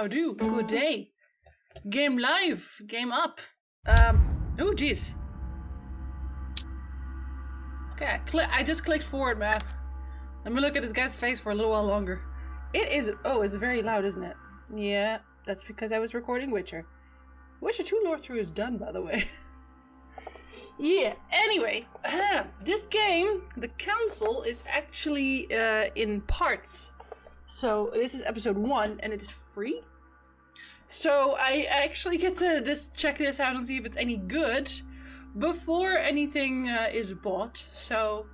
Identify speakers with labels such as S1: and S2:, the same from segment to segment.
S1: how do? Good day. Game live. Game up. Oh, jeez. Okay, I just clicked forward, man. Let me look at this guy's face for a little while longer. It is... Oh, it's very loud, isn't it? Yeah, that's because I was recording Witcher. Witcher 2 lore through is done, by the way. Yeah, anyway. This game, The Council, is actually in parts. So, this is episode 1, and it is free. So, I actually get to just check this out and see if it's any good before anything is bought. So,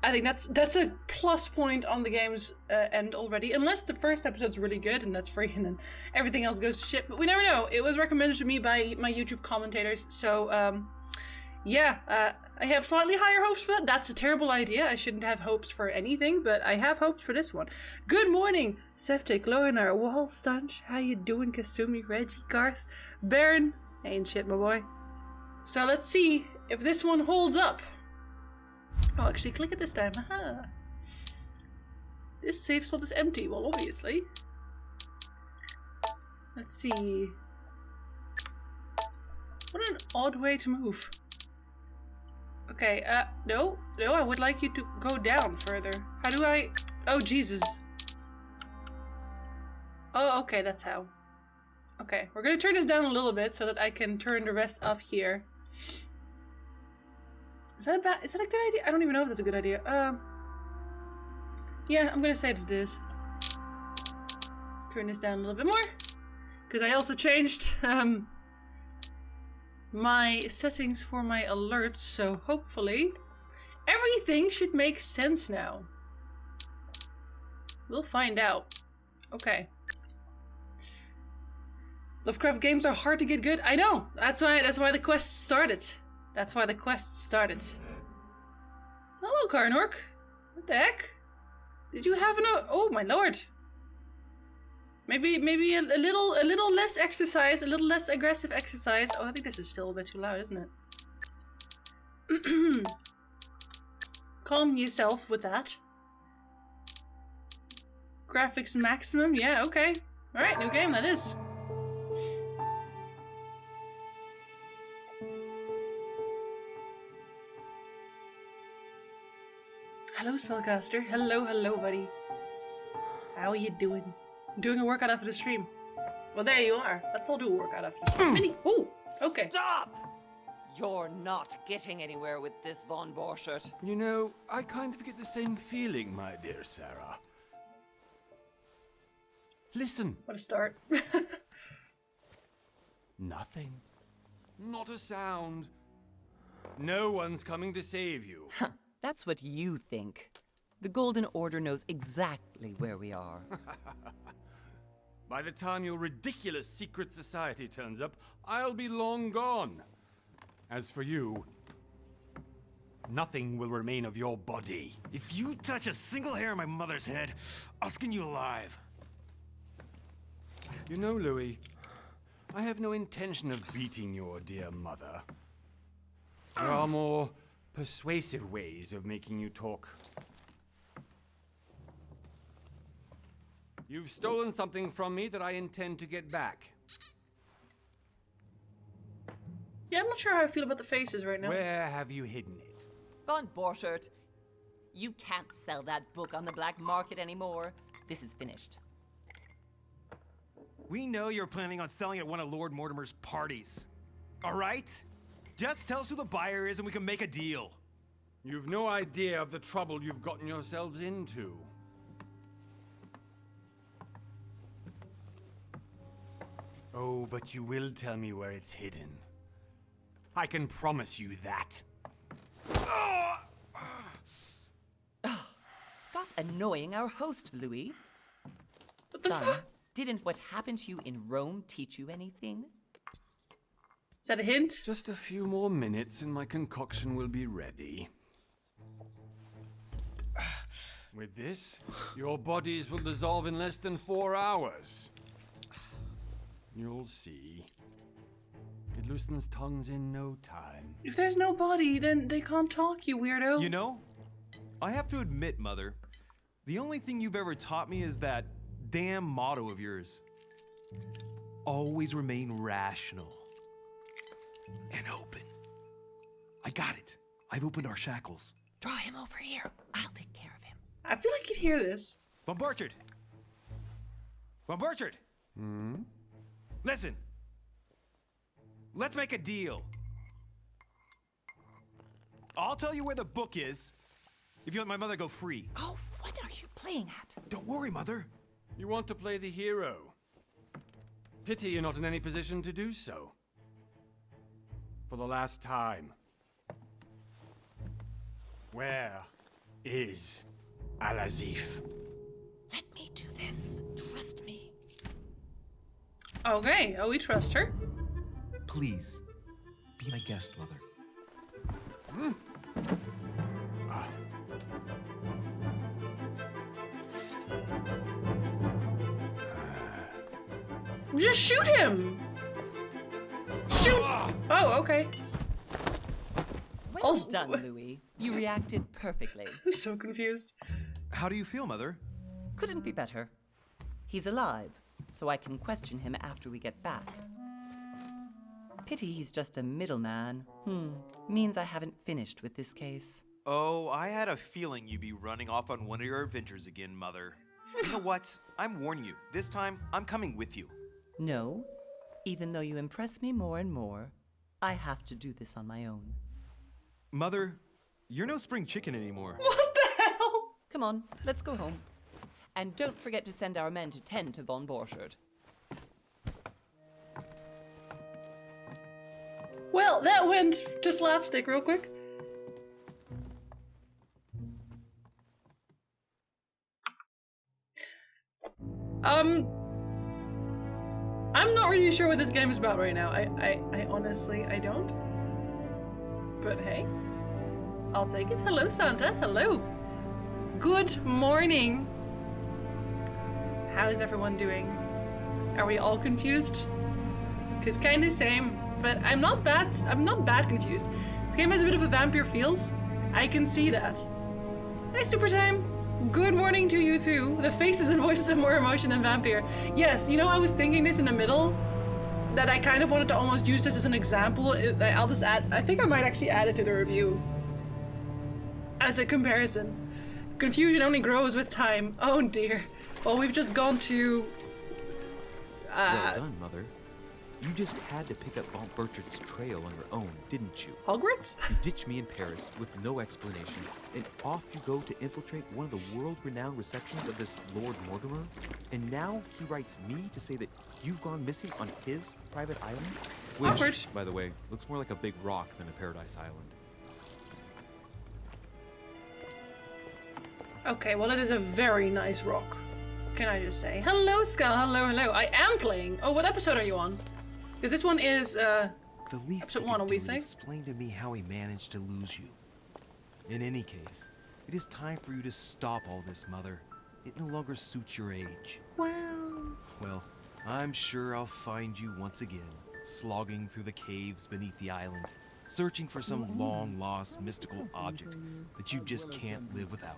S1: I think that's a plus point on the game's end already. Unless the first episode's really good and that's free and then everything else goes to shit. But we never know. It was recommended to me by my YouTube commentators. So, yeah, I have slightly higher hopes for that. That's a terrible idea. I shouldn't have hopes for anything, but I have hopes for this one. Good morning, Septic, Loinar, Wallstanch. How you doing, Kasumi, Reggie, Garth, Baron? Ain't shit, my boy. So let's see if this one holds up. I'll actually click it this time. Aha. This save slot is empty. Well, obviously. Let's see. What an odd way to move. Okay, no, I would like you to go down further. How do I... Oh, Jesus. Oh, okay, that's how. Okay, we're gonna turn this down a little bit so that I can turn the rest up here. Is that a good idea? I don't even know if that's a good idea. Yeah, I'm gonna say that it is. Turn this down a little bit more. Because I also changed, my settings for my alerts, so hopefully everything should make sense now. We'll find out. Okay. Lovecraft games are hard to get good. I know. That's why the quest started. That's why the quest started. Hello, Karnork. What the heck? Did you have oh my lord. Maybe a little less exercise, a little less aggressive exercise. Oh, I think this is still a bit too loud, isn't it? Calm yourself with that. Graphics maximum, yeah, okay. Alright, new game, that is. Hello, Spellcaster. Hello, buddy. How are you doing? Doing a workout after the stream. Well, there you are. Let's all do a workout after the stream. Oh, okay.
S2: Stop! You're not getting anywhere with this Von Borchert.
S3: You know, I kind of get the same feeling, my dear Sarah. Listen.
S1: What a start.
S3: Nothing. Not a sound. No one's coming to save you.
S2: That's what you think. The Golden Order knows exactly where we are.
S3: By the time your ridiculous secret society turns up, I'll be long gone. As for you, nothing will remain of your body.
S4: If you touch a single hair on my mother's head, I'll skin you alive.
S3: You know, Louis, I have no intention of beating your dear mother. There are more persuasive ways of making you talk. You've stolen something from me that I intend to get back.
S1: Yeah, I'm not sure how I feel about the faces right now.
S3: Where have you hidden it?
S2: Von Borchert, you can't sell that book on the black market anymore. This is finished.
S4: We know you're planning on selling at one of Lord Mortimer's parties. All right? Just tell us who the buyer is and we can make a deal.
S3: You've no idea of the trouble you've gotten yourselves into. Oh, but you will tell me where it's hidden. I can promise you that.
S2: Stop annoying our host, Louis.
S1: What the
S2: Son,
S1: fuck?
S2: didn't what happened to you in Rome teach you anything?
S1: Is that a hint?
S3: Just a few more minutes and my concoction will be ready. With this, your bodies will dissolve in less than 4 hours. You'll see. It loosens tongues in no time.
S1: If there's no body, then they can't talk, you weirdo.
S4: You know, I have to admit, Mother, the only thing you've ever taught me is that damn motto of yours. always remain rational and open. I got it. I've opened our shackles.
S2: Draw him over here. I'll take care of him.
S1: I feel like you hear this.
S4: Von Burchard! Von Burchard! Listen. Let's make a deal. I'll tell you where the book is if you let my mother go free.
S2: Oh, what are you playing at?
S4: Don't worry, Mother.
S3: You want to play the hero. Pity you're not in any position to do so. For the last time. Where is Al-Azif?
S2: Let me do this. Trust me.
S1: Okay, oh, we trust her.
S4: Please, be my guest, Mother.
S1: Just shoot him! Shoot! Oh, okay.
S2: Well
S1: Also-
S2: done, Louis. You reacted perfectly.
S1: So confused.
S4: How do you feel, Mother?
S2: Couldn't be better. He's alive, so I can question him after we get back. Pity he's just a middleman. Means I haven't finished with this case.
S4: Oh, I had a feeling you'd be running off on one of your adventures again, Mother. You know what? I'm warning you. This time, I'm coming with you.
S2: No, even though you impress me more and more, I have to do this on my own.
S4: Mother, you're no spring chicken anymore.
S1: What the hell?
S2: Come on, let's go home. And don't forget to send our men to tend to Von Burchard.
S1: Well, that went to slapstick real quick. I'm not really sure what this game is about right now. I honestly, I don't. But hey, I'll take it. Hello, Santa. Hello. Good morning. How is everyone doing? Are we all confused? Cause kinda same, but I'm not bad confused. This game has a bit of a vampire feels. I can see that. Hey, Super Time. Good morning to you too. The faces and voices have more emotion than vampire. Yes, you know, I was thinking this in the middle, that I kind of wanted to almost use this as an example. I'll just add, I think I might actually add it to the review as a comparison. Confusion only grows with time. Oh dear. Well, we've just gone to
S5: Well done, Mother. You just had to pick up Von Burchard's trail on your own, didn't you?
S1: Hogwarts?
S5: You ditched me in Paris with no explanation, and off you go to infiltrate one of the world-renowned receptions of this Lord Mortimer? And now he writes me to say that you've gone missing on his private island? Which,
S1: Awkward.
S5: by the way, looks more like a big rock than a paradise island.
S1: Okay, well, it is a very nice rock. Can I just say? Hello, Skal. Hello, hello. I am playing. Oh, what episode are you on? Because this one is,
S6: The least
S1: Episode
S6: he
S1: one,
S6: could
S1: we
S6: do
S1: say?
S6: is explain to me how he managed to lose you. In any case, it is time for you to stop all this, Mother. It no longer suits your age.
S1: wow.
S6: Well, I'm sure I'll find you once again, slogging through the caves beneath the island, searching for some long-lost mystical object that you just can't live without.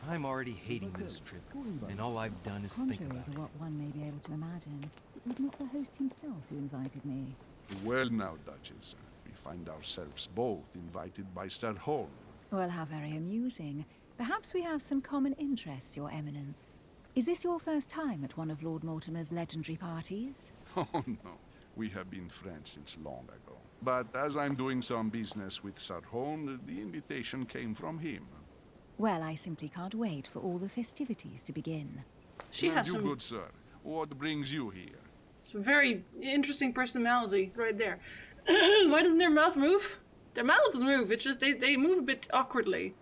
S6: I'm already hating this trip, and all I've done is think
S7: Contrary
S6: about
S7: to
S6: it.
S7: what one may be able to imagine, it was not the host himself who invited me.
S8: Well now, Duchess, we find ourselves both invited by Sir Holm.
S7: Well, how very amusing. Perhaps we have some common interests, Your Eminence. Is this your first time at one of Lord Mortimer's legendary parties?
S8: Oh no, we have been friends since long ago. But as I'm doing some business with Sir Holm, the invitation came from him.
S7: Well, I simply can't wait for all the festivities to begin.
S1: She
S8: And
S1: has
S8: you,
S1: some
S8: good sir, what brings you here?
S1: very interesting personality right there. Why doesn't their mouth move? Their mouths move. It's just they move a bit awkwardly.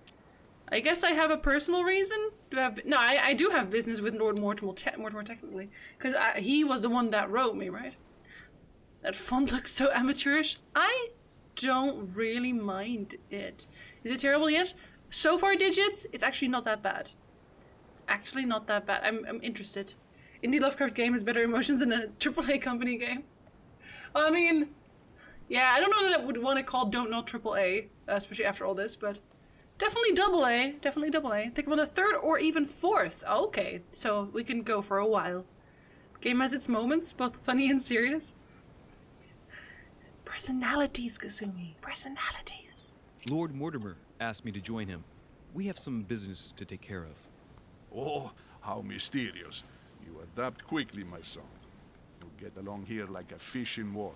S1: I guess I have a personal reason. I do have business with Lord Mortimer, Mortimer technically, because he was the one that wrote me, right? That font looks so amateurish. I don't really mind it. Is it terrible yet? So far, Digits, it's actually not that bad. It's actually not that bad. I'm interested. Indie Lovecraft game has better emotions than a AAA company game. I mean, yeah, I don't know that I would want to call Don't Know AAA, especially after all this, but definitely AA. Definitely AA. Think about a third or even fourth. Okay, so we can go for a while. Game has its moments, both funny and serious. Personalities, Kasumi. Personalities.
S5: Lord Mortimer asked me to join him. We have some business to take care of.
S8: Oh, how mysterious. You adapt quickly, my son. You get along here like a fish in water.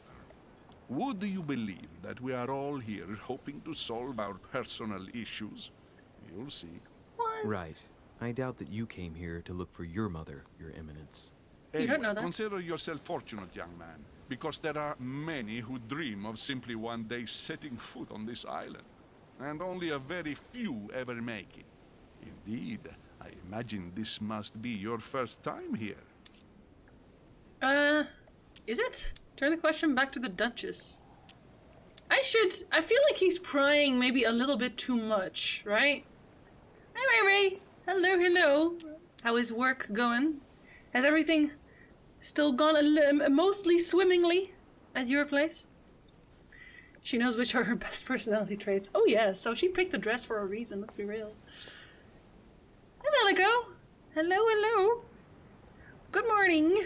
S8: Would you believe that we are all here hoping to solve our personal issues? You'll see.
S1: What?
S5: Right. I doubt that you came here to look for your mother, Your Eminence.
S1: You don't know that.
S8: Consider yourself fortunate, young man, because there are many who dream of simply one day setting foot on this island, and only a very few ever make it. Indeed, I imagine this must be your first time here.
S1: Is it? Turn the question back to the Duchess. I feel like he's prying maybe a little bit too much, right? Hi, Ray Ray. Hello, hello. How is work going? Has everything still gone mostly swimmingly at your place? She knows which are her best personality traits. Oh yeah, so she picked the dress for a reason, let's be real. Hi, Melico. Hello, hello. Good morning.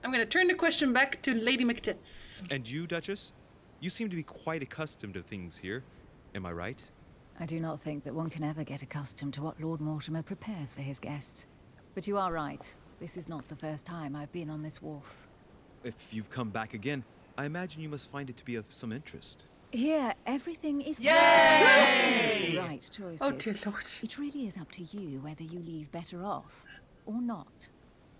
S1: I'm gonna turn the question back to Lady McTits.
S5: And you, Duchess? You seem to be quite accustomed to things here. Am I right?
S7: I do not think that one can ever get accustomed to what Lord Mortimer prepares for his guests. But you are right. This is not the first time I've been on this wharf.
S5: If you've come back again, I imagine you must find it to be of some interest.
S7: Here, everything is...
S2: Yay!
S7: Right choices.
S1: Oh dear lord.
S7: It really is up to you whether you leave better off or not.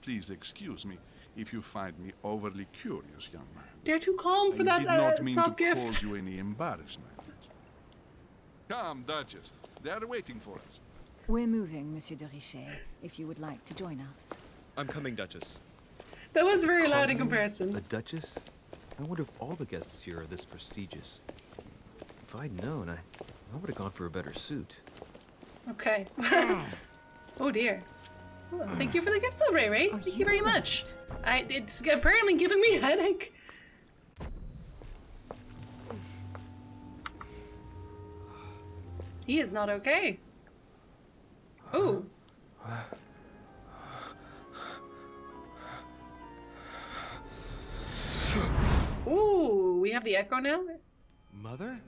S8: Please excuse me if you find me overly curious, young man.
S1: They're too calm for
S8: I
S1: that
S8: did not mean to
S1: sub-gift.
S8: cause you any embarrassment. Come, Duchess. They are waiting for us.
S7: We're moving, Monsieur de Richet, if you would like to join us.
S5: I'm coming, Duchess.
S1: That was very loud in
S5: A
S1: comparison.
S5: Duchess? I wonder if all the guests here are this prestigious. If I'd known, I would have gone for a better suit.
S1: Okay. Oh dear. Oh, thank you for the gift sub, Ray Ray. Thank you very much. It's apparently giving me a headache. He is not okay. Ooh. Ooh, we have the echo now?
S6: Mother?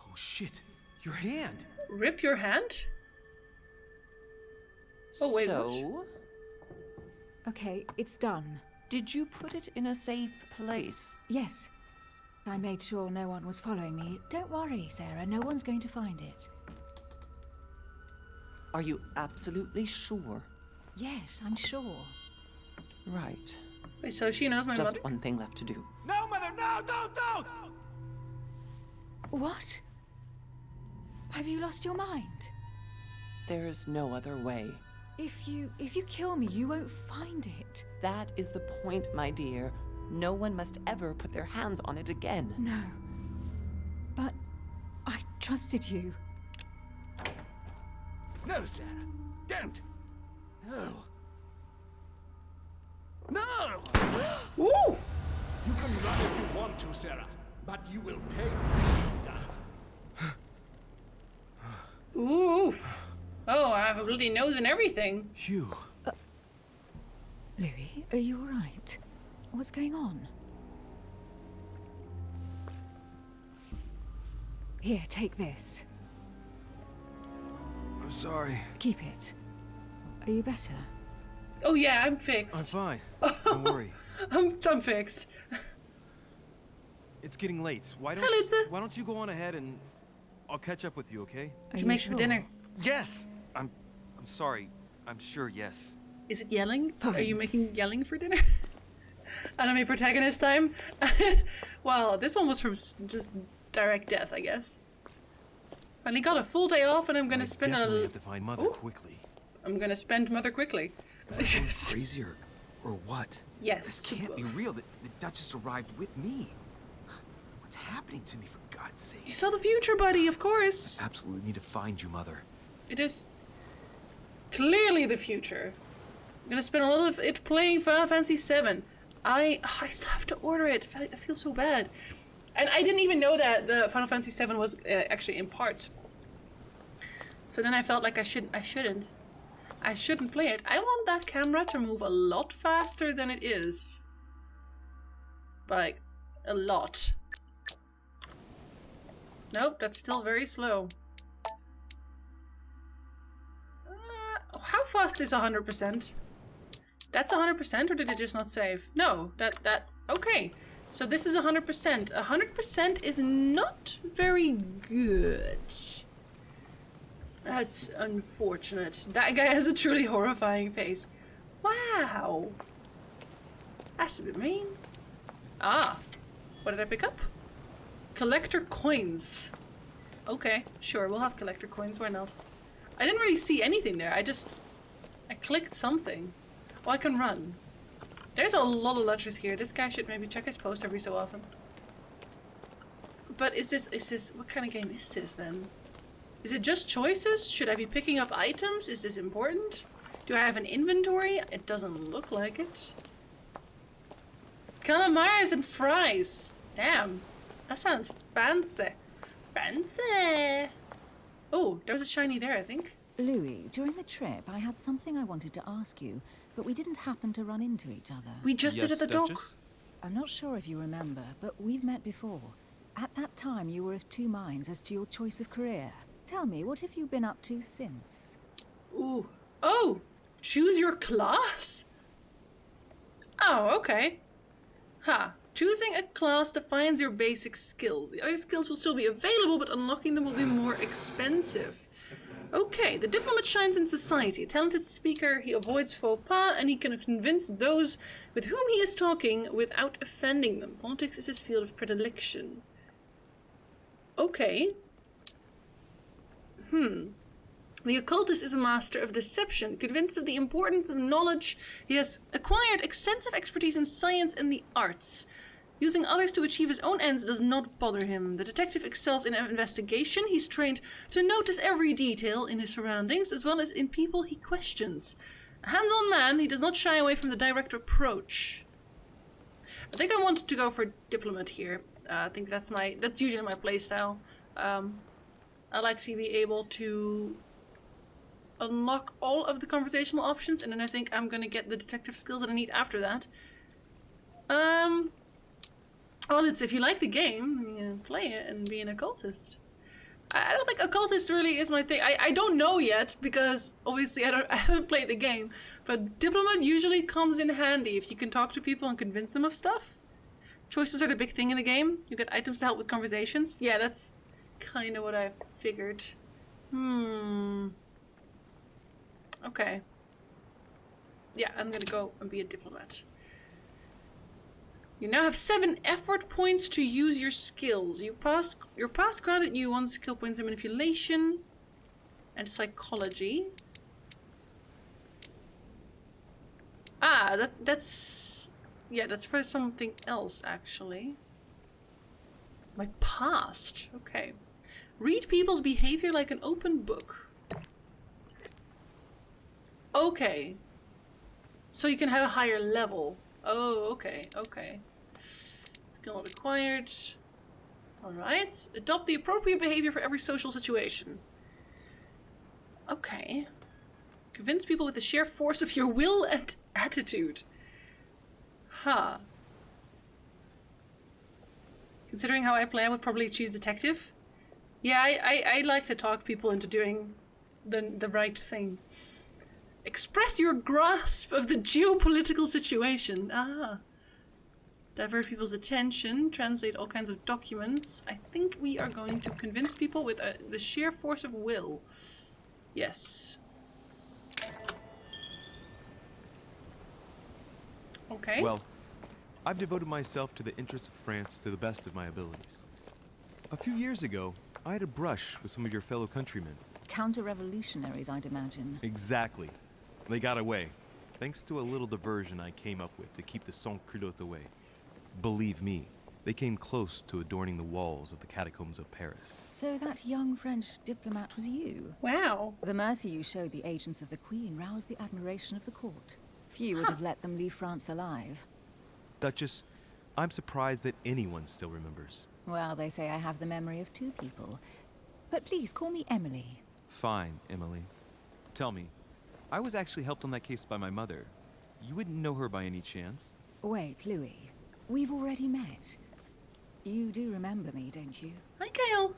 S6: Oh shit, your hand!
S1: Rip your hand? Oh, wait,
S2: So,
S7: Okay, it's done.
S2: did you put it in a safe place?
S7: Yes. I made sure no one was following me. Don't worry, Sarah. No one's going to find it.
S2: Are you absolutely sure?
S7: Yes, I'm sure.
S2: Right.
S1: Wait, so she knows my
S2: Just
S1: mother?
S2: one thing left to do.
S4: No, Mother, no, don't!
S7: What? Have you lost your mind?
S2: There's no other way.
S7: If you kill me, you won't find it.
S2: That is the point, my dear. No one must ever put their hands on it again.
S7: No. But I trusted you.
S8: No, Sarah. Don't. No. No!
S1: Ooh!
S4: You can run if you want to, Sarah, but you will pay.
S1: Oof. Oh, I have a bloody nose and everything.
S5: Hugh.
S7: Louis, are you all right? What's going on? Here, take this.
S5: I'm sorry.
S7: Keep it. Are you better?
S1: Oh yeah, I'm
S5: I'm
S1: fixed.
S5: fine. Don't worry.
S1: I'm fixed.
S6: It's getting late.
S1: Hi, Litza.
S6: Why don't you go on ahead and I'll catch up with you, okay?
S1: Did you make for dinner?
S6: Yes! I'm sorry. I'm sure, yes.
S1: Is it yelling?
S7: Fine.
S1: Are you making yelling for dinner? Anime protagonist time? Well, this one was from just direct death, I guess. Finally got a full day off, and I'm gonna
S6: I
S1: spend
S6: definitely
S1: a.
S6: have to find Mother
S1: Ooh.
S6: quickly.
S1: I'm gonna spend Mother quickly.
S5: Crazy or what?
S1: Yes.
S5: This can't be real. The Duchess arrived with me. What's happening to me, for God's
S1: You
S5: sake?
S1: saw the future, buddy. Of course.
S5: Absolutely need to find you, Mother.
S1: It is clearly the future. I'm gonna spend a lot of it playing Final Fantasy VII. I still have to order it. I feel so bad. And I didn't even know that the Final Fantasy VII was actually in parts. So then I felt like I shouldn't. I shouldn't play it. I want that camera to move a lot faster than it is. Like, a lot. Nope, that's still very slow. How fast is 100%? That's 100%, or did it just not save? No, okay. So this is 100%. 100% is not very good. That's unfortunate. That guy has a truly horrifying face. Wow. That's a bit mean. Ah. What did I pick up? Collector coins. Okay, sure, we'll have collector coins, why not? I didn't really see anything there, I clicked something. Oh, I can run. There's a lot of letters here. This guy should maybe check his post every so often. But is this, what kind of game is this then? Is it just choices? Should I be picking up items? Is this important? Do I have an inventory? It doesn't look like it. Calamars and fries. Damn. That sounds fancy. Fancy. Oh, there was a shiny there, I think.
S7: Louis, during the trip, I had something I wanted to ask you, but we didn't happen to run into each other.
S1: We just did at the dock.
S6: Duchess?
S7: I'm not sure if you remember, but we've met before. At that time, you were of two minds as to your choice of career. Tell me, what have you been up to since?
S1: Ooh. Oh! Choose your class? Oh, okay. Ha. Choosing a class defines your basic skills. The other skills will still be available, but unlocking them will be more expensive. Okay, the diplomat shines in society. A talented speaker, he avoids faux pas, and he can convince those with whom he is talking without offending them. Politics is his field of predilection. Okay. The occultist is a master of deception. Convinced of the importance of knowledge, he has acquired extensive expertise in science and the arts. Using others to achieve his own ends does not bother him. The detective excels in investigation. He's trained to notice every detail in his surroundings, as well as in people he questions. A hands-on man, he does not shy away from the direct approach. I think I want to go for diplomat here. I think that's usually my playstyle. I like to be able to unlock all of the conversational options, and then I think I'm gonna get the detective skills that I need after that. Well, it's if you like the game, you know, play it and be an occultist. I don't think occultist really is my thing. I don't know yet, because obviously I haven't played the game. But diplomat usually comes in handy if you can talk to people and convince them of stuff. Choices are the big thing in the game. You get items to help with conversations. Yeah, that's kind of what I figured. Okay. Yeah, I'm gonna go and be a diplomat. You now have 7 effort points to use your skills. Your past granted you 1 skill points in manipulation and psychology. Ah, that's for something else actually. My past. Okay. Read people's behavior like an open book. Okay. So you can have a higher level. Oh, okay, okay. Skill not acquired. Alright. Adopt the appropriate behavior for every social situation. Okay. Convince people with the sheer force of your will and attitude. Huh. Considering how I play, I would probably choose detective. Yeah, I like to talk people into doing the right thing. Express your grasp of the geopolitical situation. Ah. Divert people's attention. Translate all kinds of documents. I think we are going to convince people with the sheer force of will. Yes. Okay.
S6: Well, I've devoted myself to the interests of France to the best of my abilities. A few years ago, I had a brush with some of your fellow countrymen.
S7: Counter-revolutionaries, I'd imagine.
S6: Exactly. They got away, thanks to a little diversion I came up with to keep the sans-culottes away. Believe me, they came close to adorning the walls of the catacombs of Paris.
S7: So that young French diplomat was you?
S1: Wow.
S7: The mercy you showed the agents of the Queen roused the admiration of the court. Few would have let them leave France alive.
S6: Duchess, I'm surprised that anyone still remembers.
S7: Well, they say I have the memory of 2 people. But please, call me Emily.
S6: Fine, Emily. Tell me,
S5: I was actually helped on that case by my mother. You wouldn't know her by any chance?
S7: Wait, Louis. We've already met. You do remember me, don't you?
S1: Hi, Kale.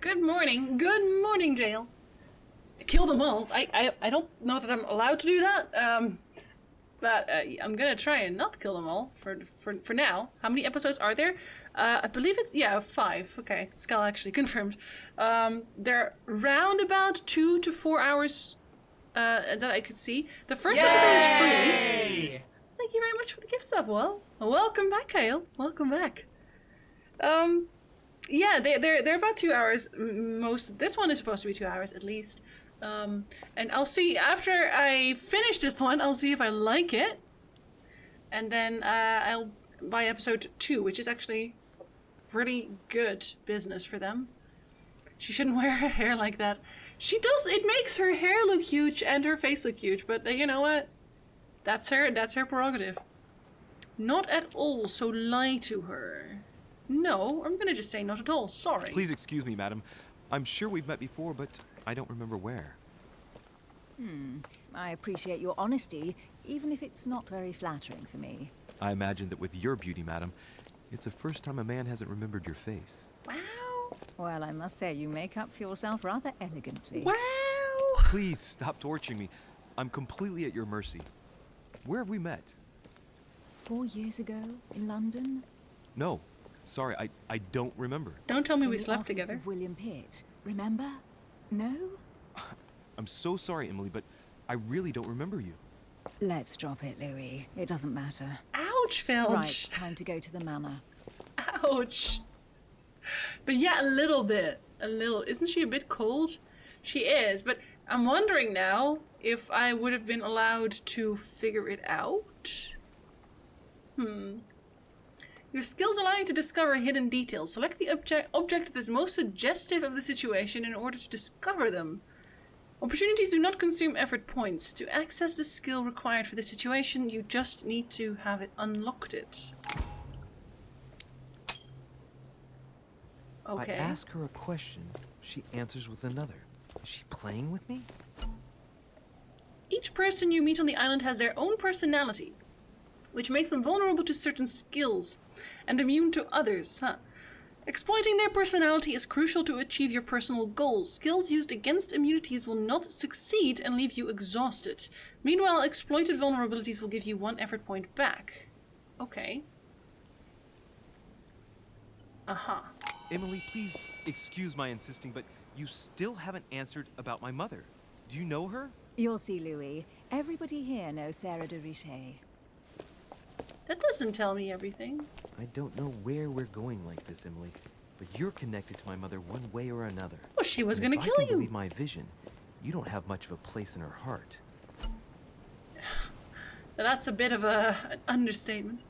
S1: Good morning. Good morning, Jael. Kill them all. I don't know that I'm allowed to do that. But I'm gonna try and not kill them all for now. How many episodes are there? I believe it's 5. Okay, Skull actually confirmed. They're round about 2 to 4 hours that I could see. The first episode is free. Thank you very much for the gift sub. Well, welcome back, Kale. Welcome back. Yeah, they're about 2 hours. This one is supposed to be 2 hours at least. And I'll see after I finish this one. I'll see if I like it, and then I'll buy episode 2, which is actually pretty good business for them. She shouldn't wear her hair like that. She does. It makes her hair look huge and her face look huge. But you know what? That's her. That's her prerogative. Not at all. So lie to her. No, I'm gonna just say not at all. Sorry.
S5: Please excuse me, madam. I'm sure we've met before, but I don't remember where.
S7: I appreciate your honesty, even if it's not very flattering for me.
S5: I imagine that with your beauty, madam, it's the first time a man hasn't remembered your face.
S1: Wow.
S7: Well, I must say you make up for yourself rather elegantly.
S1: Wow.
S5: Please stop torturing me. I'm completely at your mercy. Where have we met?
S7: 4 years ago in London?
S5: No. Sorry, I don't remember.
S1: Don't tell me
S7: In
S1: we
S7: the
S1: slept
S7: office
S1: together.
S7: of William Pitt. Remember? No?
S5: I'm so sorry, Emily, but I really don't remember you.
S7: Let's drop it, Louis. It doesn't matter.
S1: Ouch, Filch.
S7: Right, time to go to the manor.
S1: Ouch. But yeah, a little bit. A little. Isn't she a bit cold? She is, but I'm wondering now if I would have been allowed to figure it out. Your skills allow you to discover hidden details. Select the object that is most suggestive of the situation in order to discover them. Opportunities do not consume effort points. To access the skill required for the situation, you just need to have it unlocked it. Okay.
S5: I ask her a question, she answers with another. Is she playing with me?
S1: Each person you meet on the island has their own personality, which makes them vulnerable to certain skills and immune to others. Exploiting their personality is crucial to achieve your personal goals. Skills used against immunities will not succeed and leave you exhausted. Meanwhile, exploited vulnerabilities will give you 1 effort point back. Okay.
S5: Emily, please excuse my insisting, but you still haven't answered about my mother. Do you know her?
S7: You'll see, Louis. Everybody here knows Sarah de Richet.
S1: That doesn't tell me everything.
S5: I don't know where we're going like this, Emily, but you're connected to my mother one way or another.
S1: Well, she was
S5: And
S1: gonna
S5: if
S1: kill
S5: I can
S1: you.
S5: believe my vision, you don't have much of a place in her heart.
S1: Now, that's a bit of an understatement.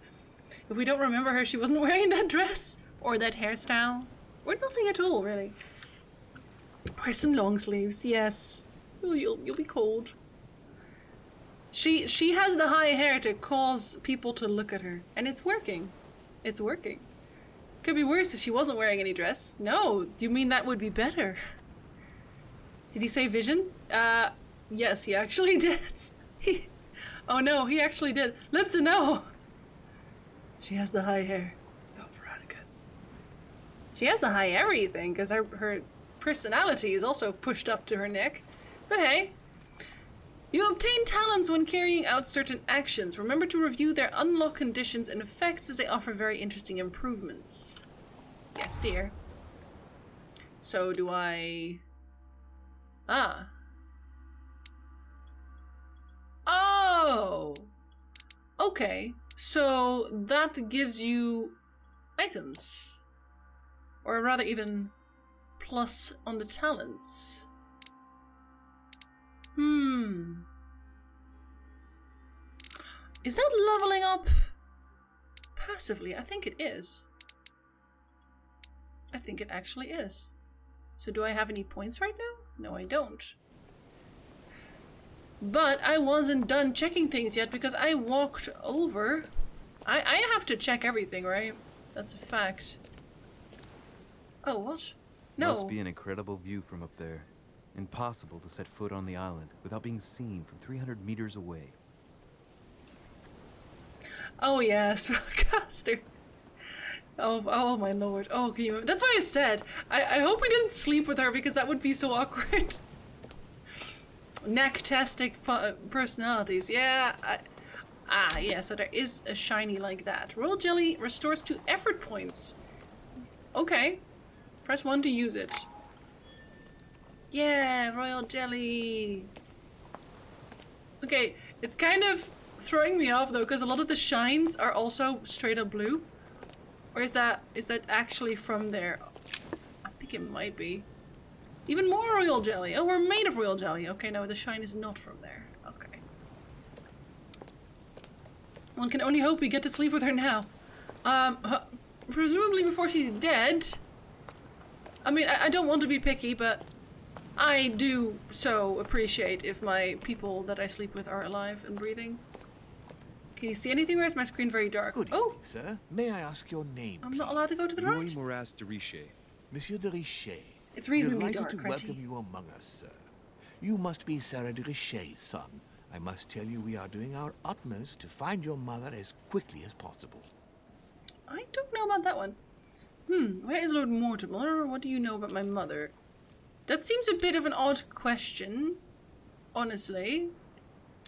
S1: If we don't remember her, she wasn't wearing that dress or that hairstyle or nothing at all, really. Wear some long sleeves, yes. You'll be cold. She has the high hair to cause people to look at her, and it's working. It's working. Could be worse if she wasn't wearing any dress. No, do you mean that would be better? Did he say vision? Yes, he actually did. Oh no, he actually did. Let's know. She has the high hair. It's all Veronica. She has the high everything, because her personality is also pushed up to her neck. But hey. You obtain talents when carrying out certain actions. Remember to review their unlock conditions and effects, as they offer very interesting improvements. Yes, dear. So do I... Oh! Okay, so that gives you items. Or rather even plus on the talents. Is that leveling up passively? I think it is. I think it actually is. So do I have any points right now? No, I don't. But I wasn't done checking things yet because I walked over. I have to check everything, right? That's a fact. Oh, what? No.
S5: Must be an incredible view from up there. Impossible to set foot on the island without being seen from 300 meters away.
S1: Oh yeah, spellcaster. Oh my lord. Oh, can you? That's why I said I hope we didn't sleep with her because that would be so awkward. Necktastic personalities. Yeah. Yeah. So there is a shiny like that. Royal jelly restores 2 effort points. Okay. Press 1 to use it. Yeah, royal jelly. Okay, it's kind of throwing me off though, because a lot of the shines are also straight up blue. Or is that actually from there? I think it might be. Even more royal jelly. Oh, we're made of royal jelly. Okay, no, the shine is not from there. Okay. One can only hope we get to sleep with her now. Presumably before she's dead. I mean, I don't want to be picky, but I do so appreciate if my people that I sleep with are alive and breathing. Can you see anything, or is my screen very dark?
S9: Good evening, sir. May I ask your name,
S1: I'm not allowed to go to the right?
S6: Louis Moras de Richet.
S9: Monsieur de Richet.
S1: It's reasonably
S9: Delighted
S1: dark,
S9: to
S1: Reggie.
S9: welcome you among us, sir. You must be Sarah de Richet's son. I must tell you we are doing our utmost to find your mother as quickly as possible.
S1: I don't know about that one. Where is Lord Mortimer? What do you know about my mother? That seems a bit of an odd question, honestly,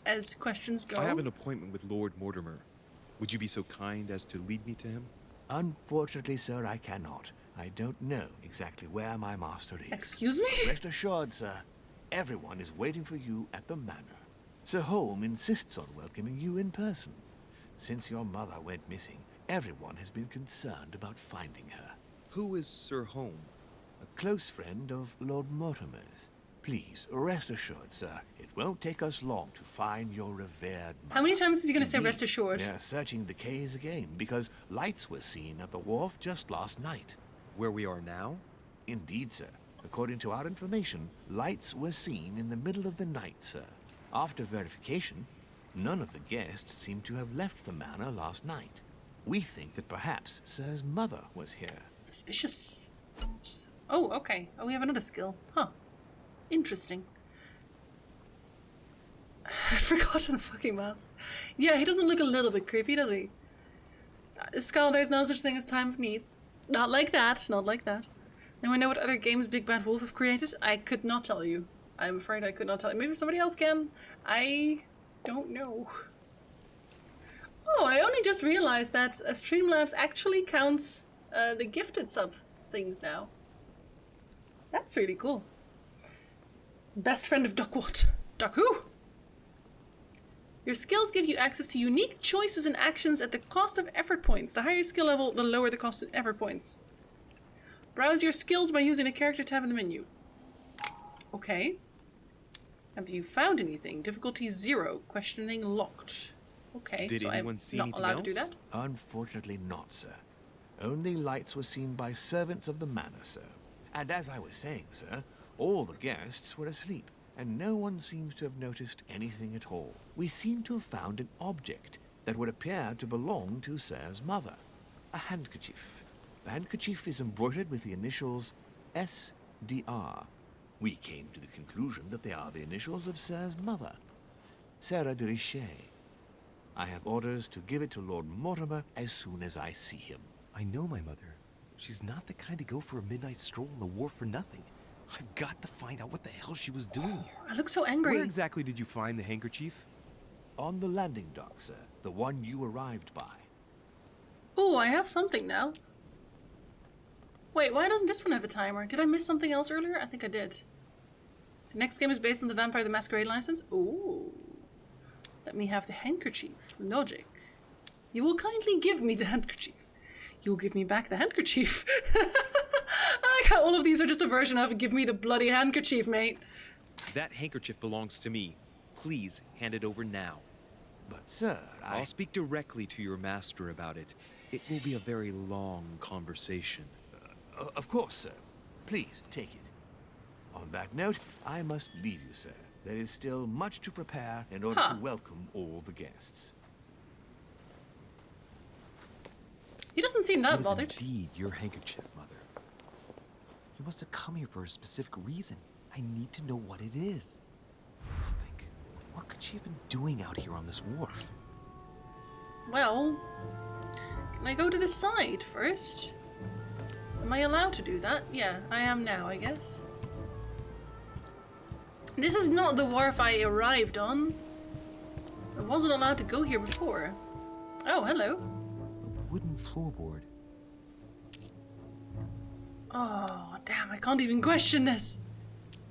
S1: as questions go.
S6: I have an appointment with Lord Mortimer. Would you be so kind as to lead me to him?
S9: Unfortunately, sir, I cannot. I don't know exactly where my master is.
S1: Excuse me?
S9: Rest assured, sir, everyone is waiting for you at the manor. Sir Holm insists on welcoming you in person. Since your mother went missing, everyone has been concerned about finding her.
S6: Who is Sir Holm?
S9: A close friend of Lord Mortimer's. Please, rest assured, sir, it won't take us long to find your revered mother.
S1: How many times is he going to say
S9: Indeed,
S1: rest assured?
S9: They're searching the quays again, because lights were seen at the wharf just last night.
S6: Where we are now?
S9: Indeed, sir. According to our information, lights were seen in the middle of the night, sir. After verification, none of the guests seem to have left the manor last night. We think that perhaps Sir's mother was here.
S1: Suspicious. Oh, okay. Oh, we have another skill. Huh. Interesting. I'd forgotten the fucking mask. Yeah, he doesn't look a little bit creepy, does he? Skull, there's no such thing as time of needs. Not like that, not like that. Now I know what other games Big Bad Wolf have created. I could not tell you. I'm afraid I could not tell you. Maybe somebody else can. I don't know. Oh, I only just realized that Streamlabs actually counts the gifted sub things now. That's really cool. Best friend of Duckwhat. Duck who? Your skills give you access to unique choices and actions at the cost of effort points. The higher your skill level, the lower the cost of effort points. Browse your skills by using the character tab in the menu. Okay. Have you found anything? Difficulty 0. Questioning locked. Okay,
S6: Did
S1: so
S6: anyone
S1: I'm
S6: see
S1: not
S6: anything
S1: allowed
S6: else?
S1: to do that.
S9: Unfortunately not, sir. Only lights were seen by servants of the manor, sir. And as I was saying, sir, all the guests were asleep, and no one seems to have noticed anything at all. We seem to have found an object that would appear to belong to Sir's mother. A handkerchief. The handkerchief is embroidered with the initials SDR. We came to the conclusion that they are the initials of Sir's mother, Sarah de Richet. I have orders to give it to Lord Mortimer as soon as I see him.
S6: I know my mother. She's not the kind to go for a midnight stroll on the wharf for nothing. I've got to find out what the hell she was doing here.
S1: I look so angry.
S6: Where exactly did you find the handkerchief?
S9: On the landing dock, sir. The one you arrived by.
S1: Oh, I have something now. Wait, why doesn't this one have a timer? Did I miss something else earlier? I think I did. The next game is based on the Vampire the Masquerade license. Ooh. Let me have the handkerchief. Logic. You will kindly give me the handkerchief. You'll give me back the handkerchief. I like how all of these are just a version of give me the bloody handkerchief, mate.
S6: That handkerchief belongs to me. Please hand it over now.
S9: But, sir,
S6: I'll speak directly to your master about it. It will be a very long conversation.
S9: Of course, sir. Please, take it. On that note, I must leave you, sir. There is still much to prepare in order to welcome all the guests.
S1: He doesn't seem that
S6: It is
S1: bothered.
S6: indeed your handkerchief, Mother. You must have come here for a specific reason. I
S5: I need to know what it is. Let's think. What could she have been doing out here on this wharf?
S1: Well, can I go to the side first? Am I allowed to do that? Yeah, I am now, I guess. This is not the wharf I arrived on. I wasn't allowed to go here before. Oh, hello.
S5: A wooden floorboard.
S1: Oh, damn, I can't even question this.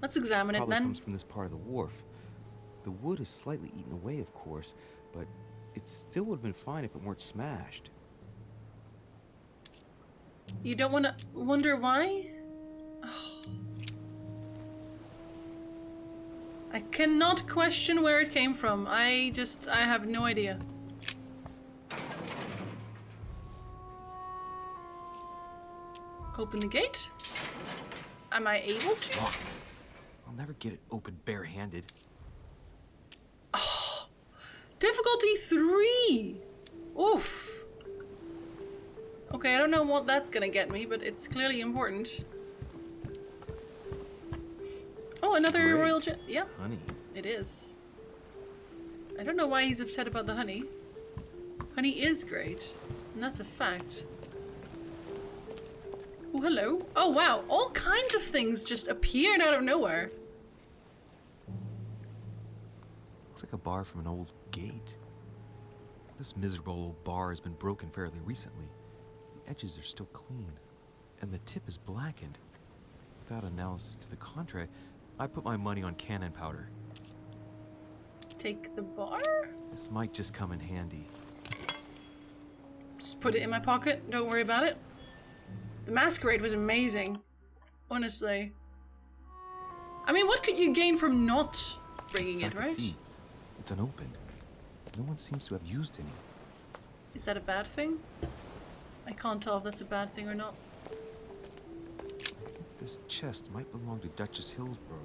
S1: Let's examine it
S5: Probably
S1: then.
S5: comes from this part of the wharf. The wood is slightly eaten away, of course, but it still would have been fine if it weren't smashed.
S1: You don't want to wonder why? Oh. I cannot question where it came from. I have no idea. Open the gate? Am I able to?
S5: Locked. I'll never get it open barehanded.
S1: Oh, difficulty 3. Oof. Okay, I don't know what that's gonna get me, but it's clearly important. Oh, another
S5: Great.
S1: royal jet. Yep,
S5: Honey.
S1: it is. I don't know why he's upset about the honey. Honey is great, and that's a fact. Oh, hello. Oh, wow. All kinds of things just appeared out of nowhere.
S5: Looks like a bar from an old gate. This miserable old bar has been broken fairly recently. The edges are still clean, and the tip is blackened. Without analysis to the contrary, I put my money on cannon powder.
S1: Take the bar?
S5: This might just come in handy.
S1: Just put it in my pocket. Don't worry about it. The masquerade was amazing. Honestly. I mean, what could you gain from not bringing
S5: Sack
S1: it,
S5: of
S1: right?
S5: seeds. It's unopened. No one seems to have used any.
S1: Is that a bad thing? I can't tell if that's a bad thing or not.
S5: This chest might belong to Duchess Hillsborough.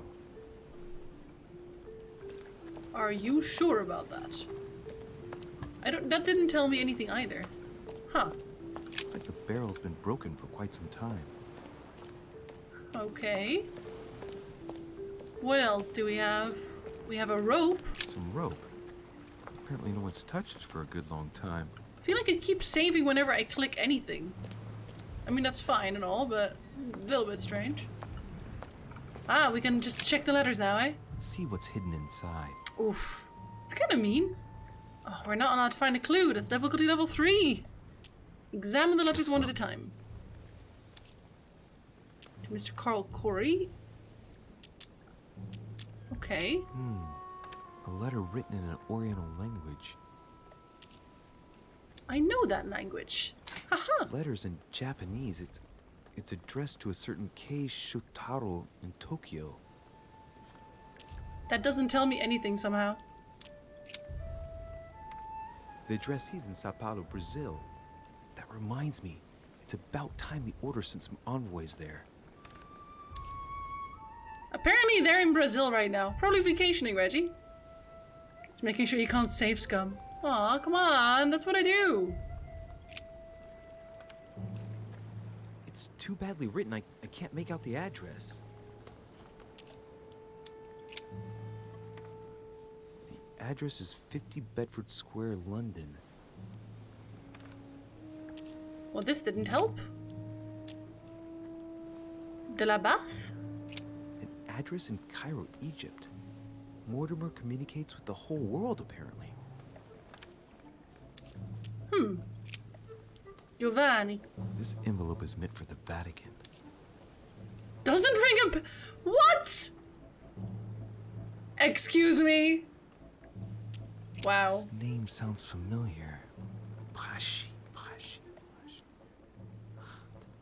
S1: Are you sure about that? That didn't tell me anything either. Huh.
S5: Looks like the barrel's been broken for quite some time.
S1: Okay. What else do we have? We have a rope.
S5: Some rope. Apparently no one's touched it for a good long time.
S1: I feel like it keeps saving whenever I click anything. I mean, that's fine and all, but a little bit strange. Ah, we can just check the letters now, eh?
S5: Let's see what's hidden inside.
S1: Oof. It's kind of mean. Oh, we're not allowed to find a clue. That's difficulty level 3. Examine the letters one at a time. To Mr. Carl Corey. Okay.
S5: A letter written in an Oriental language.
S1: I know that language. Haha.
S5: Letters in Japanese. It's addressed to a certain Kei Shotaro in Tokyo.
S1: That doesn't tell me anything somehow.
S5: The addressee's in Sao Paulo, Brazil. That reminds me, it's about time the Order sent some envoys there.
S1: Apparently they're in Brazil right now. Probably vacationing, Reggie. It's making sure you can't save scum. Aw, come on. That's what I do.
S5: It's too badly written, I can't make out the address. The address is 50 Bedford Square, London.
S1: Well, this didn't help. De la Bath?
S5: An address in Cairo, Egypt. Mortimer communicates with the whole world, apparently.
S1: Giovanni.
S5: This envelope is meant for the Vatican.
S1: Doesn't ring a... What? Excuse me? Wow.
S5: This name sounds familiar. Pashi.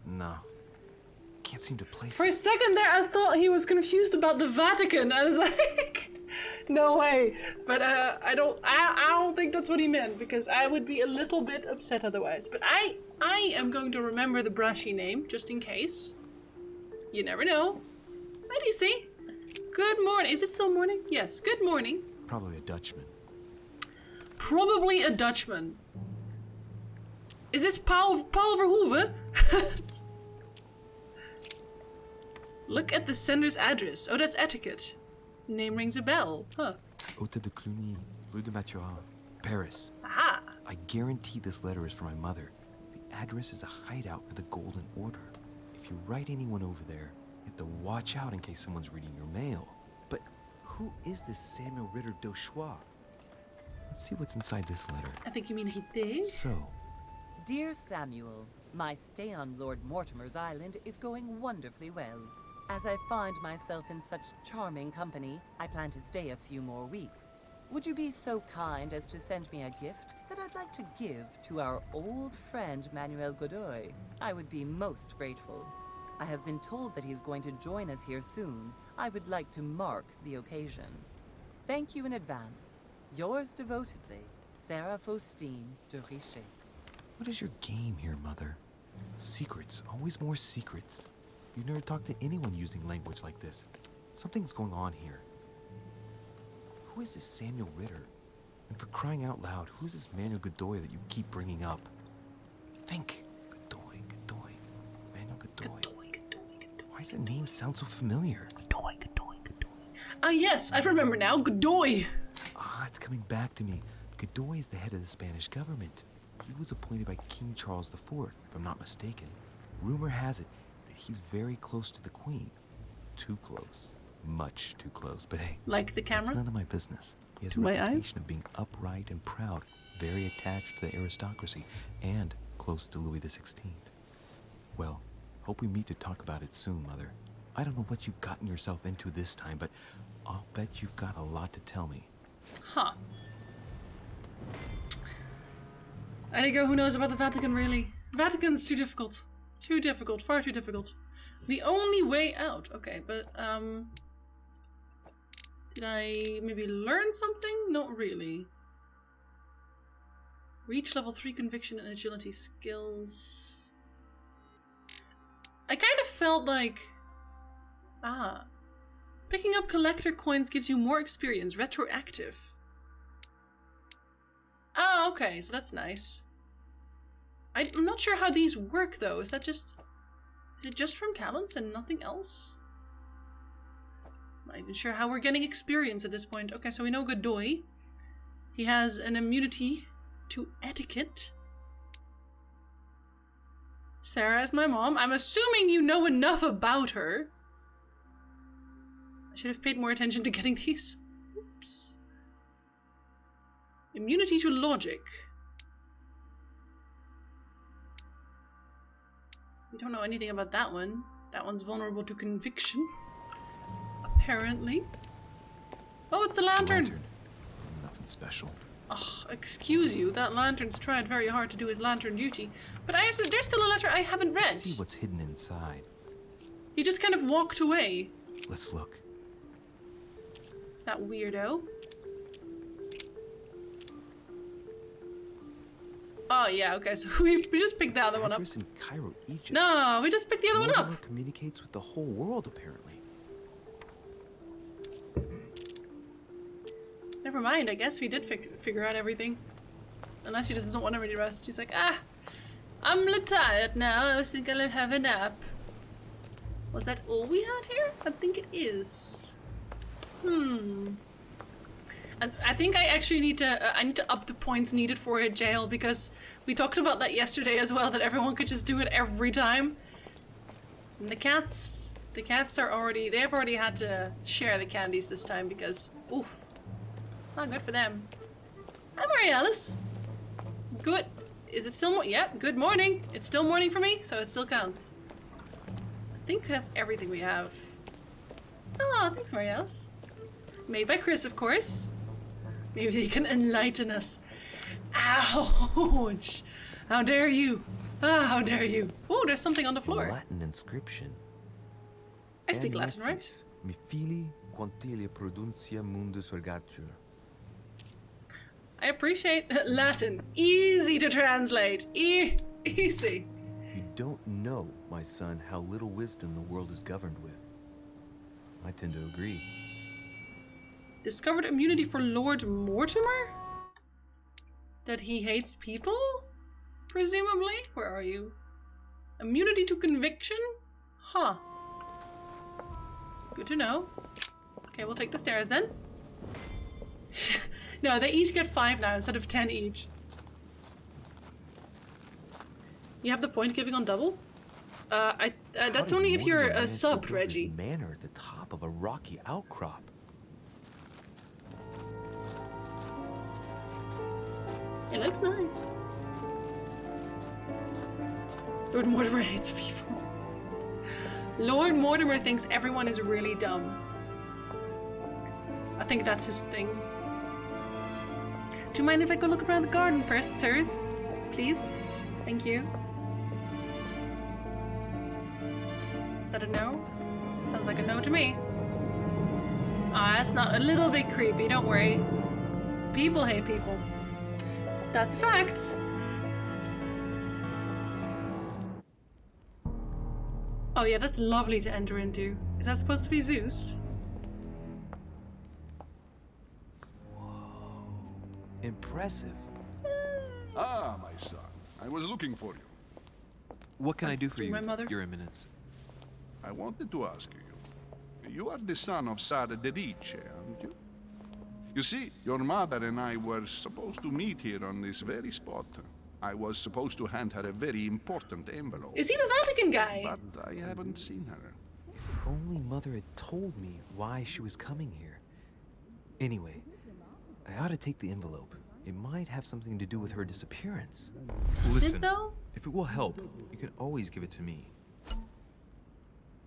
S5: No. Can't seem to place
S1: For a
S5: it.
S1: second there, I thought he was confused about the Vatican. I was like, no way. But I don't think that's what he meant, because I would be a little bit upset otherwise. But I am going to remember the Brashy name, just in case. You never know. Hi, DC. Good morning. Is it still morning? Yes. Good morning.
S5: Probably a Dutchman.
S1: Probably a Dutchman. Is this Paul Verhoeven? Look at the sender's address. Oh, that's etiquette. Name rings a bell. Huh.
S5: Hôtel de Cluny, Rue de Mathurin, Paris.
S1: Aha!
S5: I guarantee this letter is for my mother. The address is a hideout for the Golden Order. If you write anyone over there, you have to watch out in case someone's reading your mail. But who is this Samuel Ritter d'Auchois? Let's see what's inside this letter.
S1: I think you mean he did.
S5: So,
S2: Dear Samuel, my stay on Lord Mortimer's island is going wonderfully well. As I find myself in such charming company, I plan to stay a few more weeks. Would you be so kind as to send me a gift that I'd like to give to our old friend Manuel Godoy? I would be most grateful. I have been told that he's going to join us here soon. I would like to mark the occasion. Thank you in advance. Yours devotedly, Sarah Faustine de Richet.
S5: what is your game here, Mother? Secrets, always more secrets. You've never talked to anyone using language like this. Something's going on here. Who is this Samuel Ritter? And for crying out loud, who's this Manuel Godoy that you keep bringing up? Think. Godoy, Godoy. Manuel Godoy. Why does that name sound so familiar?
S1: Godoy. Ah, yes, I remember now. Godoy.
S5: Ah, it's coming back to me. Godoy is the head of the Spanish government. He was appointed by King Charles IV, if I'm not mistaken. Rumor has it that he's very close to the Queen. Too close. Much too close, but hey.
S1: Like the camera?
S5: That's none of my business. He has
S1: To
S5: a
S1: my
S5: reputation
S1: eyes?
S5: of being upright and proud, very attached to the aristocracy, and close to Louis XVI. Well, hope we meet to talk about it soon, Mother. I don't know what you've gotten yourself into this time, but I'll bet you've got a lot to tell me.
S1: Huh. Inigo, who knows about the Vatican, really? Vatican's too difficult. Too difficult. Far too difficult. The only way out. Okay, but, did I maybe learn something? Not really. Reach level 3 conviction and agility skills. I kind of felt like... Ah. Picking up collector coins gives you more experience. Retroactive. Ah, okay, so that's nice. I'm not sure how these work though. Is that just... Is it just from talents and nothing else? I'm not even sure how we're getting experience at this point. Okay, so we know Godoy. He has an immunity to etiquette. Sarah is my mom. I'm assuming you know enough about her. I should have paid more attention to getting these. Oops. Immunity to logic. We don't know anything about that one. That one's vulnerable to conviction. Apparently. Oh, it's a lantern.
S5: Nothing special.
S1: Oh, excuse you. That lantern's tried very hard to do his lantern duty. But there's still a letter I haven't read.
S5: Let's see what's hidden inside.
S1: He just kind of walked away.
S5: Let's look.
S1: That weirdo. Oh, yeah, okay, so we just picked the other one up.
S5: Address in Cairo, Egypt.
S1: No, we just picked the other one up.
S5: Mortimer communicates with the whole world, apparently.
S1: Never mind, I guess we did figure out everything. Unless he just doesn't want to really rest. He's like, ah, I'm a little tired now. I was thinking I'd have a nap. Was that all we had here? I think it is. And I think I actually need to up the points needed for a jail, because we talked about that yesterday as well, that everyone could just do it every time. And the cats are already, they've already had to share the candies this time because, oof, it's not good for them. Hi, Marialis. Good. Is it still yeah, good morning. It's still morning for me, so it still counts. I think that's everything we have. Oh, thanks, Marialis. Made by Chris, of course. Maybe they can enlighten us. Ouch! How dare you? Ah, how dare you? Oh, there's something on the floor.
S5: Latin inscription.
S1: I speak Latin, right?
S5: Mi fili quantilia produncia mundus vergatur.
S1: I appreciate Latin. Easy to translate. Easy.
S5: You don't know, my son, how little wisdom the world is governed with. I tend to agree.
S1: Discovered immunity for Lord Mortimer? That he hates people? Presumably? Where are you? Immunity to conviction? Huh. Good to know. Okay, we'll take the stairs then. No, they each get 5 now instead of 10 each. You have the point giving on double? That's only if you're a sub, Reggie.
S5: Manor at the top of a rocky outcrop.
S1: It looks nice. Lord Mortimer hates people. Lord Mortimer thinks everyone is really dumb. I think that's his thing. Do you mind if I go look around the garden first, sirs? Please? Thank you. Is that a no? Sounds like a no to me. Ah, that's not a little bit creepy, don't worry. People hate people. That's a fact. Oh yeah, that's lovely to enter into. Is that supposed to be Zeus?
S5: Impressive.
S8: Ah, my son. I was looking for you.
S5: What can I do for you,
S1: my mother?
S5: Your Eminence?
S8: I wanted to ask you. You are the son of Sara de Riche, aren't you? You see, your mother and I were supposed to meet here on this very spot. I was supposed to hand her a very important envelope.
S1: Is he the Vatican guy?
S8: But I haven't seen her.
S5: If only Mother had told me why she was coming here. Anyway, I ought to take the envelope. It might have something to do with her disappearance. Listen,
S1: though?
S5: if it will help, you can always give it to me.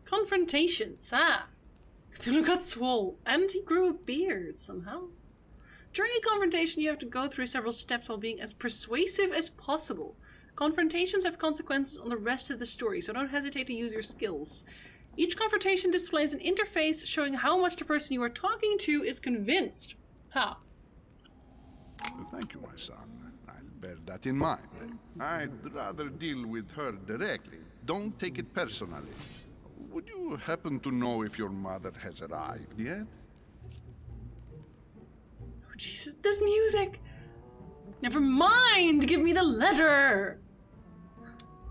S1: Confrontations, ah. Cthulhu got swole, and he grew a beard somehow. During a confrontation, you have to go through several steps while being as persuasive as possible. Confrontations have consequences on the rest of the story, so don't hesitate to use your skills. Each confrontation displays an interface showing how much the person you are talking to is convinced. Ha.
S8: Thank you, my son. I'll bear that in mind. I'd rather deal with her directly. Don't take it personally. Would you happen to know if your mother has arrived yet?
S1: Oh, Jesus, this music! Never mind! Give me the letter!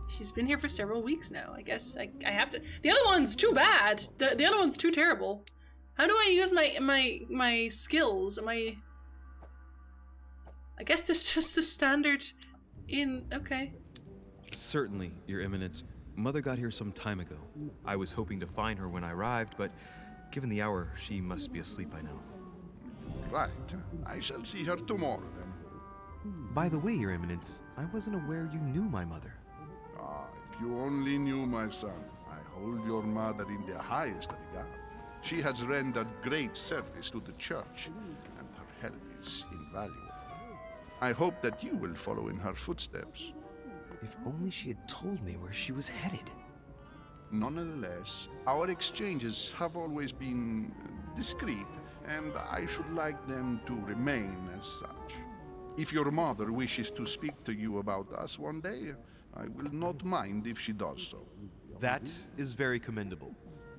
S1: She's been here for several weeks now. I guess I have to... The other one's too bad! The other one's too terrible. How do I use my skills? I guess it's just the standard in... Okay.
S5: Certainly, Your Eminence. Mother got here some time ago. I was hoping to find her when I arrived, but given the hour, she must be asleep by now.
S8: Right. I shall see her tomorrow, then.
S5: By the way, Your Eminence, I wasn't aware you knew my mother.
S8: Ah, if you only knew, my son. I hold your mother in the highest regard. She has rendered great service to the church, and her help is invaluable. I hope that you will follow in her footsteps.
S5: If only she had told me where she was headed.
S8: Nonetheless, our exchanges have always been discreet, and I should like them to remain as such. If your mother wishes to speak to you about us one day, I will not mind if she does so.
S5: That is very commendable.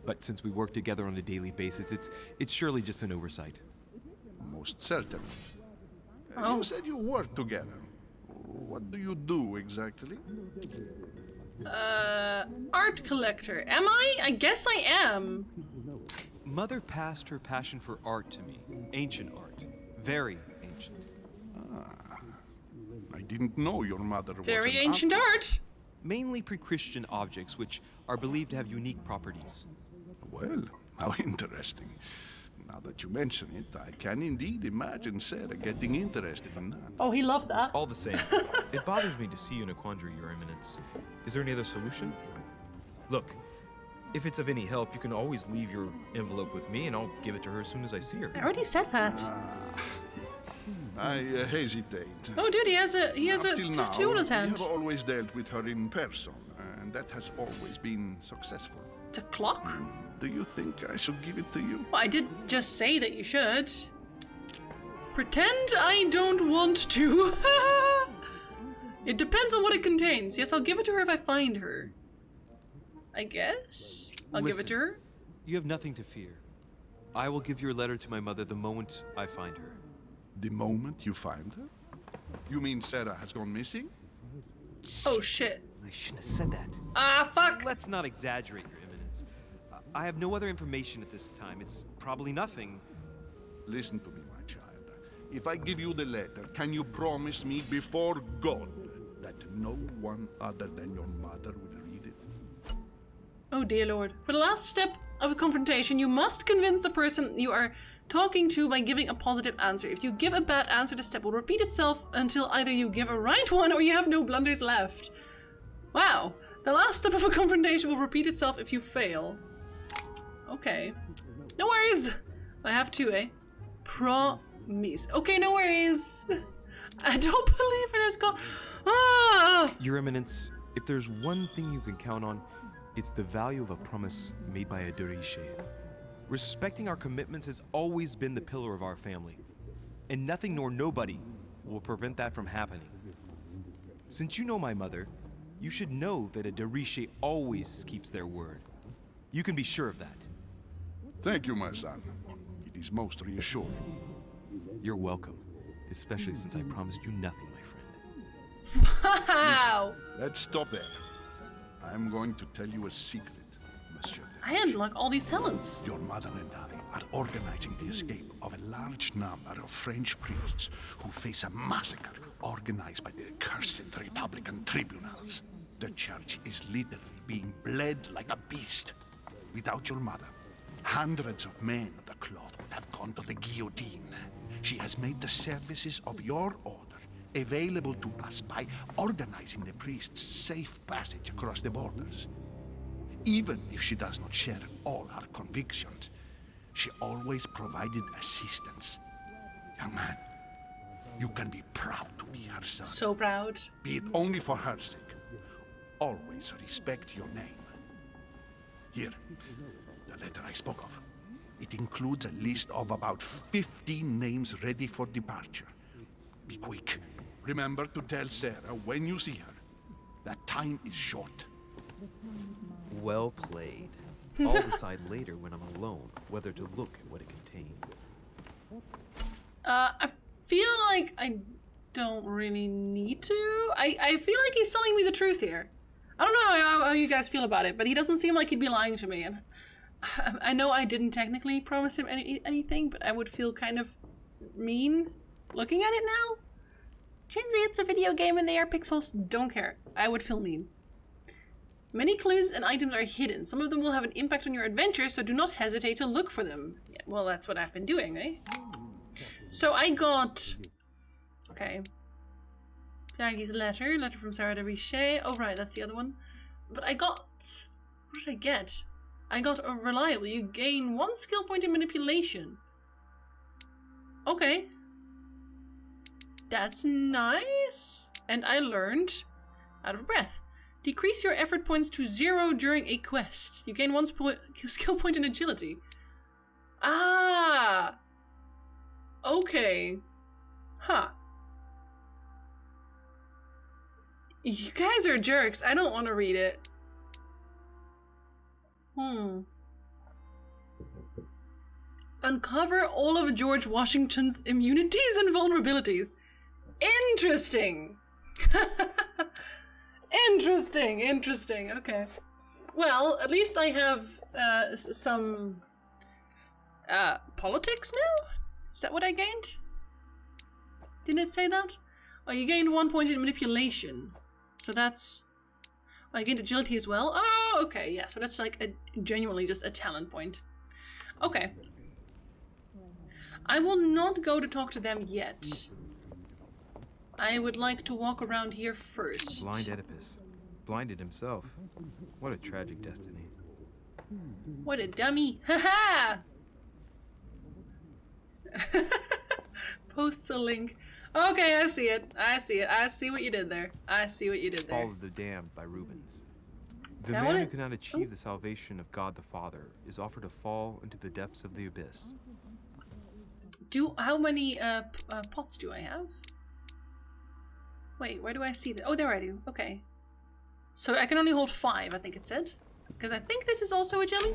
S5: But since we work together on a daily basis, it's surely just an oversight.
S8: Most certainly.
S1: Oh.
S8: You said you work together. What do you do exactly?
S1: Art collector. Am I? I guess I am.
S5: Mother passed her passion for art to me. Ancient art. Very ancient.
S8: Ah, I didn't know your mother was
S1: Very
S8: an
S1: ancient
S8: artist.
S1: art.
S5: Mainly pre-Christian objects, which are believed to have unique properties.
S8: Well, how interesting. Now that you mention it, I can indeed imagine Sarah getting interested in that.
S1: Oh, he loved that.
S5: All the same, it bothers me to see you in a quandary, Your Eminence. Is there any other solution? Look, if it's of any help, you can always leave your envelope with me, and I'll give it to her as soon as I see her.
S1: I already said that.
S8: I hesitate.
S1: Oh, dude, he has a
S8: Up till now,
S1: tattoo on his
S8: we
S1: hand.
S8: have always dealt with her in person, and that has always been successful.
S1: It's a clock.
S8: Do you think I should give it to you?
S1: Well, I did just say that you should. Pretend I don't want to. It depends on what it contains. Yes, I'll give it to her if I find her. I guess. I'll give it to her.
S5: You have nothing to fear. I will give your letter to my mother the moment I find her.
S8: The moment you find her? You mean Sarah has gone missing?
S1: Oh, shit.
S5: I shouldn't have said that.
S1: Ah, fuck.
S5: Let's not exaggerate, Your Eminence.
S6: I have no other information at this time. It's probably nothing.
S8: Listen to me, my child. If I give you the letter, can you promise me before God that no one other than your mother will read it?
S1: Oh dear lord. For the last step of a confrontation, you must convince the person you are talking to by giving a positive answer. If you give a bad answer, the step will repeat itself until either you give a right one or you have no blunders left. Wow. The last step of a confrontation will repeat itself if you fail. Okay. No worries. I have two, eh? Promise. Okay, no worries. I don't believe in his God. Ah!
S6: Your Eminence, if there's one thing you can count on, it's the value of a promise made by a Dervish. Respecting our commitments has always been the pillar of our family, and nothing nor nobody will prevent that from happening. Since you know my mother, you should know that a Dervish always keeps their word. You can be sure of that.
S8: Thank you, my son. It is most reassuring.
S6: You're welcome, especially since I promised you nothing, my friend.
S1: Wow!
S8: Let's stop there. I'm going to tell you a secret, Monsieur.
S1: I unlock all these talents.
S8: Your mother and I are organizing the escape of a large number of French priests who face a massacre organized by the accursed Republican tribunals. The church is literally being bled like a beast. Without your mother, hundreds of men of the cloth would have gone to the guillotine. She has made the services of your order available to us by organizing the priests' safe passage across the borders. Even if she does not share all our convictions, she always provided assistance. Young man, you can be proud to be her son.
S1: So proud.
S8: Be it only for her sake. Always respect your name. Here, the letter I spoke of. It includes a list of about 15 names ready for departure. Be quick. Remember to tell Sarah when you see her that time is short.
S6: Well played. I'll decide later when I'm alone whether to look at what it contains.
S1: I feel like I don't really need to. I feel like he's telling me the truth here. I don't know how you guys feel about it, but he doesn't seem like he'd be lying to me. And I know I didn't technically promise him anything, but I would feel kind of mean looking at it now. Shinzi, it's a video game and they are pixels. Don't care. I would feel mean. Many clues and items are hidden. Some of them will have an impact on your adventure, so do not hesitate to look for them. Yeah, well, that's what I've been doing, eh? So I got... Okay. Jackie's letter from Sarah de Richet. Oh, right, that's the other one. But I got... What did I get? I got a reliable. You gain 1 skill point in manipulation. Okay. That's nice. And I learned out of breath. Decrease your effort points to 0 during a quest. You gain 1 skill point in agility. Ah! Okay. Huh. You guys are jerks. I don't want to read it. Uncover all of George Washington's immunities and vulnerabilities. Interesting. Interesting. Okay. Well, at least I have some politics now? Is that what I gained? Didn't it say that? Oh, you gained 1 point in manipulation. So that's... Oh, I gained agility as well? Oh, okay, yeah. So that's like genuinely just a talent point. Okay. I will not go to talk to them yet. I would like to walk around here first.
S6: Blind Oedipus. Blinded himself. What a tragic destiny.
S1: What a dummy. Haha! Posts a link. Okay, I see it. I see what you did there.
S6: Fall of the Damned by Rubens. The man who cannot achieve the salvation of God the Father is offered to fall into the depths of the abyss.
S1: How many pots do I have? Wait, where do I see that? Oh, there I do. Okay. So I can only hold 5, I think it said. Because I think this is also a jelly.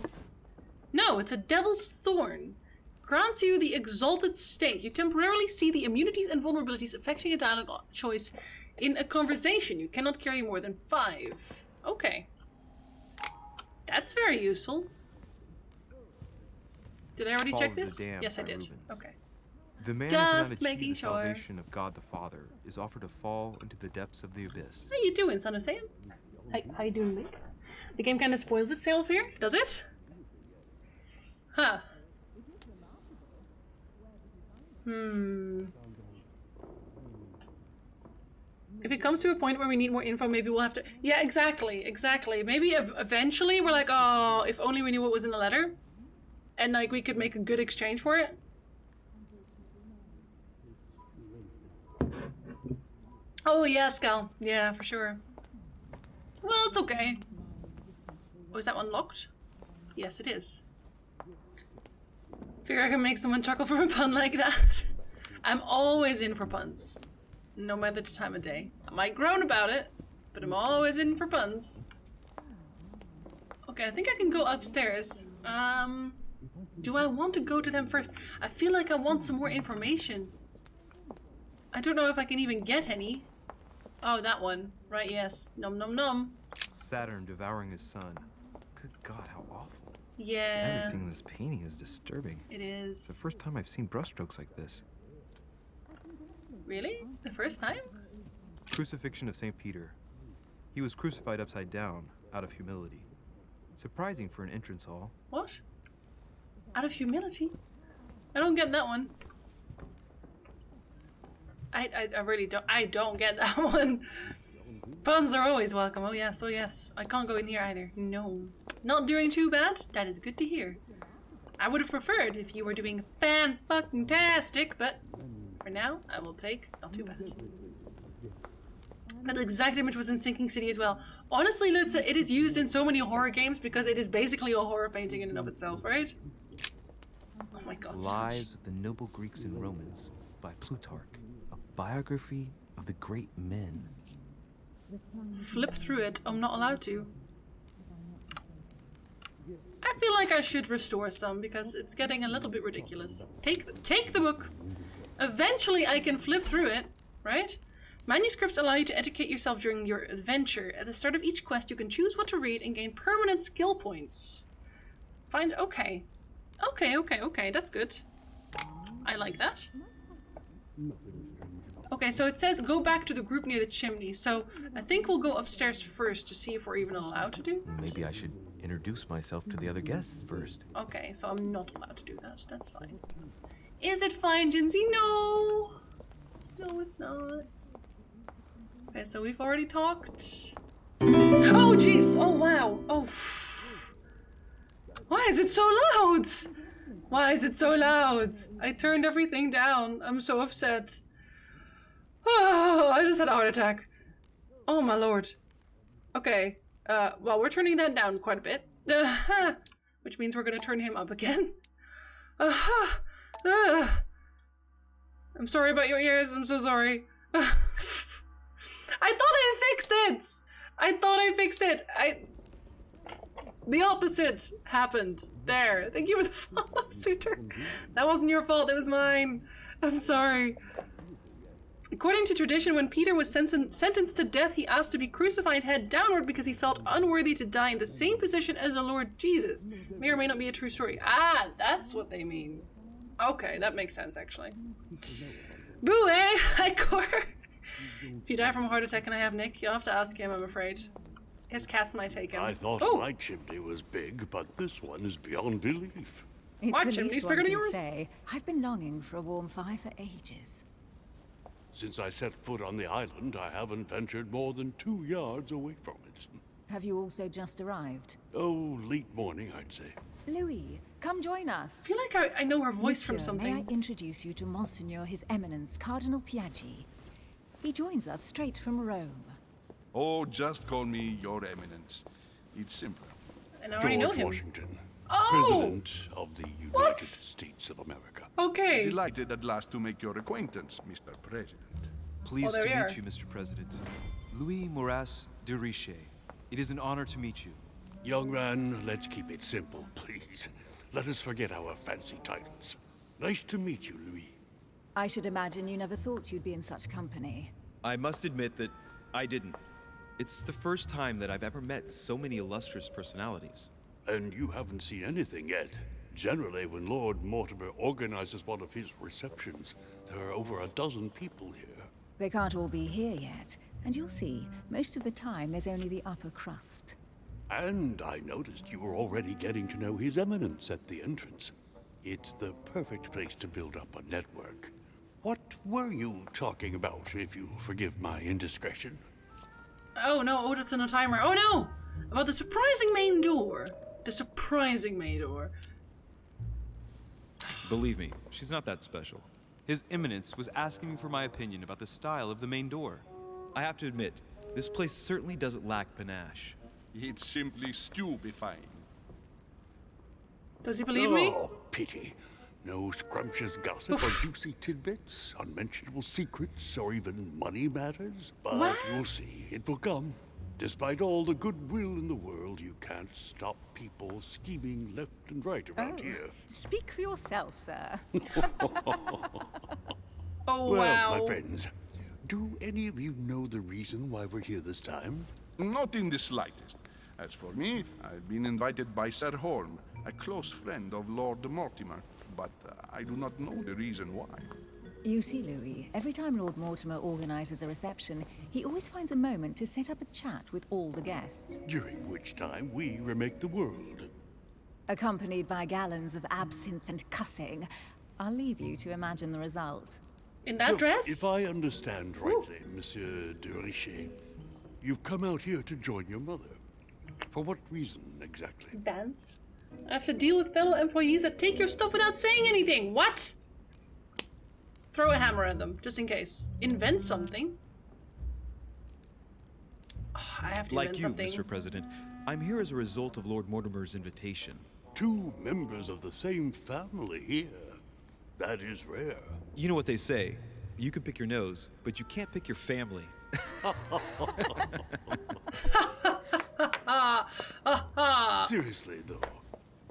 S1: No, it's a Devil's Thorn. Grants you the exalted state. You temporarily see the immunities and vulnerabilities affecting a dialogue choice in a conversation. You cannot carry more than 5. Okay. That's very useful. Did I already
S5: Fall
S1: check
S5: of the
S1: this?
S5: Damned
S1: Yes, I
S5: by
S1: did.
S5: Rubens.
S1: Okay.
S5: The man
S1: Just
S5: who cannot achieve
S1: making
S5: the
S1: sure.
S5: salvation of God the Father is offered to fall into the depths of the abyss.
S1: How you doing, Son of Sam? How you doing, Link? The game kind of spoils itself here, does it? Huh. If it comes to a point where we need more info, maybe we'll have to... Yeah, exactly. Maybe eventually we're like, oh, if only we knew what was in the letter. And like we could make a good exchange for it. Oh yeah, Skull. Yeah, for sure. Well, it's okay. Oh, is that one locked? Yes, it is. Figure I can make someone chuckle from a pun like that. I'm always in for puns. No matter the time of day. I might groan about it, but I'm always in for puns. Okay, I think I can go upstairs. Do I want to go to them first? I feel like I want some more information. I don't know if I can even get any. Oh, that one. Right, yes. Nom nom nom.
S5: Saturn devouring his son. Good God, how awful.
S1: Yeah.
S5: Everything in this painting is disturbing.
S1: It
S5: It's the
S1: is.
S5: first time I've seen brushstrokes like this.
S1: Really? The first time?
S5: Crucifixion of St. Peter. He was crucified upside down, out of humility. Surprising for an entrance hall.
S1: What? Out of humility? I don't get that one. I really don't. I don't get that one. Puns are always welcome. Oh yes, oh yes. I can't go in here either. No. Not doing too bad? That is good to hear. I would have preferred if you were doing fan-fucking-tastic, but for now, I will take not too bad. That exact image was in Sinking City as well. Honestly, Lutza, it is used in so many horror games because it is basically a horror painting in and of itself, right? Oh my god.
S5: Lives of the Noble Greeks and Romans by Plutarch. A biography of the great men.
S1: Flip through it. I'm not allowed to. I feel like I should restore some because it's getting a little bit ridiculous. Take the book. Eventually I can flip through it, right? Manuscripts allow you to educate yourself during your adventure. At the start of each quest, you can choose what to read and gain permanent skill points. Okay. Okay, that's good. I like that. Okay, so it says go back to the group near the chimney, so I think we'll go upstairs first to see if we're even allowed to do that.
S5: Maybe I should introduce myself to the other guests first.
S1: Okay, so I'm not allowed to do that. That's fine. Is it fine, Jinsey? No! No, it's not. Okay, so we've already talked. Oh, jeez! Oh, wow! Oh. Why is it so loud? Why is it so loud? I turned everything down. I'm so upset. Oh, I just had a heart attack. Oh, my lord. Okay. Well, we're turning that down quite a bit. Which means we're gonna turn him up again. I'm sorry about your ears. I'm so sorry. I thought I fixed it. The opposite happened. There. Thank you for the follow, Suitor. That wasn't your fault. It was mine. I'm sorry. According to tradition, when Peter was sentenced to death, he asked to be crucified head downward because he felt unworthy to die in the same position as the Lord Jesus. May or may not be a true story. Ah, that's what they mean. Okay, that makes sense, actually. Boo, eh? Hi, Cor. If you die from a heart attack and I have Nick, you'll have to ask him, I'm afraid. His cats might take him.
S10: I thought my chimney was big, but this one is beyond belief.
S7: It's
S1: My
S7: the
S1: chimney's
S7: least
S1: bigger
S7: one
S1: than
S7: can
S1: yours.
S7: say. I've been longing for a warm fire for ages.
S10: Since I set foot on the island, I haven't ventured more than 2 yards away from it.
S7: Have you also just arrived?
S10: Oh, late morning, I'd say.
S7: Louis, come join us.
S1: I feel like I know her voice from
S7: Monsieur, May
S1: something.
S7: I introduce you to Monseigneur His Eminence, Cardinal Piaggi. He joins us straight from Rome.
S8: Oh, just call me Your Eminence. It's simpler.
S1: And I already know
S10: George
S1: him.
S10: Washington,
S1: Oh!
S10: President of the United
S1: What?
S10: States of America.
S1: Okay.
S8: Delighted at last to make your acquaintance, Mr. President.
S5: Pleased
S1: there
S5: to
S1: we are.
S5: meet you, Mr. President. Louis Moras de Richet. It is an honor to meet you.
S10: Young man, let's keep it simple, please. Let us forget our fancy titles. Nice to meet you, Louis.
S7: I should imagine you never thought you'd be in such company.
S5: I must admit that I didn't. It's the first time that I've ever met so many illustrious personalities.
S10: And you haven't seen anything yet. Generally, when Lord Mortimer organizes one of his receptions, there are over a dozen people here.
S7: They can't all be here yet, and you'll see, most of the time there's only the upper crust.
S10: And I noticed you were already getting to know His Eminence at the entrance. It's the perfect place to build up a network. What were you talking about, if you forgive my indiscretion?
S1: Oh no, that's on a timer. Oh no! About the surprising main door. The surprising main door.
S11: Believe me, she's not that special. His Eminence was asking me for my opinion about the style of the main door. I have to admit, this place certainly doesn't lack panache.
S8: It's simply stupefying.
S1: Does he believe me?
S10: Oh, pity. No scrumptious gossip or juicy tidbits, unmentionable secrets, or even money matters. But
S1: What?
S10: you'll see, it will come. Despite all the goodwill in the world, you can't stop people scheming left and right around here.
S7: Speak for yourself, sir.
S1: Oh
S10: Well,
S1: wow.
S10: my friends, do any of you know the reason why we're here this time?
S8: Not in the slightest. As for me, I've been invited by Sir Holm, a close friend of Lord Mortimer, but I do not know the reason why.
S7: You see, Louis, every time Lord Mortimer organizes a reception, he always finds a moment to set up a chat with all the guests,
S10: During which time we remake the world.
S7: accompanied by gallons of absinthe and cussing. I'll leave you to imagine the result.
S1: In that
S10: So,
S1: dress?
S10: if I understand rightly, Monsieur de Richet, you've come out here to join your mother. For what reason, exactly?
S1: Dance. I have to deal with fellow employees that take your stuff without saying anything. What? Throw a hammer at them, just in case. Invent something. Oh, I have to
S11: Like
S1: invent
S11: you,
S1: something.
S11: Mr. President, I'm here as a result of Lord Mortimer's invitation.
S10: Two members of the same family here. That is rare.
S11: You know what they say. You can pick your nose, but you can't pick your family.
S10: Seriously, though,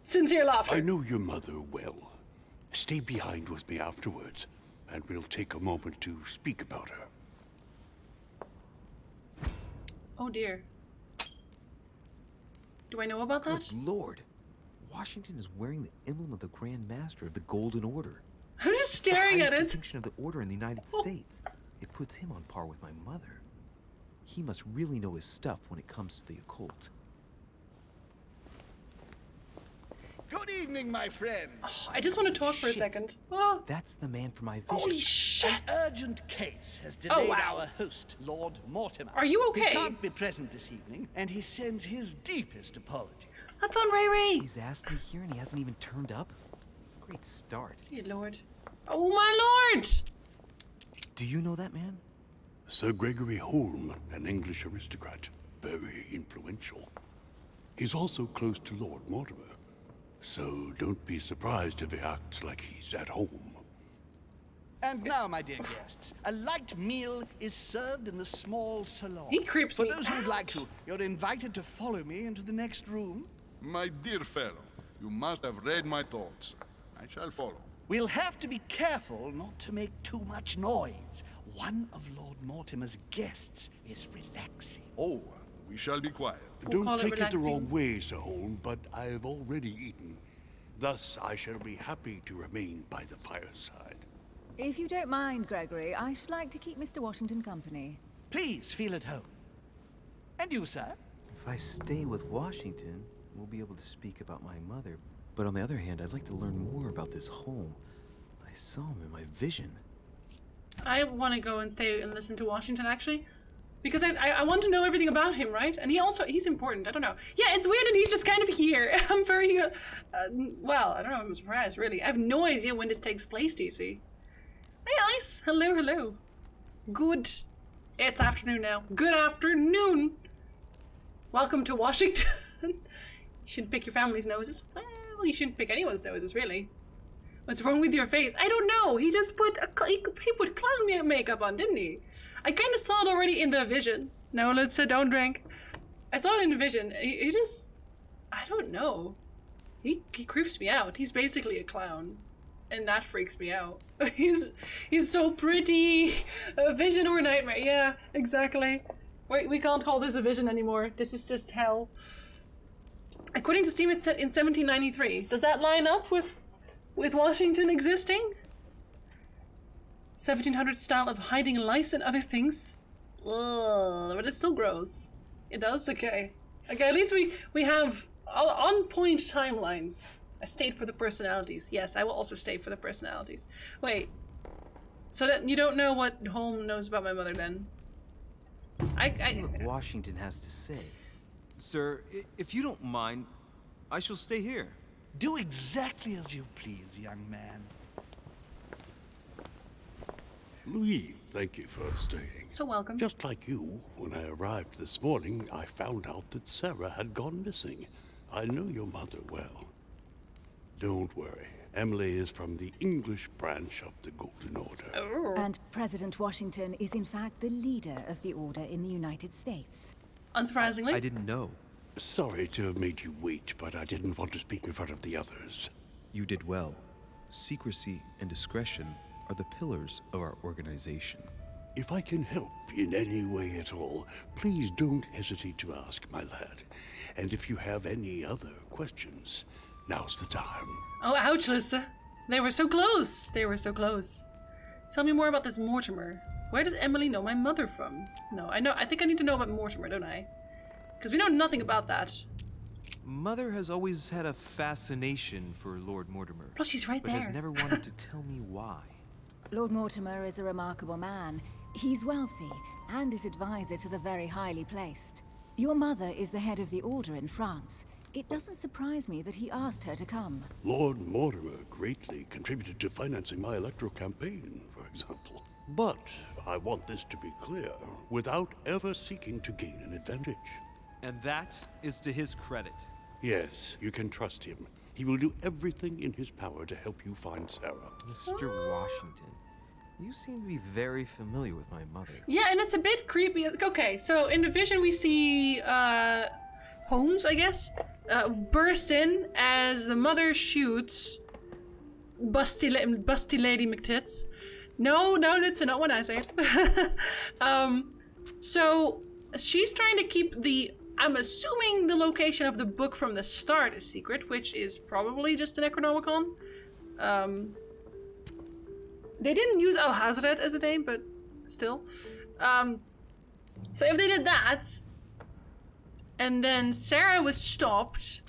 S1: Sincere laughter.
S10: I know your mother well. Stay behind with me afterwards, and we'll take a moment to speak about her.
S1: Oh dear. Do I know about that?
S5: Good Lord. Washington is wearing the emblem of the Grand Master of the Golden Order.
S1: I'm just
S5: It's the
S1: staring at
S5: highest
S1: it.
S5: distinction of the Order in the United States. It puts him on par with my mother. He must really know his stuff when it comes to the occult.
S12: Good evening, my friend.
S1: Oh, I just want to talk for a second. Oh,
S5: That's the man for my vision.
S1: holy shit.
S12: An urgent case has delayed
S1: wow.
S12: our host, Lord Mortimer.
S1: Are you okay?
S12: He can't be present this evening, and he sends his deepest apology.
S1: I thought Ray Ray.
S5: He's asked me here and he hasn't even turned up? Great start.
S1: Dear Lord. Oh my Lord.
S5: Do you know that man?
S10: Sir Gregory Holm, an English aristocrat, very influential. He's also close to Lord Mortimer, so don't be surprised if he acts like he's at home.
S12: And now, my dear guests, a light meal is served in the small salon.
S1: He creeps
S12: For
S1: me
S12: those who would
S1: out.
S12: like to, you're invited to follow me into the next room.
S8: My dear fellow, you must have read my thoughts. I shall follow.
S12: We'll have to be careful not to make too much noise. One of Lord Mortimer's guests is relaxing.
S8: Oh, we shall be quiet.
S1: We'll call
S10: Don't
S1: it
S10: take it the wrong
S1: relaxing.
S10: way, Sir Holm, but I've already eaten. Thus, I shall be happy to remain by the fireside.
S7: If you don't mind, Gregory, I should like to keep Mr. Washington company.
S12: Please feel at home. And you, sir?
S5: If I stay with Washington, we'll be able to speak about my mother. But on the other hand, I'd like to learn more about this home. I saw him in my vision.
S1: I want to go and stay and listen to Washington, actually. Because I want to know everything about him, right? And he's important. I don't know. Yeah, it's weird that he's just kind of here. I'm very, well, I don't know. I'm surprised, really. I have no idea when this takes place, DC. Hey, Ice. Hello, hello. Good. It's afternoon now. Good afternoon. Welcome to Washington. You shouldn't pick your family's noses. Well, you shouldn't pick anyone's noses, really. What's wrong with your face? I don't know. He just put he put clown makeup on, didn't he? I kind of saw it already in the vision. No, let's don't drink. I saw it in the vision. He just, I don't know. He creeps me out. He's basically a clown, and that freaks me out. He's so pretty. A vision or a nightmare? Yeah, exactly. We can't call this a vision anymore. This is just hell. According to Steam, it's set in 1793. Does that line up with Washington existing? 1700 style of hiding lice and other things. Ugh, but it still grows. It does? Okay. Okay, at least we have on point timelines. I stayed for the personalities. Yes, I will also stay for the personalities. Wait. So that you don't know what Holm knows about my mother then?
S11: See what Washington has to say. Sir, if you don't mind, I shall stay here.
S12: Do exactly as you please, young man.
S10: Louis, thank you for staying.
S1: So welcome.
S10: Just like you, when I arrived this morning, I found out that Sarah had gone missing. I know your mother well. Don't worry. Emily is from the English branch of the Golden Order.
S1: Oh.
S7: And President Washington is in fact the leader of the Order in the United States.
S1: Unsurprisingly.
S11: I didn't know.
S10: Sorry to have made you wait, but I didn't want to speak in front of the others.
S11: You did well. Secrecy and discretion are the pillars of our organization.
S10: If I can help in any way at all, please don't hesitate to ask, my lad. And if you have any other questions, now's the time.
S1: Oh, ouch, Lissa. They were so close. They were so close. Tell me more about this Mortimer. Where does Emily know my mother from? No, I think I need to know about Mortimer, don't I? Because we know nothing about that.
S11: Mother has always had a fascination for Lord Mortimer.
S1: Plus, she's right
S11: but
S1: there.
S11: has never wanted to tell me why.
S7: Lord Mortimer is a remarkable man. He's wealthy and is advisor to the very highly placed. Your mother is the head of the Order in France. It doesn't surprise me that he asked her to come.
S10: Lord Mortimer greatly contributed to financing my electoral campaign, for example. But I want this to be clear, without ever seeking to gain an advantage.
S11: And that is to his credit.
S10: Yes, you can trust him. He will do everything in his power to help you find Sarah.
S11: Mr. Washington, you seem to be very familiar with my mother.
S1: Yeah, and it's a bit creepy. Okay, so in the vision we see Holmes, I guess, burst in as the mother shoots Busty Lady McTits. No, that's not what I said. So she's trying to keep I'm assuming the location of the book from the start is secret, which is probably just an Necronomicon. They didn't use Al-Hazred as a name, but still. So if they did that, and then Sarah was stopped,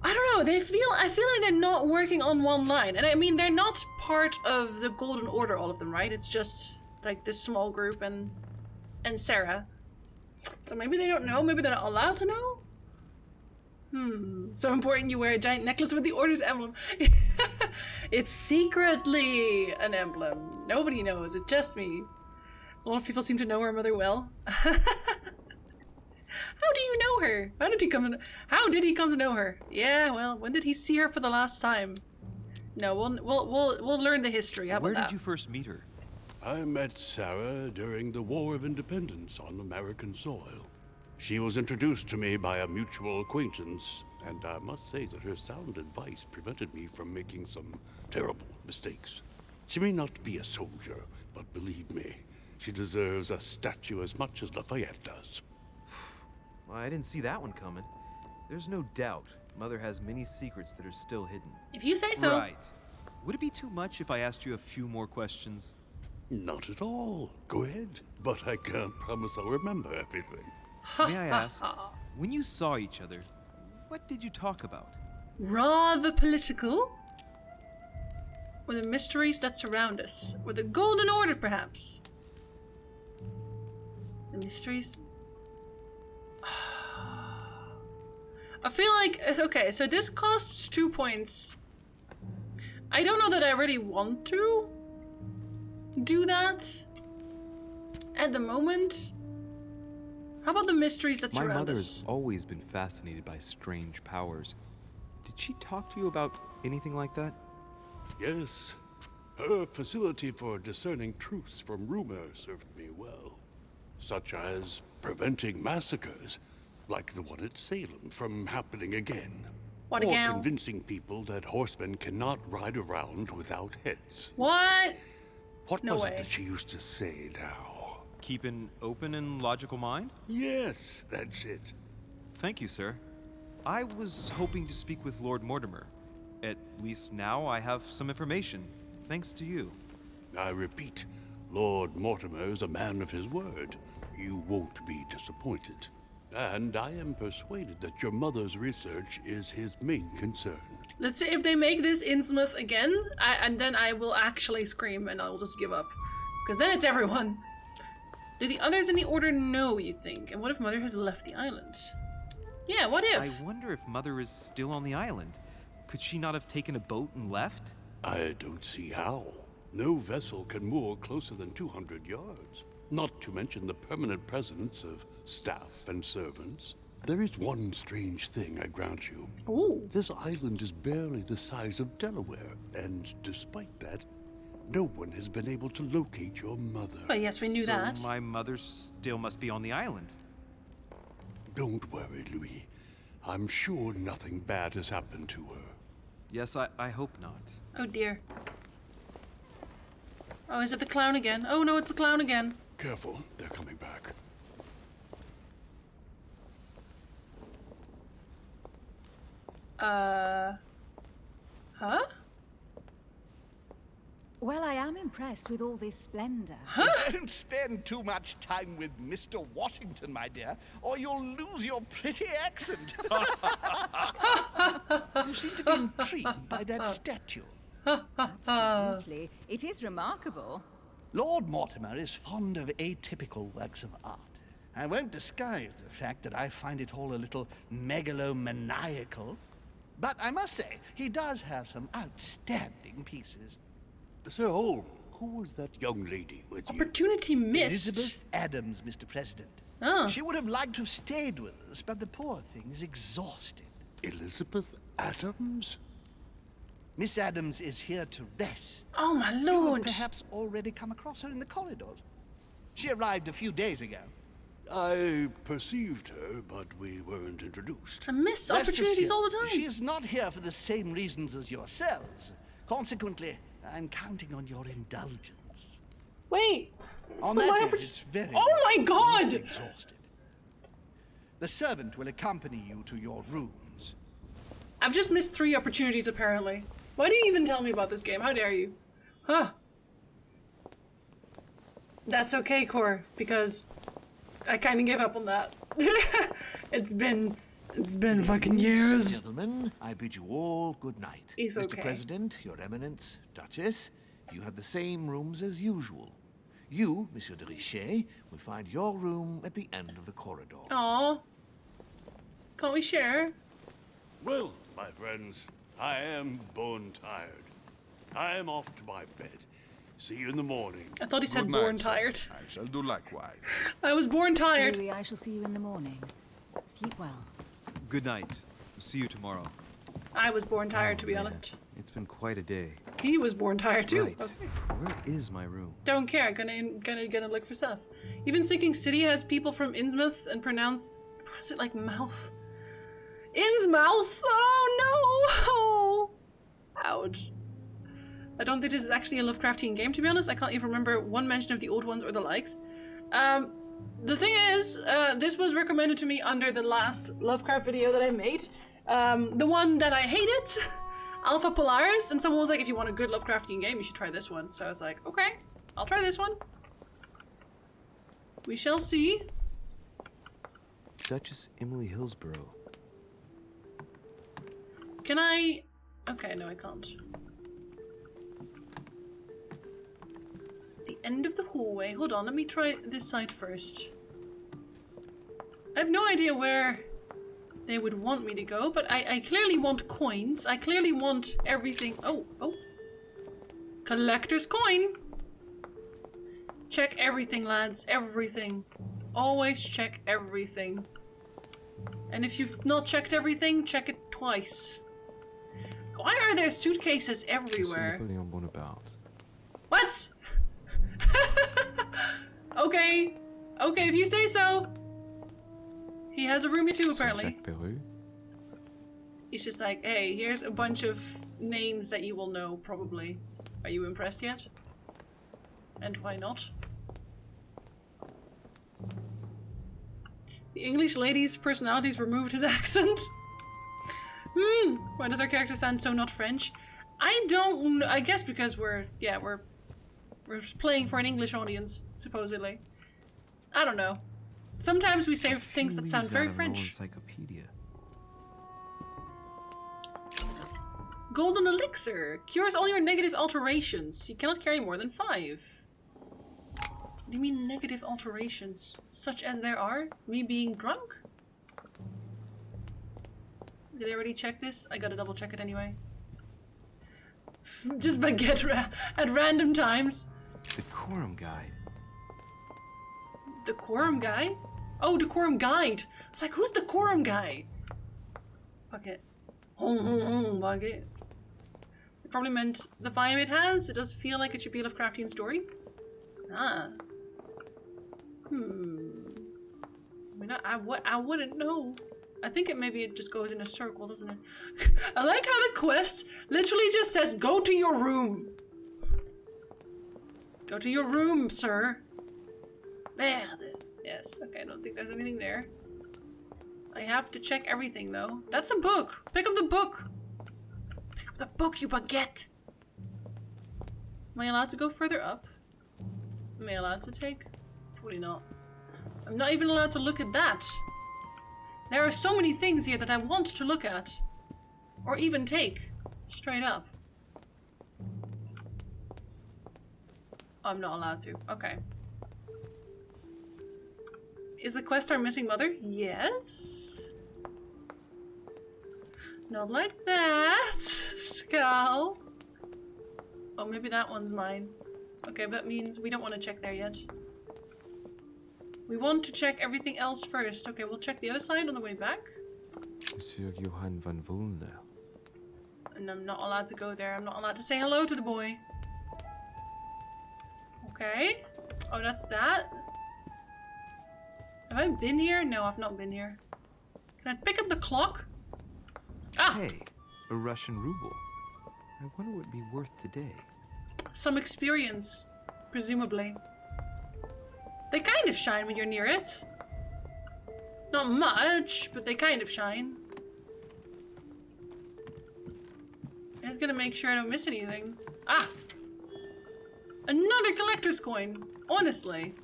S1: I don't know, I feel like they're not working on one line. And I mean, they're not part of the Golden Order, all of them, right? It's just like this small group and Sarah. So maybe they don't know, maybe they're not allowed to know? So important you wear a giant necklace with the Order's emblem. It's secretly an emblem. Nobody knows, it's just me. A lot of people seem to know our mother well. How do you know her? How did he come to know her? Yeah, well, when did he see her for the last time? No, we'll learn the history. How about
S11: Where
S1: that?
S11: did you first meet her?
S10: I met Sarah during the War of Independence on American soil. She was introduced to me by a mutual acquaintance, and I must say that her sound advice prevented me from making some terrible mistakes. She may not be a soldier, but believe me, she deserves a statue as much as Lafayette does.
S11: Well, I didn't see that one coming. There's no doubt Mother has many secrets that are still hidden.
S1: If you say so.
S11: Right. Would it be too much if I asked you a few more questions?
S10: Not at all. Go ahead. But I can't promise I'll remember everything.
S11: May I ask, when you saw each other, what did you talk about?
S1: Rather political. Or the mysteries that surround us. Or the Golden Order, perhaps. The mysteries. I feel like, okay, so this costs 2 points. I don't know that I really want to do that at the moment. How about the mysteries that surround us?
S11: My mother has always been fascinated by strange powers. Did she talk to you about anything like that?
S10: Yes. Her facility for discerning truths from rumor served me well. Such as preventing massacres, like the one at Salem, from happening again.
S1: What
S10: or
S1: again?
S10: Convincing people that horsemen cannot ride around without heads.
S1: What?
S10: What
S1: No
S10: was
S1: way.
S10: it that she used to say now?
S11: Keep an open and logical mind?
S10: Yes, that's it.
S11: thank you, sir. I was hoping to speak with Lord Mortimer. At least now I have some information, thanks to you.
S10: I repeat, Lord Mortimer is a man of his word. You won't be disappointed. And I am persuaded that your mother's research is his main concern.
S1: Let's say if they make this Innsmouth again, and then I will actually scream and I'll just give up. Because then it's everyone. Do the others in the order know, you think? And what if Mother has left the island? Yeah, what if?
S11: I wonder if Mother is still on the island. Could she not have taken a boat and left?
S10: I don't see how. No vessel can moor closer than 200 yards. Not to mention the permanent presence of staff and servants. There is one strange thing, I grant you.
S1: Ooh.
S10: This island is barely the size of Delaware, and despite that, no one has been able to locate your mother.
S1: Oh, yes, we knew that.
S11: So my mother still must be on the island.
S10: Don't worry, Louis. I'm sure nothing bad has happened to her.
S11: Yes, I hope not.
S1: Oh dear. Oh, is it the clown again? Oh no, it's the clown again.
S10: Careful, they're coming back.
S1: Huh?
S7: Well, I am impressed with all this splendor.
S12: Don't spend too much time with Mr. Washington, my dear, or you'll lose your pretty accent. You seem to be intrigued by that statue.
S7: Absolutely. It is remarkable.
S12: Lord Mortimer is fond of atypical works of art. I won't disguise the fact that I find it all a little megalomaniacal. But I must say, he does have some outstanding pieces.
S10: Sir Holm, who was that young lady with you?
S1: Opportunity missed.
S12: Elizabeth Adams, Mr. President.
S1: Oh.
S12: She would have liked to have stayed with us, but the poor thing is exhausted.
S10: Elizabeth Adams?
S12: Miss Adams is here to rest.
S1: Oh my
S12: You have
S1: lord.
S12: perhaps already come across her in the corridors. She arrived a few days ago.
S10: I perceived her, but we weren't introduced.
S1: I miss
S12: Rest
S1: opportunities
S12: assured,
S1: all the time.
S12: She is not here for the same reasons as yourselves. Consequently, I'm counting on your indulgence.
S1: Wait.
S12: On
S1: But
S12: that
S1: my
S12: note,
S1: oppor-
S12: it's very
S1: Oh my god!
S12: exhausted. The servant will accompany you to your rooms.
S1: I've just missed 3 opportunities apparently. Why do you even tell me about this game? How dare you? Huh. That's okay, Cor, because I kind of gave up on that. It's been fucking years.
S9: Gentlemen, I bid you all good night.
S1: It's
S9: Mr.
S1: okay.
S9: President, Your Eminence, Duchess, you have the same rooms as usual. You, Monsieur de Richet, will find your room at the end of the corridor.
S1: Aw. Can't we share?
S10: Well, my friends, I am bone tired. I am off to my bed. See you in the morning.
S1: I thought he said
S8: Good night,
S1: born
S8: sir.
S1: tired.
S8: I shall do likewise.
S1: I was born tired.
S7: Louis, I shall see you in the morning. Sleep well.
S11: Good night. See you tomorrow.
S1: I was born tired, to be
S11: Man,
S1: honest.
S11: It's been quite a day.
S1: He was born tired too.
S11: Right.
S1: Okay.
S11: Where is my room?
S1: Don't care. Gonna look for stuff. Even Sinking City has people from Innsmouth and pronounce it like mouth. Innsmouth. Oh no! Ouch. I don't think this is actually a Lovecraftian game, to be honest. I can't even remember one mention of the old ones or the likes. The thing is, this was recommended to me under the last Lovecraft video that I made. The one that I hated, Alpha Polaris, and someone was like, if you want a good Lovecraftian game, you should try this one. So I was like, okay, I'll try this one. We shall see.
S11: Duchess Emily Hillsborough.
S1: Can I... Okay, no I can't. The end of the hallway. Hold on, let me try this side first. I have no idea where they would want me to go, but I clearly want coins. I clearly want everything. Oh. Collector's coin. Check everything, lads. Everything. Always check everything. And if you've not checked everything, check it twice. Why are there suitcases everywhere?
S11: Napoleon Bonaparte.
S1: What? Okay. Okay, if you say so. He has a roomie too, apparently.
S11: Jacques Perreux.
S1: He's just like, hey, here's a bunch of names that you will know, probably. Are you impressed yet? And why not? The English lady's personalities removed his accent. Why does our character sound so not French? I don't know. I guess because we're playing for an English audience, supposedly. I don't know. Sometimes we say things that sound very French.
S11: Encyclopedia.
S1: Golden Elixir. Cures all your negative alterations. You cannot carry more than 5. What do you mean negative alterations? Such as there are? Me being drunk? Did I already check this? I gotta double check it anyway. Just baguette at random times.
S11: Decorum guide.
S1: Decorum guy? Oh, Decorum guide. It's like, who's Decorum guy? Bucket. Bucket. It probably meant the vibe it has. It does feel like it should be a Lovecraftian story. Ah. I mean, I wouldn't know. I think it just goes in a circle, doesn't it? I like how the quest literally just says, go to your room. Go to your room, sir. Merde. Yes, okay, I don't think there's anything there. I have to check everything, though. That's a book. Pick up the book. Pick up the book, you baguette. Am I allowed to go further up? Am I allowed to take? Probably not. I'm not even allowed to look at that. There are so many things here that I want to look at. Or even take. Straight up. I'm not allowed to. Okay. Is the quest our missing mother? Yes. Not like that. Skull. Oh, maybe that one's mine. Okay, that means we don't want to check there yet. We want to check everything else first. Okay, we'll check the other side on the way back.
S11: Monsieur Johann van Vulner.
S1: And I'm not allowed to go there. I'm not allowed to say hello to the boy. Okay. Oh, that's that. Have I been here? No, I've not been here. Can I pick up the clock? Ah!
S11: Hey, a Russian ruble. I wonder what it'd be worth today.
S1: Some experience, presumably. They kind of shine when you're near it. Not much, but they kind of shine. I'm just gonna make sure I don't miss anything. Ah! Another collector's coin. Honestly.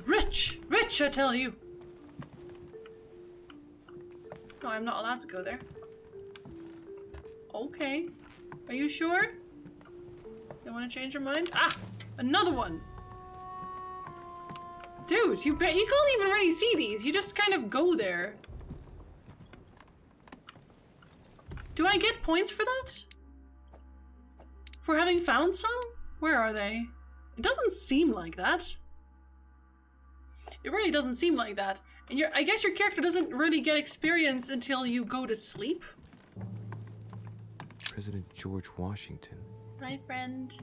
S1: Rich! Rich, I tell you! No, I'm not allowed to go there. Okay. Are you sure? You want to change your mind? Ah! Another one! Dude, you can't even really see these. You just kind of go there. Do I get points for that? For having found some? Where are they? It doesn't seem like that. It really doesn't seem like that. And I guess your character doesn't really get experience until you go to sleep.
S11: President George Washington.
S1: Hi, friend.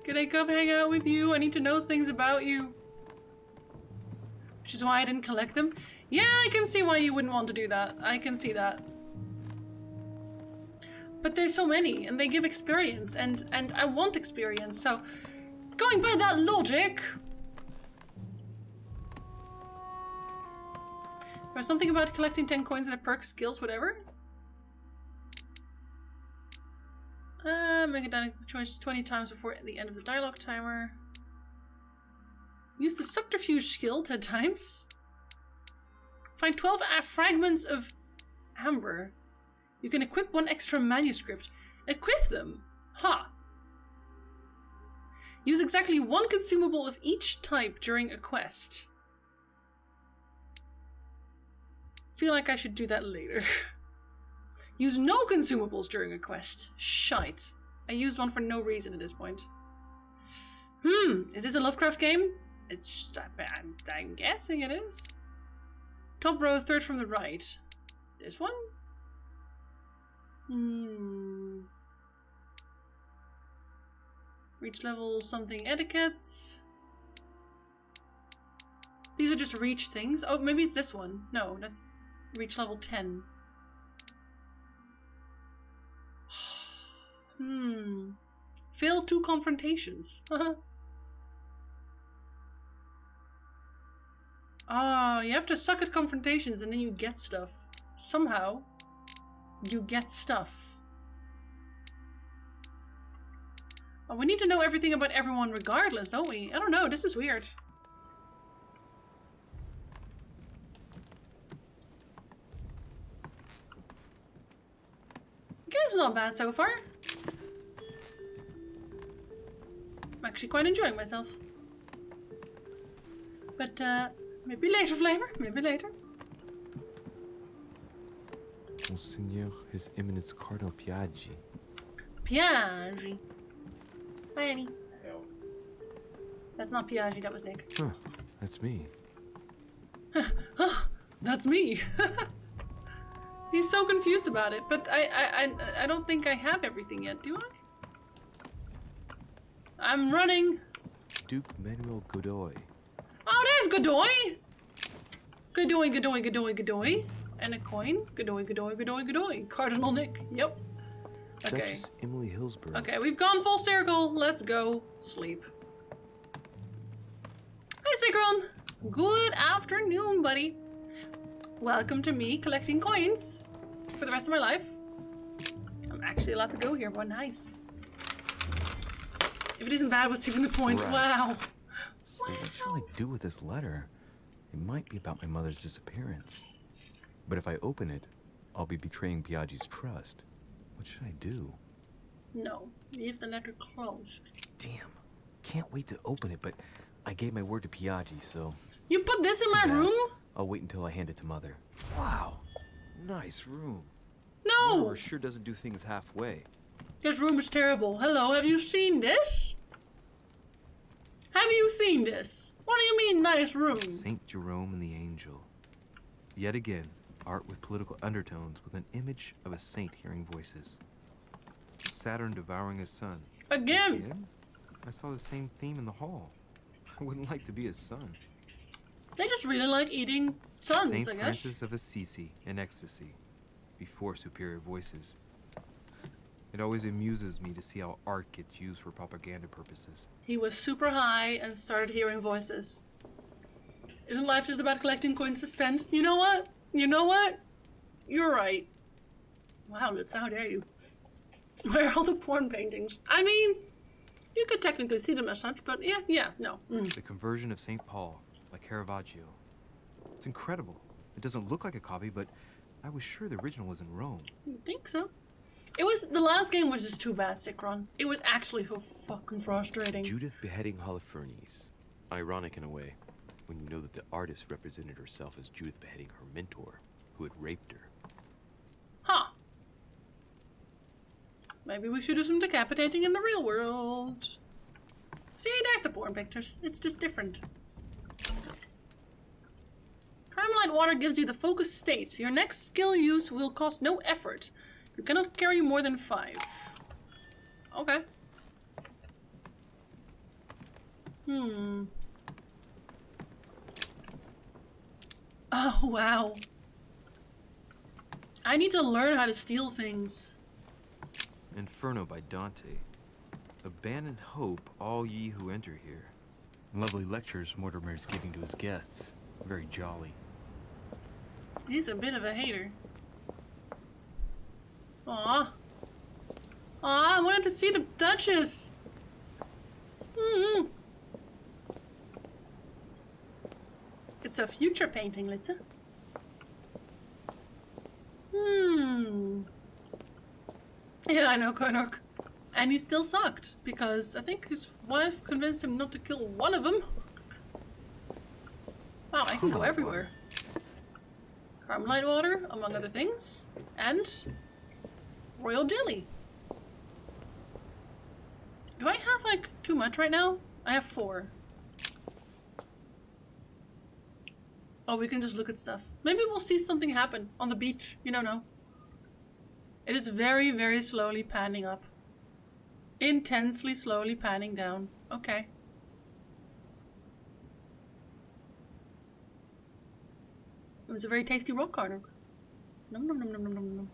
S1: Can I come hang out with you? I need to know things about you. Which is why I didn't collect them. Yeah, I can see why you wouldn't want to do that. I can see that. But there's so many, and they give experience, and I want experience, so going by that logic. There's something about collecting 10 coins and a perk, skills, whatever. Make a dialogue choice 20 times before the end of the dialogue timer. Use the subterfuge skill 10 times. Find 12 fragments of amber. You can equip 1 extra manuscript. Equip them? Ha! Huh. Use exactly 1 consumable of each type during a quest. Feel like I should do that later. Use no consumables during a quest. Shite. I used one for no reason at this point. Is this a Lovecraft game? I'm guessing it is. Top row, 3rd from the right. This one? Reach level something etiquette. These are just reach things. Oh, maybe it's this one. No, that's reach level 10. Failed 2 confrontations. Oh, you have to suck at confrontations and then you get stuff. Somehow, you get stuff. Oh, we need to know everything about everyone regardless, don't we? I don't know, this is weird. The game's not bad so far. I'm actually quite enjoying myself. But, maybe later, Flavor. Maybe later.
S5: Monseigneur, His Eminence Cardinal Piaggi.
S1: Piaggi. Hi, Annie. That's not Piaggi, that was Nick.
S5: Huh, that's me.
S1: That's me. He's so confused about it, but I don't think I have everything yet, do I? I'm running.
S5: Duke Manuel Godoy.
S1: Oh, there's Godoy! Godoy, Godoy, Godoy, Godoy. And a coin. Godoy, Godoy, Godoy, Godoy. Cardinal Nick. Yep. Okay.
S5: Duchess Emily Hillsborough.
S1: Okay, we've gone full circle. Let's go sleep. Hi, Sigron. Good afternoon, buddy. Welcome to me collecting coins for the rest of my life. I'm actually allowed to go here, but nice. If it isn't bad, what's even the point?
S5: Right.
S1: Wow.
S5: So what shall I do with this letter? It might be about my mother's disappearance. But if I open it, I'll be betraying Piaggi's trust. What should I do?
S1: No, leave the letter closed.
S5: Damn. Can't wait to open it, but I gave my word to Piaggi, so...
S1: You put this in my room?
S5: I'll wait until I hand it to Mother.
S11: Wow. Nice room.
S1: No!
S11: Mortimer sure doesn't do things halfway.
S1: This room is terrible. Hello, have you seen this? Have you seen this? What do you mean, nice room?
S5: Saint Jerome and the Angel. Yet again, art with political undertones with an image of a saint hearing voices. Saturn devouring his son.
S1: Again?
S5: I saw the same theme in the hall. I wouldn't like to be his son.
S1: They just really like eating sons,
S5: Saint
S1: I guess.
S5: Francis of Assisi in ecstasy, before superior voices. It always amuses me to see how art gets used for propaganda purposes.
S1: He was super high and started hearing voices. Isn't life just about collecting coins to spend? You know what? You know what? You're right. Wow, Lutz, how dare you? Where are all the porn paintings? I mean, you could technically see them as such, but yeah, no.
S5: The conversion of St. Paul, by Caravaggio. It's incredible. It doesn't look like a copy, but I was sure the original was in Rome.
S1: You think so? The last game was just too bad, Sikron. It was actually so fucking frustrating.
S5: Judith beheading Holofernes. Ironic in a way, when you know that the artist represented herself as Judith beheading her mentor, who had raped her.
S1: Huh. Maybe we should do some decapitating in the real world. See, there's the porn pictures. It's just different. Carmelite water gives you the focus state. Your next skill use will cost no effort. You cannot carry more than 5. Okay. Oh, wow. I need to learn how to steal things.
S5: Inferno by Dante. Abandon hope, all ye who enter here. Lovely lectures Mortimer is giving to his guests. Very jolly.
S1: He's a bit of a hater. Aw. Aw, I wanted to see the Duchess. It's a future painting, Litza. Yeah, I know, Konok. And he still sucked, because I think his wife convinced him not to kill one of them. Wow, I can go everywhere. Carmelite water, among other things. And royal jelly. Do I have, like, too much right now? I have 4. Oh, we can just look at stuff. Maybe we'll see something happen on the beach. You don't know. It is very, very slowly panning up. Intensely slowly panning down. Okay. It was a very tasty rock carder. Nom nom nom nom nom nom nom.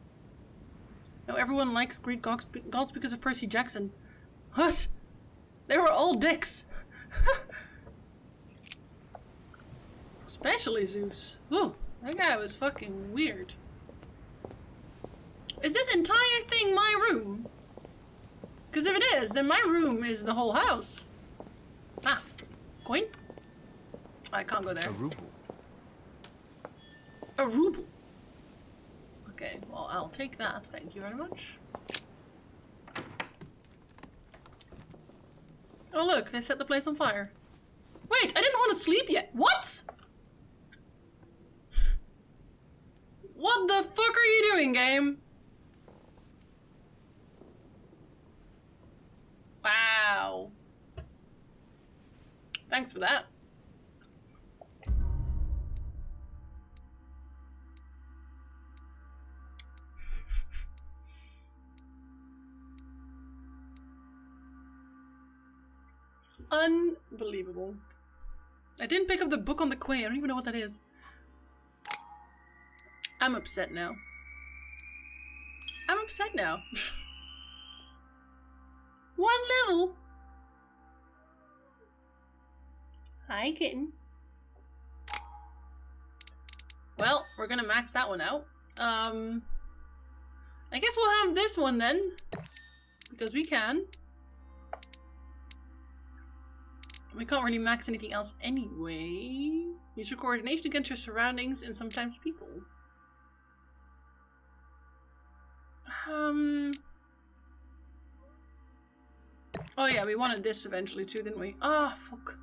S1: Now everyone likes Greek gods because of Percy Jackson. What? They were all dicks. Especially Zeus. Ooh, that guy was fucking weird. Is this entire thing my room? Because if it is, then my room is the whole house. Ah, coin? I can't go there.
S5: A ruble.
S1: A ruble. Okay, well, I'll take that. Thank you very much. Oh look, they set the place on fire. Wait, I didn't want to sleep yet. What? What the fuck are you doing, game? Wow. Thanks for that. Unbelievable. I didn't pick up the book on the quay. I don't even know what that is. I'm upset now. I'm upset now. One level. Hi, kitten. Well, we're gonna max that one out. I guess we'll have this one then. Because we can. We can't really max anything else anyway. Use your coordination against your surroundings and sometimes people. Oh yeah, we wanted this eventually too, didn't we? Ah, fuck.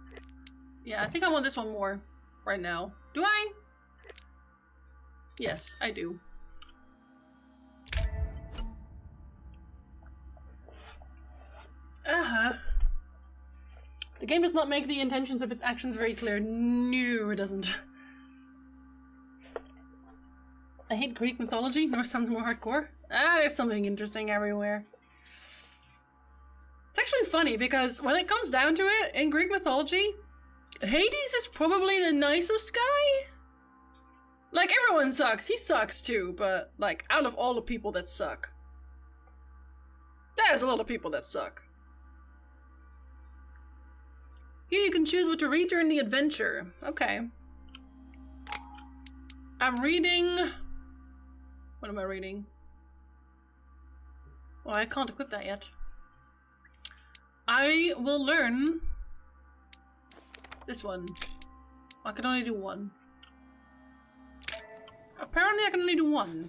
S1: Yeah, I think I want this one more right now. Do I? Yes, I do. Uh-huh. The game does not make the intentions of its actions very clear. No, it doesn't. I hate Greek mythology. Norse sounds more hardcore. Ah, there's something interesting everywhere. It's actually funny because when it comes down to it, in Greek mythology, Hades is probably the nicest guy. Like, everyone sucks. He sucks too, but like, out of all the people that suck, there's a lot of people that suck. Here you can choose what to read during the adventure. Okay. I'm reading... What am I reading? Well, I can't equip that yet. I will learn this one. I can only do one. Apparently I can only do one.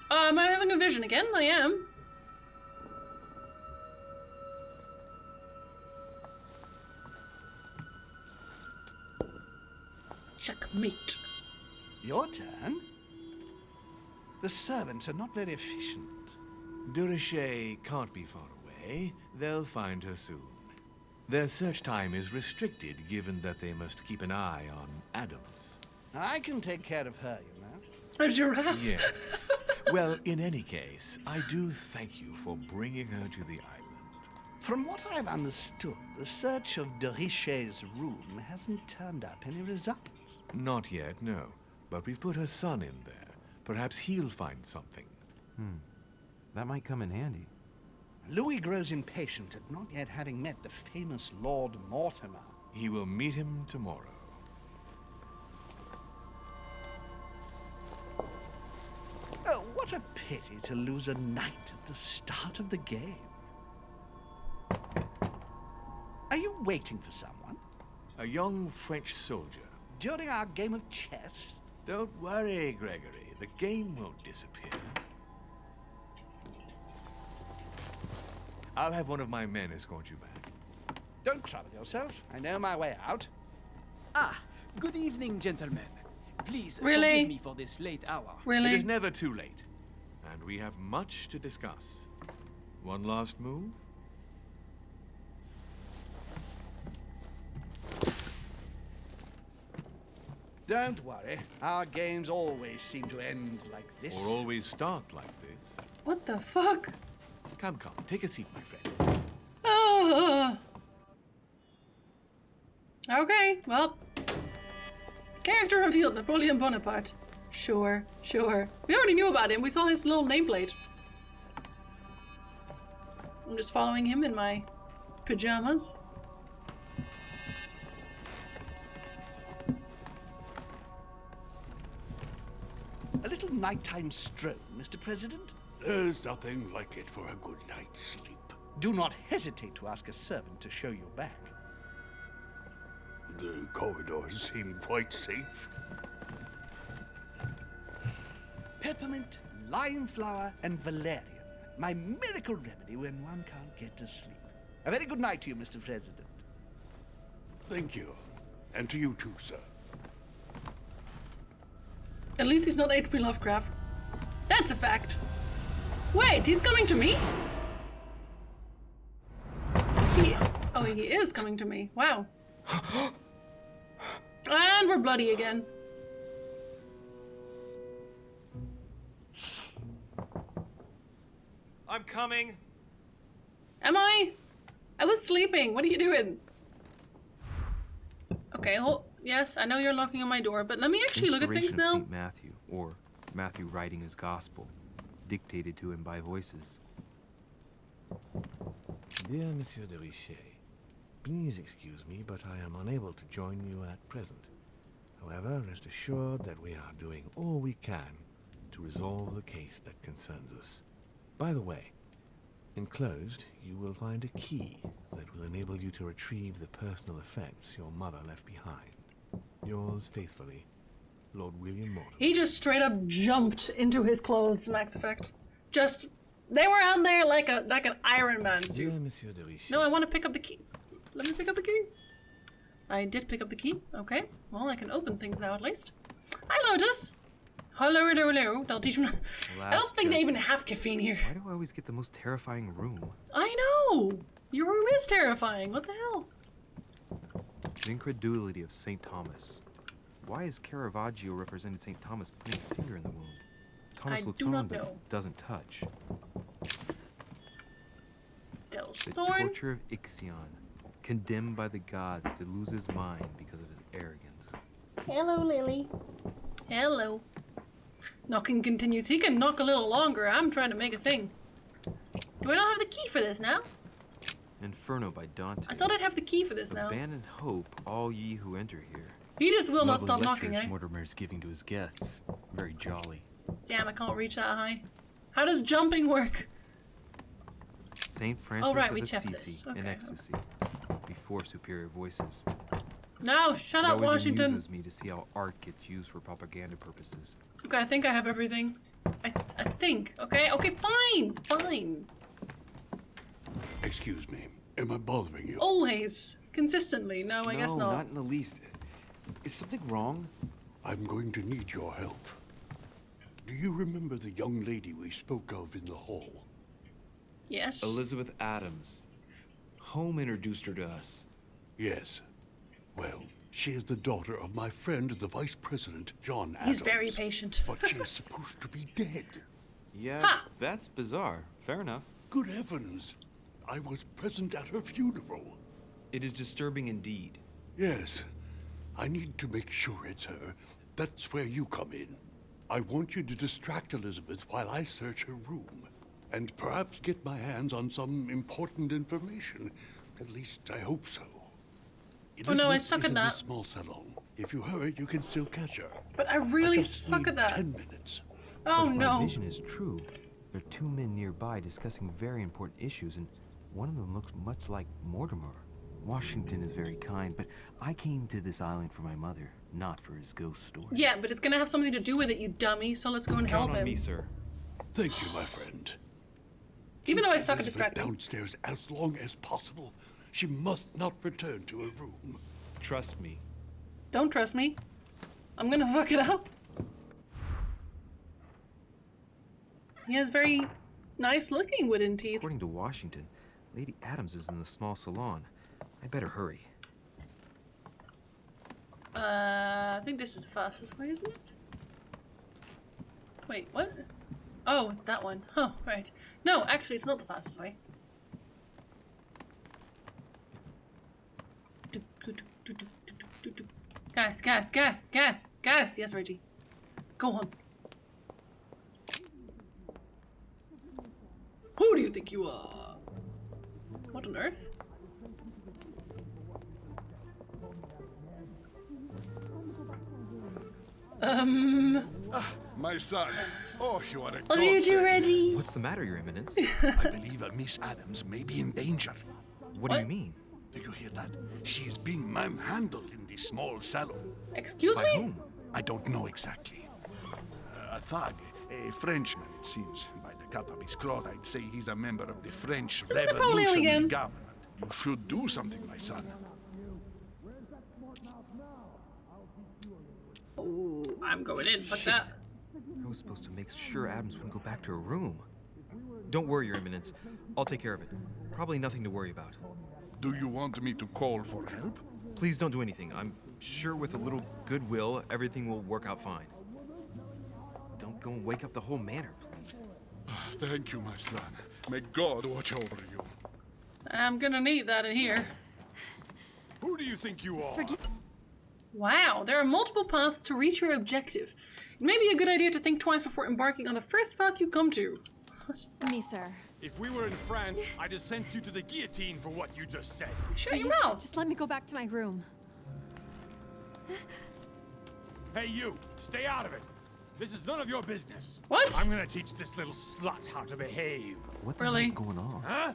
S1: Am I having a vision again? I am. Checkmate.
S12: Your turn? The servants are not very efficient.
S9: Durocher can't be far away. They'll find her soon. Their search time is restricted, given that they must keep an eye on Adams.
S12: I can take care of her, you know.
S1: A giraffe?
S9: Yes. Well, in any case, I do thank you for bringing her to the island.
S12: From what I've understood, the search of Durocher's room hasn't turned up any results.
S9: Not yet, no. But we've put her son in there. Perhaps he'll find something.
S11: That might come in handy.
S12: Louis grows impatient at not yet having met the famous Lord Mortimer.
S9: He will meet him tomorrow.
S12: Oh, what a pity to lose a knight at the start of the game. Are you waiting for someone?
S9: A young French soldier.
S12: During our game of chess?
S9: Don't worry, Gregory. The game won't disappear. I'll have one of my men escort you back.
S12: Don't trouble yourself. I know my way out.
S13: Ah, good evening, gentlemen. Please
S1: Really?
S13: forgive me for this late hour.
S1: Really?
S9: It is never too late. And we have much to discuss. One last move?
S12: Don't worry. Our games always seem to end like this.
S9: Or always start like this.
S1: What the fuck?
S9: Come, come. Take a seat, my friend.
S1: Ah. Okay, well. Character revealed, Napoleon Bonaparte. Sure, sure. We already knew about him. We saw his little nameplate. I'm just following him in my pajamas.
S12: A little nighttime stroll, Mr. President?
S10: There's nothing like it for a good night's sleep.
S12: Do not hesitate to ask a servant to show you back.
S10: The corridors seem quite safe.
S12: Peppermint, lime flower, and valerian. My miracle remedy when one can't get to sleep. A very good night to you, Mr. President.
S10: Thank you. And to you too, sir.
S1: At least he's not H.P. Lovecraft. That's a fact. Wait, he's coming to me? Oh, he is coming to me. Wow. And we're bloody again.
S11: I'm coming.
S1: Am I? I was sleeping. What are you doing? Okay, yes, I know you're knocking on my door, but let me actually look at things
S6: Inspiration of
S1: now.
S6: St. Matthew, or Matthew writing his gospel, dictated to him by voices.
S9: Dear Monsieur de Richet, please excuse me, but I am unable to join you at present. However, rest assured that we are doing all we can to resolve the case that concerns us. By the way, enclosed, you will find a key that will enable you to retrieve the personal effects your mother left behind. Yours faithfully, Lord William Mortimer.
S1: He just straight up jumped into his clothes, Max Effect. Just, they were out there like an Iron Man suit.
S9: Dear Monsieur de Richet.
S1: No, I want to pick up the key. Let me pick up the key. I did pick up the key. Okay. Well, I can open things now at least. Hi, Lotus. Hello, hello, hello. Don't teach me. I don't think they even have caffeine here.
S6: Why do I always get the most terrifying room?
S1: I know. Your room is terrifying. What the hell?
S6: The incredulity of St. Thomas. Why is Caravaggio represented St. Thomas putting his finger in the wound? Thomas
S1: I
S6: looks
S1: do not
S6: on but
S1: know.
S6: doesn't touch.
S1: Devil's
S6: The
S1: Thorn.
S6: torture of Ixion, condemned by the gods to lose his mind because of his arrogance.
S1: Hello, Lily. Hello. Knocking continues. He can knock a little longer. I'm trying to make a thing. Do I not have the key for this now?
S6: Inferno by Dante.
S1: I thought I'd have the key for this now.
S6: Abandon hope, all ye who enter here.
S1: He just will not
S6: Lovely
S1: stop knocking,
S6: lectures
S1: eh?
S6: Mortimer's giving to his guests. Very jolly.
S1: Damn, I can't reach that high. How does jumping work?
S6: Saint Francis
S1: right,
S6: of
S1: we checked
S6: Assisi
S1: this.
S6: in
S1: Okay.
S6: ecstasy, before superior voices.
S1: No, shut
S6: It
S1: up,
S6: always
S1: Washington.
S6: amuses me to see how art gets used for propaganda purposes.
S1: Okay, I think I have everything. I think. Okay, okay, fine, fine.
S10: Excuse me. Am I bothering you?
S1: Always. Consistently. No, I guess
S6: No,
S1: not.
S6: not in the least. Is something wrong?
S10: I'm going to need your help. Do you remember the young lady we spoke of in the hall?
S1: Yes.
S11: Elizabeth Adams. Home introduced her to us.
S10: Yes. Well, she is the daughter of my friend, the Vice President, John Adams.
S1: He's very patient.
S10: But she is supposed to be dead.
S11: Yeah,
S1: Ha!
S11: that's bizarre. Fair enough.
S10: Good heavens. I was present at her funeral.
S11: It is disturbing indeed.
S10: Yes. I need to make sure it's her. That's where you come in. I want you to distract Elizabeth while I search her room. And perhaps get my hands on some important information. At least I hope so.
S1: Oh no, I
S10: Elizabeth
S1: suck
S10: is
S1: at
S10: in
S1: that.
S10: the small salon. If you hurry, you can still catch her.
S1: But I really
S10: just
S1: suck
S10: need
S1: at that.
S10: 10 minutes.
S1: Oh
S6: But if
S1: no.
S6: my vision is true, there are two men nearby discussing very important issues, and one of them looks much like Mortimer. Washington is very kind, but I came to this island for my mother, not for his ghost story.
S1: Yeah, but it's gonna have something to do with it, you dummy, so let's go and help
S11: Count on
S1: him.
S11: me, sir.
S10: Thank you, my friend.
S1: Even though I suck at
S10: Elizabeth
S1: distracting.
S10: downstairs as long as possible. She must not return to her room.
S11: Trust me.
S1: Don't trust me. I'm gonna fuck it up. He has very nice looking wooden teeth.
S6: According to Washington, Lady Adams is in the small salon. I better hurry.
S1: I think this is the fastest way, isn't it? Wait, what? Oh, it's that one. Huh, right. No, actually, it's not the fastest way. Gas, gas, gas, gas, gas. Yes, Reggie. Go on. Who do you think you are? What on earth?
S8: My son. Oh, you are a
S1: Are you two
S8: godsend.
S1: ready?
S5: What's the matter, Your Eminence?
S8: I believe Miss Adams may be in danger.
S5: What do you mean?
S8: Do you hear that? She is being manhandled in the small salon.
S1: Excuse
S5: By
S1: me?
S5: whom?
S8: I don't know exactly. A thug, a Frenchman, it seems. By the cut of his cloth, I'd say he's a member of the French
S1: Is it Napoleon
S8: Revolutionary
S1: again?
S8: government. You should do something, my son.
S1: Oh, I'm going in. Fuck
S5: Shit.
S1: that.
S5: I was supposed to make sure Adams wouldn't go back to her room. Don't worry, Your Eminence. I'll take care of it. Probably nothing to worry about.
S8: Do you want me to call for help?
S5: Please don't do anything. I'm sure with a little goodwill, everything will work out fine. Don't go and wake up the whole manor, please.
S8: Thank you, my son. May God watch over you.
S1: I'm gonna need that in here.
S3: Who do you think you are?
S1: Wow, there are multiple paths to reach your objective. It may be a good idea to think twice before embarking on the first path you come to.
S14: Me, sir.
S3: If we were in France, I'd have sent you to the guillotine for what you just said.
S1: Shut your
S14: Please,
S1: mouth.
S14: just let me go back to my room.
S3: Hey, you! Stay out of it! This is none of your business.
S1: What?
S3: I'm gonna teach this little slut how to behave.
S5: What the
S1: Really?
S5: hell's going on?
S3: Huh?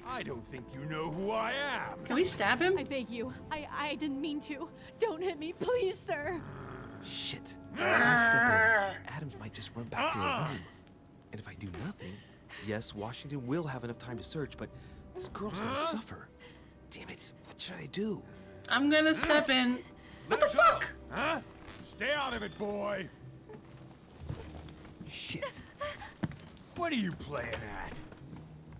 S3: I don't think you know who I am.
S1: Can we stab him?
S14: I beg you. I didn't mean to. Don't hit me, please, sir.
S5: Shit. If I step in, Adams might just run back to her room. And if I do nothing, yes, Washington will have enough time to search, but this girl's gonna suffer. Damn it, what should I do?
S1: I'm gonna step in. What the fuck?
S3: Huh? Stay out of it, boy.
S5: Shit.
S3: What are you playing at?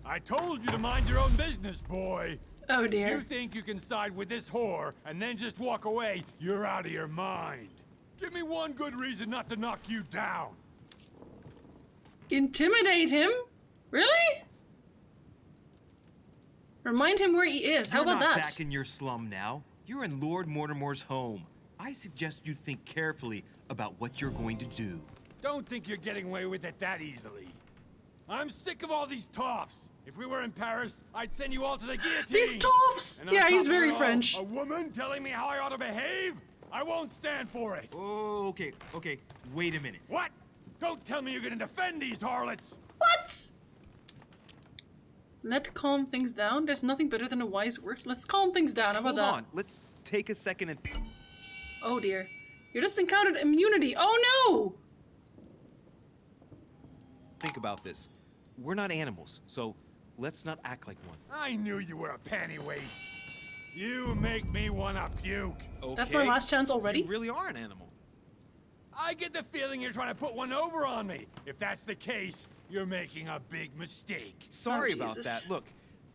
S3: I told you to mind your own business, boy.
S1: Oh
S3: If you
S1: dear.
S3: think you can side with this whore and then just walk away, you're out of your mind. Give me one good reason not to knock you down.
S1: Intimidate him? Really? Remind him where he is. How
S6: You're
S1: about
S6: not
S1: that?
S6: back in your slum now. You're in Lord Mortimer's home. I suggest you think carefully about what you're going to do.
S3: Don't think you're getting away with it that easily. I'm sick of all these toffs. If we were in Paris, I'd send you all to the guillotine.
S1: These toffs!
S3: And on
S1: Yeah, he's
S3: top of
S1: very
S3: it all,
S1: French.
S3: A woman telling me how I ought to behave? I won't stand for it.
S6: Oh, okay. Wait a minute.
S3: What? Don't tell me you're gonna defend these harlots.
S1: What? Let's calm things down. There's nothing better than a wise word. Let's calm things down. How about
S6: Hold
S1: that?
S6: on. Let's take a second and...
S1: Oh dear. You just encountered immunity. Oh no!
S6: think about this. We're not animals, so let's not act like one.
S3: I knew you were a panty waste. You make me wanna puke.
S6: Okay.
S1: That's my last chance already?
S6: You really are an animal.
S3: I get the feeling you're trying to put one over on me. If that's the case, you're making a big mistake.
S6: Sorry about
S1: Jesus.
S6: that. Look,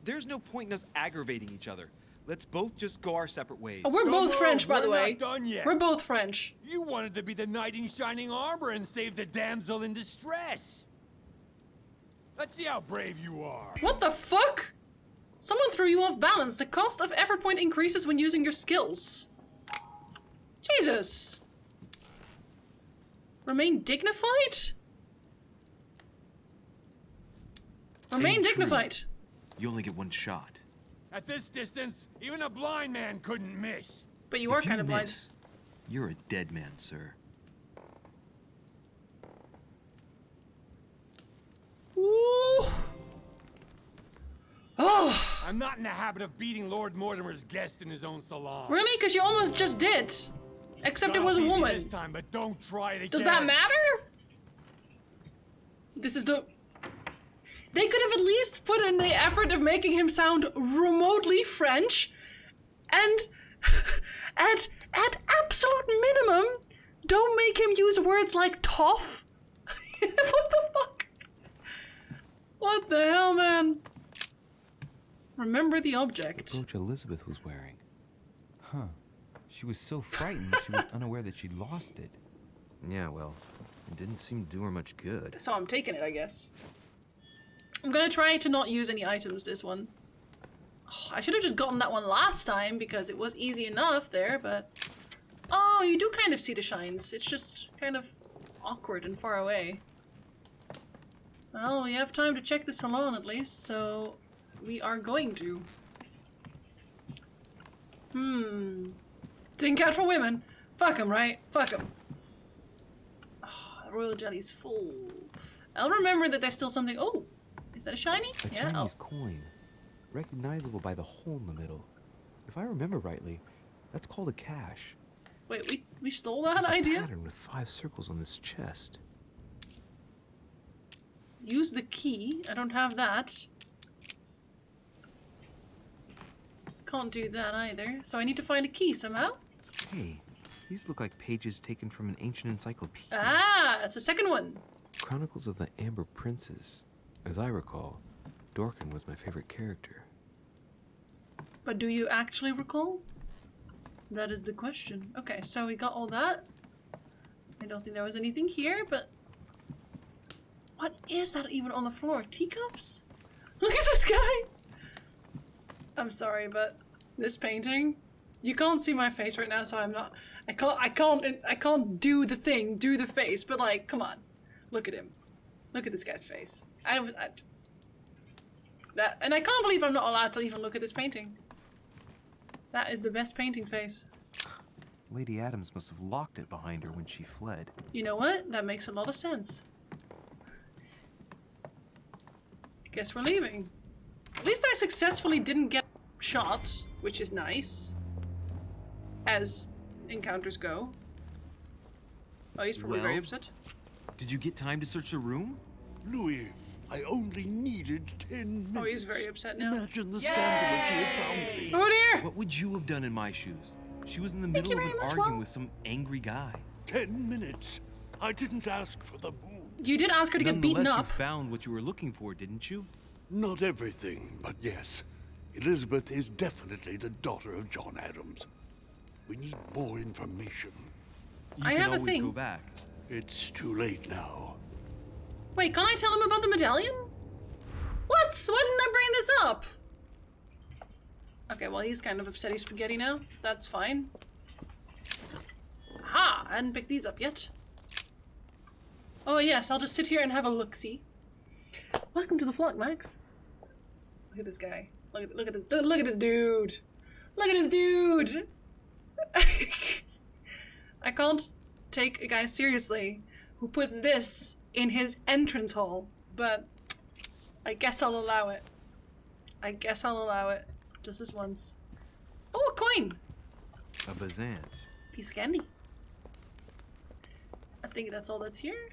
S6: there's no point in us aggravating each other. Let's both just go our separate ways.
S1: Oh, we're both French, by the
S3: we're
S1: way.
S3: not done yet.
S1: We're both French.
S3: You wanted to be the knight in shining armor and save the damsel in distress. Let's see how brave you are.
S1: What the fuck? Someone threw you off balance. The cost of effort point increases when using your skills. Jesus. Remain dignified? Remain
S6: Stay
S1: dignified.
S6: true. You only get one shot.
S3: At this distance, even a blind man couldn't miss.
S1: But you are
S6: If
S1: kind of blind.
S6: miss, you're a dead man, sir.
S1: Ooh. Oh.
S3: I'm not in the habit of beating Lord Mortimer's guest in his own salon.
S1: Really? Because you almost just did. Except it was a
S3: Not easy
S1: woman.
S3: This time, but don't try it again.
S1: Does that matter? This is the... They could have at least put in the effort of making him sound remotely French. And at absolute minimum, don't make him use words like toff. What the fuck? What the hell, man? Remember the object.
S5: Brooch Elizabeth was wearing.
S15: Huh. She was so frightened she was unaware that she'd lost it.
S5: Yeah, well, it didn't seem to do her much good.
S1: So I'm taking it, I guess. I'm gonna try to not use any items this one. Oh, I should have just gotten that one last time because it was easy enough there, but Oh, you do kind of see the shines. It's just kind of awkward and far away. Well, we have time to check the salon at least, so we are going to. Didn't count for women. Fuck them, right? Fuck them. Oh, royal jelly's full. I'll remember that there's still something. Oh, is that a shiny?
S5: A
S1: Yeah.
S5: Chinese coin, recognizable by the hole in the middle. If I remember rightly, that's called a cash.
S1: Wait, we stole that
S5: There's a
S1: idea?
S5: pattern with 5 circles on this chest.
S1: Use the key. I don't have that. Can't do that either. So I need to find a key somehow.
S5: Hey, these look like pages taken from an ancient encyclopedia.
S1: Ah, that's the second one.
S5: Chronicles of the Amber Princes. As I recall, Dorkin was my favorite character.
S1: But do you actually recall? That is the question. Okay, so we got all that. I don't think there was anything here, but... What is that even on the floor? Teacups? Look at this guy! I'm sorry, but this painting... You can't see my face right now, so I'm not... I can't do the thing, do the face, but like, come on. Look at him. Look at this guy's face. And I can't believe I'm not allowed to even look at this painting. That is the best painting face.
S5: Lady Adams must have locked it behind her when she fled.
S1: You know what? That makes a lot of sense. I guess we're leaving. At least I successfully didn't get shot, which is nice. As encounters go. Oh, he's probably very
S6: Well?
S1: upset.
S6: Did you get time to search the room?
S10: Louis, I only needed 10 minutes.
S1: Oh, he's very upset now.
S10: Imagine the scandal if she had found me.
S1: Oh dear!
S6: What would you have done in my shoes? She was in the
S1: Thank
S6: middle
S1: you
S6: of
S1: very
S6: an
S1: much,
S6: arguing
S1: Will.
S6: with some angry guy.
S10: 10 minutes. I didn't ask for the moon.
S1: You did ask her to get beaten
S6: Nonetheless,
S1: up.
S6: you found what you were looking for, didn't you?
S10: Not everything, but yes. Elizabeth is definitely the daughter of John Adams. We need more information.
S6: You
S1: I
S6: can
S1: have a
S6: always
S1: thing.
S6: go back.
S10: It's too late now.
S1: Wait, can't I tell him about the medallion? What? Why didn't I bring this up? Okay, well, he's kind of upsetty spaghetti now. That's fine. Aha! I hadn't picked these up yet. Oh, yes, I'll just sit here and have a look-see. Welcome to the flock, Max. Look at this guy. Look at this dude. Look at this dude. Look at this dude. I can't take a guy seriously who puts this in his entrance hall, but I guess I'll allow it. I guess I'll allow it. Just this once. Oh, a coin!
S5: A Bazant.
S1: Piece of candy. I think that's all that's here.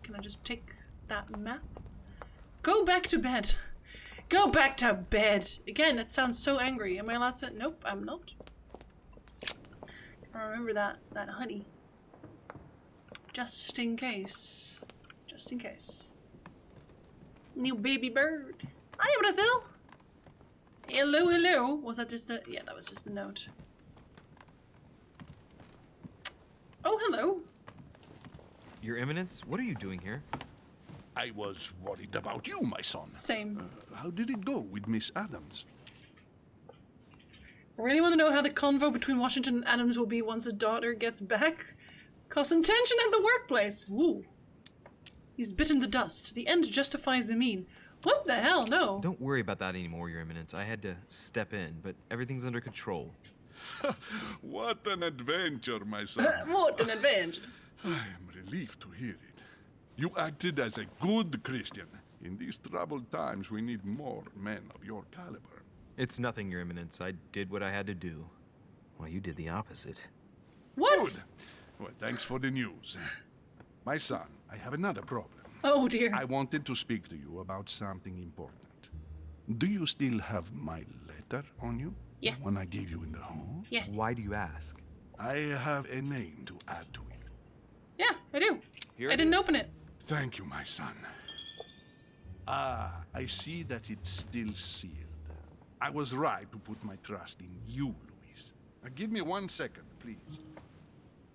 S1: Can I just take that map? Go back to bed. Go back to bed. Again, that sounds so angry. Am I allowed to? Nope, I'm not. I remember that honey. Just in case. Just in case. New baby bird. Hi, Brethil. Hello, hello. Was that just a... Yeah, that was just a note. Oh, hello.
S6: Your Eminence, what are you doing here?
S8: I was worried about you, my son.
S1: Same.
S8: How did it go with Miss Adams?
S1: I really want to know how the convo between Washington and Adams will be once the daughter gets back. Cause some tension at the workplace. Ooh. He's bitten the dust. The end justifies the mean. What the hell? No.
S6: Don't worry about that anymore, Your Eminence. I had to step in, but everything's under control.
S8: What an adventure, my son.
S1: What an adventure.
S8: I am relieved to hear it. You acted as a good Christian. In these troubled times, we need more men of your caliber.
S6: It's nothing, Your Eminence. I did what I had to do.
S5: Well, you did the opposite.
S1: What?
S8: Good. Well, thanks for the news. My son, I have another problem.
S1: Oh dear.
S8: I wanted to speak to you about something important. Do you still have my letter on you?
S1: Yeah.
S8: The one I gave you in the hall?
S1: Yeah.
S6: Why do you ask?
S8: I have a name to add to it.
S1: Yeah, I do.
S6: Here
S1: I
S6: it
S1: didn't
S6: is.
S1: open it.
S8: Thank you, my son. Ah, I see that it's still sealed. I was right to put my trust in you, Louise. Now give me 1 second, please.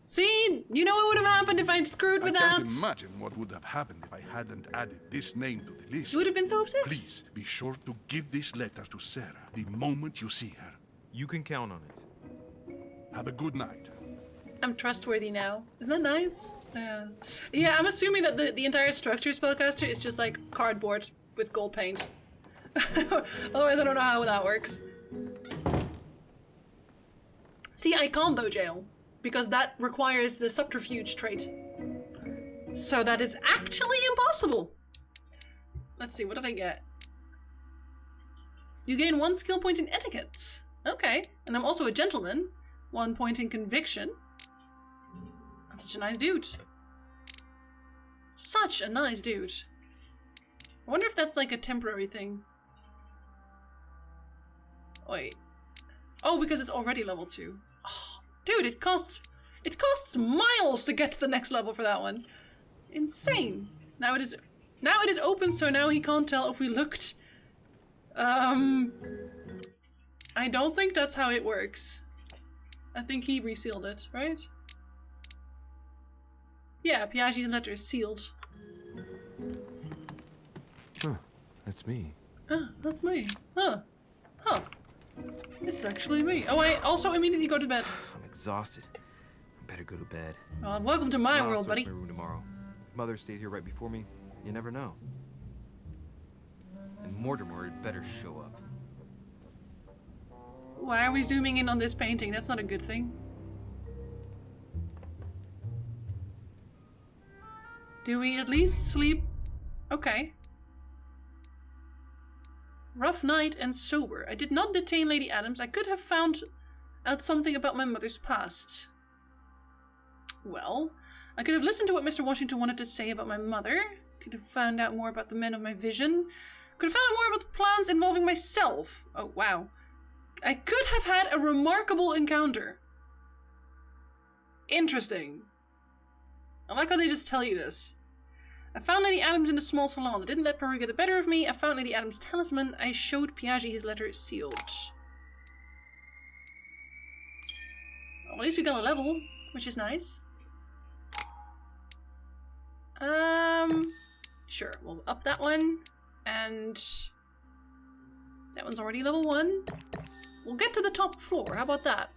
S1: See? You know what would have happened if I'd screwed with
S8: I
S1: that?
S8: can't imagine what would have happened if I hadn't added this name to the list.
S1: You would have been so upset.
S8: Please, be sure to give this letter to Sarah the moment you see her.
S6: You can count on it.
S8: Have a good night.
S1: I'm trustworthy now. Isn't that nice? Yeah, I'm assuming that the entire structure spellcaster is just like cardboard with gold paint. Otherwise I don't know how that works. See, I can't though jail, because that requires the subterfuge trait. So that is actually impossible. Let's see, what did I get? You gain 1 skill point in etiquette. Okay, and I'm also a gentleman. 1 point in conviction. I'm such a nice dude. Such a nice dude. I wonder if that's like a temporary thing. Wait. Oh, because it's already level 2. Oh, dude, it costs miles to get to the next level for that one. Insane. Now it is open, so now he can't tell if we looked. I don't think that's how it works. I think he resealed it, right? Yeah, Piaggi's letter is sealed.
S5: Huh, that's me.
S1: Huh, that's me. Huh. It's actually me. Oh, I also immediately go to bed.
S5: I'm exhausted. I better go to bed.
S1: Well, welcome to my
S5: I'll
S1: world,
S5: search
S1: buddy.
S5: my room tomorrow. If Mother stayed here right before me, you never know. And Mortimer had better show up.
S1: Why are we zooming in on this painting? That's not a good thing. Do we at least sleep? Okay. Rough night and sober. I did not detain Lady Adams. I could have found out something about my mother's past. Well, I could have listened to what Mr. Washington wanted to say about my mother. Could have found out more about the men of my vision. Could have found out more about the plans involving myself. Oh, wow. I could have had a remarkable encounter. Interesting. I like how they just tell you this. I found Lady Adams in a small salon. I didn't let Peru get the better of me. I found Lady Adams' talisman. I showed Piaggi his letter sealed. Well, at least we got a level, which is nice. Sure, we'll up that one. And that one's already level 1. We'll get to the top floor. How about that?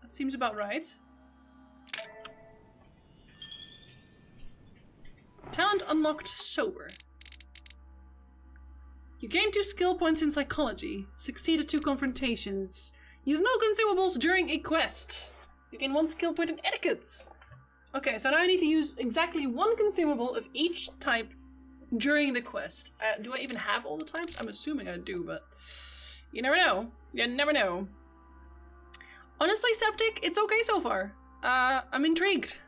S1: That seems about right. Talent unlocked sober. You gain 2 skill points in psychology. Succeed at 2 confrontations. Use no consumables during a quest. You gain 1 skill point in etiquette. Okay, so now I need to use exactly 1 consumable of each type during the quest. Do I even have all the types? I'm assuming I do, but you never know. You never know. Honestly, Septic, it's okay so far. I'm intrigued.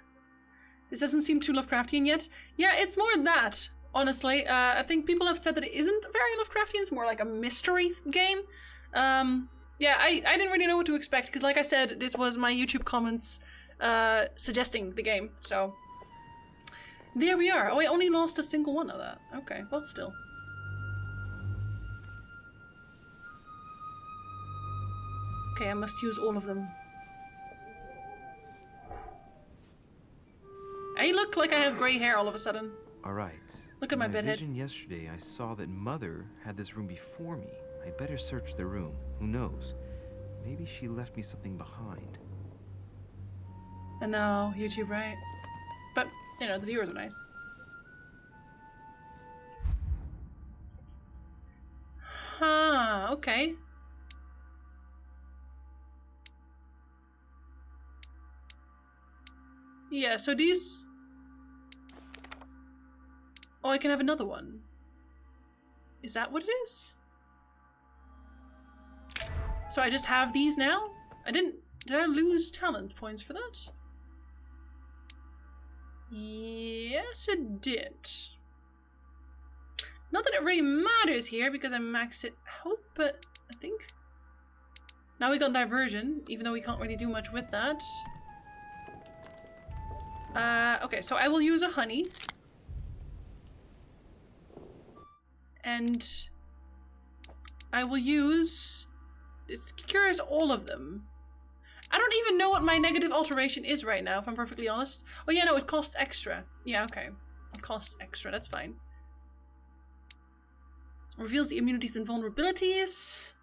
S1: This doesn't seem too Lovecraftian yet. Yeah, it's more than that, honestly. I think people have said that it isn't very Lovecraftian. It's more like a mystery game. Yeah, I didn't really know what to expect, because like I said, this was my YouTube comments suggesting the game, so there we are. Oh, I only lost a single one of that. Okay, well, still. Okay, I must use all of them. I look like I have gray hair all of a sudden.
S5: Alright.
S1: Look at my bedhead.
S5: vision yesterday, I saw that Mother had this room before me. I better search the room. Who knows? Maybe she left me something behind.
S1: I know, YouTube, right? But, you know, the viewers are nice. Huh, okay. Yeah, so these... Oh, I can have another one. Is that what it is? So I just have these now? Did I lose talent points for that? Yes, it did. Not that it really matters here because I maxed it out, but I think. Now we got diversion, even though we can't really do much with that. Okay, so I will use a honey. And I will use... This cures all of them. I don't even know what my negative alteration is right now, if I'm perfectly honest. Oh yeah, no, it costs extra. Yeah, okay. It costs extra, that's fine. Reveals the immunities and vulnerabilities.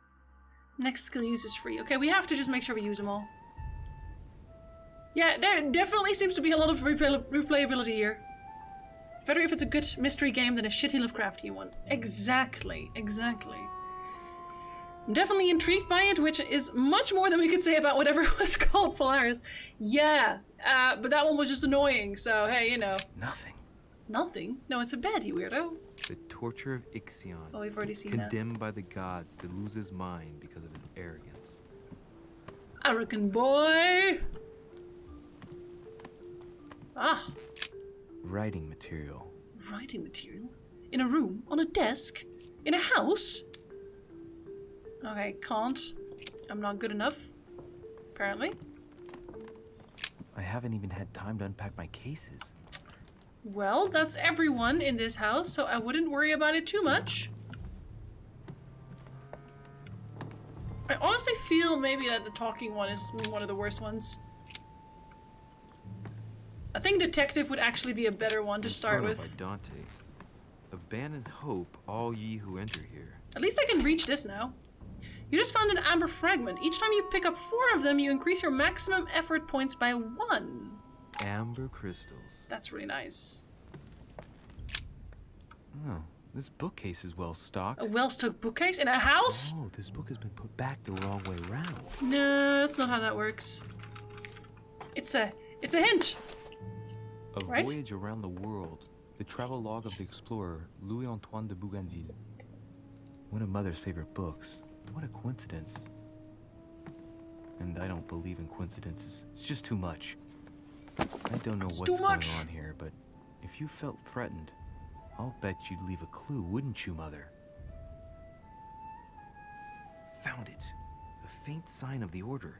S1: Next skill use is free. Okay, we have to just make sure we use them all. Yeah, there definitely seems to be a lot of replayability here. It's better if it's a good mystery game than a shitty Lovecraftian one. Exactly, exactly. I'm definitely intrigued by it, which is much more than we could say about whatever was called Polaris. Yeah, but that one was just annoying, so hey, you know.
S5: Nothing.
S1: Nothing? No, it's a bed, you weirdo.
S5: The torture of Ixion.
S1: Oh, we've already seen that.
S5: Condemned by the gods to lose his mind because of his arrogance.
S1: Arrogant boy! Ah.
S5: Writing material.
S1: Writing material? In a room? On a desk? In a house? Okay, can't. I'm not good enough. Apparently.
S5: I haven't even had time to unpack my cases.
S1: Well, that's everyone in this house, so I wouldn't worry about it too much. I honestly feel maybe that the talking one is one of the worst ones. I think detective would actually be a better one to start with.
S5: By Dante. Abandon hope, all ye who enter here.
S1: At least I can reach this now. You just found an amber fragment. Each time you pick up 4 of them, you increase your maximum effort points by 1.
S5: Amber crystals.
S1: That's really nice.
S5: Oh, this bookcase is well stocked.
S1: A well-stocked bookcase in a house?
S5: Oh, this book has been put back the wrong way round.
S1: No, that's not how that works. It's a hint.
S5: A
S1: Right?
S5: Voyage Around the World. The travel log of the explorer Louis-Antoine de Bougainville. One of Mother's favorite books. What a coincidence. And I don't believe in coincidences. It's just too much. I don't know what's going on here, but if you felt threatened, I'll bet you'd leave a clue, wouldn't you, Mother? Found it. A faint sign of the order.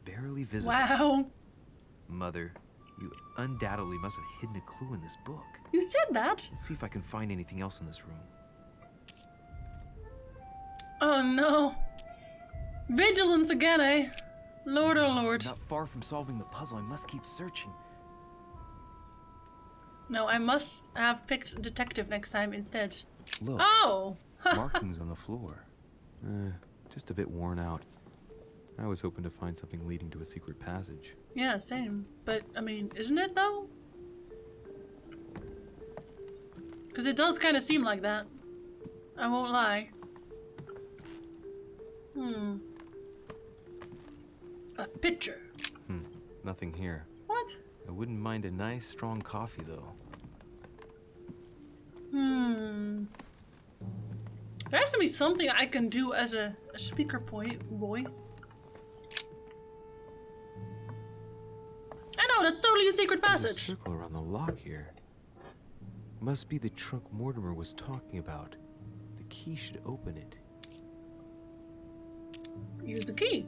S5: Barely visible.
S1: Wow.
S5: Mother, you undoubtedly must have hidden a clue in this book.
S1: You said that.
S5: Let's see if I can find anything else in this room.
S1: Oh no. Vigilance again, eh? Lord, oh Lord.
S5: Not far from solving the puzzle. I must keep searching.
S1: No, I must have picked detective next time instead.
S5: Look.
S1: Oh!
S5: Markings on the floor. Just a bit worn out. I was hoping to find something leading to a secret passage.
S1: Yeah, same. But, I mean, isn't it though? Because it does kind of seem like that. I won't lie. A picture.
S5: Nothing here.
S1: What?
S5: I wouldn't mind a nice, strong coffee, though.
S1: There has to be something I can do as a speaker boy. I know, that's totally a secret
S5: There's a
S1: passage.
S5: circle around the lock here. Must be the trunk Mortimer was talking about. The key should open it.
S1: Use the key.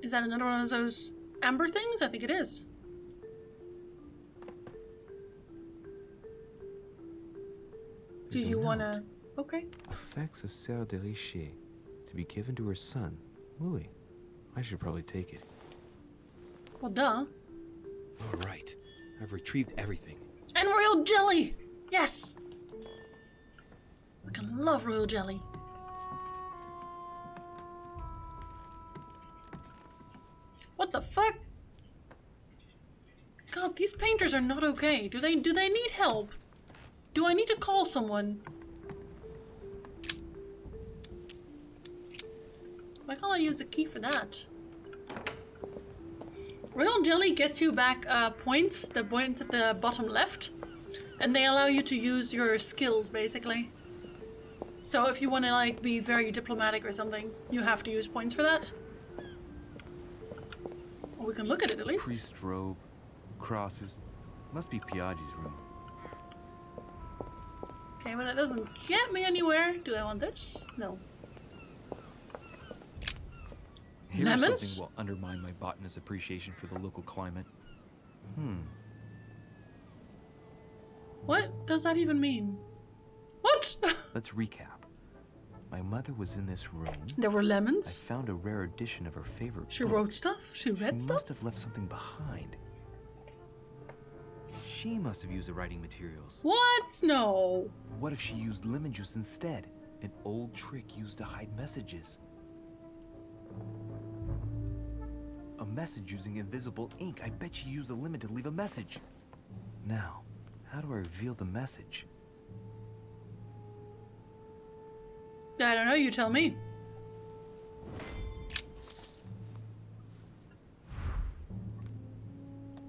S1: Is that another one of those amber things? I think it is. Do you wanna... Okay.
S5: Effects of Sœur de Richer. To be given to her son, Louis. I should probably take it.
S1: Well, duh.
S5: All right. I've retrieved everything.
S1: And royal jelly! Yes! I love royal jelly. What the fuck? God, these painters are not okay. Do they need help? Do I need to call someone? Why can't I use the key for that? Royal jelly gets you back points, the points at the bottom left, and they allow you to use your skills basically. So if you want to like be very diplomatic or something, you have to use points for that. Well, we can look at it at least.
S5: Priest robe, crosses. Must be Piaggi's room.
S1: Okay, well that doesn't get me anywhere. Do I want this? No.
S15: Here's
S1: Lemons?
S15: something will undermine my botanist's appreciation for the local climate.
S1: What does that even mean? What?
S5: Let's recap. My mother was in this room.
S1: There were lemons.
S5: I found a rare edition of her favorite
S1: She
S5: book.
S1: wrote stuff? She read
S5: She
S1: stuff?
S5: must have left something behind. She must have used the writing materials.
S1: What? No.
S5: What if she used lemon juice instead? An old trick used to hide messages.
S6: message using invisible ink. I bet you used a limit to leave a message. Now, how do I reveal the message?
S1: I don't know, you tell me.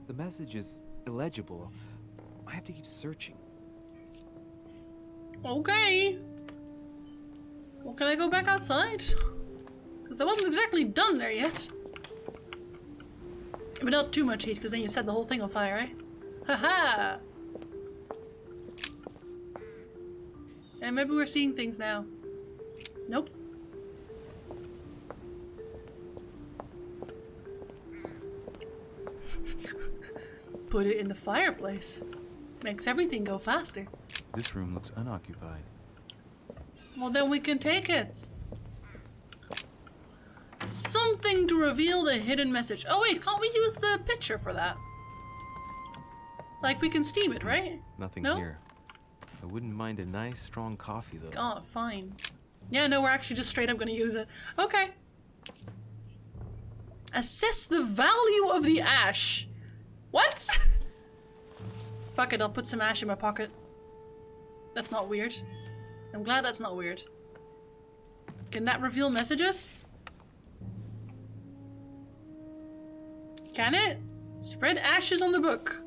S6: The message is illegible. I have to keep searching.
S1: Okay. Well, can I go back outside? Because I wasn't exactly done there yet. But not too much heat, because then you set the whole thing on fire, right? Haha! And maybe we're seeing things now. Nope. Put it in the fireplace. Makes everything go faster.
S6: This room looks unoccupied.
S1: Well, then we can take it. Something to reveal the hidden message. Oh wait, can't we use the picture for that? Like we can steam it, right?
S6: Nothing
S1: No?
S6: here. I wouldn't mind a nice strong coffee though.
S1: God, fine. Yeah, no, we're actually just straight up gonna use it. Okay. Assess the value of the ash. What? Fuck it, I'll put some ash in my pocket. That's not weird. I'm glad that's not weird. Can that reveal messages? Can it? Spread ashes on the book.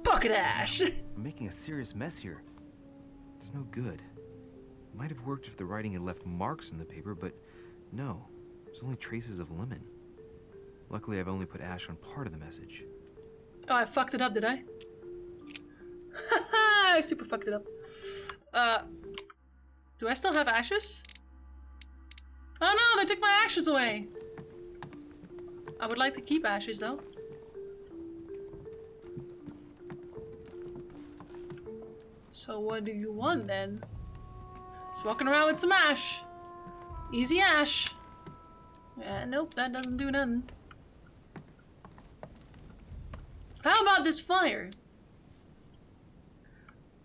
S1: Pocket ash.
S6: I'm making a serious mess here. It's no good. It might have worked if the writing had left marks in the paper, but no. There's only traces of lemon. Luckily, I've only put ash on part of the message.
S1: Oh, I fucked it up, did I? Haha, I super fucked it up. Do I still have ashes? Oh no, they took my ashes away. I would like to keep ashes though. So what do you want then? Just walking around with some ash. Easy ash. Yeah, nope, that doesn't do nothing. How about this fire?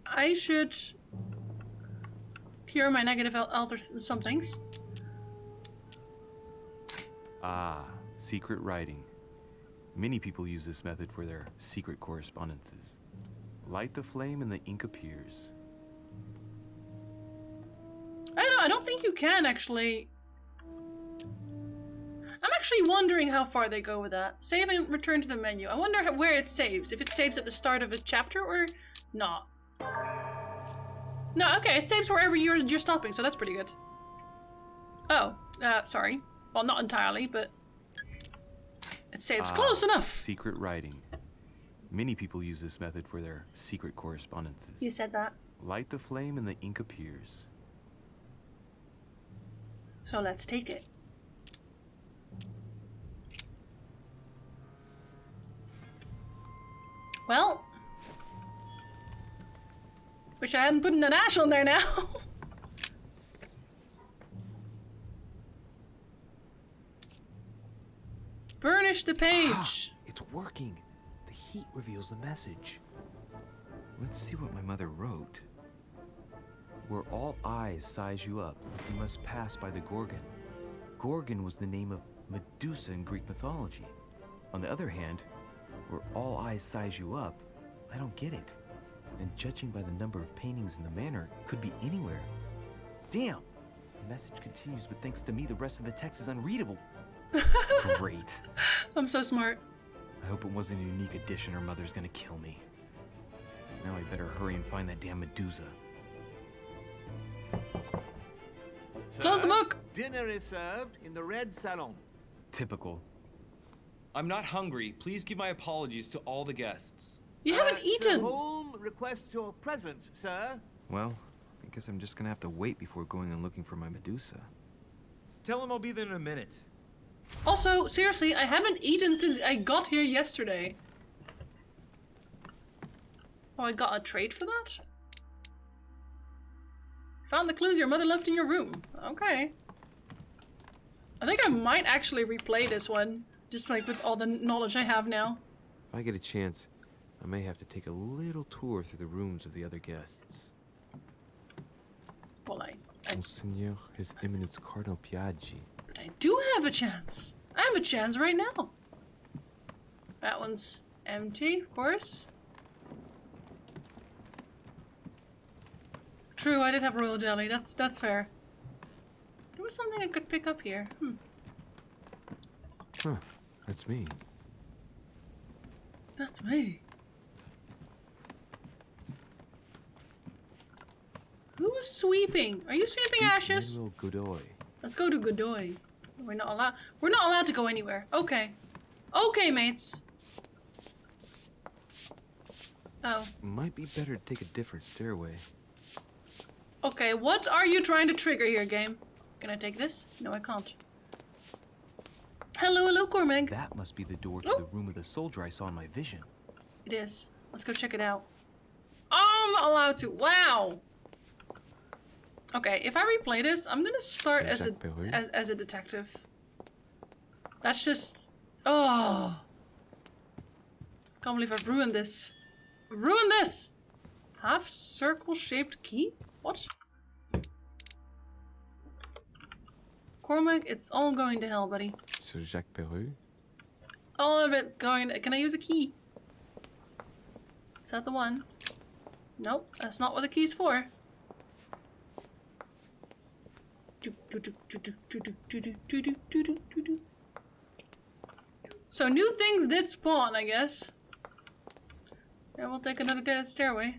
S1: I should cure my negative alter somethings.
S6: Ah, secret writing. Many people use this method for their secret correspondences. Light the flame and the ink appears.
S1: I don't know, I don't think you can actually. I'm actually wondering how far they go with that. Save and return to the menu. I wonder where it saves. If it saves at the start of a chapter or not. No, okay, it saves wherever you're stopping, so that's pretty good. Oh, sorry. Well, not entirely, but it saves close enough.
S6: Secret writing. Many people use this method for their secret correspondences.
S1: You said that.
S6: Light the flame and the ink appears.
S1: So let's take it. Well, wish I hadn't put an ash on there now. Burnish the page.
S6: It's working. The heat reveals the message. Let's see what my mother wrote. Where all eyes size you up, you must pass by the Gorgon. Gorgon was the name of Medusa in Greek mythology. On the other hand, where all eyes size you up, I don't get it. And judging by the number of paintings in the manor, could be anywhere. Damn! The message continues, but thanks to me, the rest of the text is unreadable. Great.
S1: I'm so smart.
S6: I hope it wasn't a unique edition or Mother's gonna kill me. Now I better hurry and find that damn Medusa.
S1: Close the book!
S9: Dinner is served in the red salon.
S6: Typical.
S11: I'm not hungry. Please give my apologies to all the guests.
S1: You haven't
S9: Sir
S1: eaten!
S9: Holm requests your presence, sir.
S6: Well, I guess I'm just gonna have to wait before going and looking for my Medusa.
S11: Tell him I'll be there in a minute.
S1: Also, seriously, I haven't eaten since I got here yesterday. Oh, I got a trade for that? Found the clues your mother left in your room. Okay. I think I might actually replay this one, just like with all the knowledge I have now.
S6: If I get a chance, I may have to take a little tour through the rooms of the other guests.
S1: Well,
S6: Monseigneur, His Eminence Cardinal Piaggi.
S1: I do have a chance. I have a chance right now. That one's empty, of course. True, I did have royal jelly. That's fair. There was something I could pick up here.
S5: Huh. That's me.
S1: That's me. Who is sweeping? Are you sweeping, Ashes?
S5: Little Godoy.
S1: Let's go to Godoy. We're not allowed to go anywhere. Okay. Okay, mates. Oh.
S5: Might be better to take a different stairway.
S1: Okay, what are you trying to trigger here, game? Can I take this? No, I can't. Hello, hello, Cormac.
S6: That must be the door to the room of the soldier I saw in my vision.
S1: It is. Let's go check it out. Oh, I'm not allowed to. Wow. Okay, if I replay this, I'm gonna start as a detective. That's just... Oh. Can't believe I've ruined this. Ruined this! Half circle-shaped key? What? Cormac, it's all going to hell, buddy.
S5: So Jacques Peru?
S1: All of it's going to... Can I use a key? Is that the one? Nope, that's not what the key's for. So new things did spawn, I guess. Yeah, we'll take another stairway.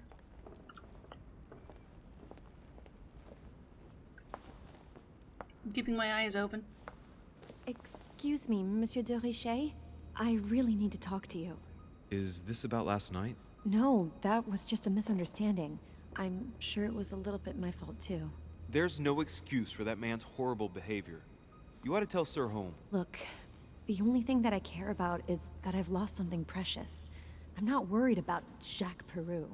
S1: I'm keeping my eyes open.
S16: Excuse me, Monsieur de Richet. I really need to talk to you.
S11: Is this about last night?
S16: No, that was just a misunderstanding. I'm sure it was a little bit my fault too.
S11: There's no excuse for that man's horrible behavior. You ought to tell Sir Home.
S16: Look, the only thing that I care about is that I've lost something precious. I'm not worried about Jacques Peru.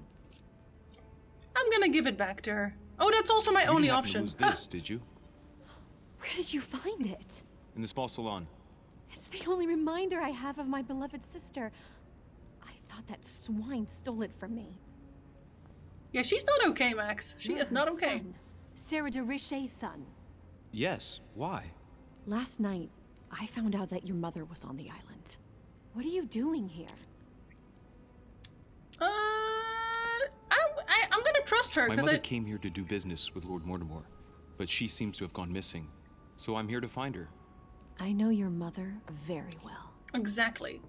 S1: I'm gonna give it back to her. Oh, that's also my only option.
S11: You didn't happen to lose this, did you?
S16: Where did you find it?
S11: In the small salon.
S16: It's the only reminder I have of my beloved sister. I thought that swine stole it from me.
S1: Yeah, she's not okay, Max. She is not okay.
S16: Son. Sarah de Richet's son.
S11: Yes, why?
S16: Last night, I found out that your mother was on the island. What are you doing here?
S1: I'm gonna trust her.
S11: My mother came here to do business with Lord Mortimer, but she seems to have gone missing. So I'm here to find her.
S16: I know your mother very well.
S1: Exactly.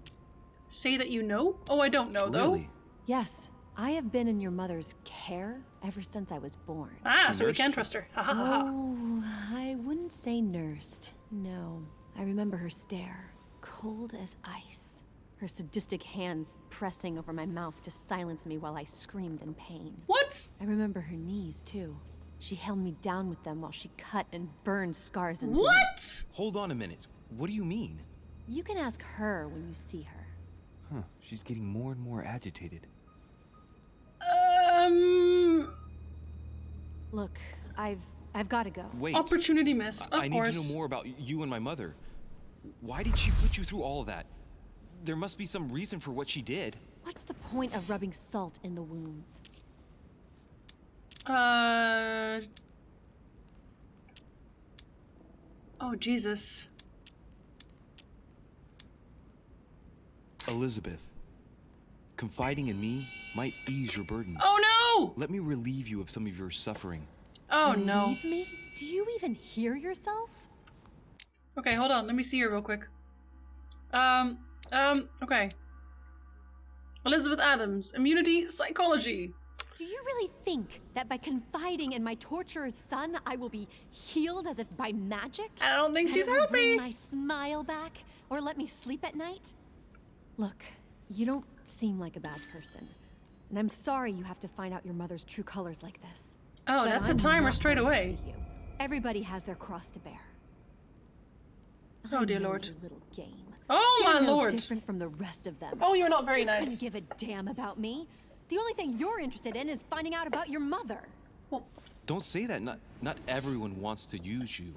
S1: Say that you know? Oh, I don't know, though.
S11: Really?
S16: Yes, I have been in your mother's care ever since I was born.
S1: Ah, so we can trust her. Ha ha ha.
S16: Oh, I wouldn't say nursed. No, I remember her stare, cold as ice. Her sadistic hands pressing over my mouth to silence me while I screamed in pain.
S1: What?
S16: I remember her knees, too. She held me down with them while she cut and burned scars into
S1: What?
S11: Hold on a minute. What do you mean?
S16: You can ask her when you see her.
S11: Huh, she's getting more and more agitated.
S16: Look, I've got to go.
S11: Wait.
S1: Opportunity missed, of
S11: I
S1: course.
S11: need to know more about you and my mother. Why did she put you through all of that? There must be some reason for what she did.
S16: What's the point of rubbing salt in the wounds?
S1: Oh, Jesus.
S11: Elizabeth, confiding in me might ease your burden.
S1: Oh, no!
S11: Let me relieve you of some of your suffering.
S1: Oh, no.
S16: Relieve me? Do you even hear yourself?
S1: Okay, hold on. Let me see her real quick. Okay. Elizabeth Adams, immunity, psychology.
S16: Do you really think that by confiding in my torturer's son, I will be healed as if by magic?
S1: I don't think she's
S16: and it will bring
S1: happy.
S16: my smile back, or let me sleep at night? Look, you don't seem like a bad person, and I'm sorry you have to find out your mother's true colors like this.
S1: Oh,
S16: But
S1: that's a
S16: I'm
S1: timer
S16: not
S1: straight
S16: going to
S1: away.
S16: hurt you. Everybody has their cross to bear.
S1: Oh, dear
S16: I know
S1: Lord.
S16: your little game.
S1: Oh,
S16: You're
S1: my
S16: no
S1: Lord.
S16: different from the rest of them.
S1: Oh, you're not very
S16: You
S1: nice.
S16: couldn't give a damn about me. The only thing you're interested in is finding out about your mother.
S11: Don't say that. Not everyone wants to use you.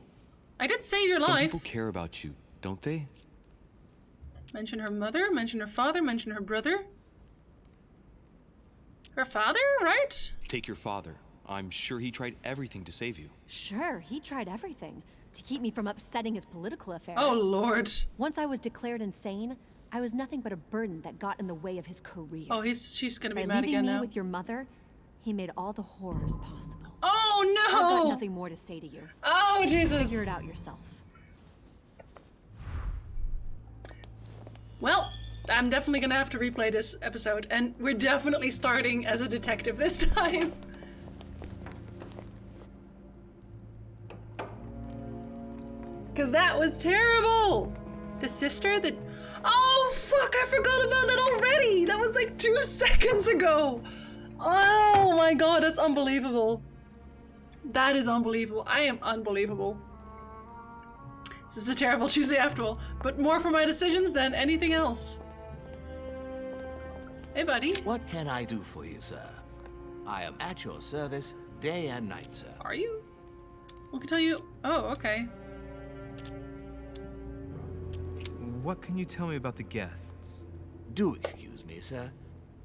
S1: I did save your
S11: Some
S1: life.
S11: people care about you, don't they?
S1: Mention her mother, mention her father, mention her brother. Her father, right?
S11: Take your father. I'm sure he tried everything to save you.
S16: Sure, he tried everything. to keep me from upsetting his political affairs.
S1: Oh, Lord.
S16: Once I was declared insane, I was nothing but a burden that got in the way of his career.
S1: Oh, she's gonna be
S16: By
S1: mad
S16: leaving
S1: again
S16: me
S1: now.
S16: with your mother, he made all the horrors possible.
S1: Oh, no!
S16: I've got nothing more to say to you.
S1: Oh, Jesus.
S16: Figure it out yourself.
S1: Well, I'm definitely gonna have to replay this episode, and we're definitely starting as a detective this time. Because that was terrible! The sister that... Oh, fuck, I forgot about that already! That was like 2 seconds ago! Oh my god, that's unbelievable. That is unbelievable. I am unbelievable. This is a terrible Tuesday after all, but more for my decisions than anything else. Hey, buddy.
S9: What can I do for you, sir? I am at your service day and night, sir.
S1: Are you? I can tell you... Oh, okay.
S11: What can you tell me about the guests?
S9: Do excuse me, sir,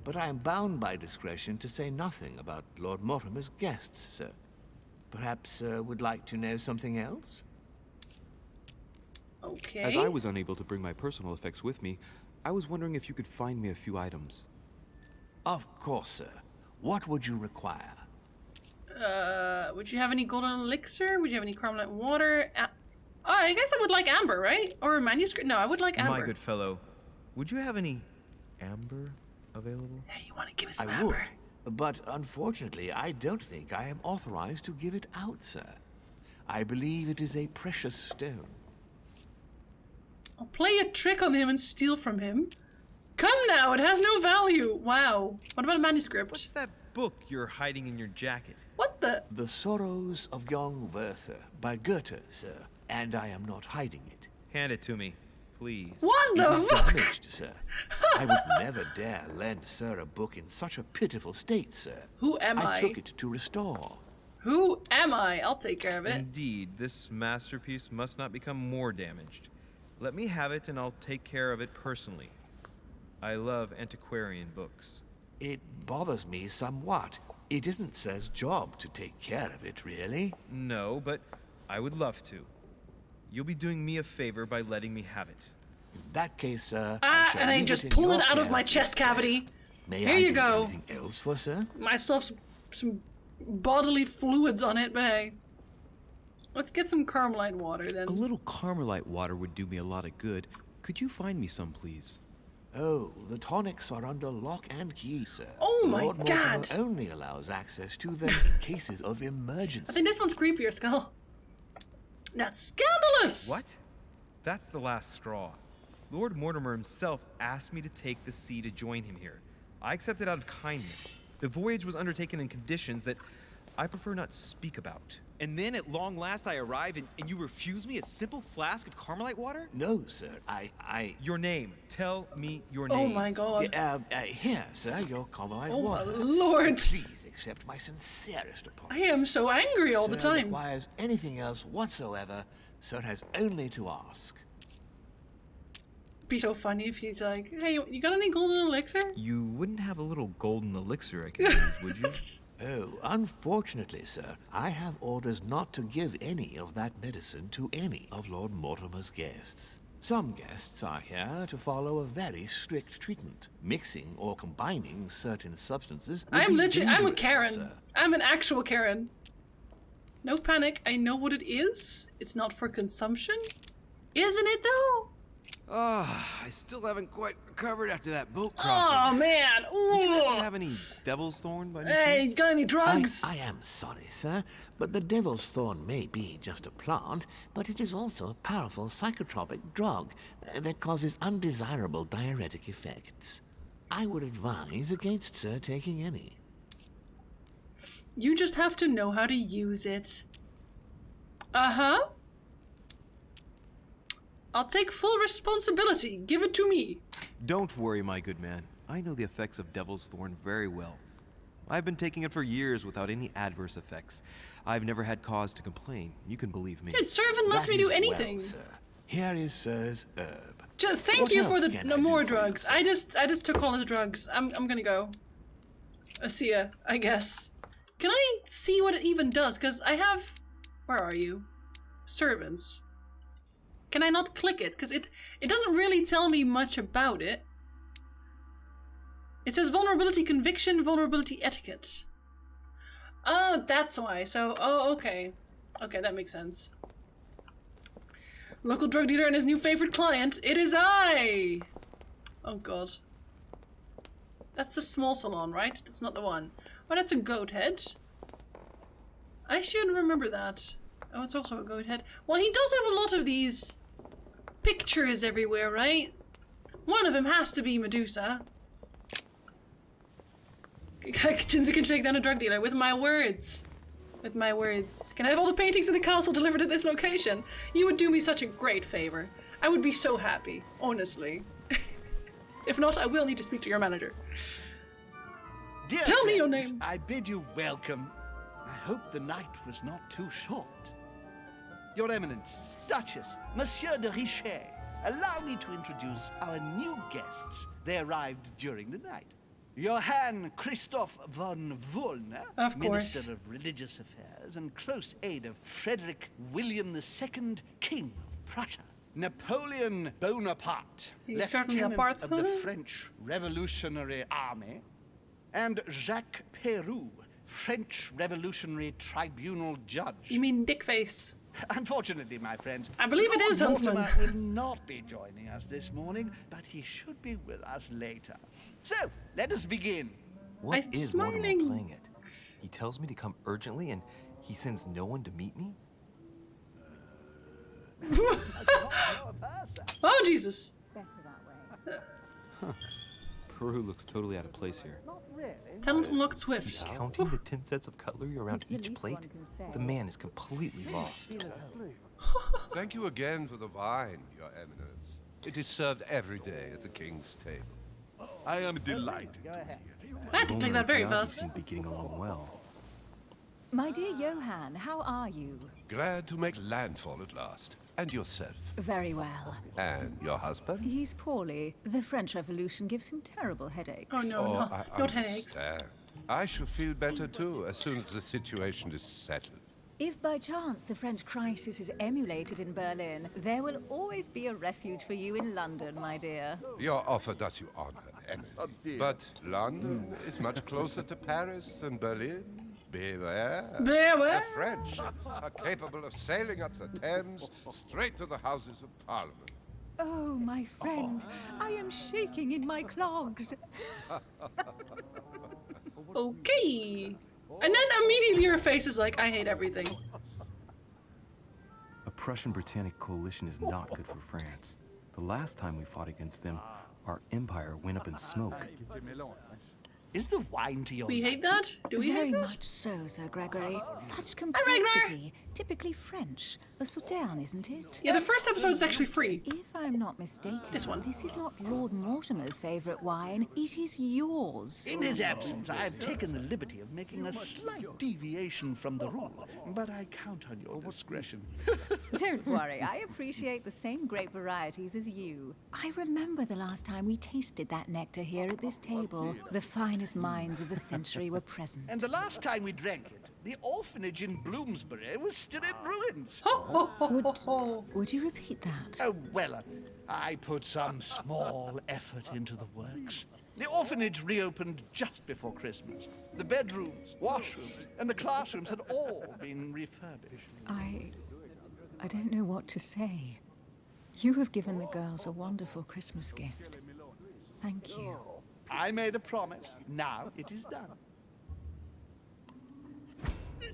S9: but I am bound by discretion to say nothing about Lord Mortimer's guests, sir. Perhaps sir would like to know something else?
S1: Okay.
S11: As I was unable to bring my personal effects with me, I was wondering if you could find me a few items.
S9: Of course, sir. What would you require?
S1: Would you have any golden elixir? Would you have any Carmelite water? Oh, I guess I would like amber, right? Or a manuscript? No, I would like amber.
S11: My good fellow, would you have any amber available?
S1: Hey, you want to give us some
S9: I
S1: amber?
S9: would, but unfortunately, I don't think I am authorized to give it out, sir. I believe it is a precious stone.
S1: I'll play a trick on him and steal from him. Come now, it has no value. Wow. What about a manuscript?
S11: What's that book you're hiding in your jacket?
S1: What the?
S9: The Sorrows of Young Werther by Goethe, sir. And I am not hiding it.
S11: Hand it to me, please.
S1: What the
S9: It is
S1: fuck?
S9: damaged, sir. I would never dare lend sir a book in such a pitiful state, sir.
S1: Who am I?
S9: I took it to restore.
S1: Who am I? I'll take care of it.
S11: Indeed, this masterpiece must not become more damaged. Let me have it and I'll take care of it personally. I love antiquarian books.
S9: It bothers me somewhat. It isn't sir's job to take care of it, really.
S11: No, but I would love to. You'll be doing me a favor by letting me have it.
S9: In that case, sir,
S1: And I just pull it out of my chest cavity.
S9: May
S1: Here
S9: I
S1: you
S9: do
S1: go.
S9: anything else for sir?
S1: I still have some bodily fluids on it, but hey. Let's get some Carmelite water then.
S11: A little Carmelite water would do me a lot of good. Could you find me some, please?
S9: Oh, the tonics are under lock and key, sir.
S1: Oh my
S9: Lord
S1: God.
S9: Mortimer only allows access to them in cases of emergency.
S1: I think this one's creepier, Skull. That's scandalous!
S11: What? That's the last straw. Lord Mortimer himself asked me to take the sea to join him here. I accepted out of kindness. The voyage was undertaken in conditions that I prefer not speak about. And then at long last I arrive and you refuse me a simple flask of Carmelite water?
S9: No, sir. I...
S11: Your name. Tell me your
S1: Oh
S11: name.
S1: my god.
S9: Here, sir, your Carmelite
S1: Oh my
S9: water.
S1: lord.
S9: Please accept my sincerest apology.
S1: I am so angry all the
S9: Sir
S1: time.
S9: requires anything else whatsoever, sir has only to ask.
S1: Be so funny if he's like, hey, you got any golden elixir?
S11: You wouldn't have a little golden elixir I could use, would you?
S9: Oh, unfortunately, sir, I have orders not to give any of that medicine to any of Lord Mortimer's guests. Some guests are here to follow a very strict treatment. Mixing or combining certain substances would
S1: I'm
S9: be
S1: literally, I'm a
S9: dangerous,
S1: Karen.
S9: sir.
S1: I'm an actual Karen. No panic, I know what it is. It's not for consumption. Isn't it though?
S11: I still haven't quite recovered after that boat crossing.
S1: Oh man!
S11: Would you happen
S1: Ooh.
S11: to have any devil's thorn by any
S1: Hey,
S11: chance?
S1: got any drugs?
S9: I am sorry, sir, but the devil's thorn may be just a plant, but it is also a powerful psychotropic drug that causes undesirable diuretic effects. I would advise against sir taking any.
S1: You just have to know how to use it. Uh-huh. I'll take full responsibility. Give it to me.
S11: Don't worry, my good man. I know the effects of devil's thorn very well. I've been taking it for years without any adverse effects. I've never had cause to complain. You can believe me.
S1: Dude, servant lets
S9: That
S1: me do
S9: is
S1: anything.
S9: well, sir. Here is sir's herb.
S1: Just thank
S9: What
S1: you for
S9: else
S1: the
S9: can
S1: no
S9: I do
S1: more
S9: for you,
S1: drugs.
S9: sir?
S1: I just took all his drugs. I'm gonna go. See ya, I guess. Can I see what it even does? Cause I have. Where are you? Servants. Can I not click it? Because it doesn't really tell me much about it. It says vulnerability conviction, vulnerability etiquette. Oh, that's why. So, oh, okay. Okay, that makes sense. Local drug dealer and his new favorite client. It is I! Oh god. That's the small salon, right? That's not the one. Oh, that's a goat head. I should remember that. Oh, it's also a goat head. Well, he does have a lot of these pictures everywhere, right? One of them has to be Medusa. Jinzi can shake down a drug dealer with my words. With my words. Can I have all the paintings in the castle delivered at this location? You would do me such a great favor. I would be so happy, honestly. If not, I will need to speak to your manager.
S12: Dear
S1: Tell me your
S12: friends,
S1: name.
S12: I bid you welcome. I hope the night was not too short. Your Eminence, Duchess, Monsieur de Richet, allow me to introduce our new guests. They arrived during the night. Johann Christoph von Wollner,
S1: Of course.
S12: Minister of Religious Affairs and close aide of Frederick William II, King of Prussia. Napoleon Bonaparte,
S1: He's certainly
S12: Lieutenant
S1: apart.
S12: of the French Revolutionary Army. And Jacques Peroux, French Revolutionary Tribunal Judge.
S1: You mean Dickface?
S12: Unfortunately, my friends,
S1: I believe it
S12: Lord
S1: is Huntsman.
S12: Mortimer will not be joining us this morning, but he should be with us later. So, let us begin.
S5: What
S1: I'm
S5: is Mortimer
S1: smiling.
S5: playing it? He tells me to come urgently and he sends no one to meet me?
S1: Oh, Jesus.
S15: Peru looks totally out of place here.
S1: Talent unlocked
S5: He's
S1: Swift.
S5: counting the 10 sets of cutlery around each plate? The man is completely lost.
S17: Thank you again for the wine, Your Eminence. It is served every day at the king's table.
S8: I am delighted.
S1: I had to click that very
S15: Now
S1: fast.
S15: seem to be getting along well.
S7: My dear Johann, how are you?
S17: Glad to make landfall at last. And yourself.
S7: Very well.
S17: And your husband?
S7: He's poorly. The French Revolution gives him terrible headaches.
S1: Oh no,
S17: Oh,
S1: no,
S17: I
S1: not headaches.
S17: understand. I shall feel better too as soon as the situation is settled.
S7: If by chance the French crisis is emulated in Berlin, there will always be a refuge for you in London, my dear.
S17: Your offer does you honor, Emily. But London is much closer to Paris than Berlin. Beware.
S1: Beware.
S17: The French are capable of sailing up the Thames straight to the Houses of Parliament.
S7: Oh, my friend, I am shaking in my clogs.
S1: Okay. And then immediately your face is like, I hate everything.
S15: A Prussian-Britannic coalition is not good for France. The last time we fought against them, our empire went up in smoke.
S12: Is the wine to your
S1: We hate that? Do we
S7: Very
S1: hate that?
S7: much so, Sir Gregory. Such
S1: Ragnar.
S7: complexity. Typically French. A Sauterne, isn't it?
S1: Yeah, the first episode is actually free.
S7: If I'm not mistaken,
S1: This one.
S7: This is not Lord Mortimer's favorite wine. It is yours.
S12: In his absence, I have taken the liberty of making a slight deviation from the rule, but I count on your discretion.
S7: Don't worry, I appreciate the same grape varieties as you. I remember the last time we tasted that nectar here at this table. The finest minds of the century were present.
S12: And the last time we drank it, the orphanage in Bloomsbury was still in ruins.
S7: Would you repeat that?
S12: Oh, well, I put some small effort into the works. The orphanage reopened just before Christmas. The bedrooms, washrooms, and the classrooms had all been refurbished.
S7: I don't know what to say. You have given the girls a wonderful Christmas gift. Thank you.
S12: I made a promise. Now it is done.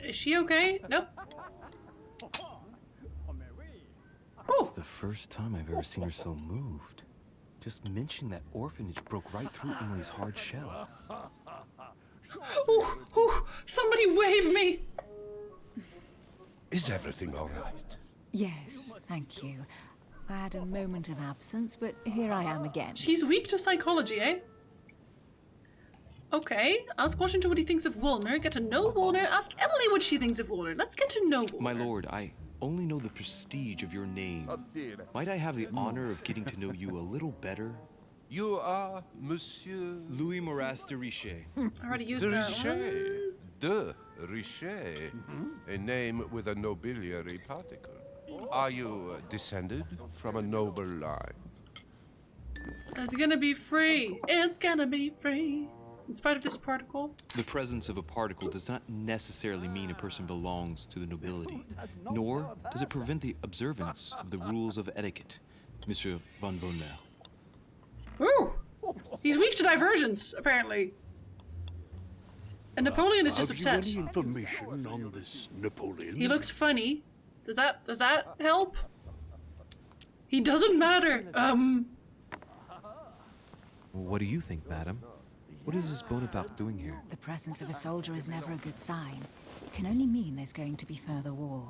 S1: Is she okay? Nope.
S15: It's the first time I've ever seen her so moved. Just mentioning that orphanage broke right through Emily's hard shell.
S1: Ooh, ooh, somebody wave me.
S17: Is everything all right?
S7: Yes, thank you. I had a moment of absence, but here I am again.
S1: She's weak to psychology, eh? Okay, ask Washington what he thinks of Woolner, get to know Woolner, ask Emily what she thinks of Woolner. Let's get to know Woolner.
S5: My lord, I only know the prestige of your name. Might I have the honor of getting to know you a little better?
S17: You are Monsieur
S5: Louis Moras de Richet.
S1: I already used
S17: de
S1: that
S17: Richet. De Richet. A name with a nobiliary particle. Are you descended from a noble line?
S1: It's gonna be free. It's gonna be free. In spite of this particle.
S5: The presence of a particle does not necessarily mean a person belongs to the nobility, nor does it prevent the observance of the rules of etiquette, Monsieur von Volney.
S1: Ooh! He's weak to diversions, apparently. And Napoleon is just upset.
S10: Have you any information on this Napoleon?
S1: He looks funny. Does that help? He doesn't matter.
S5: What do you think, madam? What is this Bonaparte doing here?
S7: The presence of a soldier is never a good sign. It can only mean there's going to be further war.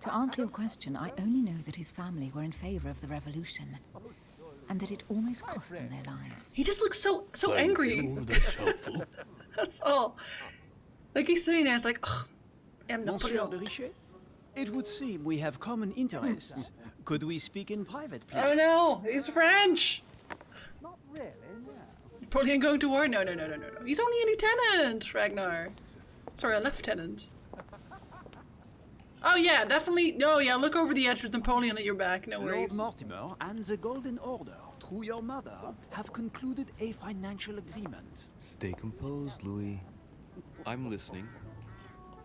S7: To answer your question, I only know that his family were in favor of the revolution, and that it almost cost them their lives.
S1: He just looks so angry.
S10: That's helpful.
S1: That's all. Like he's saying, it's like, ugh, I'm
S13: Monsieur
S1: Napoleon.
S13: de Richet, it would seem we have common interests. Could we speak in private, please?
S1: Oh no, he's French.
S12: Not really, no.
S1: Napoleon going to war? No. He's only a lieutenant, Ragnar. Sorry, a lieutenant. Oh yeah, definitely. No, yeah, look over the edge with Napoleon at your back. No
S13: Lord
S1: worries.
S13: Mortimer and the Golden Order, through your mother, have concluded a financial agreement.
S5: Stay composed, Louis. I'm listening.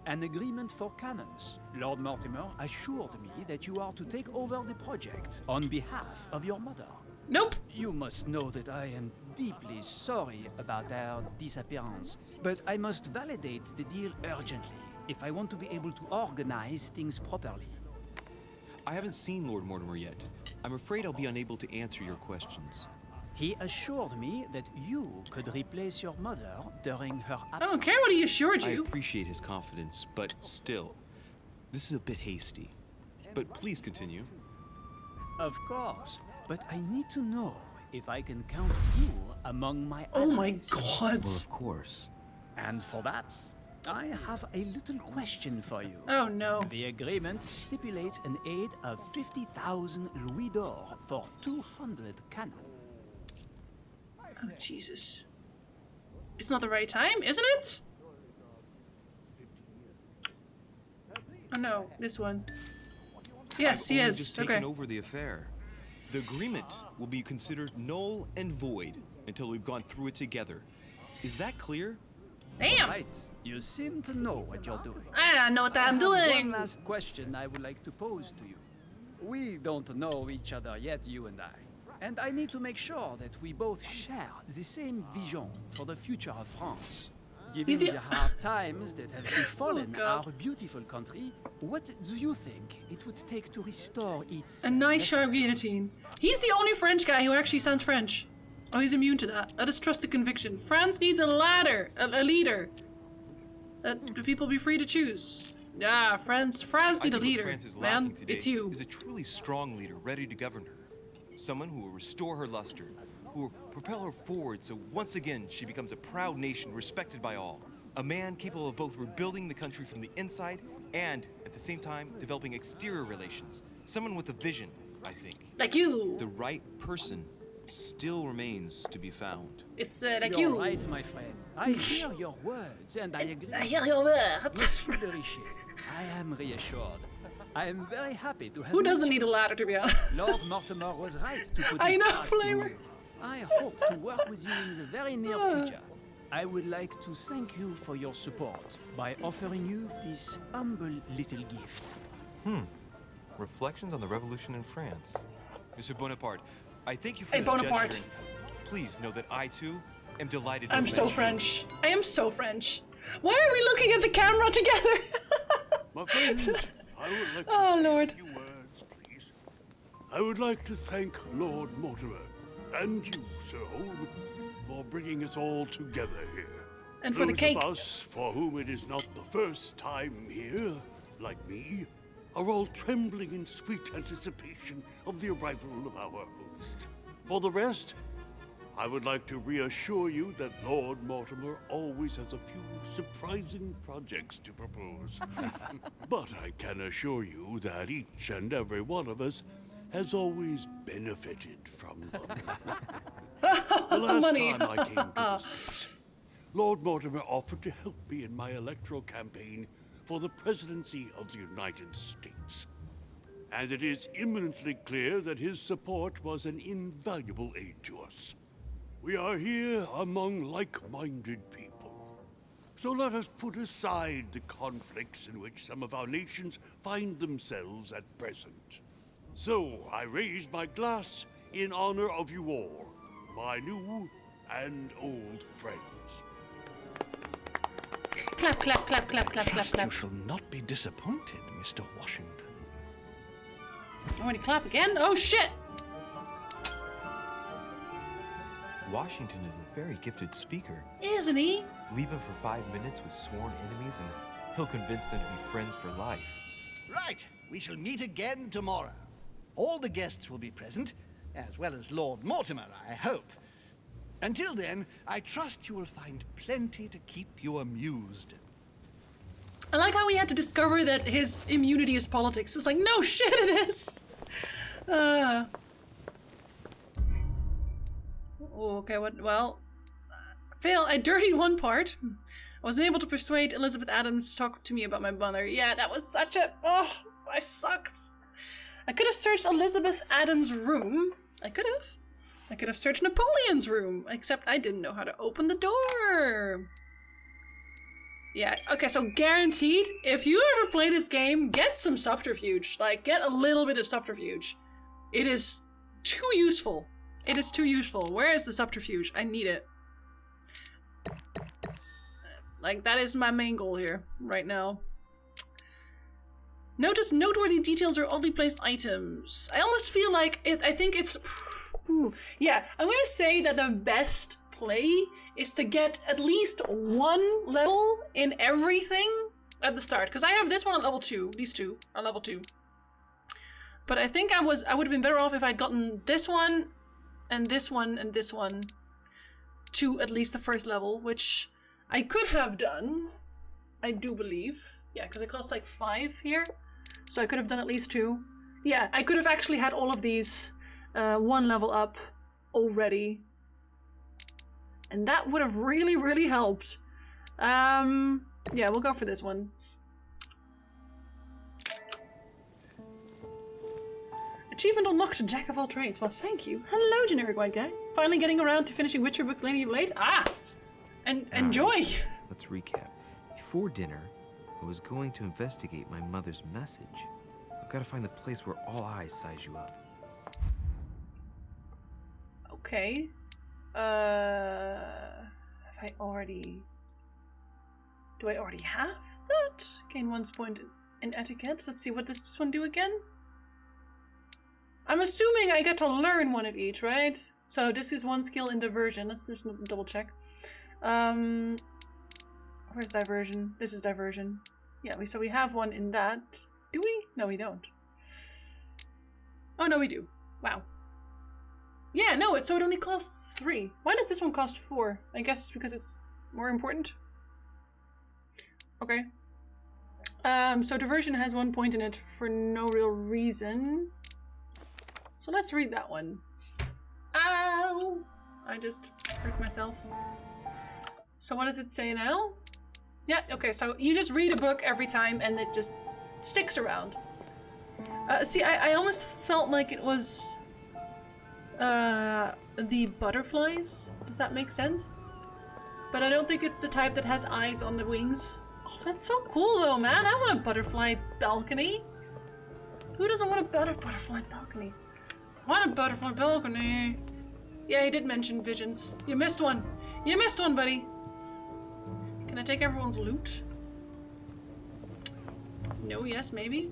S13: An agreement for cannons. Lord Mortimer assured me that you are to take over the project on behalf of your mother.
S1: Nope.
S13: You must know that I am deeply sorry about our disappearance, but I must validate the deal urgently if I want to be able to organize things properly.
S5: I haven't seen Lord Mortimer yet. I'm afraid I'll be unable to answer your questions.
S13: He assured me that you could replace your mother during her absence.
S1: I don't care what he assured
S5: I
S1: you.
S5: appreciate his confidence, but still, this is a bit hasty. But please continue.
S13: Of course, but I need to know if I can count you among my
S1: Oh my
S13: allies.
S1: god.
S5: Well, of course.
S13: And for that, I have a little question for you.
S1: Oh no.
S13: The agreement stipulates an aid of 50,000 louis d'or for 200 cannon.
S1: Oh Jesus. It's not the right time, isn't it? Oh no, this one. Yes,
S5: I've
S1: he
S5: only
S1: is.
S5: just
S1: Okay.
S5: taken over the affair. The agreement will be considered null and void until we've gone through it together. Is that clear?
S1: Damn.
S13: Right. You seem to know what you're doing.
S1: I know what I'm
S13: I have
S1: doing.
S13: One last question I would like to pose to you. We don't know each other yet, you and I. And I need to make sure that we both share the same vision for the future of France. Given
S1: He's the-
S13: the hard times that have befallen
S1: God.
S13: our beautiful country, what do you think it would take to restore its...
S1: A nice sharp guillotine. He's the only French guy who actually sounds French. Oh, he's immune to that. That is trusted conviction. France needs a leader. Let the people be free to choose. Yeah, France
S5: I
S1: need a
S5: think what
S1: leader,
S5: France is
S1: man.
S5: lacking today
S1: It's you.
S5: is a truly strong leader ready to govern her. Someone who will restore her luster, who will propel her forward so once again she becomes a proud nation respected by all. A man capable of both rebuilding the country from the inside and, at the same time, developing exterior relations. Someone with a vision, I think.
S1: Like you.
S5: The right person still remains to be found.
S1: It's like
S13: You're
S1: you.
S13: right, my friend. I hear your words, and I agree.
S1: I hear your words.
S13: Monsieur de Richet, I am reassured. I am very happy to have
S1: Who doesn't
S13: met
S1: need a ladder, to be honest?
S13: Lord Mortimer was right to put
S1: I
S13: his
S1: know,
S13: trust in
S1: Flamer.
S13: you. I hope to work with you in the very near future. I would like to thank you for your support by offering you this humble little gift.
S5: Reflections on the revolution in France. Monsieur Bonaparte, I thank you for
S1: Hey,
S5: this
S1: Bonaparte.
S5: gesture. Please know that I, too, am delighted to
S1: I'm
S5: have
S1: so
S5: met you.
S1: French. I am so French. Why are we looking at the camera together?
S10: My friends, I would like to
S1: Oh,
S10: say
S1: Lord.
S10: a few words, please. I would like to thank Lord Mortimer and you, Sir Holm, for bringing us all together here.
S1: And for the
S10: Those
S1: cake.
S10: of us for whom it is not the first time here, like me, are all trembling in sweet anticipation of the arrival of our host. For the rest, I would like to reassure you that Lord Mortimer always has a few surprising projects to propose. But I can assure you that each and every one of us has always benefited from them. The last
S1: Money.
S10: time I came to this place, Lord Mortimer offered to help me in my electoral campaign for the presidency of the United States. and it is imminently clear that his support was an invaluable aid to us. We are here among like-minded people. So let us put aside the conflicts in which some of our nations find themselves at present. So I raise my glass in honor of you all, my new and old friends.
S1: Clap, clap, clap, clap, clap, clap,
S12: Trust
S1: clap.
S12: you shall not be disappointed, Mr. Washington.
S1: I want to clap again? Oh shit!
S11: Washington is a very gifted speaker.
S1: Isn't he?
S11: Leave him for 5 minutes with sworn enemies and he'll convince them to be friends for life.
S12: Right, we shall meet again tomorrow. All the guests will be present, as well as Lord Mortimer, I hope. Until then, I trust you will find plenty to keep you amused.
S1: I like how we had to discover that his immunity is politics. It's like, no shit it is! Okay, well... Fail, I dirtied one part. I wasn't able to persuade Elizabeth Adams to talk to me about my mother. Yeah, that was such a... Oh, I sucked. I could have searched Elizabeth Adams' room. I could have searched Napoleon's room. Except I didn't know how to open the door. Yeah, okay, so guaranteed, if you ever play this game, get some subterfuge. Like, get a little bit of subterfuge. It is too useful. It is too useful. Where is the subterfuge? I need it. Like, that is my main goal here, right now. Notice noteworthy details or oddly placed items. I almost feel like I think it's... Yeah, I'm gonna say that the best play is to get at least one level in everything at the start. Because I have this one at level 2. These two are level 2. But I think I would have been better off if I'd gotten this one, and this one, and this one to at least the first level, which I could have done, I do believe. Yeah, because it costs like 5 here. So I could have done at least 2. Yeah, I could have actually had all of these one level up already. And that would have really, really helped. Yeah, we'll go for this one. Achievement unlocked, Jack of all trades. Well, thank you. Hello, generic white guy. Finally getting around to finishing Witcher books Lady of Late. Ah! And enjoy!
S11: Let's recap. Before dinner, I was going to investigate my mother's message. I've got to find the place where all eyes size you up.
S1: Okay. Have I already... Do I already have that? Gain 1 point in etiquette. Let's see, what does this one do again? I'm assuming I get to learn one of each, right? So this is 1 skill in diversion. Let's just double check. Where's diversion? This is diversion. Yeah, so we have one in that. Do we? No, we don't. Oh, no, we do. Wow. Yeah, no, so it only costs 3. Why does this one cost 4? I guess it's because it's more important. Okay. So diversion has 1 point in it for no real reason. So let's read that one. Ow! I just hurt myself. So what does it say now? Yeah, okay, so you just read a book every time and it just sticks around. See, I almost felt like it was the butterflies. Does that make sense? But I don't think it's the type that has eyes on the wings. Oh, that's so cool though, man. I want a butterfly balcony. Who doesn't want a butterfly balcony? I want a butterfly balcony. Yeah, he did mention visions. You missed one. You missed one, buddy. Can I take everyone's loot? No, yes, maybe.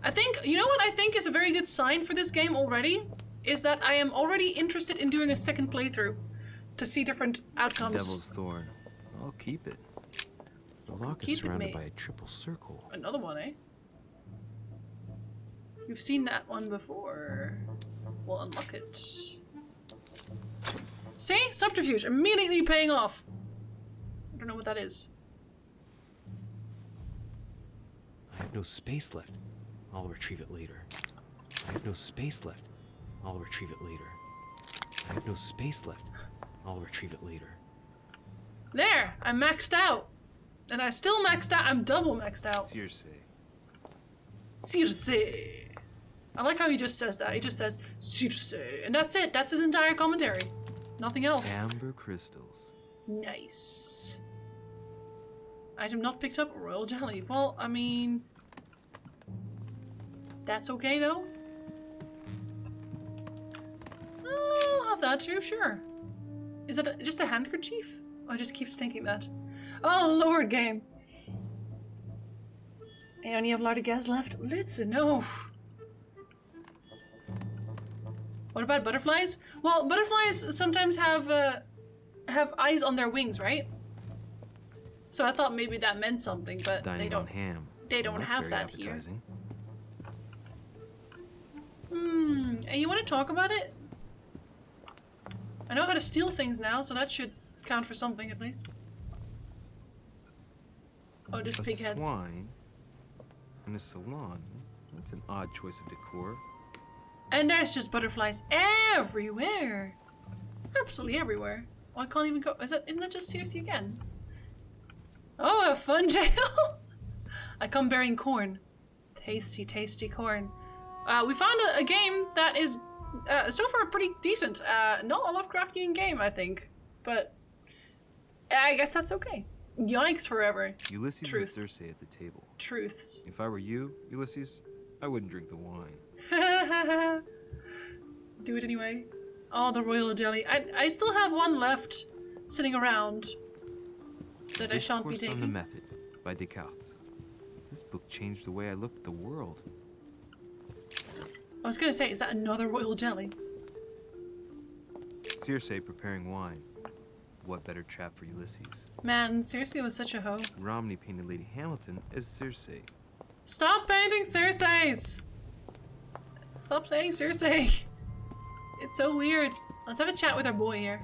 S1: I think, you know what I think is a very good sign for this game already? Is that I am already interested in doing a second playthrough to see different outcomes.
S11: Devil's Thorn. I'll keep it. The lock is surrounded by a triple circle.
S1: Another one, eh? You've seen that one before. We'll unlock it. See? Subterfuge. Immediately paying off. I don't know what that is.
S11: I have no space left. I'll retrieve it later. I have no space left. I'll retrieve it later. I have no space left. I'll retrieve it later.
S1: There! I'm maxed out. And I still maxed out. I'm double maxed out.
S11: Circe.
S1: Circe. I like how he just says that. He just says Circe, and that's it. That's his entire commentary. Nothing else.
S11: Amber crystals.
S1: Nice. Item not picked up. Royal jelly. Well, I mean, that's okay though. I'll have that too. Sure. Is that just a handkerchief? I just keeps thinking that. Oh Lord, game. I only have a lot of gas left. Let's know. What about butterflies? Well, butterflies sometimes have eyes on their wings, right? So I thought maybe that meant something, but
S11: Dining
S1: they don't.
S11: on ham.
S1: They don't
S11: That's
S1: have
S11: very
S1: that here.
S11: appetizing.
S1: And you want to talk about it? I know how to steal things now, so that should count for something at least. Oh, just
S11: A
S1: pig heads.
S11: swine in a salon. That's an odd choice of decor.
S1: And there's just butterflies everywhere. Absolutely everywhere. Oh, I can't even go. Isn't that just Circe again? Oh, a fun jail. I come bearing corn. Tasty, tasty corn. We found a game that is so far pretty decent. Not a Lovecraftian game, I think. But I guess that's okay. Yikes forever.
S11: Ulysses
S1: Truths.
S11: and Circe at the table.
S1: Truths.
S11: If I were you, Ulysses, I wouldn't drink the wine.
S1: Do it anyway. Oh, the royal jelly. I still have one left sitting around that I shan't be
S11: Discourse on the
S1: taking.
S11: Method by Descartes. This book changed the way I looked at the world.
S1: I was gonna say, is that another royal jelly?
S11: Circe preparing wine. What better trap for Ulysses?
S1: Man, Circe was such a hoe.
S11: Romney painted Lady Hamilton as Circe.
S1: Stop painting Circes! Stop saying Circe. It's so weird. Let's have a chat with our boy here.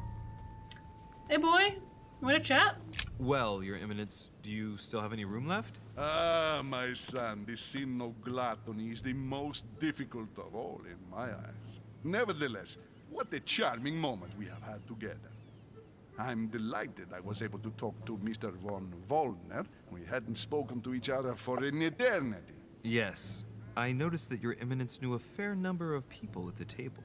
S1: Hey boy, you wanna chat?
S11: Well, Your Eminence, do you still have any room left?
S8: Ah, my son, this sin of gluttony is the most difficult of all in my eyes. Nevertheless, what a charming moment we have had together. I'm delighted I was able to talk to Mr. von Wollner. We hadn't spoken to each other for an eternity.
S11: Yes. I noticed that Your Eminence knew a fair number of people at the table.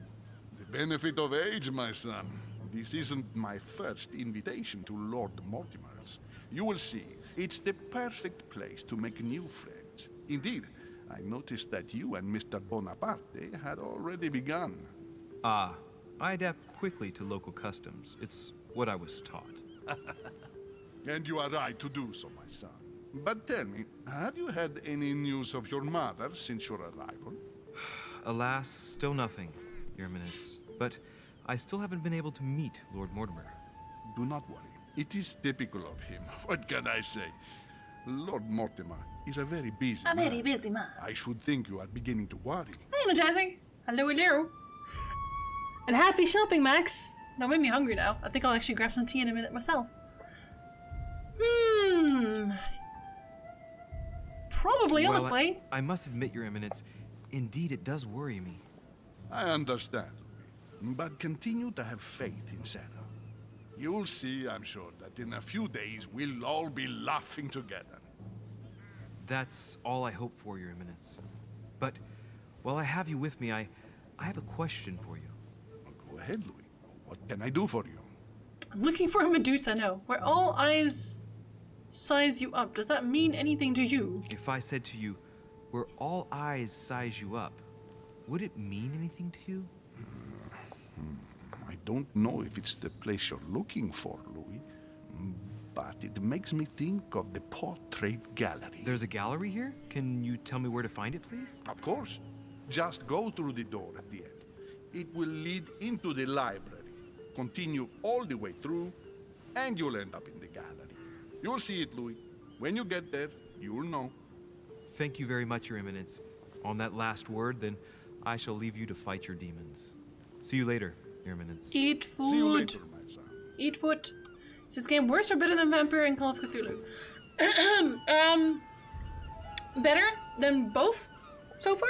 S8: The benefit of age, my son. This isn't my first invitation to Lord Mortimer's. You will see, it's the perfect place to make new friends. Indeed, I noticed that you and Mr. Bonaparte had already begun.
S11: Ah, I adapt quickly to local customs. It's what I was taught.
S8: And you are right to do so, my son. But tell me, have you had any news of your mother since your arrival?
S11: Alas, still nothing, Your Eminence. But I still haven't been able to meet Lord Mortimer.
S8: Do not worry. It is typical of him. What can I say? Lord Mortimer is a very busy man.
S1: very busy man.
S8: I should think you are beginning to worry.
S1: Hey, Jazzy. Hello, hello. And happy shopping, Max. That made me hungry now. I think I'll actually grab some tea in a minute myself. Probably,
S11: Well,
S1: honestly.
S11: I must admit, Your Eminence, indeed it does worry me.
S8: I understand, but continue to have faith in Sarah. You'll see, I'm sure, that in a few days we'll all be laughing together.
S11: That's all I hope for, Your Eminence. But while I have you with me, I have a question for you.
S8: Go ahead, Louis. What can I do for you?
S1: I'm looking for a Medusa, no. Where all eyes size you up. Does that mean anything to you?
S11: If I said to you, where all eyes size you up, would it mean anything to you?
S8: I don't know if it's the place you're looking for, Louis, but it makes me think of the portrait gallery.
S11: There's a gallery here? Can you tell me where to find it, please?
S8: Of course. Just go through the door at the end. It will lead into the library. Continue all the way through, and you'll end up in the gallery. You'll see it, Louis. When you get there, you'll know.
S11: Thank you very much, Your Eminence. On that last word, then, I shall leave you to fight your demons. See you later, Your Eminence.
S1: Eat food.
S8: See you later, my son.
S1: Eat food. Is this game worse or better than Vampire and Call of Cthulhu? Better than both so far?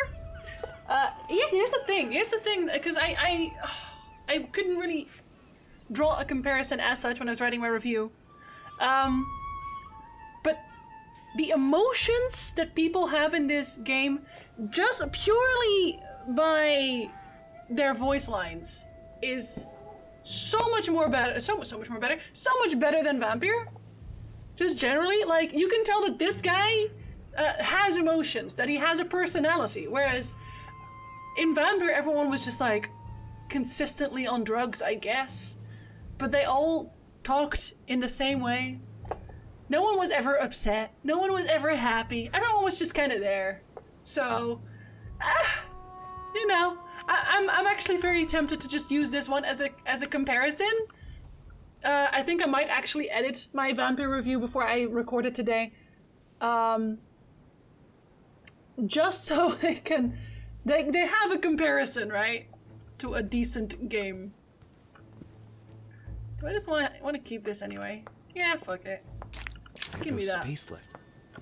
S1: Yes, here's the thing. Here's the thing, because I couldn't really draw a comparison as such when I was writing my review. But the emotions that people have in this game, just purely by their voice lines, is so much better than Vampire. Just generally, like, you can tell that this guy has emotions, that he has a personality, whereas in Vampire everyone was just like consistently on drugs, I guess, but they all talked in the same way. No one was ever upset, no one was ever happy, everyone was just kind of there. So you know, I'm actually very tempted to just use this one as a comparison. I think I might actually edit my Vampire review before I record it today. Just so they have a comparison, right? To a decent game. Do I just want to keep this anyway? Yeah, fuck it. Give me that.
S5: Space left.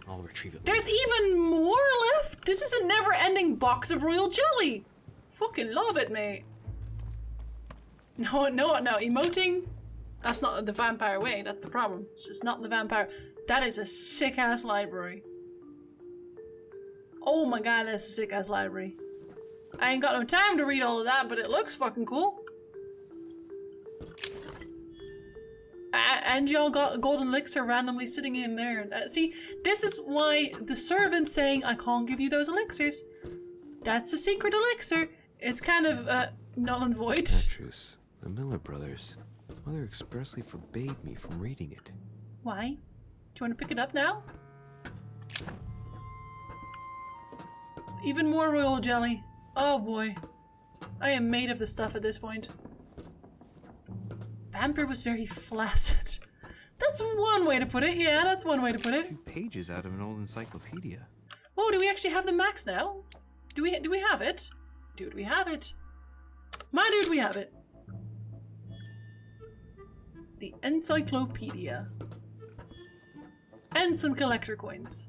S5: I'll retrieve it.
S1: There's even more left? This is a never-ending box of royal jelly. Fucking love it, mate. No, emoting. That's not the vampire way, that's the problem. It's just not the vampire. That is a sick-ass library. Oh my god, that's a sick-ass library. I ain't got no time to read all of that, but it looks fucking cool. And y'all got a golden elixir randomly sitting in there. See, this is why the servant saying, I can't give you those elixirs. That's a secret elixir. It's kind of null and void.
S5: Petrus, the Miller brothers. Mother expressly forbade me from reading it.
S1: Why? Do you want to pick it up now? Even more royal jelly. Oh boy. I am made of the stuff at this point. Vampire was very flaccid. That's one way to put it. Yeah, that's one way to put it.
S5: A few pages out of an old encyclopedia.
S1: Oh, do we actually have the max now? Do we have it? Dude, we have it. My dude, we have it. The encyclopedia. And some collector coins.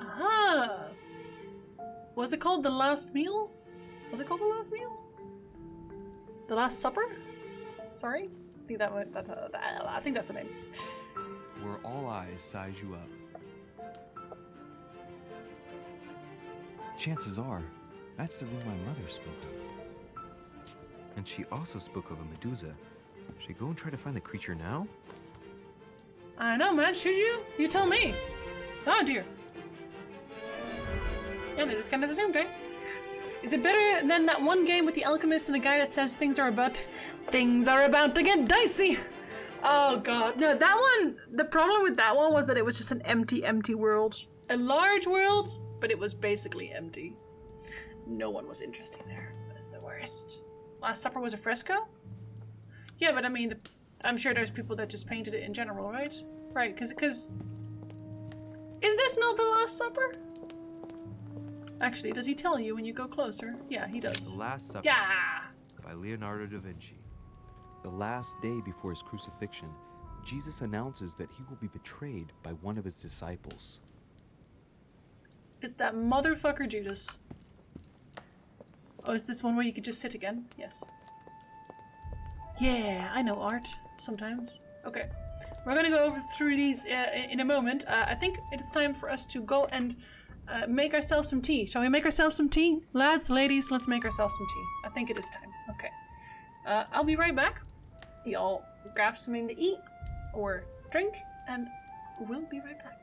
S1: Aha! Was it called The Last Meal? Was it called The Last Meal? The Last Supper? Sorry? I think I think that's the name.
S11: Where all eyes size you up. Chances are, that's the room my mother spoke of. And she also spoke of a Medusa. Should I go and try to find the creature now?
S1: I don't know, man. Should you? You tell me. Oh dear. Yeah, they just kind of assumed, right? Is it better than that one game with the alchemist and the guy that says things are about to get dicey? Oh god. No, that one, the problem with that one was that it was just an empty world. A large world, but it was basically empty. No one was interested there. That's the worst. Last Supper was a fresco? Yeah, but I mean, I'm sure there's people that just painted it in general, right? Right, because is this not the Last Supper? Actually, does he tell you when you go closer? Yeah, he does.
S11: The Last Supper.
S1: Yeah!
S11: By Leonardo da Vinci. The last day before his crucifixion, Jesus announces that he will be betrayed by one of his disciples.
S1: It's that motherfucker Judas. Oh, is this one where you could just sit again? Yes. Yeah, I know art sometimes. Okay, we're gonna go over through these in a moment. I think it's time for us to go and make ourselves some tea. Shall we make ourselves some tea? Lads, ladies, let's make ourselves some tea. I think it is time. Okay. I'll be right back. Y'all grab something to eat or drink, and we'll be right back.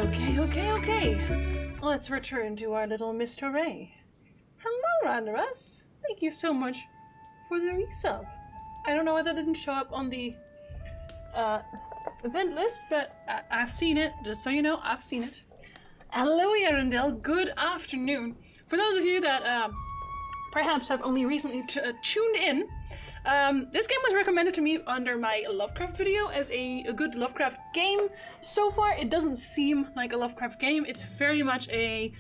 S1: Okay. Let's return to our little Mr. Ray. Hello, Randoras. Thank you so much for the resub. I don't know why that didn't show up on the event list, but I've seen it. Just so you know, I've seen it. Hello, Yarendel. Good afternoon. For those of you that perhaps have only recently tuned in, this game was recommended to me under my Lovecraft video as a good Lovecraft game. So far, it doesn't seem like a Lovecraft game. It's very much a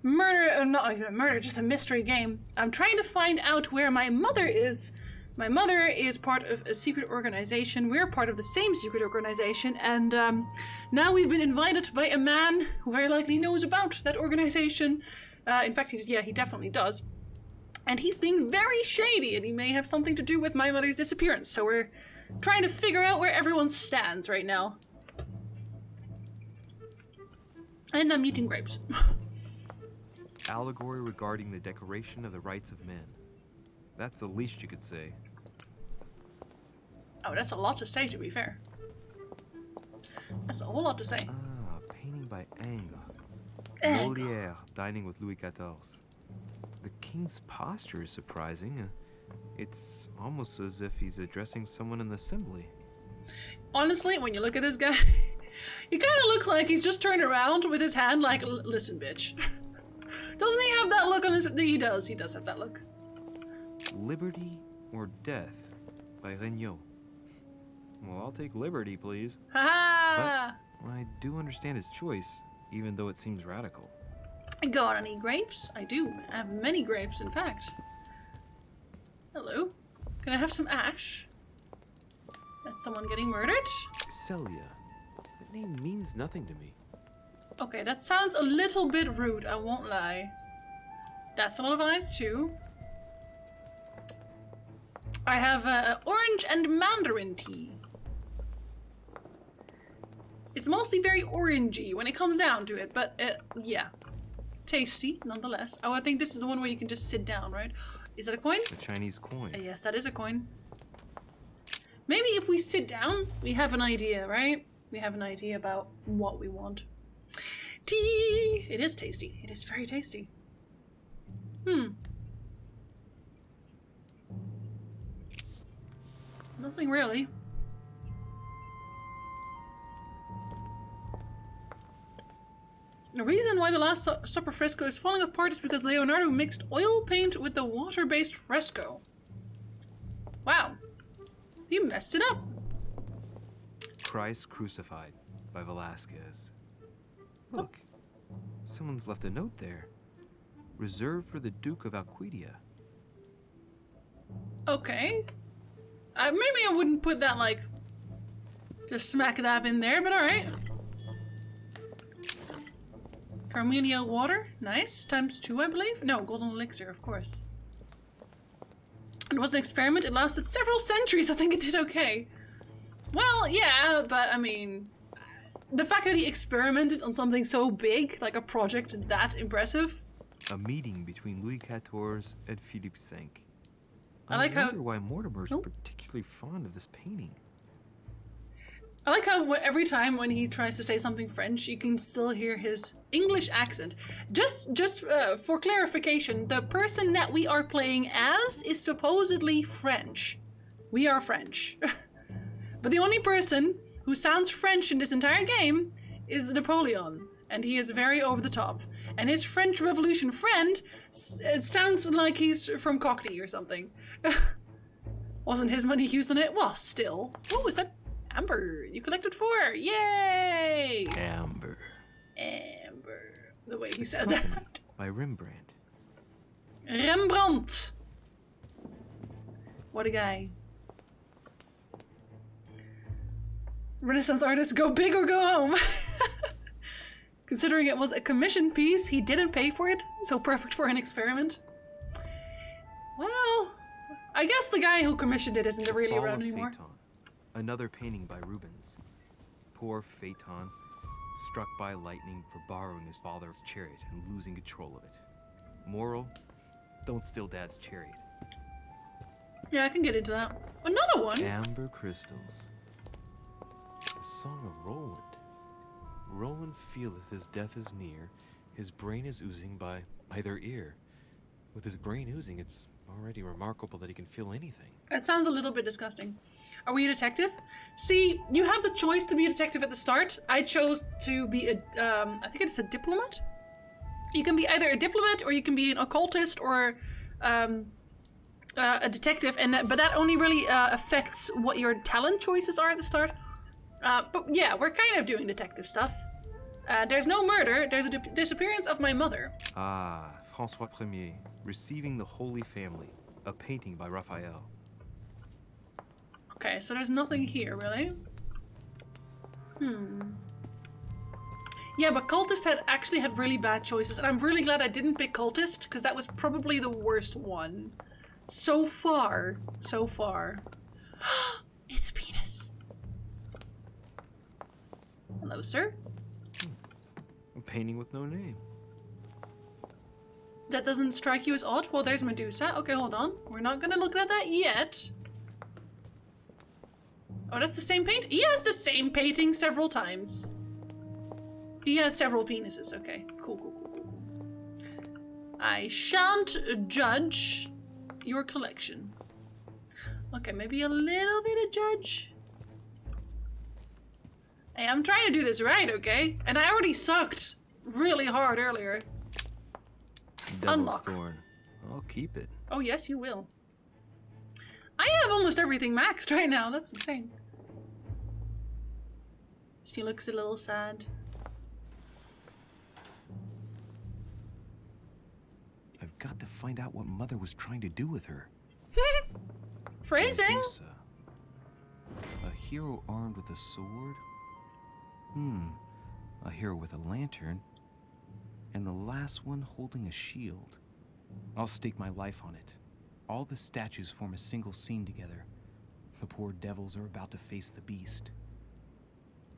S1: murder, not even a murder, just a mystery game. I'm trying to find out where my mother is. My mother is part of a secret organization. We're part of the same secret organization, and now we've been invited by a man who very likely knows about that organization. In fact, he definitely does. And he's being very shady, and he may have something to do with my mother's disappearance. So we're trying to figure out where everyone stands right now. And I'm eating grapes.
S11: Allegory regarding the decoration of the rights of men. That's the least you could say.
S1: Oh, that's a lot to say, to be fair. That's a whole lot to say.
S11: Ah, painting by Ingres.
S1: Ingres.
S11: Molière dining with Louis XIV. The king's posture is surprising. It's almost as if he's addressing someone in the assembly.
S1: Honestly, when you look at this guy, he kind of looks like he's just turned around with his hand like, listen, bitch. Doesn't he have that look on his... He does have that look.
S11: Liberty or Death by Regnault. Well, I'll take liberty, please.
S1: Ha!
S11: But I do understand his choice, even though it seems radical.
S1: Go on and eat grapes? I do. I have many grapes, in fact. Hello. Can I have some ash? That's someone getting murdered?
S11: Celia. That name means nothing to me.
S1: Okay, that sounds a little bit rude, I won't lie. That's a lot of eyes, too. I have orange and mandarin tea. It's mostly very orangey when it comes down to it, but yeah. Tasty, nonetheless. Oh, I think this is the one where you can just sit down, right? Is that a coin?
S11: A Chinese coin.
S1: Yes, that is a coin. Maybe if we sit down, we have an idea, right? We have an idea about what we want. Tea! It is tasty. It is very tasty. Nothing really. The reason why the Last Supper fresco is falling apart is because Leonardo mixed oil paint with the water-based fresco. Wow. He messed it up.
S11: Christ Crucified by Velázquez. Look, someone's left a note there. Reserved for the Duke of Alcudia.
S1: Okay. Maybe I wouldn't put that, like, just smack dab in there, but alright. Carmelia water, nice. ×2, I believe. No, golden elixir, of course. It was an experiment. It lasted several centuries. I think it did okay. Well, yeah, but I mean, the fact that he experimented on something so big, like a project that impressive.
S11: A meeting between Louis XIV and Philippe V.
S1: I like how.
S11: wonder why Mortimer's particularly fond of this painting.
S1: I like how every time when he tries to say something French, you can still hear his English accent. Just for clarification, the person that we are playing as is supposedly French. We are French. But the only person who sounds French in this entire game is Napoleon, and he is very over the top. And his French Revolution friend sounds like he's from Cockney or something. Wasn't his money used on it? Well, still. What was that? Amber, you collected 4. Yay!
S11: Amber.
S1: The way he said that.
S11: By Rembrandt.
S1: Rembrandt. What a guy. Renaissance artists, go big or go home. Considering it was a commission piece, he didn't pay for it, so perfect for an experiment. Well, I guess the guy who commissioned it isn't really around anymore.
S11: Phaeton. Another painting by Rubens. Poor Phaeton, struck by lightning for borrowing his father's chariot and losing control of it. Moral, don't steal Dad's chariot.
S1: Yeah, I can get into that. Another one?
S11: Amber crystals. The Song of Roland. Roland feeleth his death is near, his brain is oozing by either ear. With his brain oozing, it's already remarkable that he can feel anything.
S1: That sounds a little bit disgusting. Are we a detective? See, you have the choice to be a detective at the start. I chose to be a, I think it's a diplomat? You can be either a diplomat or you can be an occultist or a detective, but that only really affects what your talent choices are at the start. But yeah, we're kind of doing detective stuff. There's no murder, there's a disappearance of my mother.
S11: Ah, François Premier, Receiving the Holy Family, a painting by Raphael.
S1: Okay, so there's nothing here, really. Yeah, but Cultist actually had really bad choices, and I'm really glad I didn't pick Cultist, because that was probably the worst one. So far. So far. It's a penis. Hello, sir.
S11: A painting with no name.
S1: That doesn't strike you as odd? Well, there's Medusa. Okay, hold on. We're not gonna look at that yet. Oh, that's the same paint? He has the same painting several times. He has several penises. Okay, cool. I shan't judge your collection. Okay, maybe a little bit of judge. Hey, I'm trying to do this right, okay? And I already sucked really hard earlier.
S11: Devil's
S1: Unlock.
S11: Thorn. I'll keep it.
S1: Oh, yes, you will. I have almost everything maxed right now. That's insane. She looks a little sad.
S11: I've got to find out what Mother was trying to do with her.
S1: Phrasing?
S11: Medusa. A hero armed with a sword? A hero with a lantern? And the last one holding a shield. I'll stake my life on it. All the statues form a single scene together. The poor devils are about to face the beast.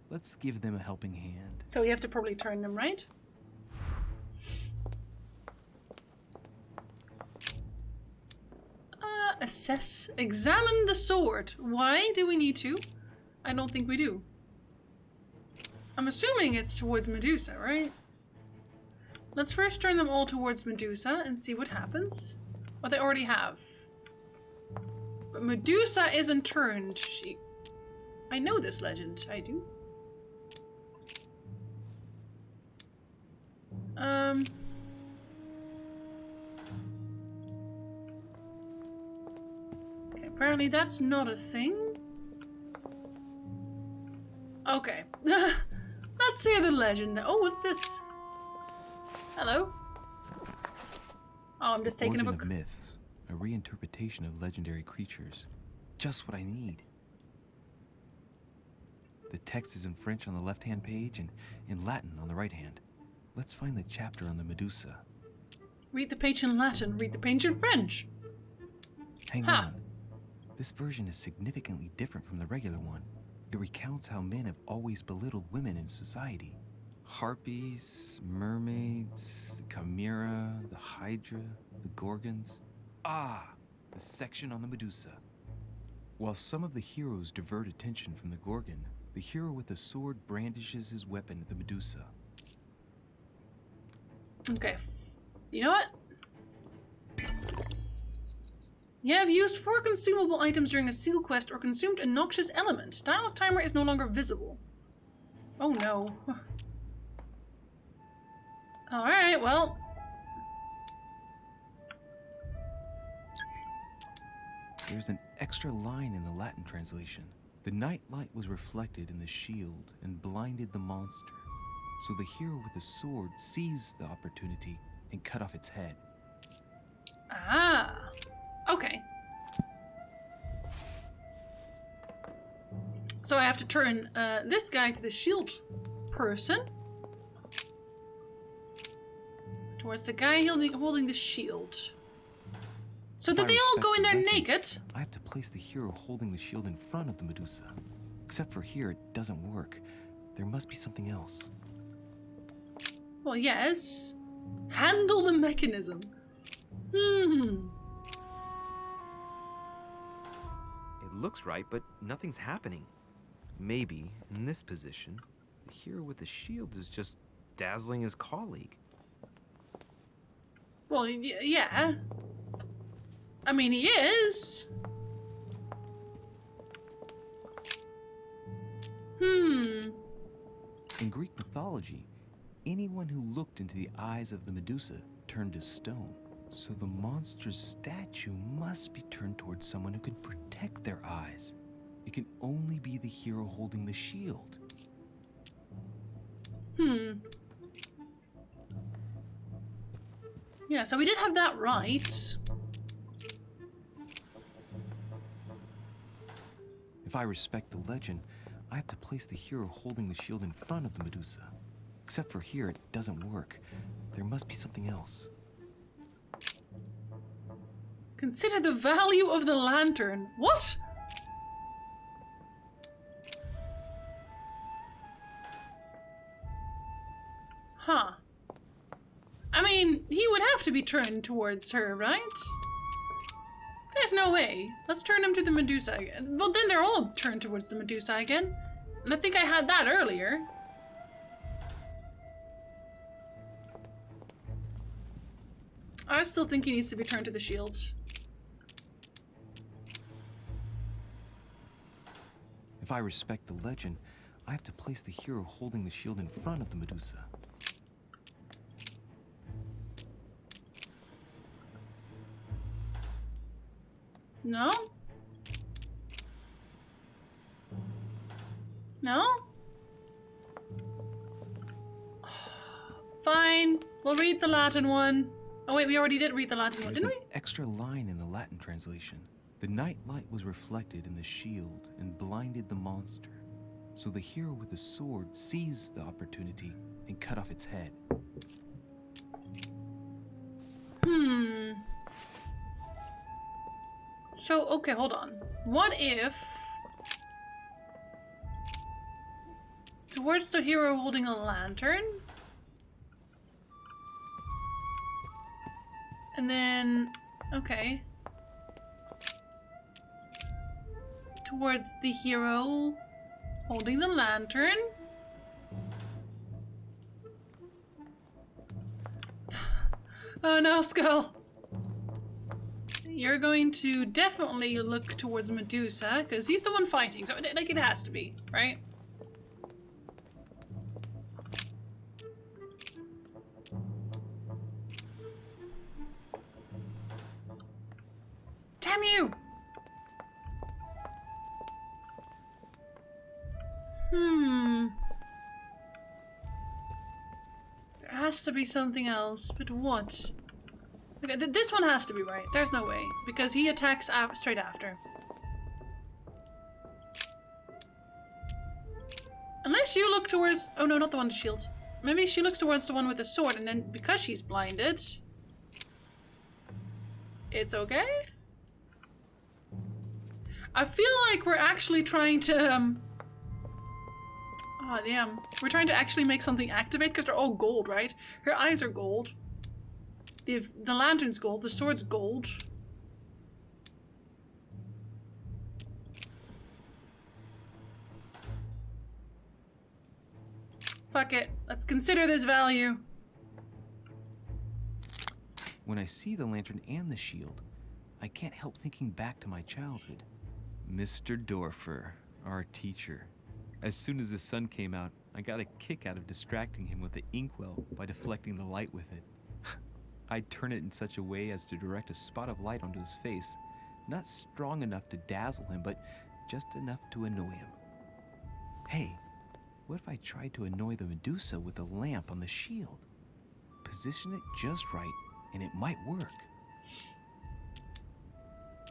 S11: Let's give them a helping hand.
S1: So we have to probably turn them, right? Assess. Examine the sword. Why do we need to? I don't think we do. I'm assuming it's towards Medusa, right? Let's first turn them all towards Medusa and see what happens. What they already have. But Medusa isn't turned. I know this legend. I do. Okay, apparently that's not a thing. Okay. Let's hear the legend. Oh, what's this? Hello? Oh, I'm just taking a
S11: Origin
S1: book.
S11: of Myths, a reinterpretation of legendary creatures. Just what I need. The text is in French on the left-hand page and in Latin on the right-hand. Let's find the chapter on the Medusa.
S1: Read the page in Latin, read the page in French.
S11: Hang on. This version is significantly different from the regular one. It recounts how men have always belittled women in society. Harpies, mermaids, the chimera, the hydra, the gorgons. Ah, the section on the Medusa. While some of the heroes divert attention from the gorgon, the hero with the sword brandishes his weapon at the Medusa.
S1: Okay. You know what? You have used 4 consumable items during a seal quest or consumed a noxious element. Dialogue timer is no longer visible. Oh no. Alright, well.
S11: There's an extra line in the Latin translation. The night light was reflected in the shield and blinded the monster. So the hero with the sword seized the opportunity and cut off its head.
S1: Ah. Okay. So I have to turn this guy to the shield person. Towards the guy holding the shield. So
S11: If
S1: did
S11: I
S1: they all
S11: respect
S1: go in
S11: the
S1: there
S11: legend,
S1: naked?
S11: I have to place the hero holding the shield in front of the Medusa. Except for here, it doesn't work. There must be something else.
S1: Well, yes. Handle the mechanism.
S11: It looks right, but nothing's happening. Maybe, in this position, The hero with the shield is just dazzling his colleague.
S1: Well, yeah. I mean, he is.
S5: In Greek mythology, anyone who looked into the eyes of the Medusa turned to stone. So the monster's statue must be turned towards someone who can protect their eyes. It can only be the hero holding the shield.
S1: Yeah, so we did have that right.
S5: If I respect the legend, I have to place the hero holding the shield in front of the Medusa. Except for here, it doesn't work. There must be something else.
S1: Consider the value of the lantern. What? Huh. I mean, he would have to be turned towards her, right? There's no way. Let's turn him to the Medusa again. Well, then they're all turned towards the Medusa again. And I think I had that earlier. I still think he needs to be turned to the shield.
S5: If I respect the legend, I have to place the hero holding the shield in front of the Medusa.
S1: No? No? Fine. We'll read the Latin one. Oh wait, we already did read the Latin one, didn't we?
S5: There's an extra line in the Latin translation. The night light was reflected in the shield and blinded the monster. So the hero with the sword seized the opportunity and cut off its head.
S1: So, okay, hold on. What if... towards the hero holding a lantern? And then... okay. Towards the hero holding the lantern? Oh no, Skull! You're going to definitely look towards Medusa, because he's the one fighting, so like it has to be, right? Damn you! There has to be something else, but what? Okay, this one has to be right. There's no way, because he attacks straight after. Unless you look towards... oh no, not the one with the shield. Maybe she looks towards the one with the sword, and then because she's blinded... it's okay? I feel like we're actually trying to... oh damn. We're trying to actually make something activate, because they're all gold, right? Her eyes are gold. The lantern's gold, the sword's gold. Fuck it. Let's consider this value.
S5: When I see the lantern and the shield, I can't help thinking back to my childhood. Mr. Dorfer, our teacher. As soon as the sun came out, I got a kick out of distracting him with the inkwell by deflecting the light with it. I'd turn it in such a way as to direct a spot of light onto his face. Not strong enough to dazzle him, but just enough to annoy him. Hey, what if I tried to annoy the Medusa with the lamp on the shield? Position it just right, and it might work.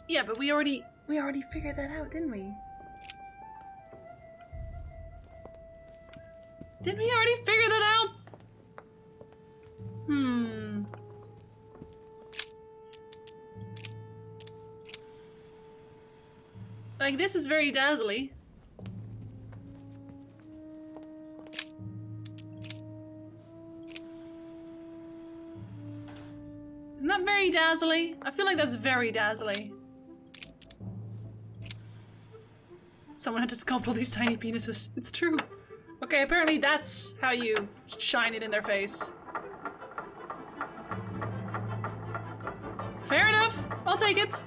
S1: Yeah, but we already figured that out, didn't we? Didn't we already figure that out? Like, this is very dazzly. Isn't that very dazzly? I feel like that's very dazzly. Someone had to sculpt all these tiny penises. It's true. Okay, apparently that's how you shine it in their face. Fair enough. I'll take it.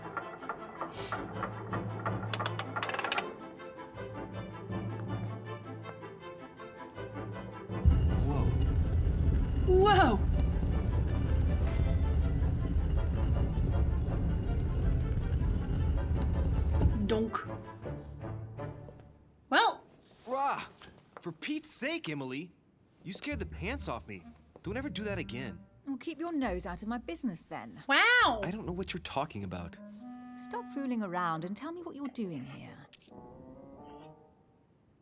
S11: Whoa.
S1: Whoa. Donk. Well.
S11: Rah! For Pete's sake, Emily. You scared the pants off me. Don't ever do that again.
S7: Well, keep your nose out of my business then.
S1: Wow.
S11: I don't know what you're talking about.
S7: Stop fooling around and tell me what you're doing here.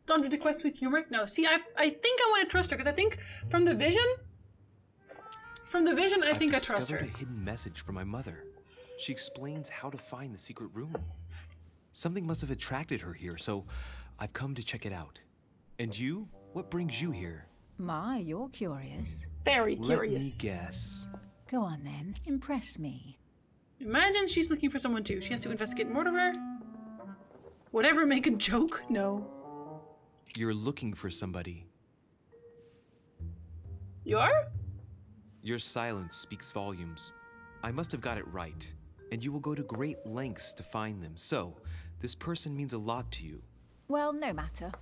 S1: Don't do the quest with humor. No, see, I think I want to trust her because I think from the vision, I think I trust her.
S11: I discovered a hidden message from my mother. She explains how to find the secret room. Something must have attracted her here, so I've come to check it out. And you? What brings you here?
S7: My, you're curious.
S1: Very curious.
S11: Let me guess.
S7: Go on then, impress me.
S1: Imagine she's looking for someone too. She has to investigate murderer. Whatever, make a joke? No.
S11: You're looking for somebody.
S1: You are?
S11: Your silence speaks volumes. I must have got it right, and you will go to great lengths to find them. So, this person means a lot to you.
S7: Well, no matter.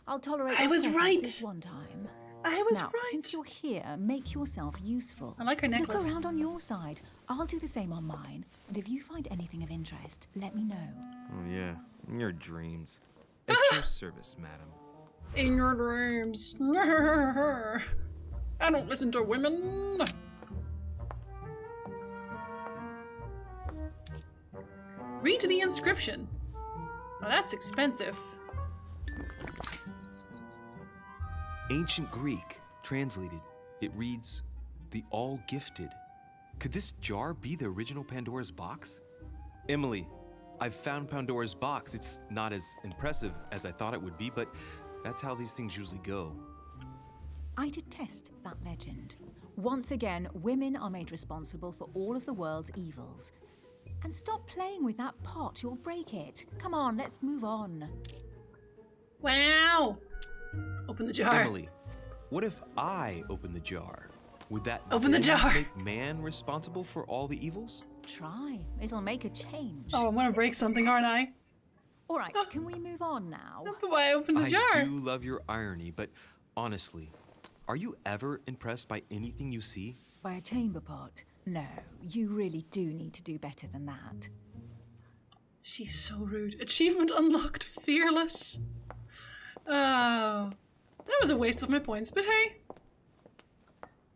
S7: I'll tolerate
S1: I
S7: your
S1: was
S7: presence
S1: right.
S7: this one time.
S1: I was
S7: now,
S1: right.
S7: Since you're here, make yourself useful.
S1: I like her necklace.
S7: Look around on your side. I'll do the same on mine. And if you find anything of interest, let me know.
S11: Oh yeah, in your dreams. At your service, madam.
S1: In your dreams. I don't listen to women. Read the inscription. Oh, that's expensive.
S11: Ancient Greek, translated. It reads, "The All-Gifted." Could this jar be the original Pandora's box? Emily, I've found Pandora's box. It's not as impressive as I thought it would be, but that's how these things usually go.
S7: I detest that legend. Once again, women are made responsible for all of the world's evils. And stop playing with that pot, you'll break it. Come on, let's move on.
S1: Wow. Open the jar.
S11: Emily, what if I open the jar? Would that
S1: Open the
S11: then
S1: jar.
S11: make man responsible for all the evils?
S7: Try. It'll make a change.
S1: Oh, I'm gonna break something, aren't I?
S7: All right, can we move on now?
S1: Why open the jar?
S11: I do love your irony, but honestly, are you ever impressed by anything you see?
S7: By a chamber pot? No, you really do need to do better than that.
S1: She's so rude. Achievement unlocked. Fearless. Oh. That was a waste of my points, but hey.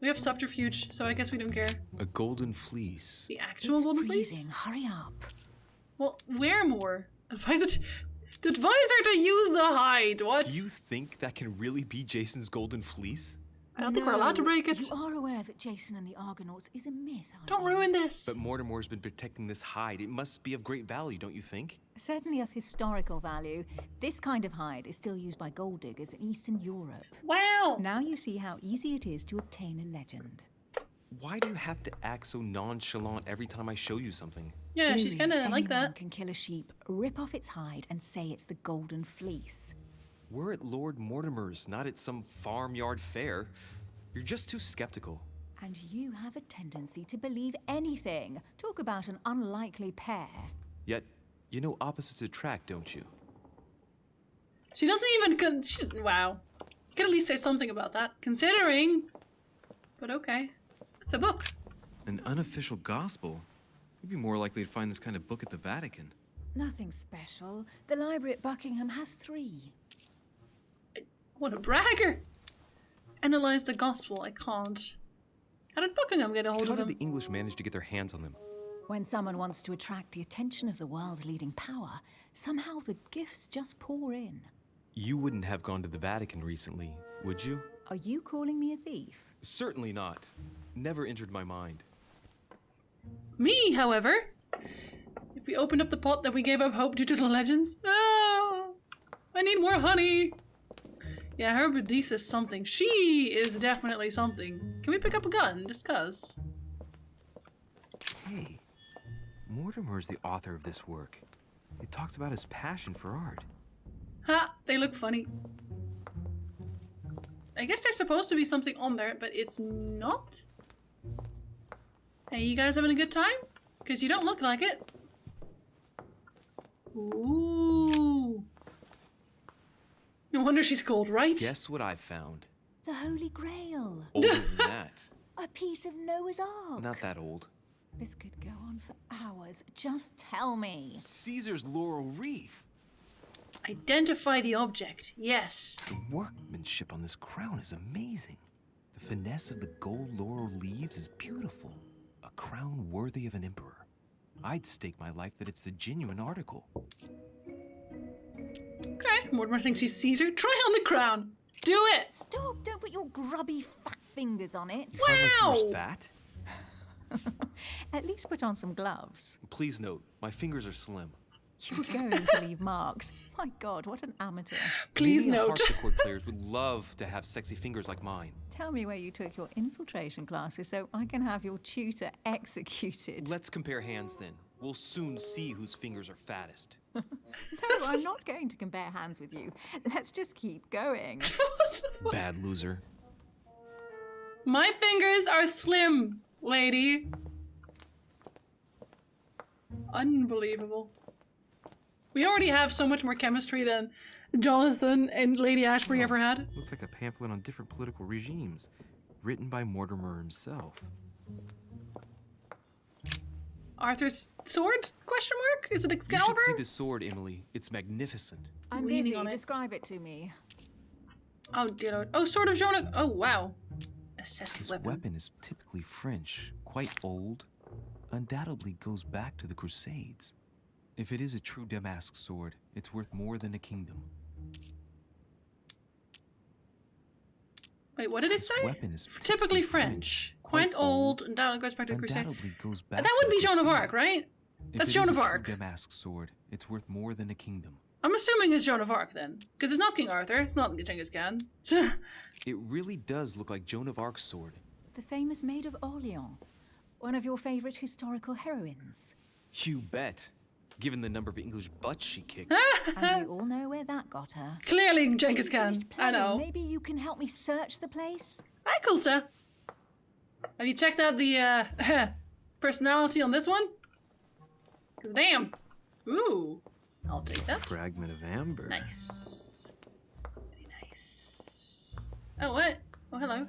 S1: We have subterfuge, so I guess we don't care.
S11: A golden fleece.
S1: The actual
S7: It's
S1: golden
S7: freezing.
S1: fleece?
S7: Hurry up.
S1: Well, wear more. Advise her to use the hide. What?
S11: Do you think that can really be Jason's golden fleece?
S1: I don't think we're allowed to break it.
S7: You are aware that Jason and the Argonauts is a myth, aren't
S1: Don't
S7: you?
S1: ruin this.
S11: But Mortimer's been protecting this hide. It must be of great value, don't you think?
S7: Certainly of historical value. This kind of hide is still used by gold diggers in Eastern Europe.
S1: Wow!
S7: Now you see how easy it is to obtain a legend.
S11: Why do you have to act so nonchalant every time I show you something?
S1: Yeah, she's
S7: Louis,
S1: kind of like
S7: anyone
S1: that.
S7: can kill a sheep, rip off its hide, and say it's the golden fleece.
S11: We're at Lord Mortimer's, not at some farmyard fair. You're just too skeptical.
S7: And you have a tendency to believe anything. Talk about an unlikely pair.
S11: Yet, you know opposites attract, don't you?
S1: She doesn't even wow. You could at least say something about that, considering. But okay. It's a book.
S11: An unofficial gospel? You'd be more likely to find this kind of book at the Vatican.
S7: Nothing special. The library at Buckingham has 3.
S1: What a bragger! Analyze the gospel. I can't. How did Buckingham get a hold
S11: How
S1: of
S11: did
S1: him?
S11: the English manage to get their hands on them?
S7: When someone wants to attract the attention of the world's leading power, somehow the gifts just pour in.
S11: You wouldn't have gone to the Vatican recently, would you?
S7: Are you calling me a thief?
S11: Certainly not. Never entered my mind.
S1: Me, however, if we opened up the pot that we gave up hope due to the legends. Oh, I need more honey. Yeah, her Boudice is something. She is definitely something. Can we pick up a gun, just cuz?
S11: Hey, Mortimer's the author of this work. It talks about his passion for art.
S1: Ha! They look funny. I guess there's supposed to be something on there, but it's not. Hey, you guys having a good time? Because you don't look like it. Ooh. No wonder she's cold, right?
S5: Guess what I found?
S7: The Holy Grail.
S5: Older than that.
S7: A piece of Noah's Ark.
S5: Not that old.
S7: This could go on for hours. Just tell me.
S5: Caesar's laurel wreath.
S1: Identify the object. Yes.
S5: The workmanship on this crown is amazing. The finesse of the gold laurel leaves is beautiful. A crown worthy of an emperor. I'd stake my life that it's the genuine article.
S1: Okay, Mortimer thinks he's Caesar. Try on the crown. Do it.
S7: Stop! Don't put your grubby fat fingers on it.
S5: You find my fingers fat?
S7: At least put on some gloves.
S5: Please note, my fingers are slim.
S7: You're going to leave marks. My God, what an amateur.
S1: Please
S5: Many
S1: note.
S5: harpsichord players would love to have sexy fingers like mine.
S7: Tell me where you took your infiltration classes so I can have your tutor executed.
S5: Let's compare hands then. We'll soon see whose fingers are fattest.
S7: No, I'm not going to compare hands with you. Let's just keep going.
S5: Bad loser.
S1: My fingers are slim, lady. Unbelievable. We already have so much more chemistry than Jonathan and Lady Ashbury ever had.
S11: Looks like a pamphlet on different political regimes, written by Mortimer himself.
S1: Arthur's sword? Question mark? Is it
S5: You
S1: Excalibur?
S5: should see the sword, Emily. It's magnificent.
S7: I'm
S1: Leaning
S7: busy.
S1: on it.
S7: Describe it to me.
S1: Oh dear Lord. Oh, sword of Jonah. Oh wow. Assess the
S5: This
S1: weapon.
S5: weapon is typically French, quite old, undoubtedly goes back to the Crusades. If it is a true Damask sword, it's worth more than a kingdom.
S1: Wait, what did it say?
S5: Weapon is
S1: Typically French. Quite old, and down goes back to the Crusade.
S5: Undoubtedly goes back
S1: That would
S5: to
S1: be
S5: the
S1: Joan of Arc,
S5: Crusades.
S1: right?
S5: If
S1: That's
S5: it
S1: Joan
S5: is
S1: of
S5: a true
S1: Arc.
S5: Damask sword, it's worth more than a kingdom.
S1: I'm assuming it's Joan of Arc then. Because it's not King Arthur, it's not Genghis Khan.
S5: It really does look like Joan of Arc's sword.
S7: The famous Maid of Orleans. One of your favorite historical heroines.
S5: You bet. Given the number of English butts she kicked.
S7: And we all know where that got her.
S1: Clearly Genghis Khan.
S7: Finished
S1: I
S7: playing.
S1: know.
S7: Maybe you can help me search the place?
S1: Hi, cool stuff. Have you checked out the personality on this one? Cause damn. Ooh. I'll take that.
S11: Fragment of amber.
S1: Nice. Very nice. Oh, what? Oh, hello.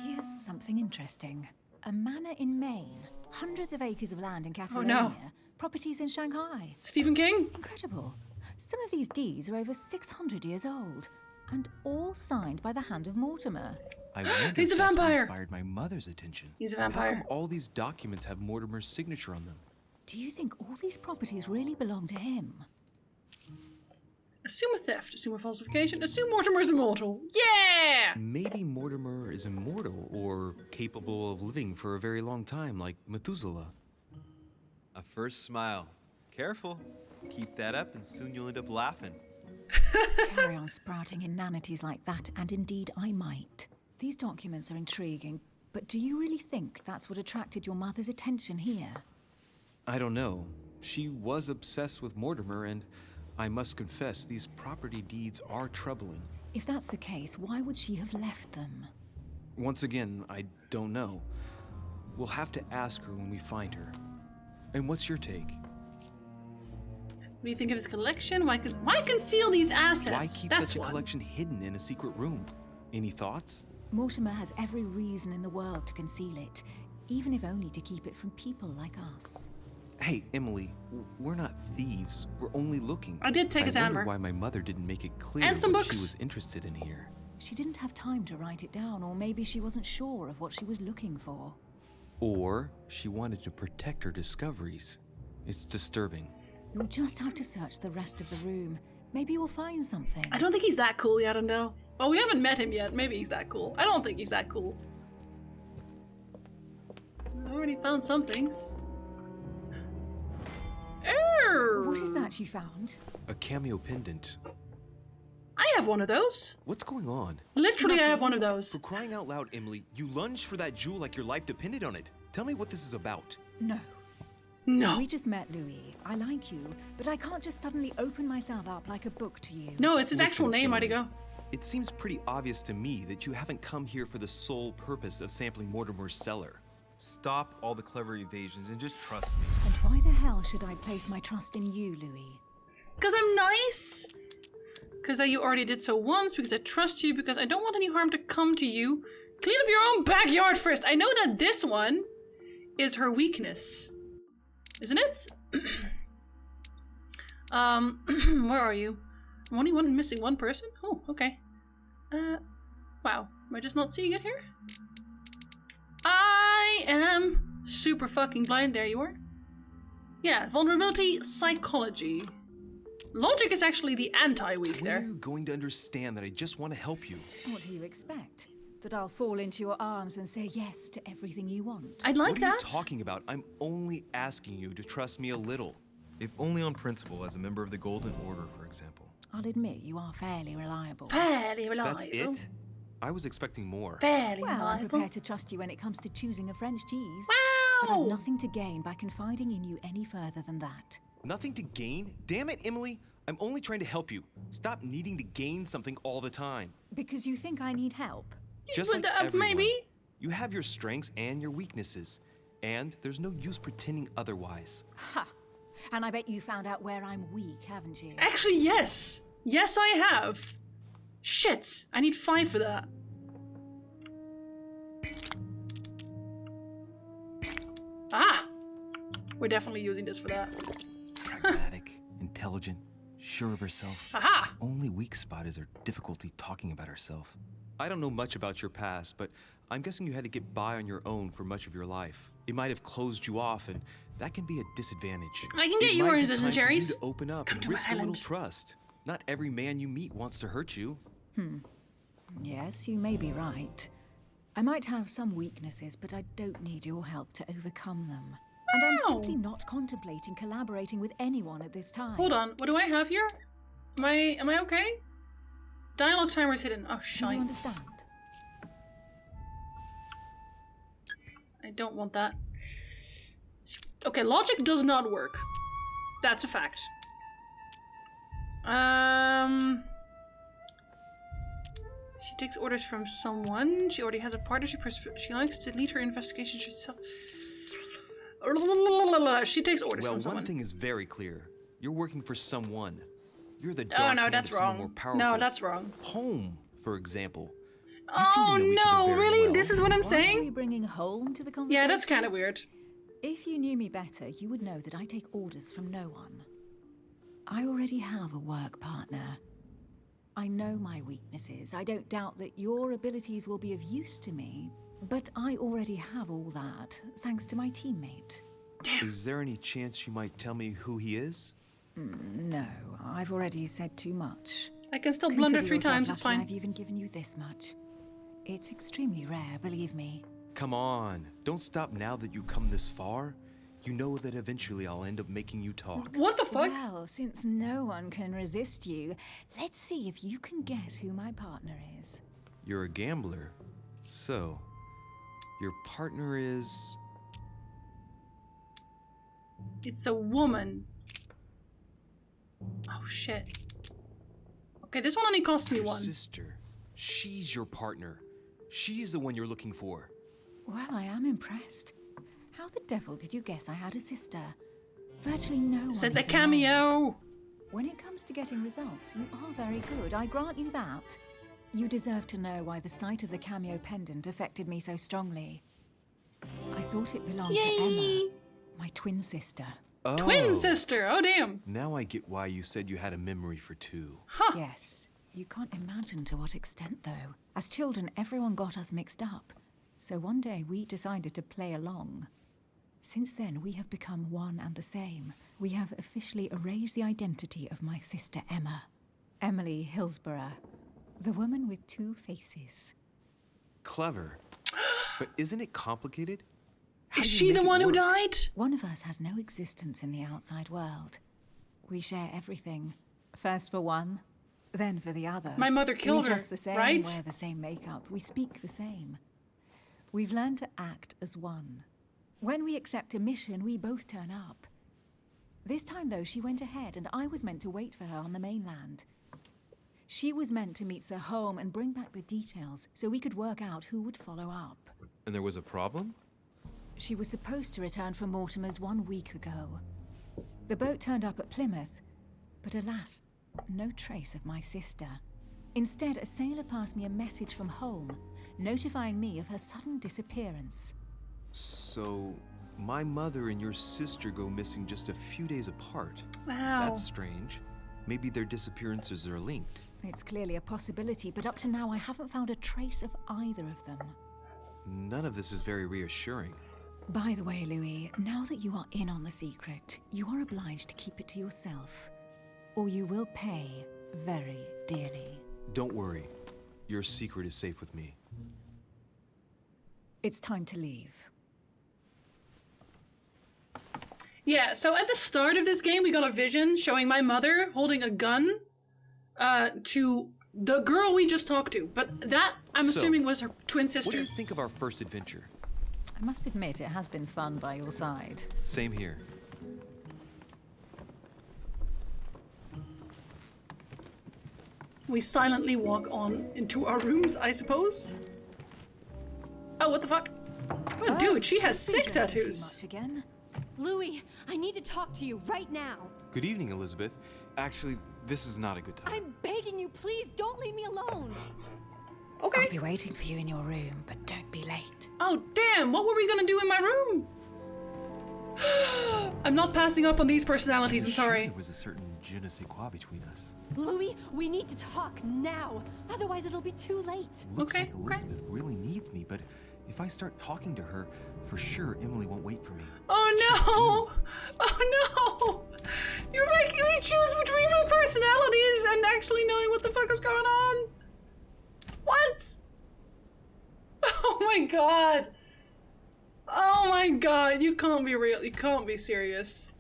S7: Here's something interesting. A manor in Maine. Hundreds of acres of land in
S1: Oh,
S7: Catalonia.
S1: no.
S7: Properties in Shanghai.
S1: Stephen King?
S7: Incredible. Some of these deeds are over 600 years old. And all signed by the hand of Mortimer.
S5: I wonder
S1: He's
S5: if
S1: a
S5: that's what
S1: vampire.
S5: inspired my mother's attention.
S1: He's a
S5: How
S1: vampire.
S5: come all these documents have Mortimer's signature on them?
S7: Do you think all these properties really belong to him?
S1: Assume a theft, assume a falsification, assume Mortimer's immortal. Yeah!
S5: Maybe Mortimer is immortal or capable of living for a very long time, like Methuselah. A first smile. Careful. Keep that up and soon you'll end up laughing.
S7: Carry on sprouting inanities like that, and indeed I might. These documents are intriguing, but do you really think that's what attracted your mother's attention here?
S5: I don't know. She was obsessed with Mortimer, and I must confess, these property deeds are troubling.
S7: If that's the case, why would she have left them?
S5: Once again, I don't know. We'll have to ask her when we find her. And what's your take?
S1: What do you think of his collection? Why conceal these assets?
S5: Why keep
S1: That's
S5: such a
S1: one.
S5: collection hidden in a secret room? Any thoughts?
S7: Mortimer has every reason in the world to conceal it, even if only to keep it from people like us.
S5: Hey, Emily, we're not thieves. We're only looking.
S1: I did take his
S5: I
S1: hammer.
S5: wonder why my mother didn't make it clear
S1: And some
S5: what
S1: books.
S5: she was interested in here.
S7: She didn't have time to write it down, or maybe she wasn't sure of what she was looking for.
S5: Or she wanted to protect her discoveries. It's disturbing.
S7: You'll just have to search the rest of the room. Maybe you'll find something.
S1: I don't think he's that cool yet, Arundel. Well, we haven't met him yet. Maybe he's that cool. I don't think he's that cool. I already found some things.
S7: What is that you found?
S5: A cameo pendant.
S1: I have one of those.
S5: What's going on?
S1: Literally, I have one of those.
S5: For crying out loud, Emily, you lunged for that jewel like your life depended on it. Tell me what this is about.
S7: No.
S1: No.
S7: We just met, Louis. I like you, but I can't just suddenly open myself up like a book to you.
S1: No, it's his actual name,
S5: Emily,
S1: Idigo.
S11: It seems pretty obvious to me that you haven't come here for the sole purpose of sampling Mortimer's cellar. Stop all the clever evasions and just trust me.
S7: And why the hell should I place my trust in you, Louis?
S1: Because I'm nice. Because you already did so once. Because I trust you. Because I don't want any harm to come to you. Clean up your own backyard first. I know that this one is her weakness. Isn't it? Where are you? I'm only missing one person? Oh, okay. Wow. Am I just not seeing it here? I am super fucking blind. There you are. Yeah, vulnerability, psychology. Logic is actually the anti-weak there.
S11: When are you going to understand that I just want to help you?
S7: What do you expect? That I'll fall into your arms and say yes to everything you want?
S1: I'd like that.
S11: What are you talking about? I'm only asking you to trust me a little. If only on principle, as a member of the Golden Order, for example.
S7: I'll admit you are fairly reliable.
S1: Fairly reliable.
S11: That's it? I was expecting more.
S1: Fairly
S7: Well, I'm
S1: reliable.
S7: prepared to trust you when it comes to choosing a French cheese.
S1: Wow!
S7: But I've nothing to gain by confiding in you any further than that.
S11: Nothing to gain? Damn it, Emily! I'm only trying to help you. Stop needing to gain something all the time.
S7: Because you think I need help?
S11: Just like everyone.
S1: Maybe?
S11: You have your strengths and your weaknesses. And there's no use pretending otherwise.
S7: Ha! And I bet you found out where I'm weak, haven't you?
S1: Actually, yes. Yes, I have. Shit. I need 5 for that. Ah! We're definitely using this for that.
S11: Pragmatic, intelligent, sure of herself.
S1: Aha!
S11: Only weak spot is her difficulty talking about herself. I don't know much about your past, but I'm guessing you had to get by on your own for much of your life. It might have closed you off, and that can be a disadvantage.
S1: I can get you oranges and cherries.
S11: To open up
S1: Come
S11: and
S1: to my
S11: risk a little
S1: island.
S11: trust. Not every man you meet wants to hurt you.
S7: Yes, you may be right. I might have some weaknesses, but I don't need your help to overcome them. And I'm simply not contemplating collaborating with anyone at this time.
S1: Hold on. What do I have here? Am I okay? Dialogue timer is hidden. Oh,
S7: Do you
S1: shite.
S7: understand?
S1: I don't want that. Okay, logic does not work. That's a fact. She takes orders from someone. She already has a partnership. She likes to lead her investigations herself. She takes orders
S11: Well,
S1: from someone.
S11: one thing is very clear. You're working for someone. You're the
S1: Oh
S11: dark
S1: no,
S11: hand
S1: that's
S11: of someone more
S1: wrong.
S11: powerful.
S1: No, that's wrong.
S11: Home, for example.
S1: Oh no, really? This is what I'm
S7: Why are we
S1: saying?
S7: bringing home to the conversation?
S1: Yeah, that's kind of weird.
S7: If you knew me better, you would know that I take orders from no one. I already have a work partner. I know my weaknesses. I don't doubt that your abilities will be of use to me, but I already have all that, thanks to my teammate.
S11: Is there any chance you might tell me who he is?
S7: No, I've already said too much.
S1: I can still blunder
S7: Consider
S1: 3
S7: yourself
S1: times, it's
S7: lucky
S1: fine.
S7: I've even given you this much. It's extremely rare, believe me.
S11: Come on, don't stop now that you've come this far. You know that eventually I'll end up making you talk.
S1: What the fuck?
S7: Well, since no one can resist you, let's see if you can guess who my partner is.
S11: You're a gambler. So, your partner is...
S1: It's a woman. Oh shit. Okay, this one only cost me
S11: your
S1: 1.
S11: sister. She's your partner. She's the one you're looking for.
S7: Well, I am impressed. How the devil did you guess I had a sister? Virtually no one
S1: Said the
S7: even
S1: cameo.
S7: knows. When it comes to getting results, you are very good, I grant you that. You deserve to know why the sight of the cameo pendant affected me so strongly. I thought it belonged to Emma, my twin sister.
S11: Oh.
S1: Twin sister! Oh damn!
S11: Now I get why you said you had a memory for 2.
S7: Yes, you can't imagine to what extent though. As children, everyone got us mixed up. So one day we decided to play along. Since then, we have become one and the same. We have officially erased the identity of my sister Emma. Emily Hillsborough, the woman with 2 faces.
S11: Clever. But isn't it complicated? How
S1: Is
S11: do you
S1: she
S11: make
S1: the
S11: it
S1: one who
S11: work?
S1: died?
S7: One of us has no existence in the outside world. We share everything. First for one, then for the other.
S1: My mother killed
S7: we
S1: her,
S7: dress the same,
S1: right?
S7: wear the same makeup, we speak the same. We've learned to act as one. When we accept a mission, we both turn up. This time, though, she went ahead, and I was meant to wait for her on the mainland. She was meant to meet Sir Holm and bring back the details so we could work out who would follow up.
S11: And there was a problem?
S7: She was supposed to return from Mortimer's 1 week ago. The boat turned up at Plymouth, but alas, no trace of my sister. Instead, a sailor passed me a message from Holm, notifying me of her sudden disappearance.
S11: So, my mother and your sister go missing just a few days apart.
S1: Wow.
S11: That's strange. Maybe their disappearances are linked.
S7: It's clearly a possibility, but up to now I haven't found a trace of either of them.
S11: None of this is very reassuring.
S7: By the way, Louis, now that you are in on the secret, you are obliged to keep it to yourself, or you will pay very dearly.
S11: Don't worry. Your secret is safe with me.
S7: It's time to leave.
S1: Yeah, so at the start of this game, we got a vision showing my mother holding a gun to the girl we just talked to. But that, I'm assuming, was her twin sister.
S11: What do you think of our first adventure?
S7: I must admit, it has been fun by your side.
S11: Same here.
S1: We silently walk on into our rooms, I suppose. Oh, what the fuck? Oh, dude, she has sick tattoos.
S7: Again.
S16: Louis, I need to talk to you right now.
S11: Good evening, Elizabeth. Actually, this is not a good time.
S16: I'm begging you, please don't leave me alone.
S1: Okay.
S7: I'll be waiting for you in your room, but don't be late.
S1: Oh, damn, what were we gonna do in my room? I'm not passing up on these personalities, I'm sorry.
S11: There was a certain je ne sais quoi between us.
S16: Louis, we need to talk now. Otherwise, it'll be too late.
S11: Looks like Elizabeth really needs me, but if I start talking to her, for sure Emily won't wait for me.
S1: Oh no! Oh no! You're making me choose between my personalities and actually knowing what the fuck is going on. What? Oh my god. Oh my god, you can't be real. You can't be serious.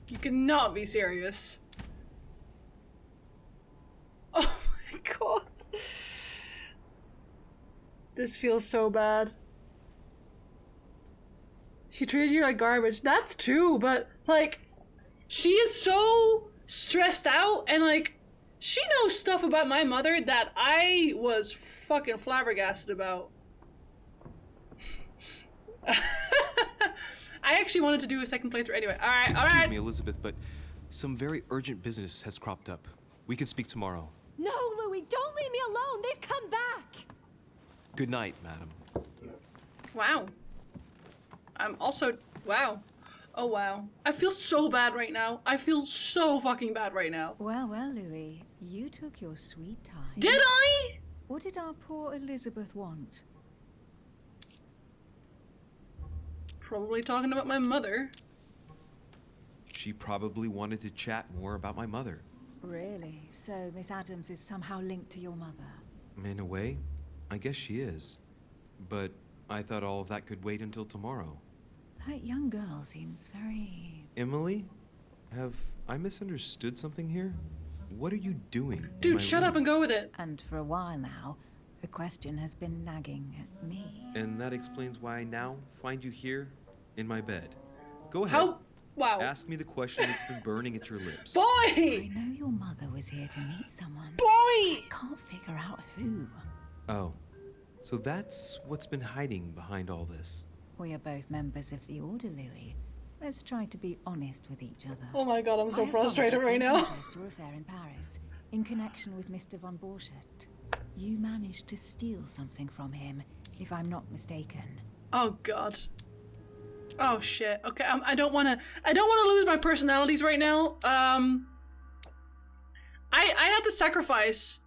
S1: You cannot be serious. Oh my god. This feels so bad. She treated you like garbage. That's true, but like, she is so stressed out and like, she knows stuff about my mother that I was fucking flabbergasted about. I actually wanted to do a second playthrough anyway. Alright, alright.
S11: Excuse me, Elizabeth, but some very urgent business has cropped up. We can speak tomorrow.
S16: No, Louis, don't leave me alone. They've come back.
S11: Good night, madam.
S1: Wow. I'm also... Wow. Oh, wow. I feel so bad right now. I feel so fucking bad right now.
S7: Well, well, Louis, you took your sweet time.
S1: Did I?
S7: What did our poor Elizabeth want?
S1: Probably talking about my mother.
S11: She probably wanted to chat more about my mother.
S7: Really? So Miss Adams is somehow linked to your mother?
S11: In a way, I guess she is. But I thought all of that could wait until tomorrow.
S7: That young girl seems very...
S11: Emily? Have I misunderstood something here? What are you doing?
S1: Dude, shut up and go with it.
S7: And for a while now, the question has been nagging at me.
S11: And that explains why I now find you here in my bed. Go ahead.
S1: How? Wow.
S11: Ask me the question that's been burning at your lips.
S1: Boy!
S7: I know your mother was here to meet someone.
S1: Boy!
S7: I can't figure out who.
S11: Oh, so that's what's been hiding behind all this.
S7: We are both members of the Order, Louis. Let's try to be honest with each other.
S1: Oh my god, I'm so
S7: I have
S1: frustrated
S7: followed
S1: right now.
S7: interest or affair in Paris, in connection with Mr. von Borchardt. You managed to steal something from him, if I'm not mistaken.
S1: Oh god. Oh shit. Okay, I don't want to lose my personalities right now. I had to sacrifice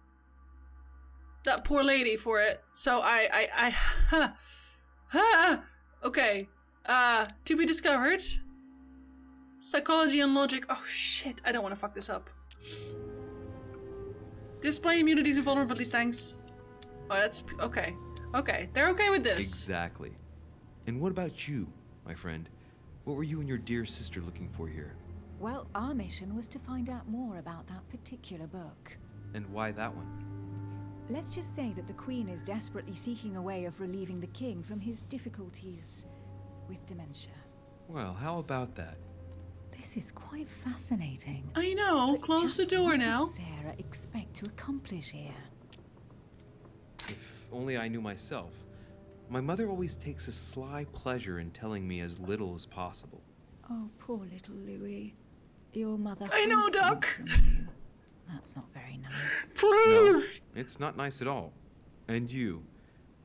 S1: that poor lady for it. So okay. To be discovered. Psychology and logic. Oh shit, I don't want to fuck this up. Display immunities and vulnerabilities, thanks. Oh, that's okay. Okay, they're okay with this.
S11: Exactly. And what about you, my friend? What were you and your dear sister looking for here?
S7: Well, our mission was to find out more about that particular book.
S11: And why that one?
S7: Let's just say that the Queen is desperately seeking a way of relieving the King from his difficulties with dementia.
S11: Well, how about that?
S7: This This is quite fascinating.
S1: I know.
S7: But
S1: Close
S7: just
S1: the door
S7: what did
S1: now.
S7: Sarah expect to accomplish here?
S11: If only I knew myself. My mother always takes a sly pleasure in telling me as little as possible.
S7: Oh, poor little Louis. Your mother.
S1: I know,
S7: hides things
S1: Doc.
S7: from you. That's not very nice.
S1: Please.
S11: No, it's not nice at all. And you?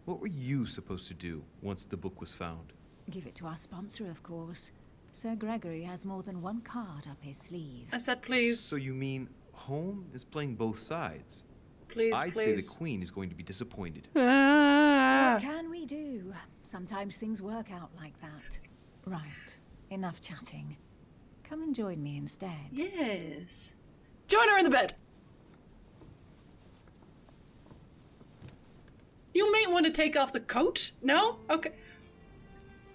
S11: What were you supposed to do once the book was found?
S7: Give it to our sponsor, of course. Sir Gregory has more than one card up his sleeve.
S1: I said please.
S11: So you mean Home is playing both sides?
S1: Please,
S11: I'd say the
S1: please.
S11: Queen is going to be disappointed.
S1: Ah.
S7: What can we do? Sometimes things work out like that. Right. Enough chatting. Come and join me instead.
S1: Yes. Join her in the bed. You may want to take off the coat. No? Okay.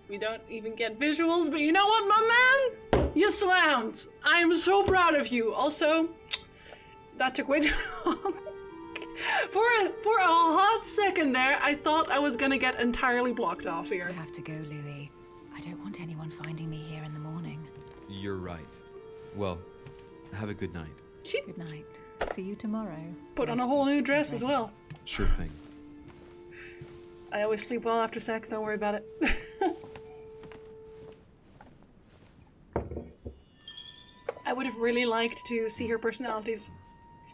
S1: We don't even get visuals, but you know what, my man? You slammed. I am so proud of you. Also, that took way too long. For a hot second there, I thought I was gonna get entirely blocked off here.
S7: I have to go, Louis. I don't want anyone finding me here in the morning.
S11: You're right. Well, have a good night.
S7: Good night. See you tomorrow.
S1: Put on a whole new dress as well.
S11: Sure thing.
S1: I always sleep well after sex, don't worry about it. I would have really liked to see her personalities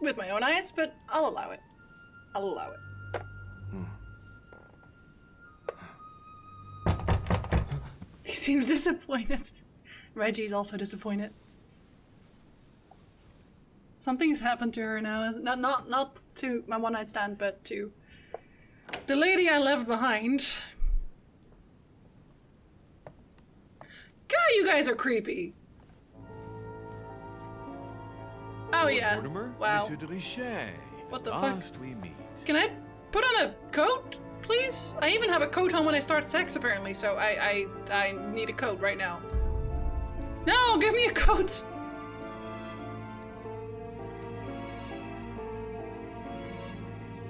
S1: with my own eyes, but I'll allow it. I'll allow it. He seems disappointed. Reggie's also disappointed. Something's happened to her now. Not to my one-night stand, but to the lady I left behind. God, you guys are creepy. Oh yeah.
S9: Mortimer,
S1: Wow.
S9: Monsieur de Richet.
S1: What the
S9: At
S1: fuck?
S9: last we meet.
S1: Can I put on a coat, please? I even have a coat on when I start sex, apparently, so I need a coat right now. No, give me a coat!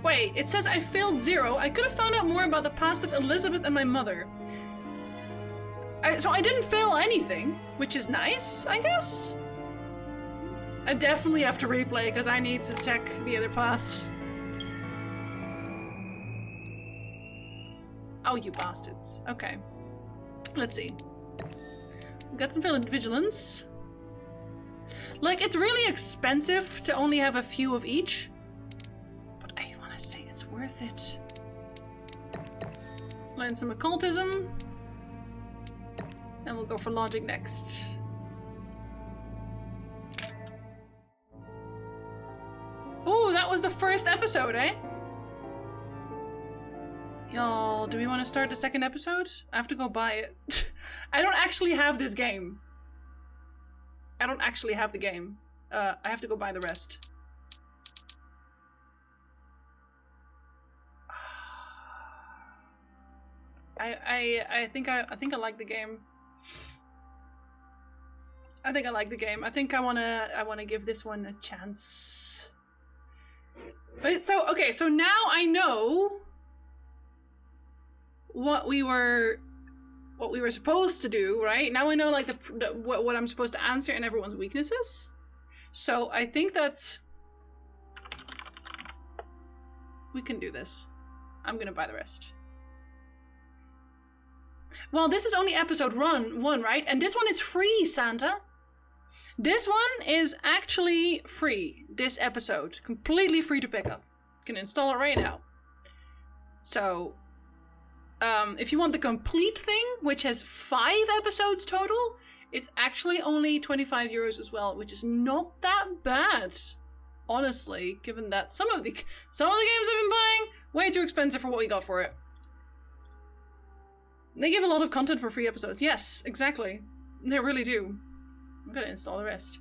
S1: Wait, it says I failed 0. I could have found out more about the past of Elizabeth and my mother. So I didn't fail anything, which is nice, I guess? I definitely have to replay because I need to check the other paths. Oh, you bastards. Okay. Let's see. We've got some vigilance. Like, it's really expensive to only have a few of each. But I want to say it's worth it. Learn some occultism. And we'll go for logic next. Oh, that was the first episode, eh? Y'all, do we want to start the second episode? I have to go buy it. I don't actually have this game. I don't actually have the game. I have to go buy the rest. I think I like the game. I think I like the game. I think I wanna give this one a chance. But so okay, so now I know what we were supposed to do, right? Now I know like what I'm supposed to answer and everyone's weaknesses. So I think we can do this. I'm gonna buy the rest. Well, this is only episode 1, right? And this one is free, Santa. This one is actually free. This episode, completely free to pick up. You can install it right now. So, if you want the complete thing, which has 5 episodes total, it's actually only 25 euros as well, which is not that bad, honestly, given that some of the games I've been buying, way too expensive for what we got for it. They give a lot of content for free episodes. Yes, exactly. They really do. I'm gonna install the rest.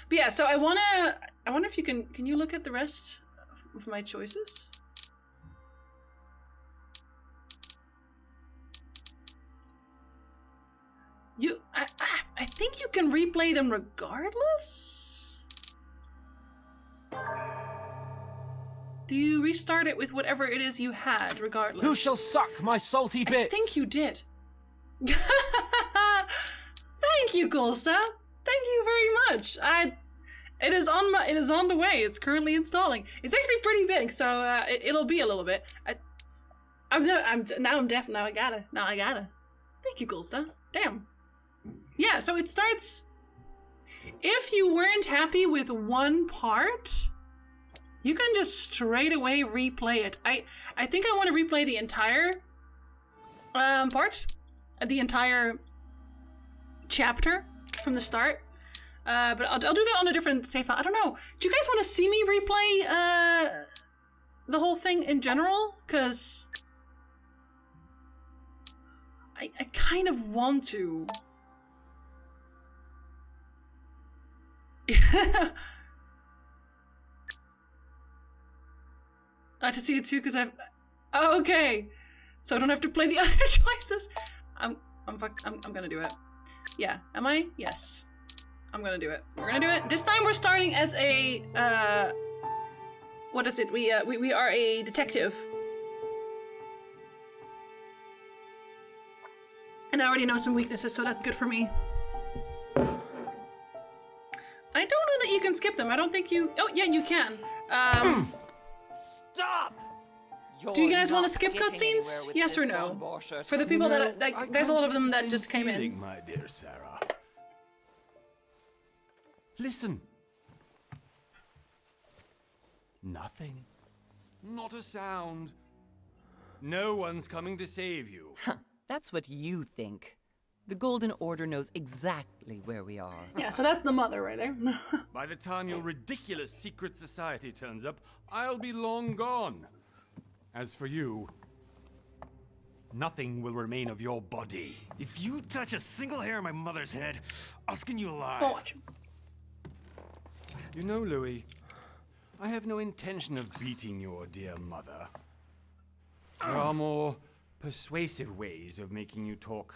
S1: But yeah, so I wonder if you can you look at the rest of my choices? I think you can replay them regardless? Do you restart it with whatever it is you had, regardless?
S18: Who shall suck my salty bits?
S1: I think you did. Thank Thank you, Golsta. Thank you very much. It is on the way. It's currently installing. It's actually pretty big, so it'll be a little bit. Now I gotta. Thank you, Golsta. Damn. Yeah, so it starts. If you weren't happy with one part, you can just straight away replay it. I think I want to replay the entire part, the entire chapter from the start. But I'll do that on a different save file. I don't know. Do you guys want to see me replay the whole thing in general? Because I kind of want to. I like to see it too because I've. Oh, okay, so I don't have to play the other choices. I'm gonna do it. Yeah, am I? Yes, I'm gonna do it. We're gonna do it. This time we're starting as a what is it? We are a detective, and I already know some weaknesses, so that's good for me. I don't know that you can skip them. I don't think you. Oh yeah, you can.
S2: Stop!
S1: Do you guys want to skip cutscenes? Yes or no? For the people that like, there's a lot of them that just came in.
S3: My dear Sarah. Listen. Nothing. Not a sound. No one's coming to save you.
S2: That's what you think. The Golden Order knows exactly where we are.
S1: Yeah, so that's the mother right there.
S3: By the time your ridiculous secret society turns up, I'll be long gone. As for you, nothing will remain of your body.
S4: If you touch a single hair on my mother's head, I'll skin you alive.
S1: Watch.
S3: You know, Louis, I have no intention of beating your dear mother. There are more persuasive ways of making you talk.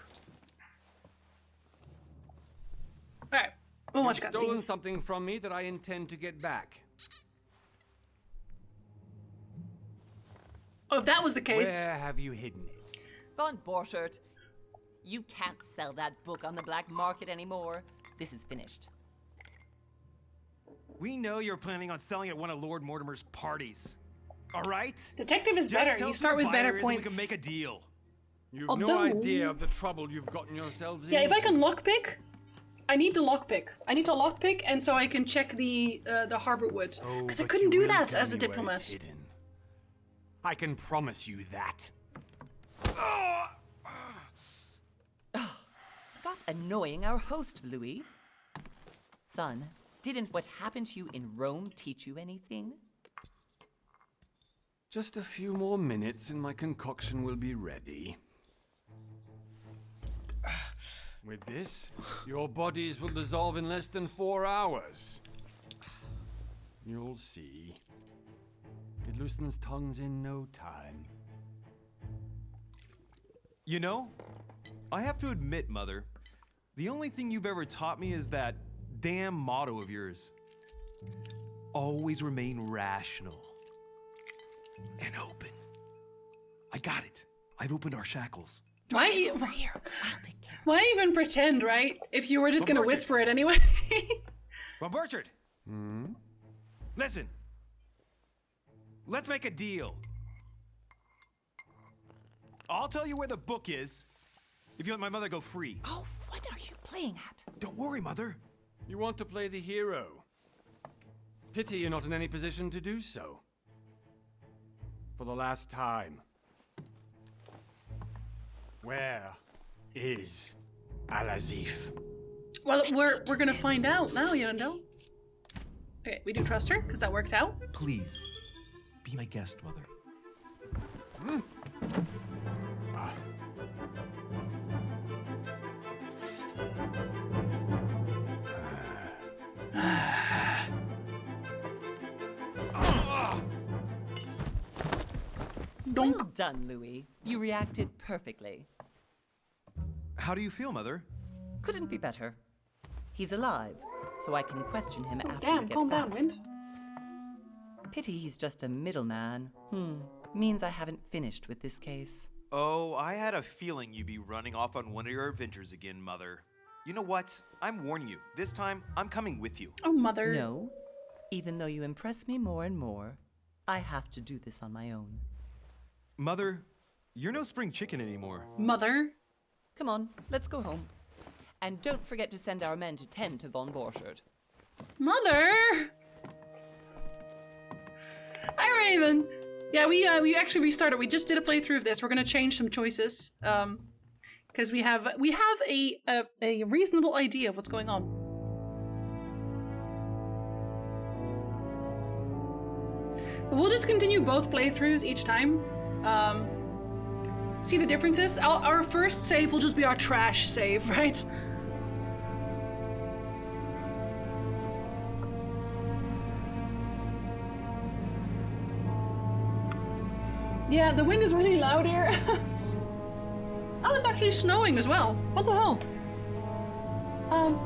S1: Alright, we'll watch
S3: You've stolen
S1: cutscenes.
S3: something from me that I intend to get back.
S1: Oh, if that was the case.
S3: Where have you hidden it?
S2: Von Borchert, you can't sell that book on the black market anymore. This is finished.
S4: We know you're planning on selling at one of Lord Mortimer's parties. All right?
S1: Detective is better. You start with better points.
S4: We can make a deal.
S3: You've
S1: Although-
S3: no idea of the trouble you've gotten yourselves into.
S1: Yeah, if I can lockpick, I need the lockpick. I need to lockpick, and so I can check the Harborwood.
S3: Oh,
S1: Because I
S3: but
S1: couldn't
S3: you
S1: do
S3: will
S1: that
S3: tell
S1: as a
S3: me where
S1: diplomat.
S3: it's hidden. I can promise you that.
S2: Stop annoying our host, Louis. Son, didn't what happened to you in Rome teach you anything?
S3: Just a few more minutes and my concoction will be ready. With this, your bodies will dissolve in less than 4 hours. You'll see. It loosens tongues in no time.
S11: You know, I have to admit, Mother, the only thing you've ever taught me is that damn motto of yours. Always remain rational. And open. I got it. I've opened our shackles.
S1: Why even pretend, right? If you were just gonna whisper it anyway.
S4: Von Borchert! Listen. Let's make a deal. I'll tell you where the book is if you let my mother go free.
S2: Oh, what are you playing at?
S11: Don't worry, Mother.
S3: You want to play the hero. Pity you're not in any position to do so. For the last time. Where is Al-Azif?
S1: Well, we're gonna find out now, Yandel. Okay, we do trust her because that worked out.
S11: Please, be my guest, Mother.
S2: Well done, Louis. You reacted perfectly.
S11: How do you feel, Mother?
S2: Couldn't be better. He's alive, so I can question him after we
S1: Damn,
S2: get
S1: calm
S2: back.
S1: down, Wind.
S2: Pity he's just a middleman. Means I haven't finished with this case.
S11: Oh, I had a feeling you'd be running off on one of your adventures again, Mother. You know what? I'm warning you. This time, I'm coming with you.
S1: Oh, mother.
S2: No. Even though you impress me more and more, I have to do this on my own.
S11: Mother, you're no spring chicken anymore.
S1: Mother?
S2: Come on, let's go home. And don't forget to send our men to tend to von Borchardt.
S1: Mother! Hi, Raven. Yeah, we actually restarted. We just did a playthrough of this. We're gonna change some choices. Because we have a reasonable idea of what's going on. But we'll just continue both playthroughs each time. See the differences? Our first save will just be our trash save, right? Yeah, the wind is really loud here. Oh, it's actually snowing as well. What the hell?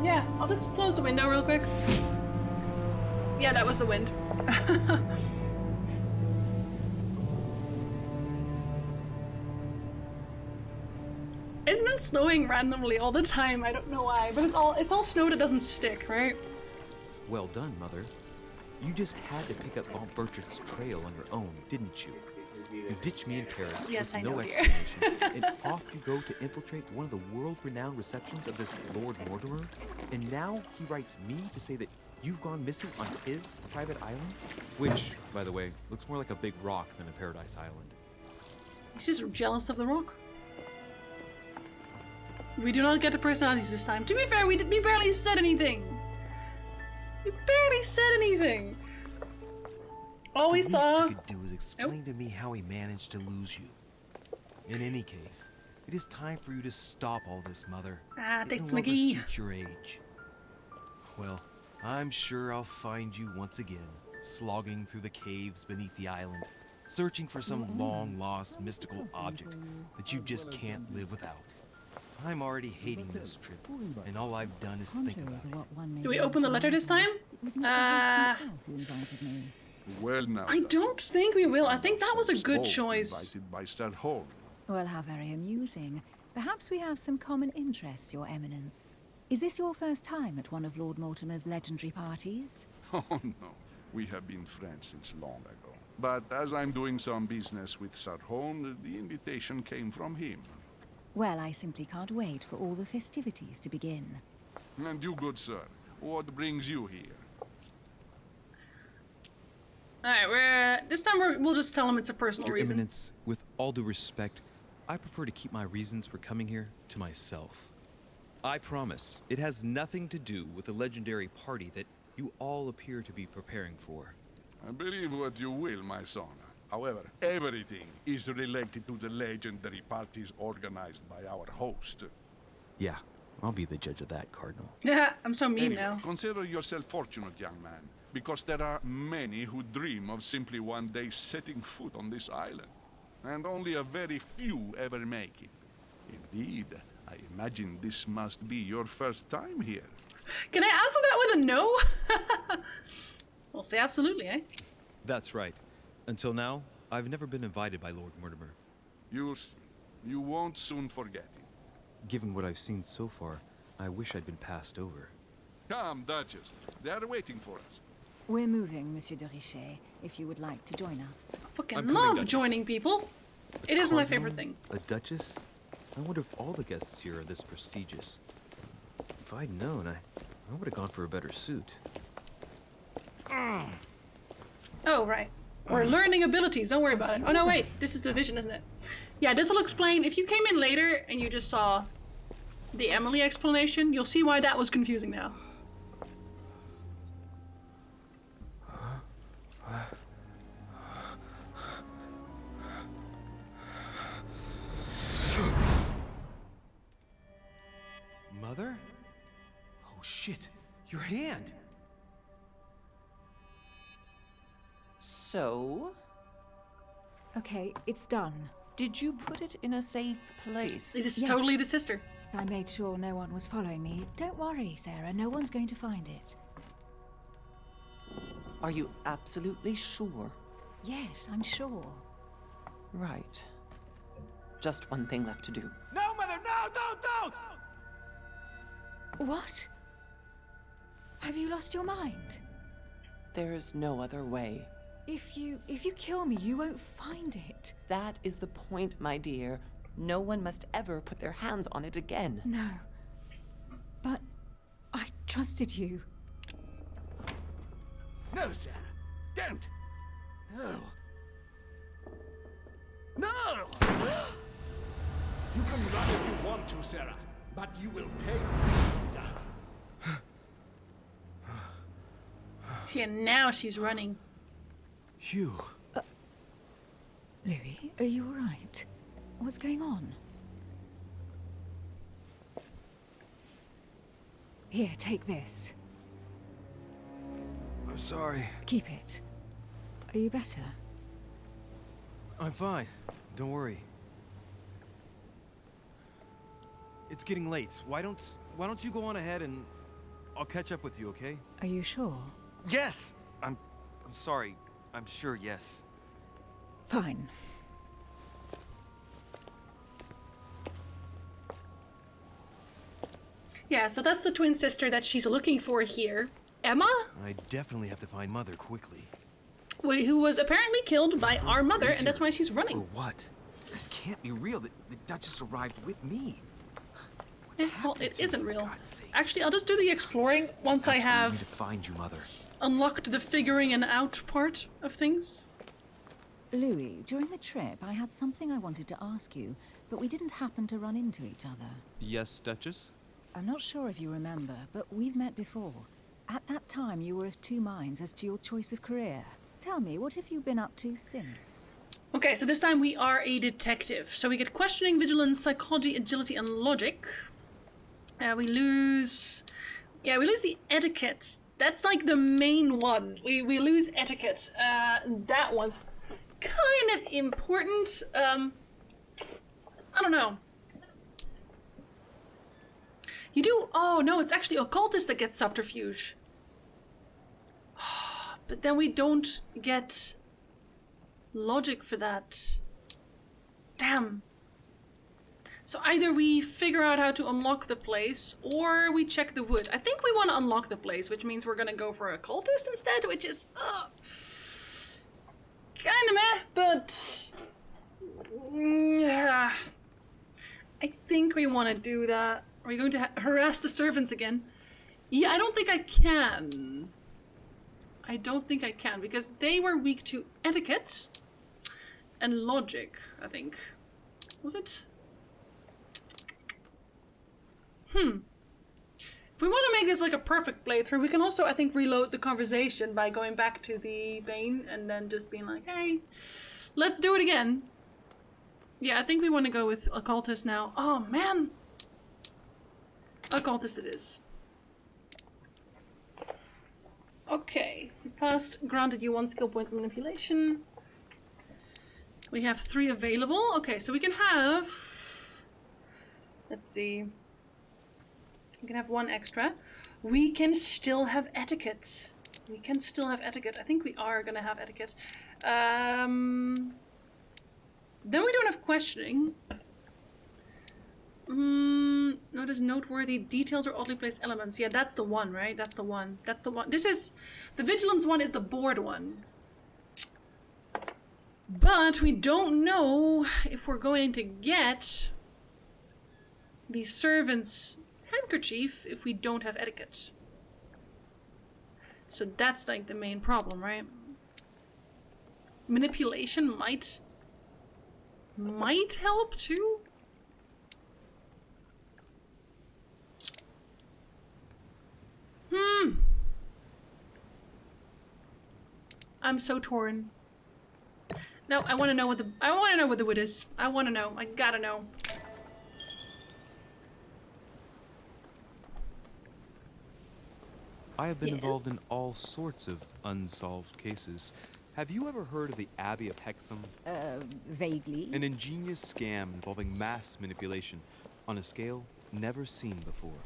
S1: Yeah, I'll just close the window real quick. Yeah, that was the wind. It's been snowing randomly all the time. I don't know why, but it's all snow that doesn't stick, right?
S5: Well done, Mother. You just had to pick up von Borchardt's trail on your own, didn't you? You ditched me in Paris
S1: Yes,
S5: with
S1: I know,
S5: no
S1: dear.
S5: explanation, and off you go to infiltrate one of the world-renowned receptions of this Lord Mortimer, and now he writes me to say that you've gone missing on his private island? Which, by the way, looks more like a big rock than a paradise island.
S1: He's just jealous of the rock. We do not get the personalities this time. To be fair, we barely said anything. We barely said anything. All we saw.
S6: The least you could do is explain to me how he managed to lose you. In any case, it is time for you to stop all this, Mother.
S1: Ah,
S6: It
S1: Dix
S6: no longer
S1: McGee.
S6: suits your age. Well, I'm sure I'll find you once again, slogging through the caves beneath the island, searching for some long-lost mystical object that you just can't live without. I'm already hating this trip, and all I've done is think about it.
S1: Do we open the letter this time?
S8: Well, now.
S1: I don't think we will. I think that was a good choice.
S8: Invited by Sir Holm.
S7: Well, how very amusing. Perhaps we have some common interests, Your Eminence. Is this your first time at one of Lord Mortimer's legendary parties?
S8: Oh, no. We have been friends since long ago. But as I'm doing some business with Sir Holm, the invitation came from him.
S7: Well, I simply can't wait for all the festivities to begin.
S8: And you, good sir, what brings you here?
S1: Alright, this time we'll just tell him it's a personal
S11: Your
S1: reason.
S11: Eminence, with all due respect, I prefer to keep my reasons for coming here to myself. I promise, it has nothing to do with the legendary party that you all appear to be preparing for.
S8: I believe what you will, my son. However, everything is related to the legendary parties organized by our host.
S5: Yeah, I'll be the judge of that, Cardinal.
S1: Yeah, I'm so mean
S8: Anyway,
S1: now.
S8: consider yourself fortunate, young man, because there are many who dream of simply one day setting foot on this island, and only a very few ever make it. Indeed, I imagine this must be your first time here.
S1: Can I answer that with a no? We'll say absolutely, eh?
S11: That's right. Until now, I've never been invited by Lord Mortimer.
S8: You'll see. You won't soon forget it.
S11: Given what I've seen so far, I wish I'd been passed over.
S8: Come, Duchess. They are waiting for us.
S7: We're moving, Monsieur de Richet, if you would like to join us.
S1: Fucking
S11: I'm coming,
S1: love
S11: Duchess.
S1: joining people. It is my favorite thing.
S11: A duchess? I wonder if all the guests here are this prestigious. If I'd known, I would have gone for a better suit.
S1: Oh, right. We're learning abilities, don't worry about it. Oh no, wait, this is division, isn't it? Yeah, this will explain, if you came in later and you just saw the Emily explanation, you'll see why that was confusing now.
S11: Mother? Oh shit, your hand!
S2: So?
S7: Okay, it's done.
S2: Did you put it in a safe place?
S1: It is
S7: Yes.
S1: totally the sister.
S7: I made sure no one was following me. Don't worry, Sarah, no one's going to find it.
S2: Are you absolutely sure?
S7: Yes, I'm sure.
S2: Right. Just one thing left to do.
S12: No, Mother, no, don't!
S7: What? Have you lost your mind?
S2: There's no other way.
S7: If you kill me, you won't find it.
S2: That is the point, my dear. No one must ever put their hands on it again.
S7: No. But I trusted you.
S12: No, Sarah. Don't. No. No! You can run if you want to, Sarah, but you will pay.
S1: Yeah, now she's running.
S11: Hugh.
S7: Louis, are you all right? What's going on? Here, take this.
S11: I'm sorry.
S7: Keep it. Are you better?
S11: I'm fine. Don't worry. It's getting late. Why don't you go on ahead and I'll catch up with you, okay?
S7: Are you sure?
S11: Yes! I'm sorry. I'm sure, yes.
S7: Fine.
S1: Yeah, so that's the twin sister that she's looking for here. Emma?
S11: I definitely have to find Mother quickly.
S1: Who was apparently killed by our mother, and that's why she's running.
S11: Or what? This can't be real. The Duchess arrived with me.
S1: Well, it isn't real. Actually, I'll just do the exploring once I
S11: Need
S1: have
S11: to find you, Mother.
S1: unlocked the figuring and out part of things.
S7: Louis, during the trip, I had something I wanted to ask you, but we didn't happen to run into each other.
S11: Yes, Duchess?
S7: I'm not sure if you remember, but we've met before. At that time, you were of two minds as to your choice of career. Tell me, what have you been up to since?
S1: Okay, so this time we are a detective. So we get questioning, vigilance, psychology, agility, and logic. We lose the etiquette. That's like the main one. We lose etiquette. That one's kind of important. I don't know. You do. Oh no, it's actually occultist that gets subterfuge. But then we don't get logic for that. Damn. So either we figure out how to unlock the place, or we check the wood. I think we want to unlock the place, which means we're gonna go for occultist instead, which is kind of meh, but yeah. I think we want to do that. Are we going to harass the servants again? Yeah, I don't think I can. I don't think I can, because they were weak to etiquette and logic, I think. Was it? If we want to make this like a perfect playthrough, we can also, I think, reload the conversation by going back to the vein and then just being like, hey, let's do it again. Yeah, I think we want to go with occultist now. Oh, man. Occultist it is. Okay, we passed, granted you 1 skill point manipulation. We have 3 available. Okay, so we can have, let's see, we can have 1 extra. We can still have etiquette. We can still have etiquette. I think we are gonna have etiquette. Then we don't have questioning. Notice noteworthy details or oddly placed elements. Yeah, that's the one, right? That's the one. That's the one. This is, the vigilance one is the bored one. But we don't know if we're going to get the servant's handkerchief if we don't have etiquette. So that's like the main problem, right? Manipulation might help too. I'm so torn. No, I want to know what the wood is. I want to know. I gotta know.
S11: I have been involved in all sorts of unsolved cases. Have you ever heard of the Abbey of Hexham?
S7: Vaguely.
S11: An ingenious scam involving mass manipulation on a scale never seen before.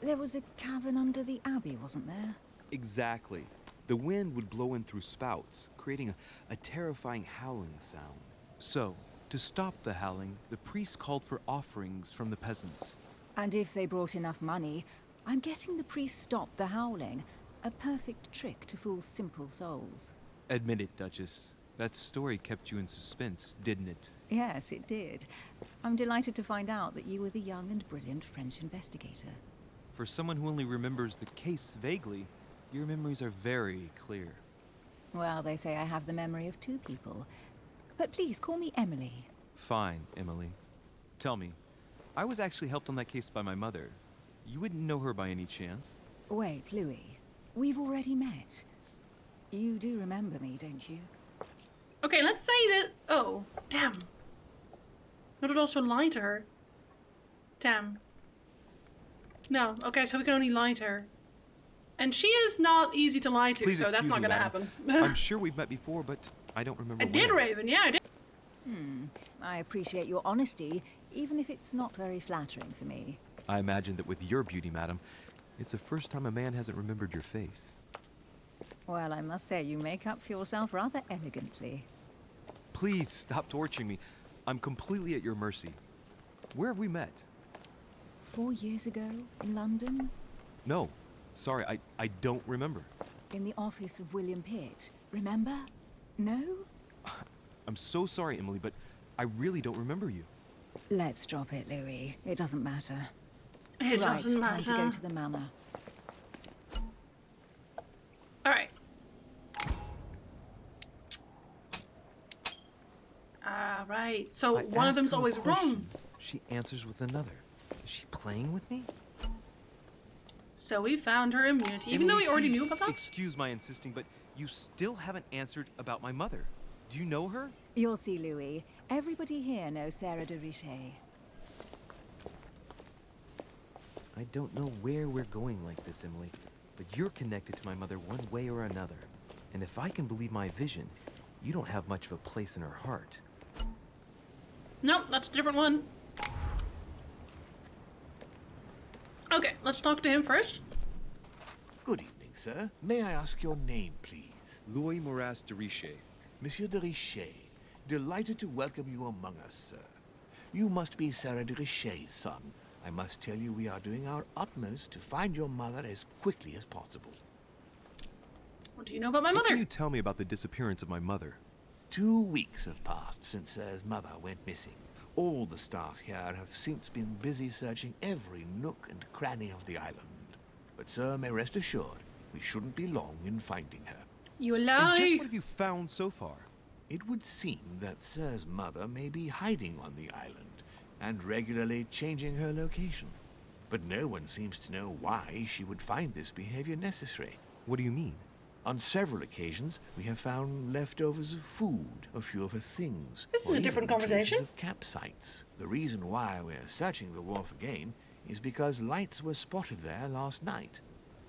S7: There was a cavern under the abbey, wasn't there?
S11: Exactly. The wind would blow in through spouts, creating a terrifying howling sound. So, to stop the howling, the priests called for offerings from the peasants.
S7: And if they brought enough money, I'm guessing the priest stopped the howling. A perfect trick to fool simple souls.
S11: Admit it, Duchess. That story kept you in suspense, didn't it?
S7: Yes, it did. I'm delighted to find out that you were the young and brilliant French investigator.
S11: For someone who only remembers the case vaguely, your memories are very clear.
S7: Well, they say I have the memory of two people. But please, call me Emily.
S11: Fine, Emily. Tell me, I was actually helped on that case by my mother. You wouldn't know her by any chance?
S7: Wait, Louis. We've already met. You do remember me, don't you?
S1: Okay, let's say that... Oh, damn. Not it also lie to her. Damn. No, okay, so we can only lie to her. And she is not easy to lie to,
S11: Please
S1: so that's
S11: excuse
S1: not
S11: me,
S1: gonna
S11: madam.
S1: happen.
S11: I'm sure we've met before, but I don't remember
S1: I did,
S11: where.
S1: Raven, yeah, I did.
S7: I appreciate your honesty, even if it's not very flattering for me.
S11: I imagine that with your beauty, madam, it's the first time a man hasn't remembered your face.
S7: Well, I must say, you make up for yourself rather elegantly.
S11: Please stop torturing me. I'm completely at your mercy. Where have we met?
S7: 4 years ago, in London,
S11: No. Sorry, I don't remember.
S7: in the office of William Pitt. Remember? No?
S11: I'm so sorry, Emily, but I really don't remember you.
S7: Let's drop it, Louis. It doesn't matter.
S1: It
S7: Right,
S1: doesn't
S7: time to go
S1: matter.
S7: to the manor.
S1: Alright. Right. So
S11: I
S1: one of
S11: ask
S1: them's
S11: her a
S1: always
S11: question.
S1: wrong.
S11: She answers with another. Is she playing with me?
S1: So we found her immunity, even though we already knew about that.
S11: Excuse my insisting, but you still haven't answered about my mother. Do you know her?
S7: You'll see, Louis. Everybody here knows Sarah de Richet.
S11: I don't know where we're going like this, Emily, but you're connected to my mother one way or another. And if I can believe my vision, you don't have much of a place in her heart.
S1: Nope, that's a different one. Okay, let's talk to him first.
S9: Good evening, sir. May I ask your name, please?
S11: Louis Moras de Richet.
S9: Monsieur de Richet, delighted to welcome you among us, sir. You must be Sarah de Richet's son. I must tell you we are doing our utmost to find your mother as quickly as possible.
S1: What do you know about my
S11: What
S1: mother?
S11: can you tell me about the disappearance of my mother?
S9: 2 weeks have passed since Sir's mother went missing. All the staff here have since been busy searching every nook and cranny of the island. But sir, may rest assured, we shouldn't be long in finding her.
S1: You
S11: And
S1: lie.
S11: just what have you found so far?
S9: It would seem that Sir's mother may be hiding on the island and regularly changing her location. But no one seems to know why she would find this behavior necessary.
S11: What do you mean?
S9: On several occasions, we have found leftovers of food, a few of her things.
S1: This is
S9: or
S1: a different
S9: even traces
S1: conversation.
S9: of campsites. The reason why we're searching the wharf again is because lights were spotted there last night.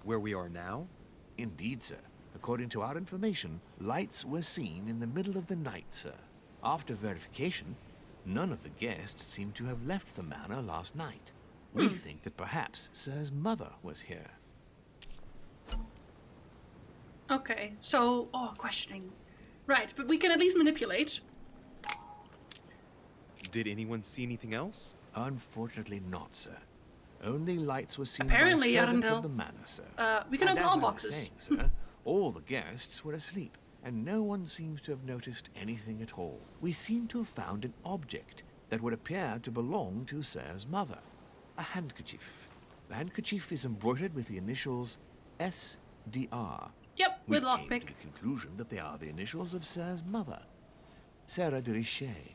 S11: Where we are now?
S9: Indeed, sir. According to our information, lights were seen in the middle of the night, sir. After verification, none of the guests seem to have left the manor last night. We think that perhaps Sir's mother was here.
S1: Okay, so questioning. Right, but we can at least manipulate.
S11: Did anyone see anything else?
S9: Unfortunately not, sir. Only lights were seen
S1: Apparently,
S9: by servants
S1: Arundel.
S9: of the manor, sir.
S1: We can
S9: And
S1: open
S9: as
S1: all
S9: I was
S1: boxes.
S9: saying, sir, all the guests were asleep, and no one seems to have noticed anything at all. We seem to have found an object that would appear to belong to Sir's mother. A handkerchief. The handkerchief is embroidered with the initials SDR.
S1: Yep,
S9: We
S1: with
S9: came to
S1: lockpick.
S9: the conclusion that they are the initials of Sir's mother, Sarah de Richet.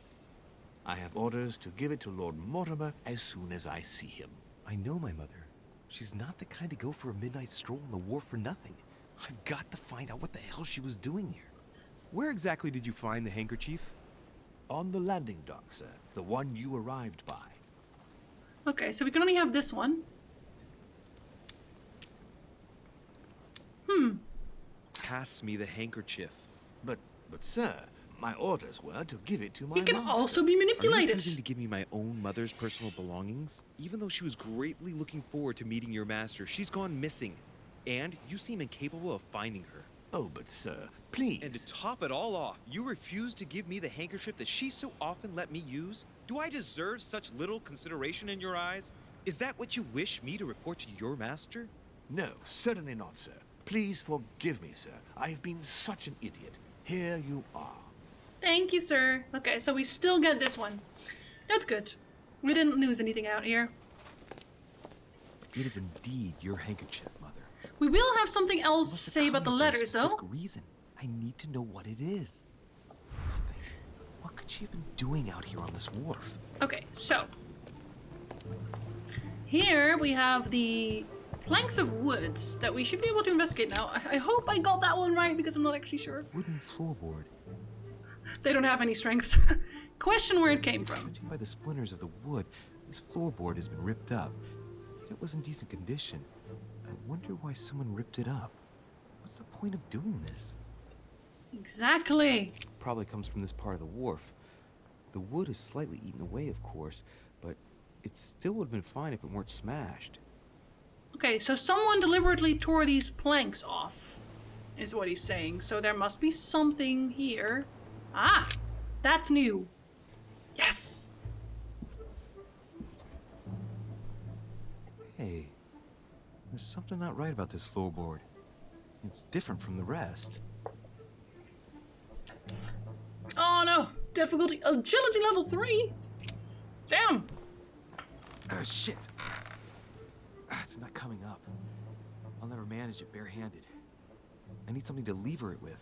S9: I have orders to give it to Lord Mortimer as soon as I see him.
S6: I know my mother. She's not the kind to go for a midnight stroll on the wharf for nothing. I've got to find out what the hell she was doing here.
S11: Where exactly did you find the handkerchief?
S9: On the landing dock, sir. The one you arrived by.
S1: Okay, so we can only have this one.
S11: Pass me the handkerchief.
S9: But sir, my orders were to give it to my
S1: He can
S9: master.
S1: also be
S11: Are you
S1: manipulated.
S11: choosing to give me my own mother's personal belongings? Even though she was greatly looking forward to meeting your master, she's gone missing. And you seem incapable of finding her.
S9: Oh, but sir, please.
S11: And to top it all off, you refuse to give me the handkerchief that she so often let me use? Do I deserve such little consideration in your eyes? Is that what you wish me to report to your master?
S9: No, certainly not, sir. Please forgive me, sir. I have been such an idiot. Here you are.
S1: Thank you, sir. Okay, so we still get this one. That's good. We didn't lose anything out here.
S11: It is indeed your handkerchief, Mother.
S1: We will have something else to say about the letters, though.
S11: Reason. I need to know what it is. Let's think. What could she have been doing out here on this wharf?
S1: Okay, so here we have the planks of wood that we should be able to investigate now. I hope I got that one right because I'm not actually sure.
S11: Wooden floorboard.
S1: They don't have any strengths. Question where it came from.
S11: Judging by the splinters of the wood, this floorboard has been ripped up. It was in decent condition. I wonder why someone ripped it up. What's the point of doing this?
S1: Exactly.
S11: Probably comes from this part of the wharf. The wood is slightly eaten away, of course, but it still would have been fine if it weren't smashed.
S1: Okay, so someone deliberately tore these planks off, is what he's saying. So there must be something here. Ah, that's new. Yes.
S11: Hey, there's something not right about this floorboard. It's different from the rest.
S1: Oh no, difficulty, agility level 3. Damn.
S11: Shit. It's not coming up. I'll never manage it barehanded. I need something to lever it with.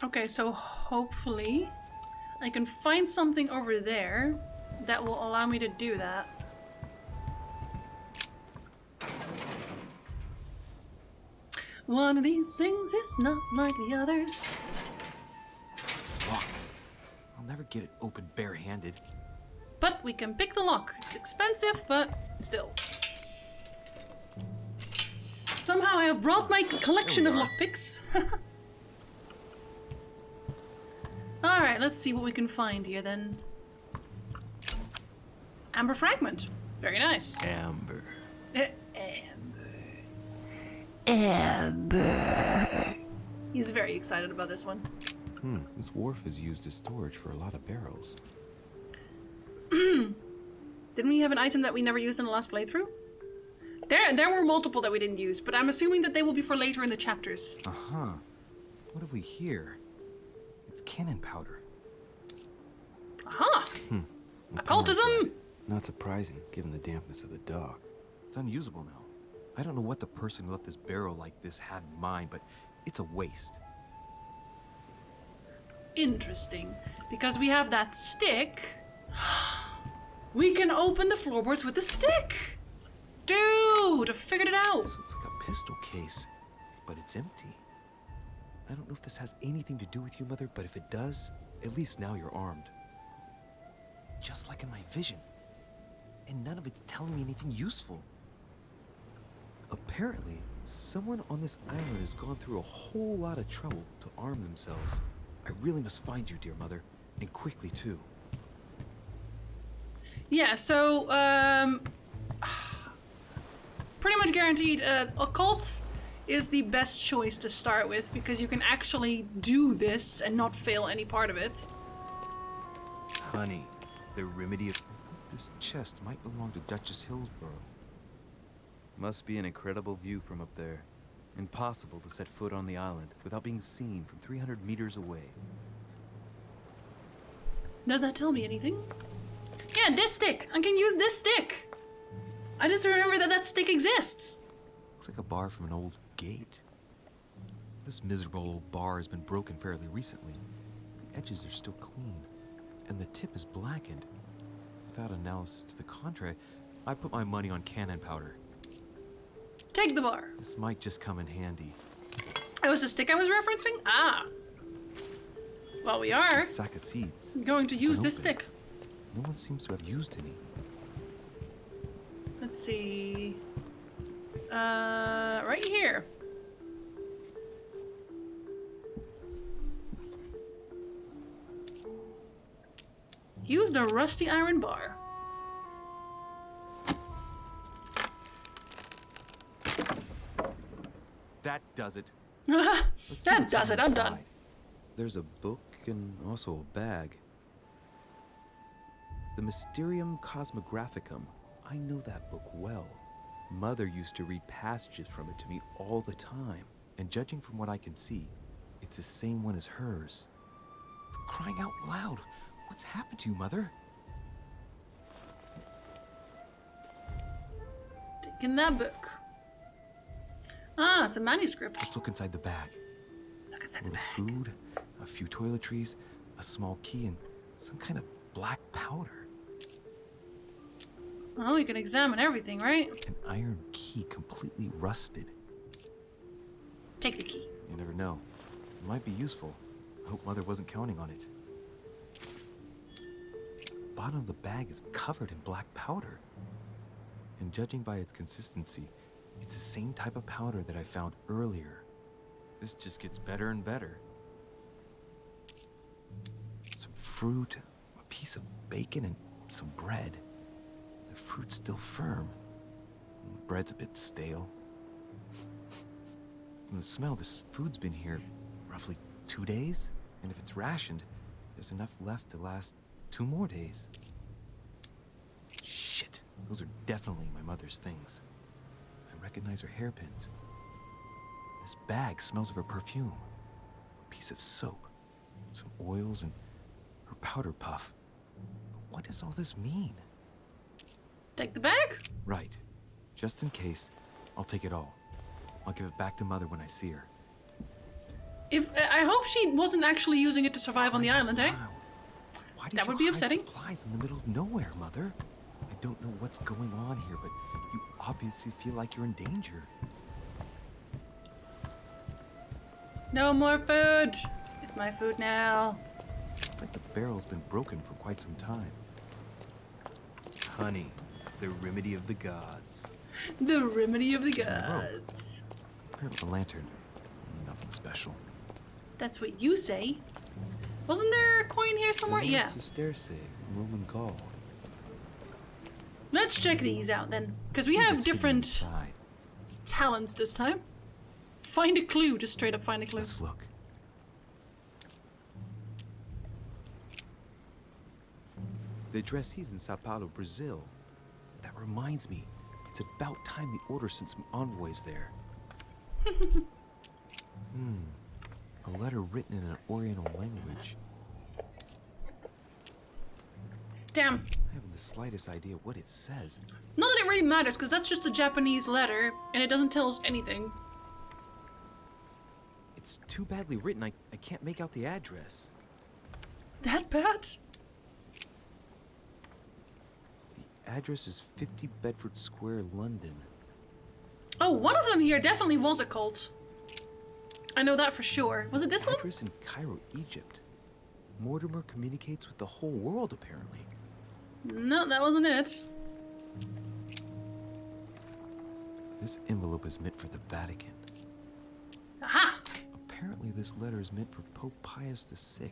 S1: Okay, so hopefully I can find something over there that will allow me to do that. One of these things is not like the others.
S11: Locked. I'll never get it open barehanded.
S1: But we can pick the lock. It's expensive, but still. Somehow I have brought my collection of lockpicks. Alright, let's see what we can find here then. Amber fragment. Very nice.
S11: Amber.
S1: Amber. He's very excited about this one.
S11: This wharf is used as storage for a lot of barrels.
S1: Didn't we have an item that we never used in the last playthrough? There were multiple that we didn't use, but I'm assuming that they will be for later in the chapters.
S11: Uh-huh. What have we here? It's cannon powder.
S1: Aha! Occultism!
S11: Not surprising, given the dampness of the dock. It's unusable now. I don't know what the person who left this barrel like this had in mind, but it's a waste.
S1: Interesting. Because we have that stick, we can open the floorboards with the stick! Dude, I figured it out!
S11: So it's like a pistol case, but it's empty. I don't know if this has anything to do with you, Mother, but if it does, at least now you're armed. Just like in my vision. And none of it's telling me anything useful. Apparently, someone on this island has gone through a whole lot of trouble to arm themselves. I really must find you, dear Mother, and quickly too.
S1: Yeah, so, pretty much guaranteed, occult is the best choice to start with because you can actually do this and not fail any part of it.
S11: Honey, the remedy of... This chest might belong to Duchess Hillsborough. Must be an incredible view from up there. Impossible to set foot on the island without being seen from 300 meters away.
S1: Does that tell me anything? Yeah, this stick! I can use this stick! I just remember that that stick exists!
S11: Looks like a bar from an old gate. This miserable old bar has been broken fairly recently. The edges are still clean, and the tip is blackened. Without analysis to the contrary, I put my money on cannon powder.
S1: Take the bar.
S11: This might just come in handy.
S1: That was the stick I was referencing? Ah. Well, we are
S11: A sack of seeds.
S1: going to
S11: It's
S1: use this
S11: unopened.
S1: stick.
S11: No one seems to have used any.
S1: Let's see. Right here. Use the rusty iron bar.
S11: That does it.
S1: That does it. I'm done.
S11: There's a book and also a bag. The Mysterium Cosmographicum.
S5: I know that book well. Mother used to read passages from it to me all the time. And judging from what I can see, it's the same one as hers. For crying out loud, what's happened to you, Mother?
S1: Taking that book. Ah, it's a manuscript.
S5: Let's look inside the bag.
S1: Look inside
S5: A
S1: the
S5: little
S1: bag.
S5: food, a few toiletries, a small key, and some kind of black powder.
S1: Oh, you can examine everything, right?
S5: An iron key completely rusted.
S1: Take the key.
S5: You never know. It might be useful. I hope Mother wasn't counting on it. The bottom of the bag is covered in black powder. And judging by its consistency, it's the same type of powder that I found earlier. This just gets better and better. Some fruit, a piece of bacon, and some bread. The fruit's still firm. And the bread's a bit stale. From the smell, this food's been here roughly 2 days. And if it's rationed, there's enough left to last 2 more days. Shit, those are definitely my mother's things. I recognize her hairpins. This bag smells of her perfume. A piece of soap, some oils, and her powder puff. But what does all this mean?
S1: Take the bag?
S5: Right. Just in case, I'll take it all. I'll give it back to Mother when I see her.
S1: If I hope she wasn't actually using it to survive on the island, eh?
S5: Why did
S1: That
S5: you
S1: would be
S5: hide
S1: upsetting.
S5: supplies in the middle of nowhere, Mother? I don't know what's going on here, but you obviously feel like you're in danger.
S1: No more food. It's my food now.
S5: It's like the barrel's been broken for quite some time.
S11: Honey, the remedy of the gods.
S1: The remedy of the
S5: Some rope.
S1: gods.
S5: A lantern. Nothing special.
S1: That's what you say. Wasn't there a coin here somewhere? Yeah.
S5: Sesterce, Roman Gaul.
S1: Let's check these out then. Because we have different talents this time. Find a clue. Just straight up find a clue.
S5: Let's look. The addressee's in Sao Paulo, Brazil. That reminds me. It's about time the Order sent some envoys there. A letter written in an Oriental language.
S1: Damn.
S5: I haven't the slightest idea what it says.
S1: Not that it really matters, because that's just a Japanese letter, and it doesn't tell us anything.
S5: It's too badly written, I can't make out the address.
S1: That bad?
S5: The address is 50 Bedford Square, London.
S1: Oh, one of them here definitely was a cult. I know that for sure. Was it this one?
S5: Address in Cairo, Egypt. Mortimer communicates with the whole world, apparently.
S1: No, that wasn't it.
S5: This envelope is meant for the Vatican.
S1: Aha!
S5: Apparently this letter is meant for Pope Pius VI,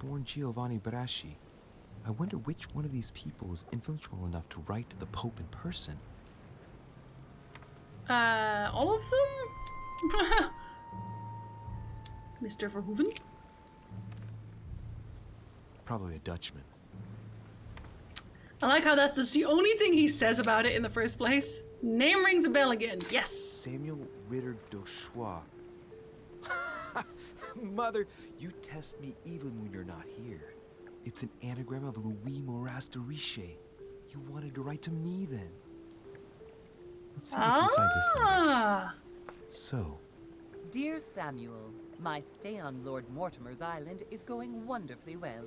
S5: born Giovanni Braschi. I wonder which one of these people is influential enough to write to the Pope in person.
S1: All of them? Mr. Verhoeven?
S5: Probably a Dutchman.
S1: I like how that's just the only thing he says about it in the first place. Name rings a bell again. Yes.
S5: Samuel Ritter d'Auchois. Mother, you test me even when you're not here. It's an anagram of Louis Moras de Riche. You wanted to write to me then. Let's see what's inside this letter. So,
S2: Dear Samuel, my stay on Lord Mortimer's island is going wonderfully well.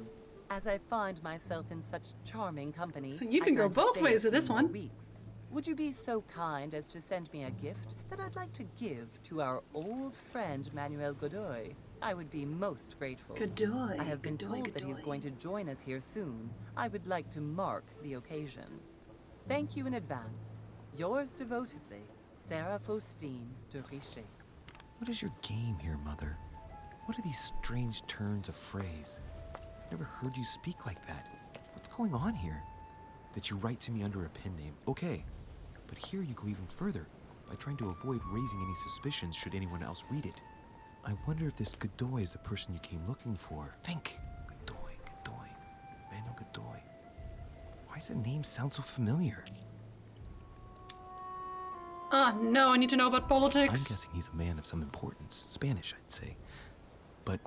S2: As I find myself in such charming company,
S1: So you
S2: I
S1: can go
S2: plan to
S1: both
S2: stay
S1: ways
S2: a
S1: with this
S2: few more
S1: one.
S2: Weeks. Would you be so kind as to send me a gift that I'd like to give to our old friend Manuel Godoy? I would be most grateful.
S1: Godoy,
S2: I have been
S1: Godoy,
S2: told that he's
S1: Godoy.
S2: going to join us here soon. I would like to mark the occasion. Thank you in advance. Yours devotedly, Sarah Faustine de Riche.
S5: what is your game here, Mother? What are these strange turns of phrase? I've never heard you speak like that. What's going on here? That you write to me under a pen name, okay. But here you go even further, by trying to avoid raising any suspicions should anyone else read it. I wonder if this Godoy is the person you came looking for. Think! Godoy. Manuel Godoy. Why does that name sound so familiar?
S1: No, I need to know about
S5: I'm
S1: politics.
S5: guessing he's a man of some importance. Spanish, I'd say. But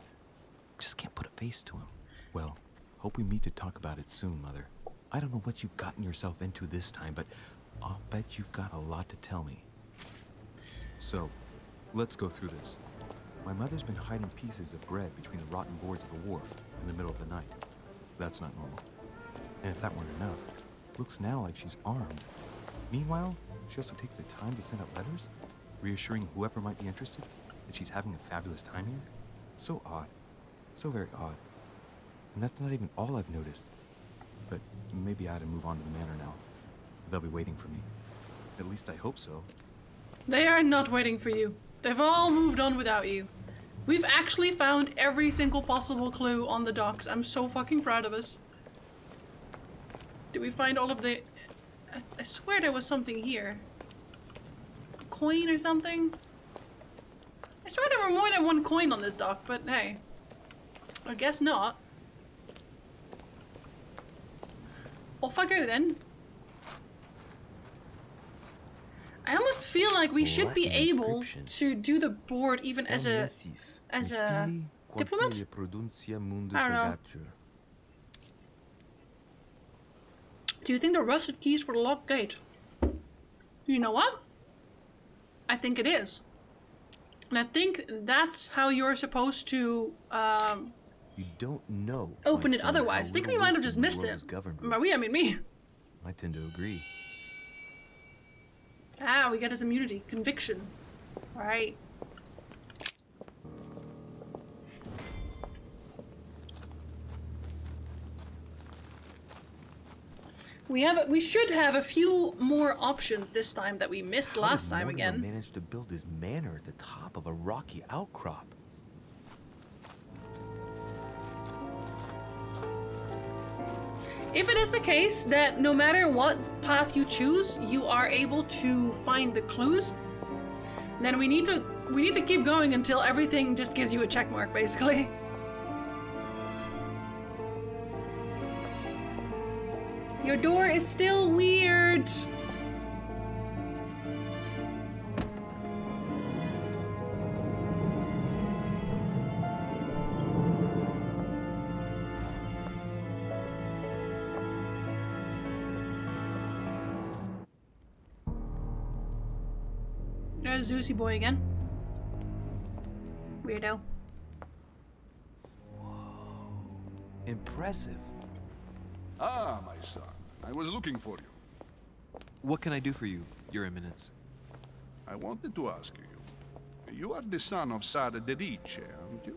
S5: just can't put a face to him. Well, hope we meet to talk about it soon, Mother. I don't know what you've gotten yourself into this time, but I'll bet you've got a lot to tell me. So, let's go through this. My mother's been hiding pieces of bread between the rotten boards of a wharf in the middle of the night. That's not normal. And if that weren't enough, looks now like she's armed. Meanwhile, she also takes the time to send out letters, reassuring whoever might be interested that she's having a fabulous time here. So odd. So very odd. And that's not even all I've noticed. But maybe I ought to move on to the manor now. They'll be waiting for me. At least I hope so.
S1: They are not waiting for you. They've all moved on without you. We've actually found every single possible clue on the docks. I'm so fucking proud of us. Did we find all of the... I swear there was something here. A coin or something? I swear there were more than one coin on this dock, but hey. I guess not. Off I go then. I almost feel like we should be able to do the board even as a diplomat? I don't know. Do you think the rusted keys for the locked gate? You know what? I think it is. And I think that's how you're supposed to
S5: you don't know.
S1: Open it otherwise. I think we might have just missed it. By we, I mean me.
S5: I tend to agree.
S1: Ah, we got his immunity. Conviction. Alright. We should have a few more options this time that we missed last time again.
S5: Managed to build his manor at the top of a rocky outcrop.
S1: If it is the case that no matter what path you choose, you are able to find the clues, then we need to keep going until everything just gives you a check mark, basically. Your door is still weird. There's Zeusy boy again. Weirdo.
S5: Impressive.
S8: Ah, my son. I was looking for you.
S5: What can I do for you, Your Eminence?
S8: I wanted to ask you. You are the son of Sara de Riche, aren't you?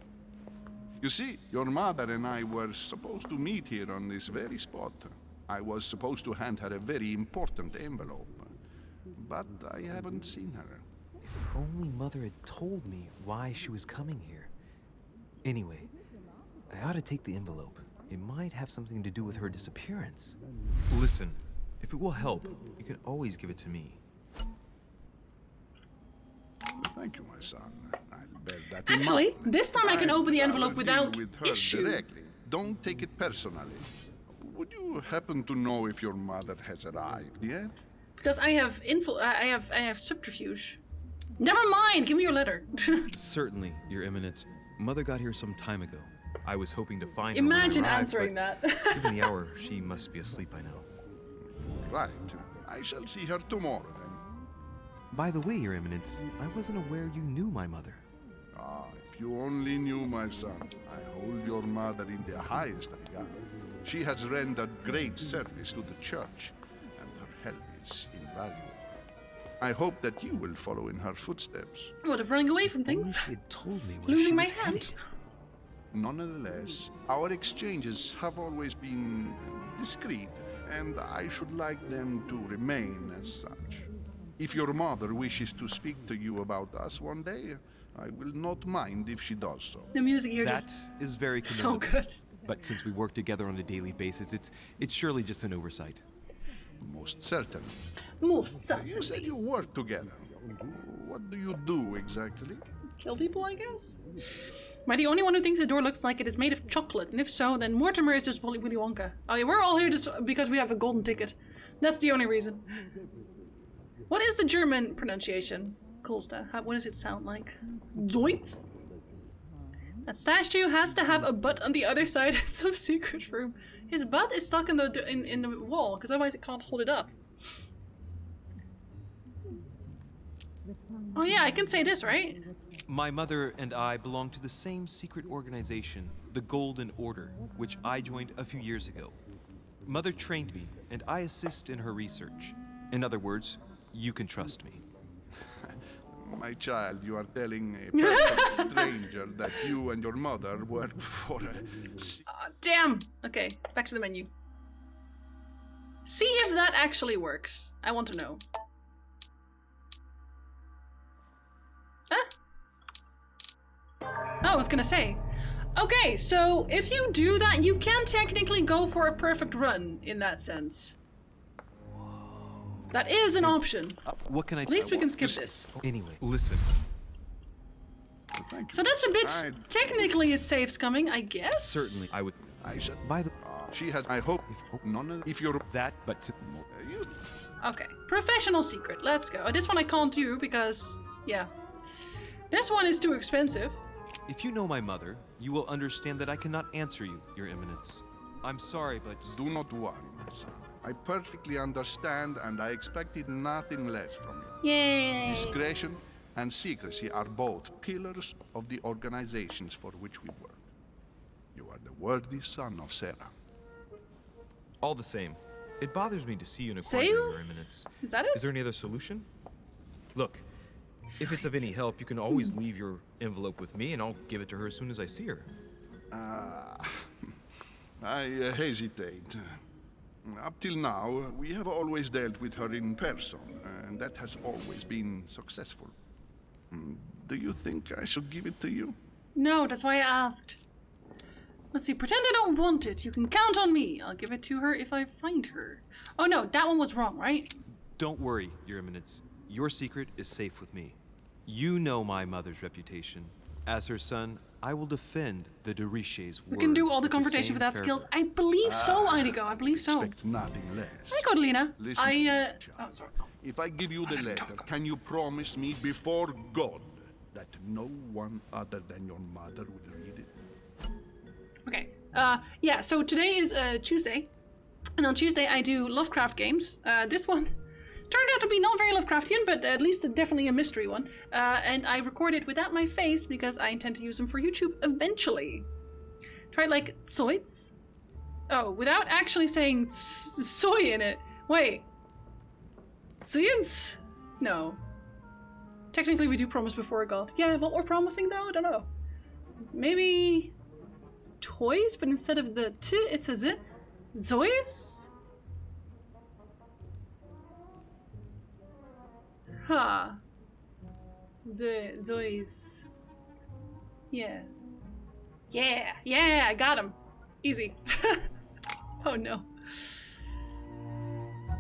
S8: You see, your mother and I were supposed to meet here on this very spot. I was supposed to hand her a very important envelope. But I haven't seen her.
S5: If only Mother had told me why she was coming here. Anyway, I ought to take the envelope. It might have something to do with her disappearance. Listen, if it will help, you can always give it to me.
S8: Thank you, my son. I'll bear that in
S1: Actually,
S8: mind.
S1: this time I can open the envelope
S8: I'll
S1: without
S8: deal with her
S1: issue.
S8: directly. Don't take it personally. Would you happen to know if your mother has arrived yet?
S1: Because I have I have subterfuge. Never mind. Give me your letter.
S5: Certainly, Your Eminence. Mother got here some time ago. I was hoping to find her
S1: Imagine
S5: when I arrived,
S1: answering
S5: but
S1: that.
S5: given the hour, she must be asleep by now.
S8: Right. I shall see her tomorrow then.
S5: By the way, Your Eminence, I wasn't aware you knew my mother.
S8: Ah, if you only knew, my son. I hold your mother in the highest regard. She has rendered great service to the church, and her help is invaluable. I hope that you will follow in her footsteps.
S1: What if running away from things?
S5: She had told me where
S1: Losing
S5: she
S1: my
S5: was
S1: hand.
S5: headed.
S8: Nonetheless, our exchanges have always been discreet, and I should like them to remain as such. If your mother wishes to speak to you about us one day, I will not mind if she does so.
S1: The music here
S5: That
S1: just
S5: is very
S1: so
S5: commendable.
S1: good.
S5: But since we work together on a daily basis, it's surely just an oversight.
S8: Most certainly.
S1: Most certainly.
S8: You said you work together. What do you do exactly?
S1: Kill people, I guess. Am I the only one who thinks the door looks like it is made of chocolate? And if so, then Mortimer is just Willy Wonka. Oh yeah, we're all here just because we have a golden ticket. That's the only reason. What is the German pronunciation? Kolsta, what does it sound like? Zoinks? That statue has to have a butt on the other side of some secret room. His butt is stuck in the wall, because otherwise it can't hold it up. Oh yeah, I can say this, right?
S11: My mother and I belong to the same secret organization, the Golden Order, which I joined a few years ago. Mother trained me, and I assist in her research. In other words, you can trust me.
S8: My child, you are telling a perfect stranger that you and your mother work for a...
S1: Damn! Okay, back to the menu. See if that actually works. I want to know. Huh? Oh, I was gonna say. Okay, so if you do that, you can technically go for a perfect run in that sense. That is an option.
S11: What can I?
S1: At least we can skip this.
S11: Anyway, listen.
S1: So that's a bit. Technically, it saves coming, I guess.
S11: Certainly, I would.
S8: I should. By the. She has. I hope. None. If you're
S11: that, but.
S1: Okay. Professional secret. Let's go. This one I can't do because, yeah. This one is too expensive.
S11: If you know my mother, you will understand that I cannot answer you, Your Eminence. I'm sorry, but...
S8: Do not worry, my son. I perfectly understand, and I expected nothing less from you.
S1: Yay!
S8: Discretion and secrecy are both pillars of the organizations for which we work. You are the worthy son of Sarah.
S11: All the same, it bothers me to see you in a quandary, Your Eminence.
S1: Is that it?
S11: Is there any other solution? Look, if it's of any help, you can always leave your envelope with me, and I'll give it to her as soon as I see her.
S8: I hesitate. Up till now, we have always dealt with her in person, and that has always been successful. Do you think I should give it to you?
S1: No, that's why I asked. Let's see, pretend I don't want it. You can count on me. I'll give it to her if I find her. Oh no, that one was wrong, right?
S11: Don't worry, Your Eminence. Your secret is safe with me. You know my mother's reputation. As her son, I will defend the de Riche's word.
S1: We can do all the conversation without skills. I believe so, Idigo. I believe so.
S8: Expect nothing less.
S1: Hi, Cordelina.
S8: Listen,
S1: Oh, sorry.
S8: If I give you the letter, can you promise me before God that no one other than your mother will read it?
S1: Okay. Yeah, so today is Tuesday. And on Tuesday I do Lovecraft games. This one turned out to be not very Lovecraftian, but at least definitely a mystery one. And I record it without my face because I intend to use them for YouTube eventually. Try like Zoids? Oh, without actually saying soy in it. Wait. Zoids? No. Technically we do promise before God. Yeah, what we're promising though? I don't know. Maybe toys, but instead of the t, it's a z. Zois? Huh. Zois. Yeah. Yeah, I got him. Easy. Oh no.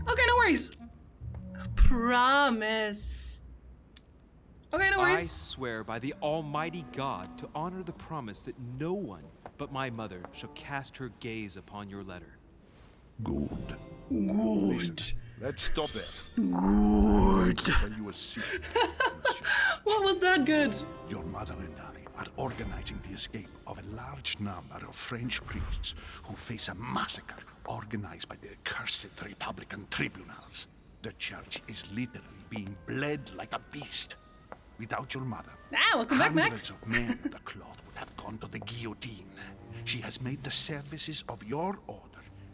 S1: Okay, no worries. Promise. Okay, no worries.
S11: I swear by the Almighty God to honor the promise that no one but my mother shall cast her gaze upon your letter.
S8: Good.
S1: Good.
S8: Let's stop there.
S1: Good.
S8: I'll tell you a secret, monsieur.
S1: What was that good?
S8: Your mother and I are organizing the escape of a large number of French priests who face a massacre organized by the accursed Republican tribunals. The church is literally being bled like a beast. Without your mother,
S1: welcome back, Max.
S8: Hundreds of men of the cloth would have gone to the guillotine. She has made the services of your order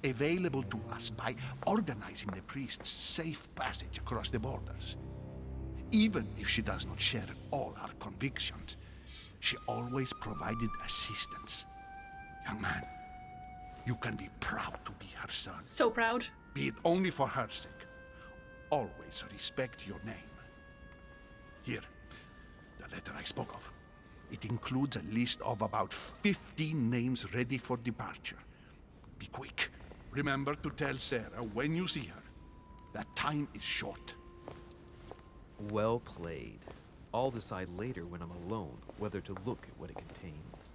S8: available to us by organizing the priests' safe passage across the borders. Even if she does not share all our convictions, she always provided assistance. Young man, you can be proud to be her son.
S1: So proud.
S8: Be it only for her sake. Always respect your name. Here, the letter I spoke of. It includes a list of about 15 names ready for departure. Be quick. Remember to tell Sarah when you see her that time is short.
S11: Well played. I'll decide later when I'm alone whether to look at what it contains.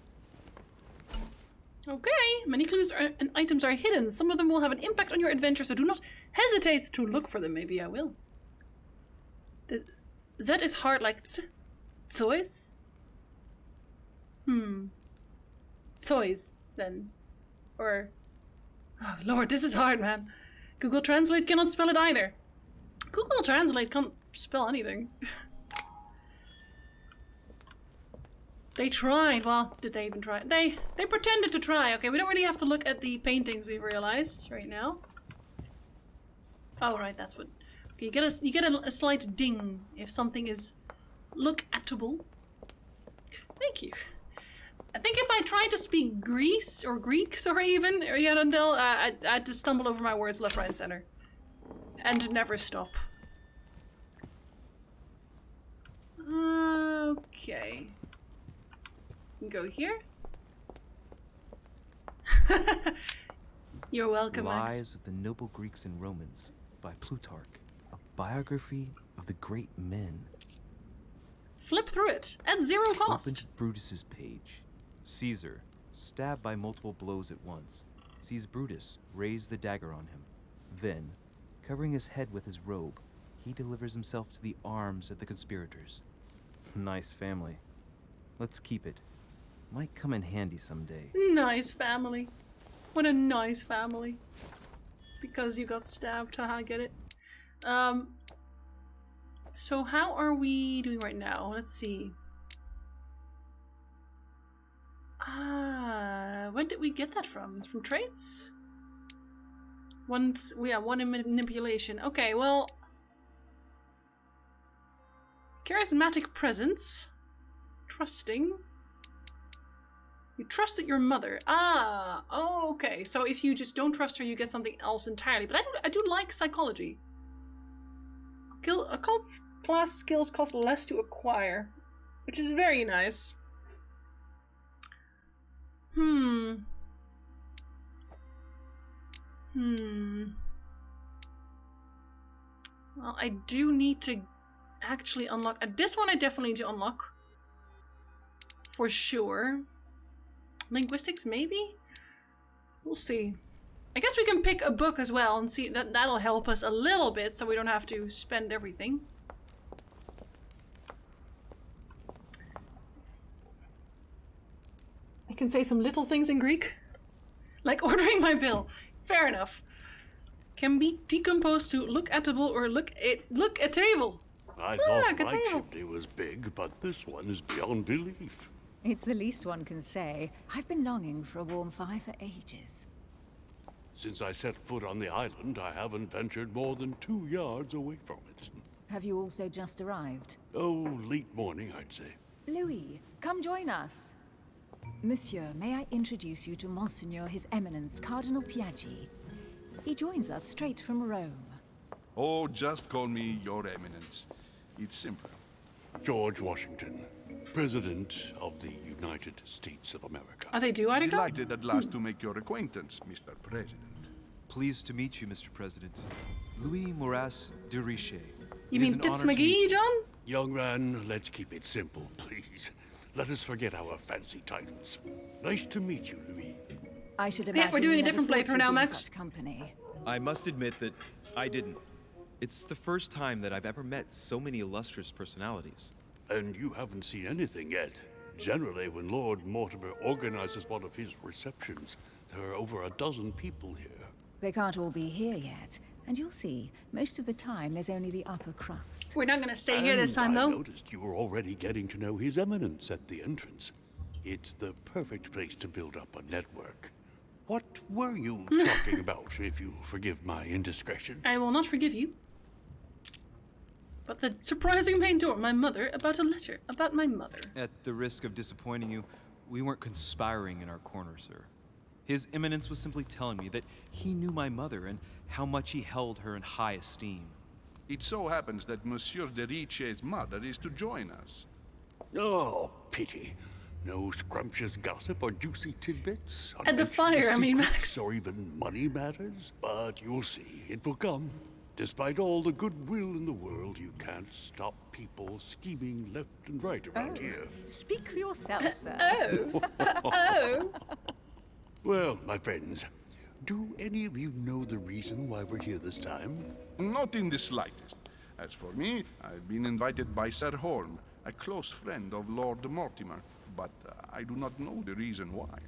S1: Okay, many clues and items are hidden. Some of them will have an impact on your adventure, so do not hesitate to look for them. Maybe I will. The Z is hard like toys? Toys, then. Or... Oh, Lord, this is hard, man. Google Translate cannot spell it either. Google Translate can't spell anything. They tried. Well, did they even try? They pretended to try. Okay, we don't really have to look at the paintings, we've realized right now. Oh, right, that's what... Okay, you get a slight ding if something is look-attable. Thank you. I think if I tried to speak Greece or Greek, sorry, even or Yarandel, I'd have to stumble over my words left, right, and center, and never stop. Okay. Go here. You're welcome, Max.
S5: Lives of the Noble Greeks and Romans by Plutarch, a biography of the great men.
S1: Flip through it at zero cost.
S5: Open to Brutus's page. Caesar, stabbed by multiple blows at once, sees Brutus raise the dagger on him. Then, covering his head with his robe, he delivers himself to the arms of the conspirators. Nice family. Let's keep it. Might come in handy someday.
S1: Nice family. What a nice family. Because you got stabbed, haha, get it. So how are we doing right now? Let's see. When did we get that from? It's from traits? One in manipulation. Okay, well... Charismatic presence. Trusting. You trusted your mother. Oh, okay. So if you just don't trust her, you get something else entirely. But I do like psychology. Occult class skills cost less to acquire, which is very nice. Well, I do need to actually unlock... this one I definitely need to unlock. For sure. Linguistics, maybe? We'll see. I guess we can pick a book as well and see that'll help us a little bit so we don't have to spend everything. I can say some little things in Greek. Like ordering my bill. Fair enough. Can be decomposed to look-attable or look-at-table.
S10: I thought my chimney was big, but this one is beyond belief.
S7: It's the least one can say. I've been longing for a warm fire for ages.
S10: Since I set foot on the island, I haven't ventured more than 2 yards away from it.
S7: Have you also just arrived?
S10: Oh, late morning, I'd say.
S7: Louis, come join us. Monsieur, may I introduce you to Monseigneur His Eminence, Cardinal Piaggi. He joins us straight from Rome.
S8: Oh, just call me Your Eminence. It's simpler.
S10: George Washington, President of the United States of America.
S1: Oh, they do article?
S8: Delighted at last to make your acquaintance, Mr. President.
S11: Pleased to meet you, Mr. President. Louis Moras de Richet.
S1: You mean Tits McGee, John?
S10: Young man, let's keep it simple, please. Let us forget our fancy titles. Nice to meet you, Louis.
S7: I should imagine
S1: we're doing a different playthrough now, Max.
S7: Such company.
S11: I must admit that I didn't. It's the first time that I've ever met so many illustrious personalities.
S10: And you haven't seen anything yet. Generally, when Lord Mortimer organizes one of his receptions, there are over a dozen people here.
S7: They can't all be here yet. And you'll see, most of the time there's only the upper crust.
S1: We're not gonna stay here this time, though.
S10: I noticed you were already getting to know His Eminence at the entrance. It's the perfect place to build up a network. What were you talking about, if you forgive my indiscretion?
S1: I will not forgive you. But the surprising main door, my mother, about a letter about my mother.
S11: At the risk of disappointing you, we weren't conspiring in our corner, sir. His Eminence was simply telling me that he knew my mother and how much he held her in high esteem.
S8: It so happens that Monsieur de Richet's mother is to join us.
S10: Oh, pity. No scrumptious gossip or juicy tidbits?
S1: At the fire, I mean, Max.
S10: Or even money matters? But you'll see, it will come. Despite all the goodwill in the world, you can't stop people scheming left and right around here.
S7: Speak for yourself, sir.
S1: Oh.
S10: Well, my friends, do any of you know the reason why we're here this time?
S8: Not in the slightest. As for me, I've been invited by Sir Holm, a close friend of Lord Mortimer, but I do not know the reason why.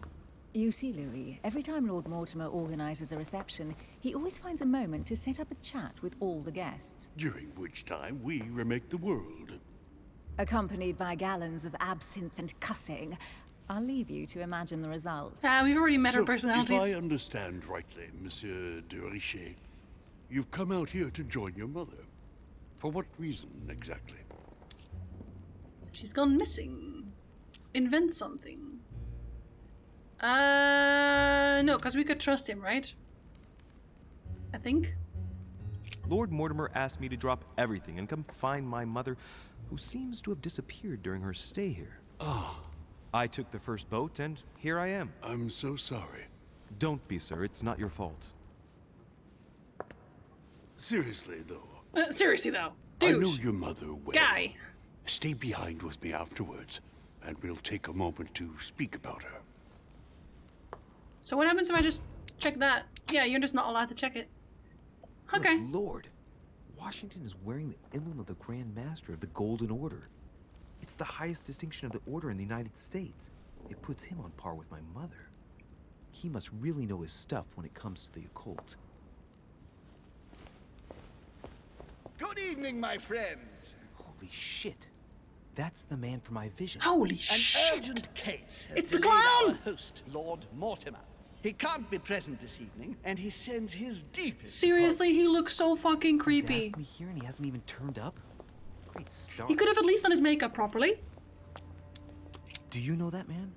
S7: You see, Louis, every time Lord Mortimer organizes a reception, he always finds a moment to set up a chat with all the guests.
S10: During which time we remake the world.
S7: Accompanied by gallons of absinthe and cussing. I'll leave you to imagine the result.
S1: We've already met our
S10: So,
S1: personalities.
S10: if I understand rightly, Monsieur de Richet, you've come out here to join your mother. For what reason, exactly?
S1: She's gone missing. Invent something. No, because we could trust him, right? I think.
S11: Lord Mortimer asked me to drop everything and come find my mother, who seems to have disappeared during her stay here.
S10: Ah.
S11: I took the first boat, and here I am.
S10: I'm so sorry.
S11: Don't be, sir. It's not your fault.
S10: Seriously, though.
S1: Seriously, though.
S10: I
S1: Dude.
S10: know your mother well.
S1: Guy.
S10: Stay behind with me afterwards, and we'll take a moment to speak about her.
S1: So what happens if I just check that? Yeah, you're just not allowed to check it. Okay.
S5: Good Lord, Washington is wearing the emblem of the Grand Master of the Golden Order. It's the highest distinction of the order in the United States. It puts him on par with my mother. He must really know his stuff when it comes to the occult.
S12: Good evening, my friends.
S5: Holy shit. That's the man from my vision.
S1: Holy
S12: An
S1: shit!
S12: urgent case has
S1: It's the
S12: delayed
S1: clown!
S12: our host, Lord Mortimer. He can't be present this evening, and he sends his deepest
S1: Seriously, he looks so fucking
S5: He's
S1: creepy.
S5: asked me here and he hasn't even turned up? Great start.
S1: He could have at least done his makeup properly.
S5: Do you know that man?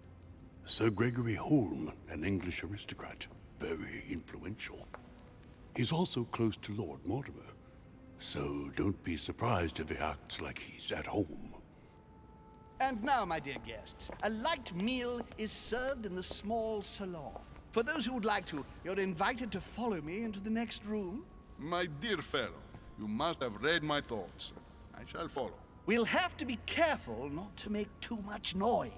S10: Sir Gregory Holm, an English aristocrat, very influential. He's also close to Lord Mortimer, so don't be surprised if he acts like he's at home.
S12: And now, my dear guests, a light meal is served in the small salon. For those who would like to, you're invited to follow me into the next room.
S8: My dear fellow, you must have read my thoughts. I shall follow.
S12: We'll have to be careful not to make too much noise.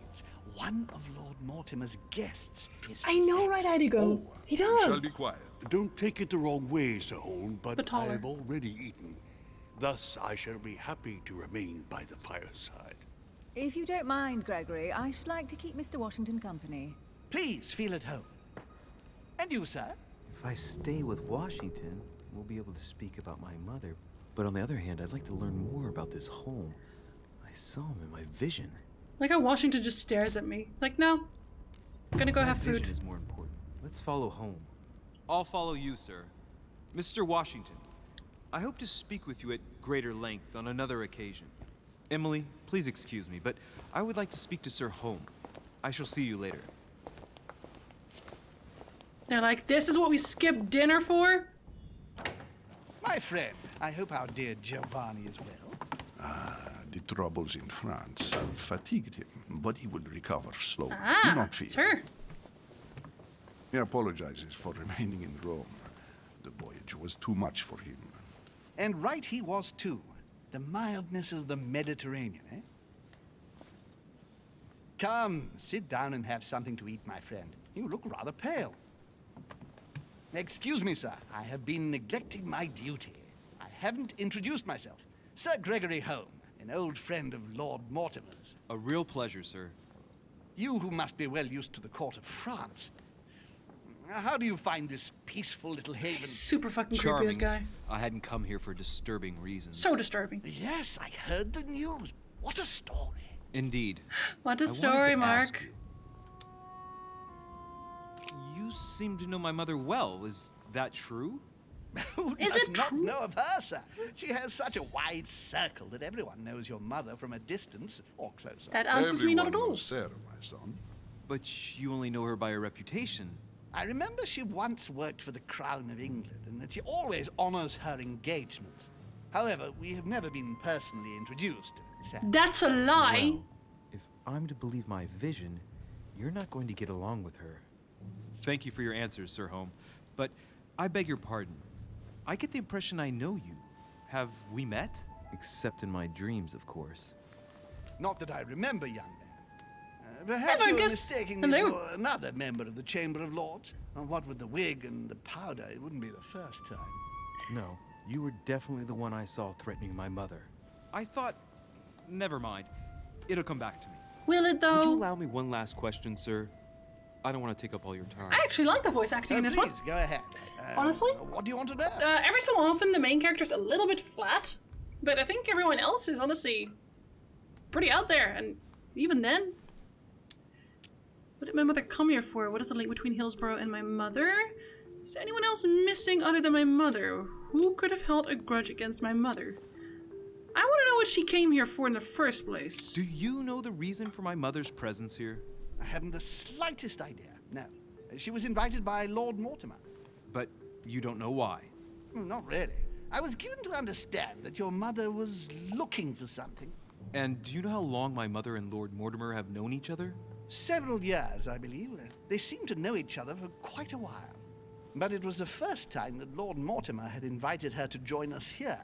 S12: One of Lord Mortimer's guests is...
S1: I know, right, Idigo? He
S8: I shall
S1: does.
S8: be quiet.
S10: Don't take it the wrong way, Sir Holm,
S1: But
S10: but
S1: taller.
S10: I've already eaten. Thus, I shall be happy to remain by the fireside.
S7: If you don't mind, Gregory, I should like to keep Mr. Washington company.
S12: Please feel at home. And you, sir?
S5: If I stay with Washington, we'll be able to speak about my mother. But on the other hand, I'd like to learn more about this home. I saw him in my vision.
S1: Like how Washington just stares at me. Like, no. I'm gonna go
S11: My
S1: have
S11: vision
S1: food.
S11: is more important. Let's follow home. I'll follow you, sir. Mr. Washington, I hope to speak with you at greater length on another occasion. Emily, please excuse me, but I would like to speak to Sir Holm. I shall see you later.
S1: They're like, this is what we skipped dinner for?
S12: My friend, I hope our dear Giovanni is well.
S8: The troubles in France have fatigued him, but he will recover slowly.
S1: Ah,
S8: Do not fear.
S1: it's her.
S8: He apologizes for remaining in Rome. The voyage was too much for him.
S12: And right he was too. The mildness of the Mediterranean, eh? Come, sit down and have something to eat, my friend. You look rather pale. Excuse me, sir. I have been neglecting my duty. I haven't introduced myself. Sir Gregory Holm, an old friend of Lord Mortimer's.
S11: A real pleasure, sir.
S12: You who must be well used to the court of France. How do you find this peaceful little haven?
S1: Super fucking creepy,
S11: Charming.
S1: this guy.
S11: If I hadn't come here for disturbing reasons.
S1: So disturbing.
S12: Yes, I heard the news. What a story.
S11: Indeed.
S1: What a
S11: I wanted
S1: story,
S11: to ask
S1: Mark.
S11: You seem to know my mother well. Is that true?
S12: Who
S1: Is
S12: does
S1: it
S12: not
S1: true?
S12: know of her, sir? She has such a wide circle that everyone knows your mother from a distance or closer.
S1: That answers me not at
S8: Everyone
S1: all.
S8: knows Sarah, my son.
S11: But you only know her by her reputation.
S12: I remember she once worked for the Crown of England and that she always honors her engagements. However, we have never been personally introduced. sadly.
S1: That's a lie.
S5: Well, if I'm to believe my vision, you're not going to get along with her.
S11: Thank you for your answers, Sir Holm. But I beg your pardon. I get the impression I know you. Have we met?
S5: Except in my dreams, of course.
S12: Not that I remember, young man. Perhaps
S1: Hey,
S12: you're
S1: Marcus.
S12: mistaking me
S1: Hello.
S12: for another member of the Chamber of Lords. And what with the wig and the powder, it wouldn't be the first time.
S5: No,
S11: You were definitely the one I saw threatening my mother. I thought... Never mind. It'll come back to me.
S1: Will it, though?
S11: Would you allow me one last question, sir? I don't want to take up all your time.
S1: I actually like the voice acting in this one.
S12: Go ahead.
S1: Honestly?
S12: What do you want to know?
S1: Every so often, the main character's a little bit flat, but I think everyone else is honestly pretty out there, and even then... What did my mother come here for? What is the link between Hillsborough and my mother? Is there anyone else missing other than my mother? Who could have held a grudge against my mother? I want to know what she came here for in the first place.
S11: Do you know the reason for my mother's presence here?
S12: I haven't the slightest idea, no. She was invited by Lord Mortimer.
S11: But you don't know why?
S12: Not really. I was given to understand that your mother was looking for something.
S11: And do you know how long my mother and Lord Mortimer have known each other?
S12: Several years, I believe. They seemed to know each other for quite a while. But it was the first time that Lord Mortimer had invited her to join us here.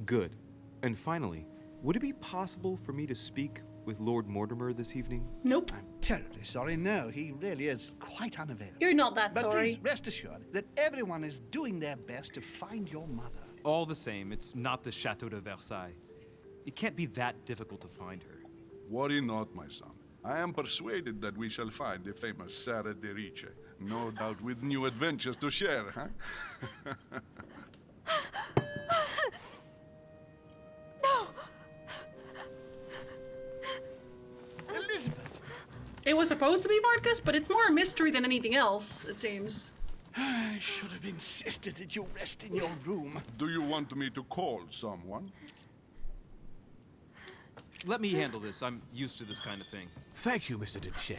S11: Good. And finally, would it be possible for me to speak with Lord Mortimer this evening?
S1: Nope.
S12: I'm terribly sorry. No, he really is quite unavailable.
S1: You're not that
S12: but
S1: sorry.
S12: Please rest assured that everyone is doing their best to find your mother.
S11: All the same, it's not the Chateau de Versailles. It can't be that difficult to find her.
S8: Worry not, my son. I am persuaded that we shall find the famous Sarah de Riche. No doubt with new adventures to share, huh?
S1: It was supposed to be Vargas, but it's more a mystery than anything else, it seems.
S12: I should have insisted that you rest in your room.
S8: Do you want me to call someone?
S11: Let me handle this. I'm used to this kind of thing.
S9: Thank you, Mr. Duché.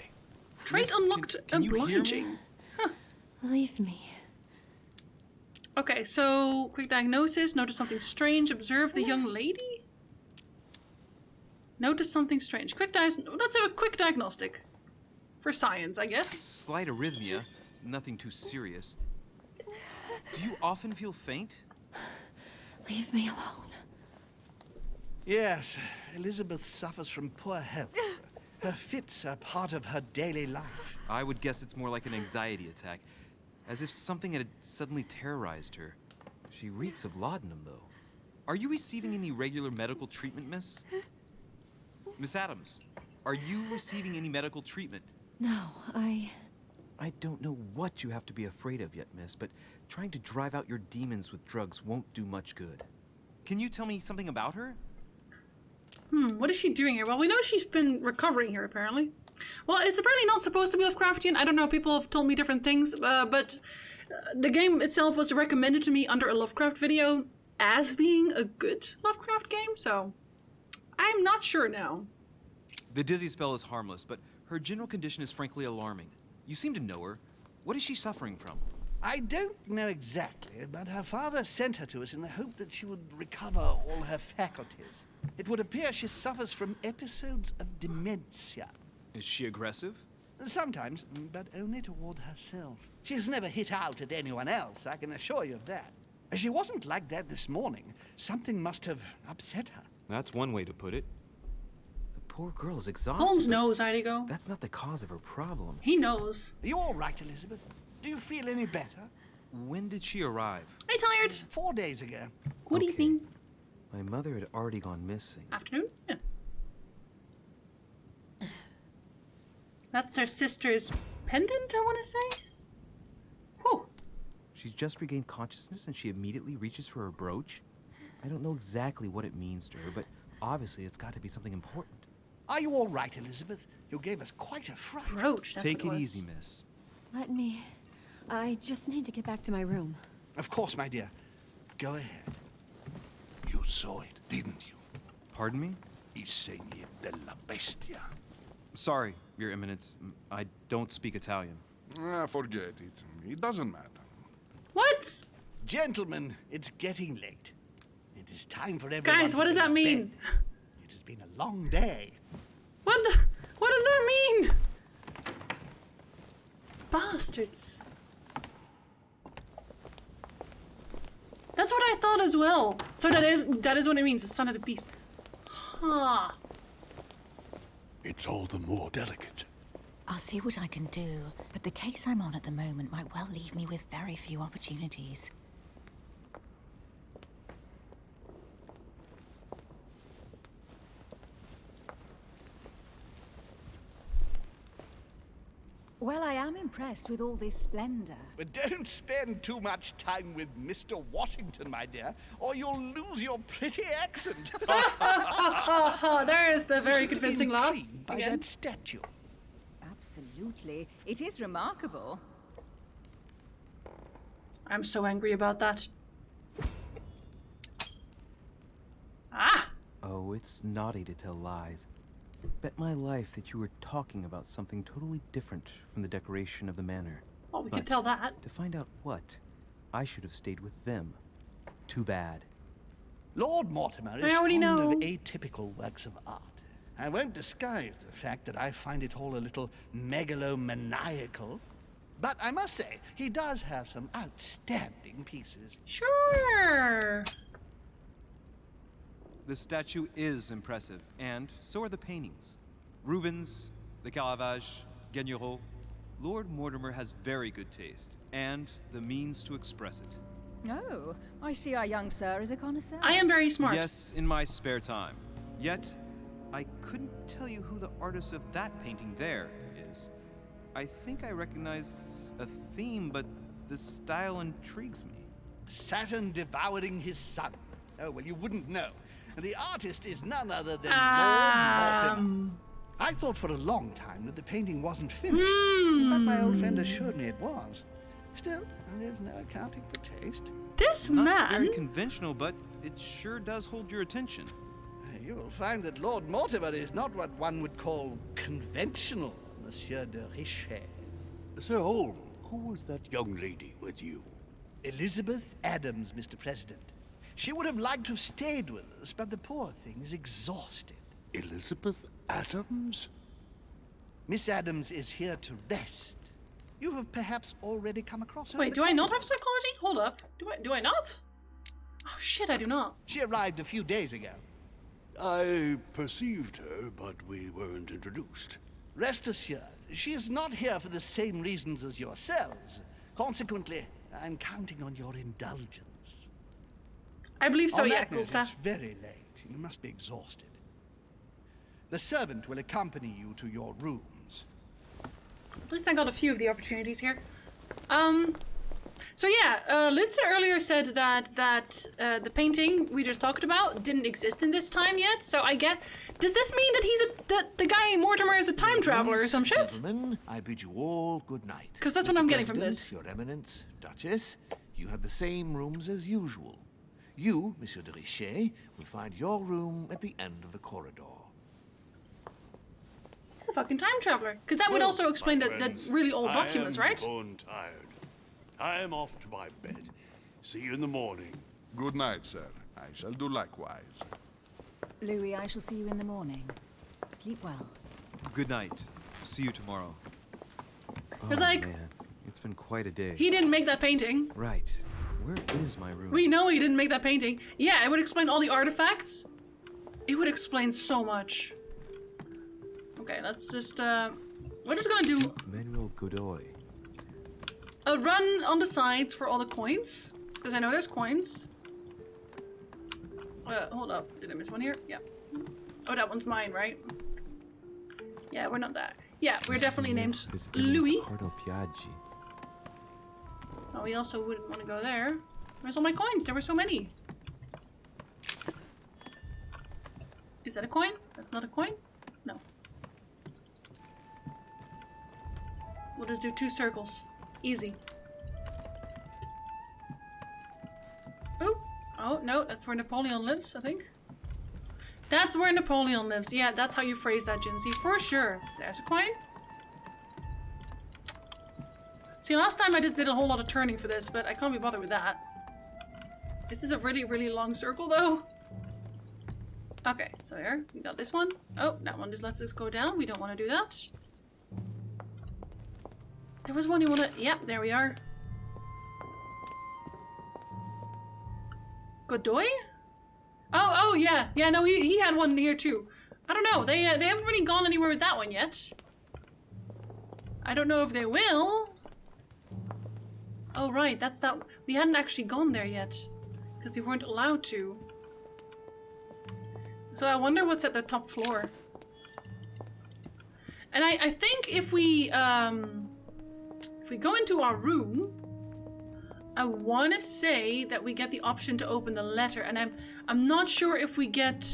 S1: Trait
S11: Miss,
S1: unlocked
S11: can you hear
S1: obliging.
S11: me?
S1: Huh.
S16: Leave me.
S1: Okay, so quick diagnosis. Notice something strange. Observe the young lady. Notice something strange. That's a quick diagnostic. For science, I guess.
S11: Slight arrhythmia. Nothing too serious. Do you often feel faint?
S16: Leave me alone.
S12: Yes, Elizabeth suffers from poor health. Her fits are part of her daily life.
S11: I would guess it's more like an anxiety attack. As if something had suddenly terrorized her. She reeks of laudanum, though. Are you receiving any regular medical treatment, miss? Miss Adams, are you receiving any medical treatment?
S16: No, I
S11: don't know what you have to be afraid of yet, miss, but trying to drive out your demons with drugs won't do much good. Can you tell me something about her?
S1: What is she doing here? Well, we know she's been recovering here, apparently. Well, it's apparently not supposed to be Lovecraftian. I don't know, people have told me different things, but the game itself was recommended to me under a Lovecraft video as being a good Lovecraft game, so I'm not sure now.
S11: The dizzy spell is harmless, but her general condition is frankly alarming. You seem to know her. What is she suffering from?
S12: I don't know exactly, but her father sent her to us in the hope that she would recover all her faculties. It would appear she suffers from episodes of dementia.
S11: Is she aggressive?
S12: Sometimes, but only toward herself. She has never hit out at anyone else, I can assure you of that. She wasn't like that this morning. Something must have upset her.
S11: That's one way to put it. The poor girl is exhausted.
S1: Holmes knows, Idigo.
S11: That's not the cause of her problem.
S1: He knows.
S12: Are you all right, Elizabeth? Do you feel any better?
S11: When did she arrive?
S1: Are you tired?
S12: 4 days ago.
S1: Good evening.
S11: My mother had already gone missing.
S1: Afternoon? Yeah. That's their sister's pendant, I want to say? Whew.
S11: She's just regained consciousness and she immediately reaches for her brooch? I don't know exactly what it means to her, but obviously it's got to be something important.
S12: Are you all right, Elizabeth? You gave us quite a fright.
S1: Brooch, that's
S11: Take
S1: what
S11: it
S1: was.
S11: easy, miss.
S16: Let me. I just need to get back to my room.
S12: Of course, my dear. Go ahead. You saw it, didn't you?
S11: Pardon me?
S12: Insegni della bestia.
S11: Sorry, Your Eminence. I don't speak Italian.
S8: Forget it. It doesn't matter.
S1: What?
S12: Gentlemen, it's getting late. It is time for everyone.
S1: Guys, what does that mean?
S12: Bed. It has been a long day.
S1: What does that mean? Bastards. That's what I thought as well. So that is what it means, the son of the beast. Huh.
S10: It's all the more delicate.
S7: I'll see what I can do, but the case I'm on at the moment might well leave me with very few opportunities. Well, I am impressed with all this splendor.
S12: But don't spend too much time with Mr. Washington, my dear, or you'll lose your pretty accent.
S1: There is the very convincing laugh.
S12: By
S1: Again.
S12: that statue.
S7: Absolutely. It is remarkable.
S1: I'm so angry about that. Ah!
S15: Oh, it's naughty to tell lies. Bet my life that you were talking about something totally different from the decoration of the manor.
S1: Oh, we
S15: But
S1: could tell that.
S15: to find out what, I should have stayed with them. Too bad.
S12: Lord Mortimer is
S1: I already
S12: fond
S1: know.
S12: of atypical works of art. I won't disguise the fact that I find it all a little megalomaniacal. But I must say, he does have some outstanding pieces.
S1: Sure.
S11: The statue is impressive, and so are the paintings. Rubens, the Caravage, Guignero. Lord Mortimer has very good taste, and the means to express it.
S7: Oh, I see our young sir is a connoisseur.
S1: I am very smart.
S11: Yes, in my spare time. Yet, I couldn't tell you who the artist of that painting there is. I think I recognize a theme, but the style intrigues me.
S12: Saturn devouring his son. Oh, well, you wouldn't know. The artist is none other than Lord Mortimer. I thought for a long time that the painting wasn't finished, but my old friend assured me it was. Still, there's no accounting for taste.
S1: This
S11: Not very conventional, but it sure does hold your attention.
S12: You will find that Lord Mortimer is not what one would call conventional, Monsieur de Richet.
S10: Sir Holm, who was that young lady with you?
S12: Elizabeth Adams, Mr. President. She would have liked to have stayed with us, but the poor thing is exhausted.
S10: Elizabeth Adams?
S12: Miss Adams is here to rest. You have perhaps already come across her.
S1: Wait, do I not have psychology? Hold up. Do I not? Oh shit, I do not.
S12: She arrived a few days ago.
S10: I perceived her, but we weren't introduced.
S12: Rest assured, she is not here for the same reasons as yourselves. Consequently, I'm counting on your indulgence.
S1: I believe so,
S12: On
S1: yeah,
S12: that
S1: cool
S12: note,
S1: stuff.
S12: It's very late. You must be exhausted. The servant will accompany you to your rooms.
S1: At least I got a few of the opportunities here. So yeah, Lindsay earlier said that the painting we just talked about didn't exist in this time yet. So I get, does this mean that he's the guy Mortimer is a time traveler or some shit?
S9: Gentlemen, I bid you all good night.
S1: 'Cause that's what
S9: Mr.
S1: I'm getting from
S9: President,
S1: this.
S9: Your Eminence, Duchess, you have the same rooms as usual. You, Monsieur de Richet, will find your room at the end of the corridor.
S1: He's a fucking time traveler. Because that would also explain the really old documents, right?
S10: I am bone tired. I am off to my bed. See you in the morning.
S8: Good night, sir. I shall do likewise.
S7: Louis, I shall see you in the morning. Sleep well.
S11: Good night. See you tomorrow.
S1: It's like,
S15: Man, it's been quite a day.
S1: he didn't make that painting.
S15: Right. Where is my room?
S1: We know he didn't make that painting. Yeah, it would explain all the artifacts. It would explain so much. Okay, let's just, we're just gonna do
S15: Manuel Godoy.
S1: a run on the sides for all the coins. Because I know there's coins. Hold up. Did I miss one here? Yeah. Oh, that one's mine, right? Yeah, we're not that. Yeah, we're definitely named
S15: His Eminence
S1: Louis.
S15: Cardinal Piaggi.
S1: Oh, we also wouldn't want to go there. Where's all my coins? There were so many. Is that a coin? That's not a coin? No. We'll just do 2 circles. Easy. Oh, oh no, that's where Napoleon lives, I think. That's where Napoleon lives. Yeah, that's how you phrase that, Jinsey, for sure. There's a coin. See, last time I just did a whole lot of turning for this, but I can't be bothered with that. This is a really, really long circle, though. Okay, so here, we got this one. Oh, that one just lets us go down. We don't want to do that. There was one you want to... Yeah, there we are. Godoy? Oh, yeah. Yeah, no, he had one here, too. I don't know. They haven't really gone anywhere with that one yet. I don't know if they will. Oh, right, that's that. We hadn't actually gone there yet. Because we weren't allowed to. So I wonder what's at the top floor. And I think if we, we go into our room, I want to say that we get the option to open the letter, and I'm not sure if we get...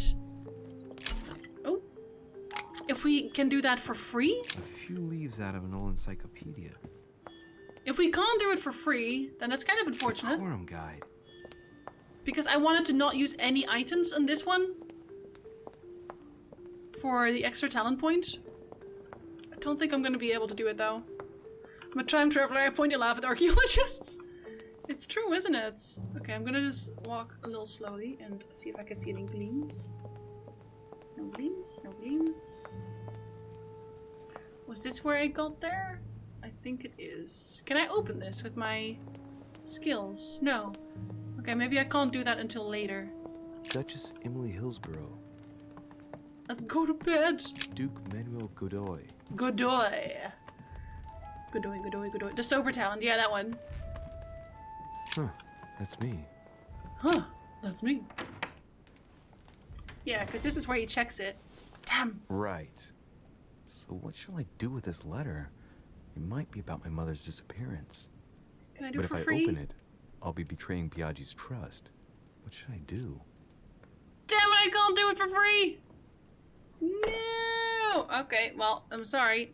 S1: Oh. If we can do that for free?
S11: A few leaves out of an old encyclopedia.
S1: If we can't do it for free, then that's kind of unfortunate.
S11: Decorum guide.
S1: Because I wanted to not use any items on this one for the extra talent point. I don't think I'm going to be able to do it though. I'm a time traveler, I point and laugh at archaeologists. It's true, isn't it? Okay, I'm going to just walk a little slowly and see if I can see any gleams. No gleams, no gleams. Was this where I got there? I think it is. Can I open this with my skills? No. Okay, maybe I can't do that until later.
S5: Duchess Emily Hillsborough.
S1: Let's go to bed.
S5: Duke Manuel Godoy.
S1: Godoy. The sober talent, yeah, that one.
S5: Huh, that's me.
S1: Huh, that's me. Yeah, because this is where he checks it. Damn.
S5: Right. So what shall I do with this letter? It might be about my mother's disappearance.
S1: Can I do
S5: but
S1: it for
S5: if
S1: free?
S5: I open it, I'll be betraying Biaggi's trust. What should I do?
S1: Damn it, I can't do it for free! No! Okay, well, I'm sorry.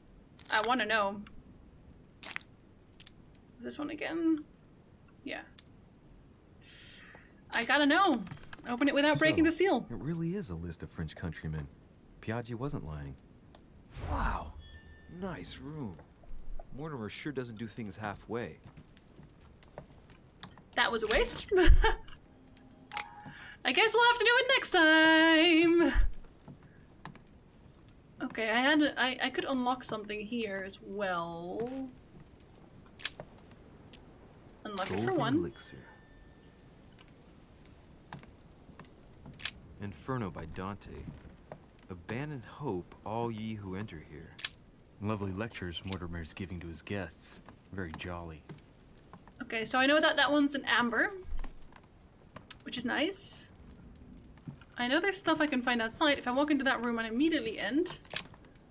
S1: I want to know. Is this one again? Yeah. I gotta know. Open it without breaking the seal.
S5: It really is a list of French countrymen. Biaggi wasn't lying.
S11: Wow. Nice room. Mortimer sure doesn't do things halfway.
S1: That was a waste. I guess we'll have to do it next time. Okay, I could unlock something here as well. Unlock it for one.
S5: Elixir. Inferno by Dante. Abandon hope, all ye who enter here.
S15: Lovely lectures Mortimer's giving to his guests. Very jolly.
S1: Okay, so I know that that one's an amber, which is nice. I know there's stuff I can find outside. If I walk into that room and immediately end.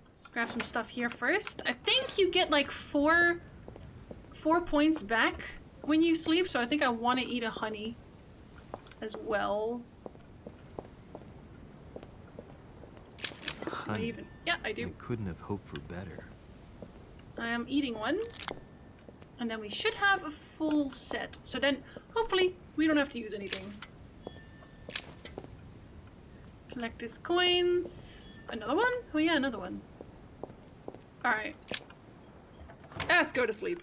S1: Let's grab some stuff here first. I think you get like four points back when you sleep, so I think I want to eat a honey as well.
S5: Honey.
S1: Yeah, I do.
S5: I couldn't have hoped for better.
S1: I am eating one. And then we should have a full set. So then, hopefully, we don't have to use anything. Collect these coins. Another one? Oh yeah, another one. Alright. Let's go to sleep.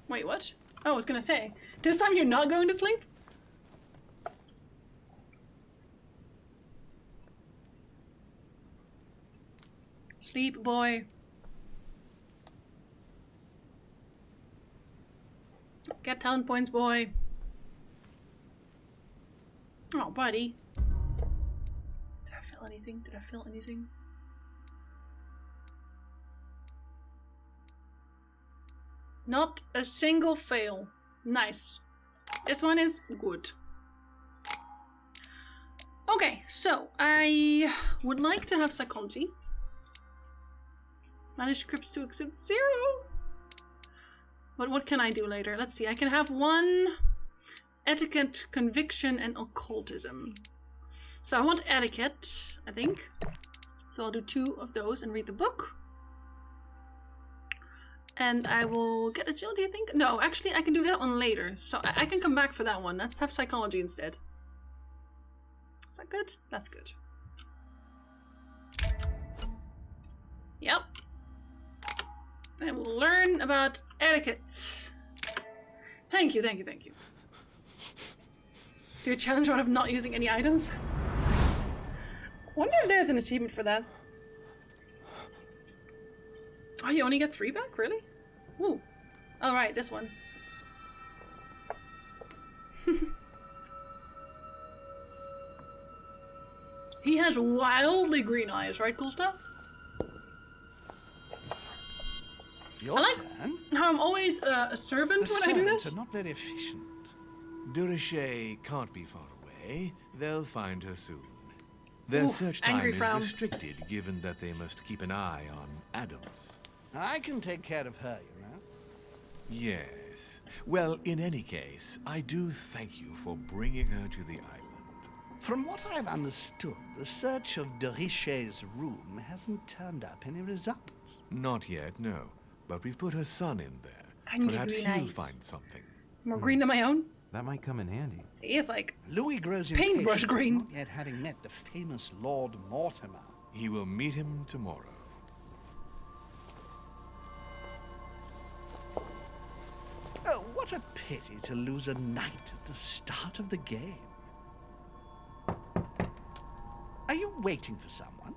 S1: Wait, what? Oh, I was gonna say. This time you're not going to sleep? Sleep, boy. Get talent points, boy. Oh, buddy. Did I feel anything? Did I feel anything? Not a single fail. Nice. This one is good. Okay, so I would like to have psychology. Manage scripts to exceed 0. But what can I do later? Let's see. I can have one etiquette, conviction, and occultism. So I want etiquette, I think. So I'll do 2 of those and read the book. And I will get agility, I think. No, actually, I can do that one later. So I can come back for that one. Let's have psychology instead. Is that good? That's good. Yep. And we'll learn about etiquette. Thank you, thank you, thank you. Do you challenge one of not using any items? Wonder if there's an achievement for that. Oh, you only get 3 back? Really? Ooh. Oh, right, this one. He has wildly green eyes, right, cool stuff?
S12: Your
S1: I like
S12: turn?
S1: how I'm always a servant when I do this.
S12: Are not very efficient.
S9: Durocher can't be far away. They'll find her soon. Their
S1: Ooh,
S9: search time
S1: angry
S9: is
S1: frown.
S9: restricted, given that they must keep an eye on Adams.
S12: I can take care of her, you know.
S9: Yes. Well, in any case, I do thank you for bringing her to the island.
S12: From what I've understood, the search of de Richet's room hasn't turned up any results.
S9: Not yet, no. But we've put her son in there.
S1: I need
S9: Perhaps
S1: green
S9: he'll
S1: eyes.
S9: find something.
S1: More green than my own?
S15: That might come in handy.
S1: He is like
S12: Louis grows
S1: paintbrush
S12: impatient,
S1: green.
S12: not yet having met the famous Lord Mortimer.
S9: He will meet him tomorrow.
S12: Oh, what a pity to lose a knight at the start of the game. Are you waiting for someone?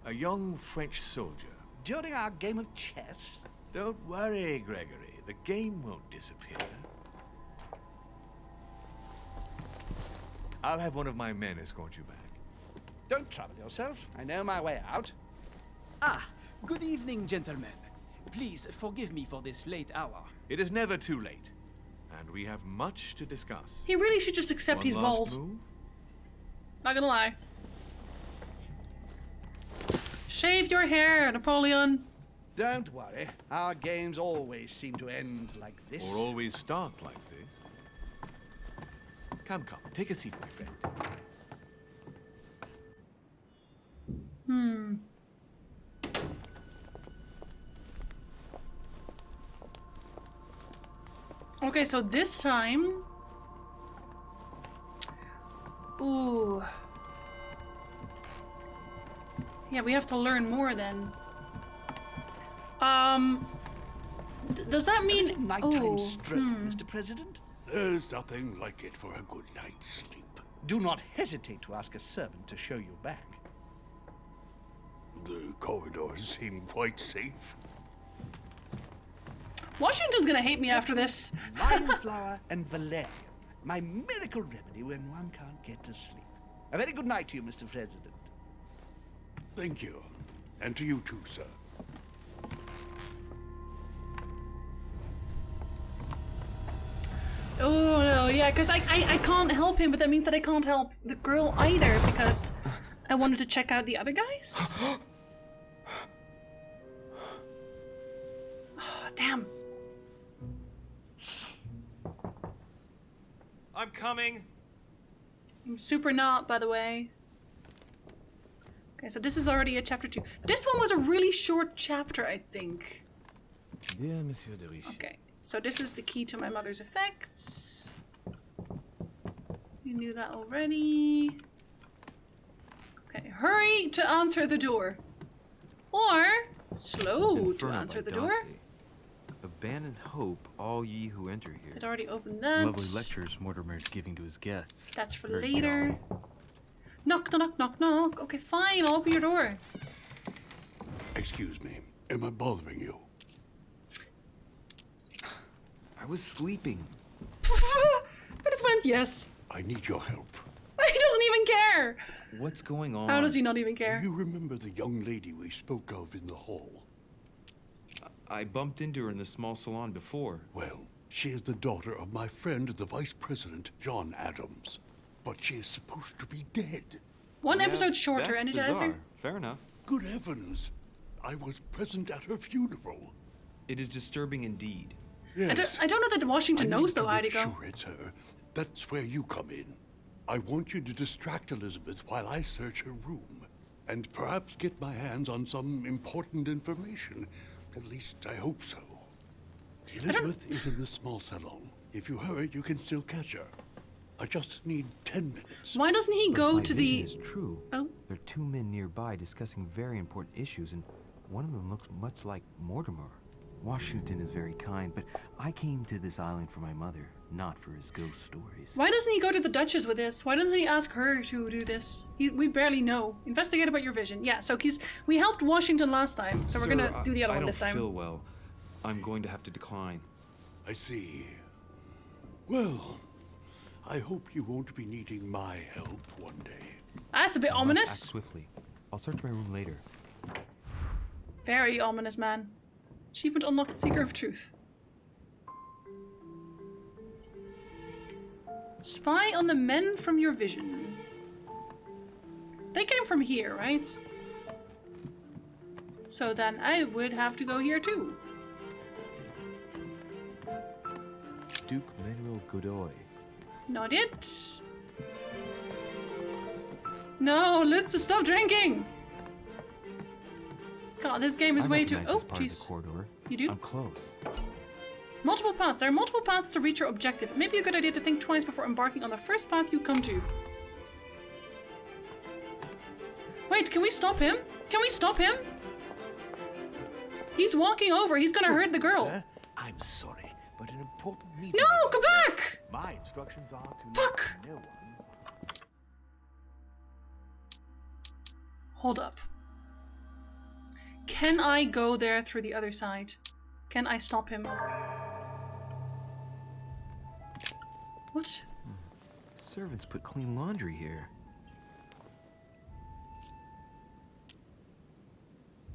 S9: A young French soldier.
S12: During our game of chess?
S9: Don't worry, Gregory. The game won't disappear. I'll have one of my men escort you back.
S12: Don't trouble yourself. I know my way out.
S13: Ah, good evening, gentlemen. Please forgive me for this late hour.
S9: It is never too late. And we have much to discuss.
S1: He really should just accept he's bald.
S9: Move?
S1: Not gonna lie. Shave your hair, Napoleon.
S12: Don't worry. Our games always seem to end like this.
S9: Or always start like this. Come, take a seat, my friend.
S1: Okay, so this time... Ooh. Yeah, we have to learn more then. Does that mean...
S12: Nighttime stroke, Mr. President?
S10: There's nothing like it for a good night's sleep.
S12: Do not hesitate to ask a servant to show you back.
S10: The corridors seem quite safe.
S1: Washington's gonna hate me after this.
S12: Lime flower and valerian. My miracle remedy when one can't get to sleep. A very good night to you, Mr. President.
S10: Thank you. And to you too, sir.
S1: Oh no, yeah, because I can't help him, but that means that I can't help the girl either, because I wanted to check out the other guys. Oh, damn.
S11: I'm coming.
S1: I'm super not, by the way. Okay, so this is already a chapter 2. This one was a really short chapter, I think.
S15: Dear Monsieur de Richet.
S1: Okay, so this is the key to my mother's effects. You knew that already. Okay, hurry to answer the door. Or slow to
S15: Inferno
S1: answer
S15: by
S1: the door.
S15: Dante. Abandon hope, all ye who enter here.
S1: It already opened that.
S15: Lovely lectures Mortimer's giving to his guests.
S1: That's for
S15: Very
S1: later.
S15: jolly.
S1: Knock, knock, knock, knock. Okay, fine, I'll open your door.
S10: Excuse me. Am I bothering you?
S15: I was sleeping.
S1: I just went, yes.
S10: I need your help.
S1: He doesn't even care.
S15: What's going on?
S1: How does he not even care?
S10: Do you remember the young lady we spoke of in the hall?
S15: I bumped into her in the small salon before.
S10: Well, she is the daughter of my friend, the Vice President, John Adams. But she is supposed to be dead.
S1: One episode shorter,
S15: that's
S1: Energizer.
S15: bizarre. Fair enough.
S10: Good heavens. I was present at her funeral.
S15: It is disturbing indeed.
S10: Yes.
S1: I don't know that Washington knows, though,
S10: I need
S1: Idigo.
S10: to make sure it's her. That's where you come in. I want you to distract Elizabeth while I search her room. And perhaps get my hands on some important information. At least I hope so. Elizabeth is in the small salon. If you hurry, you can still catch her. I just need 10 minutes.
S1: Why doesn't he go
S15: My
S1: to
S15: vision
S1: the...
S15: is true.
S1: Oh.
S15: There are two men nearby discussing very important issues, and one of them looks much like Mortimer. Washington is very kind, but I came to this island for my mother, not for his ghost stories.
S1: Why doesn't he go to the Duchess with this? Why doesn't he ask her to do this? We barely know. Investigate about your vision. Yeah, so we helped Washington last time, so we're gonna do the other one this
S15: I
S1: time.
S15: don't feel well. I'm going to have to decline.
S10: I see. Well, I hope you won't be needing my help one day.
S1: That's a bit
S15: I must
S1: ominous.
S15: act swiftly. I'll search my room later.
S1: Very ominous, man. Achievement unlocked, Seeker of Truth. Spy on the men from your vision. They came from here, right? So then I would have to go here too.
S15: Duke Manuel Godoy.
S1: Not it. No, let's stop drinking. God, this game is
S15: I
S1: way too.
S15: recognize
S1: Oh,
S15: this part of the
S1: jeez.
S15: corridor.
S1: You do?
S15: I'm close.
S1: Multiple paths. There are multiple paths to reach your objective. It may be a good idea to think twice before embarking on the first path you come to. Wait, can we stop him? Can we stop him? He's walking over. He's gonna hurt the girl.
S9: Sir, I'm sorry, but an important meeting.
S1: No, come back!
S9: My instructions are to
S1: Fuck!
S9: let no one.
S1: Hold up. Can I go there through the other side? Can I stop him? What?
S15: Servants put clean laundry here.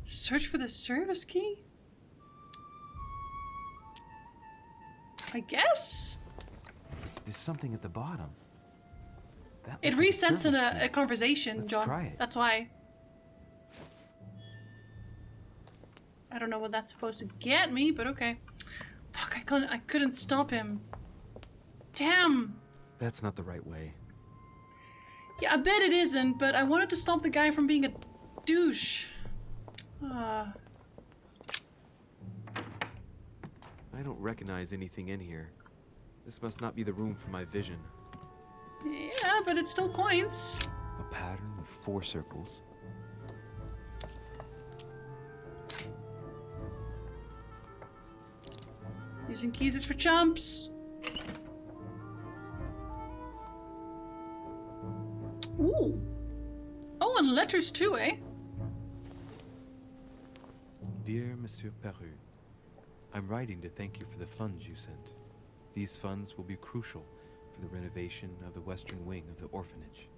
S1: Search for the service key? I guess?
S15: There's something at the bottom. That
S1: It
S15: looks like
S1: resets in
S15: service key.
S1: a conversation,
S15: Let's
S1: John.
S15: try it.
S1: That's why. I don't know what that's supposed to get me, but okay. Fuck, I couldn't stop him. Damn.
S15: That's not the right way.
S1: Yeah, I bet it isn't, but I wanted to stop the guy from being a douche.
S15: I don't recognize anything in here. This must not be the room for my vision.
S1: Yeah, but it's still coins.
S15: A pattern with 4 circles.
S1: Using keys is for chumps. Ooh. Oh, and letters too, eh?
S15: Dear Monsieur Peru, I'm writing to thank you for the funds you sent. These funds will be crucial for the renovation of the western wing of the orphanage.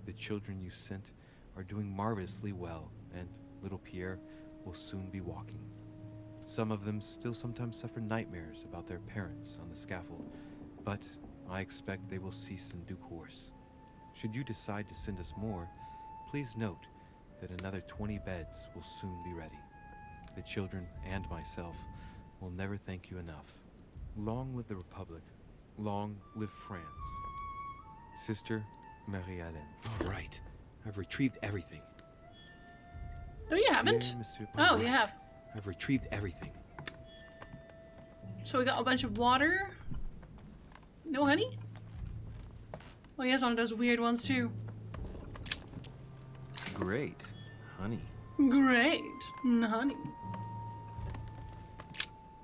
S15: The children you sent are doing marvelously well, and little Pierre will soon be walking. Some of them still sometimes suffer nightmares about their parents on the scaffold, but I expect they will cease in due course. Should you decide to send us more, please note that another 20 beds will soon be ready. The children and myself will never thank you enough. Long live the Republic. Long live France. Sister Marie-Hélène.
S11: All right. I've retrieved everything.
S1: No, you haven't.
S15: Dear Monsieur
S1: Oh, you
S15: Poirot,
S1: have.
S11: I've retrieved everything.
S1: So we got a bunch of water. No honey? Oh, he has one of those weird ones too.
S15: Great. Honey.
S1: Great. Honey.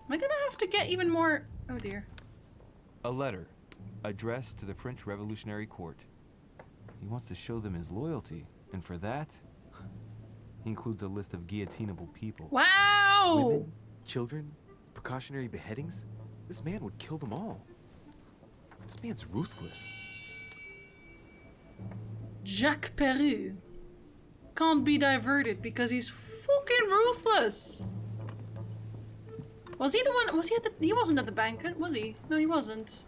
S1: Am I gonna have to get even more? Oh dear.
S15: A letter addressed to the French Revolutionary Court. He wants to show them his loyalty, and for that, he includes a list of guillotinable people.
S1: Wow!
S5: Women, children, precautionary beheadings? This man would kill them all. This man's ruthless.
S1: Jacques Peru can't be diverted because he's fucking ruthless. Was he the one? Was he at the? He wasn't at the banquet, was he? No, he wasn't.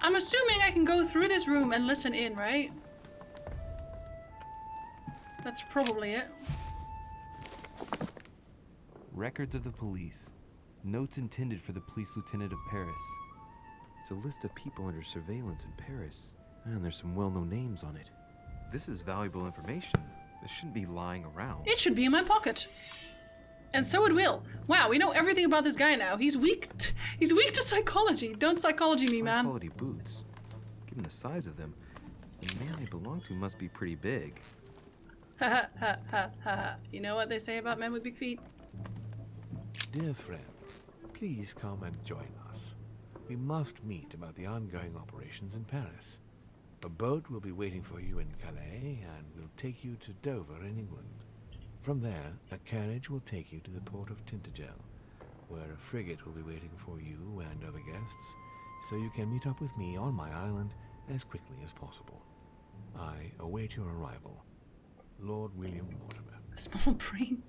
S1: I'm assuming I can go through this room and listen in, right? That's probably it.
S15: Records of the police. Notes intended for the police lieutenant of Paris.
S5: It's a list of people under surveillance in Paris. And there's some well-known names on it. This is valuable information. This shouldn't be lying around.
S1: It should be in my pocket. And so it will. Wow, we know everything about this guy now. He's weak. He's weak to psychology. Don't psychology me, man.
S5: High-quality boots. Given the size of them, the man they belong to must be pretty big.
S1: Ha ha ha ha ha. You know what they say about men with big feet?
S9: Dear friend, please come and join us. We must meet about the ongoing operations in Paris. A boat will be waiting for you in Calais and will take you to Dover in England. From there, a carriage will take you to the port of Tintagel, where a frigate will be waiting for you and other guests, so you can meet up with me on my island as quickly as possible. I await your arrival. Lord William Mortimer.
S1: Small brain.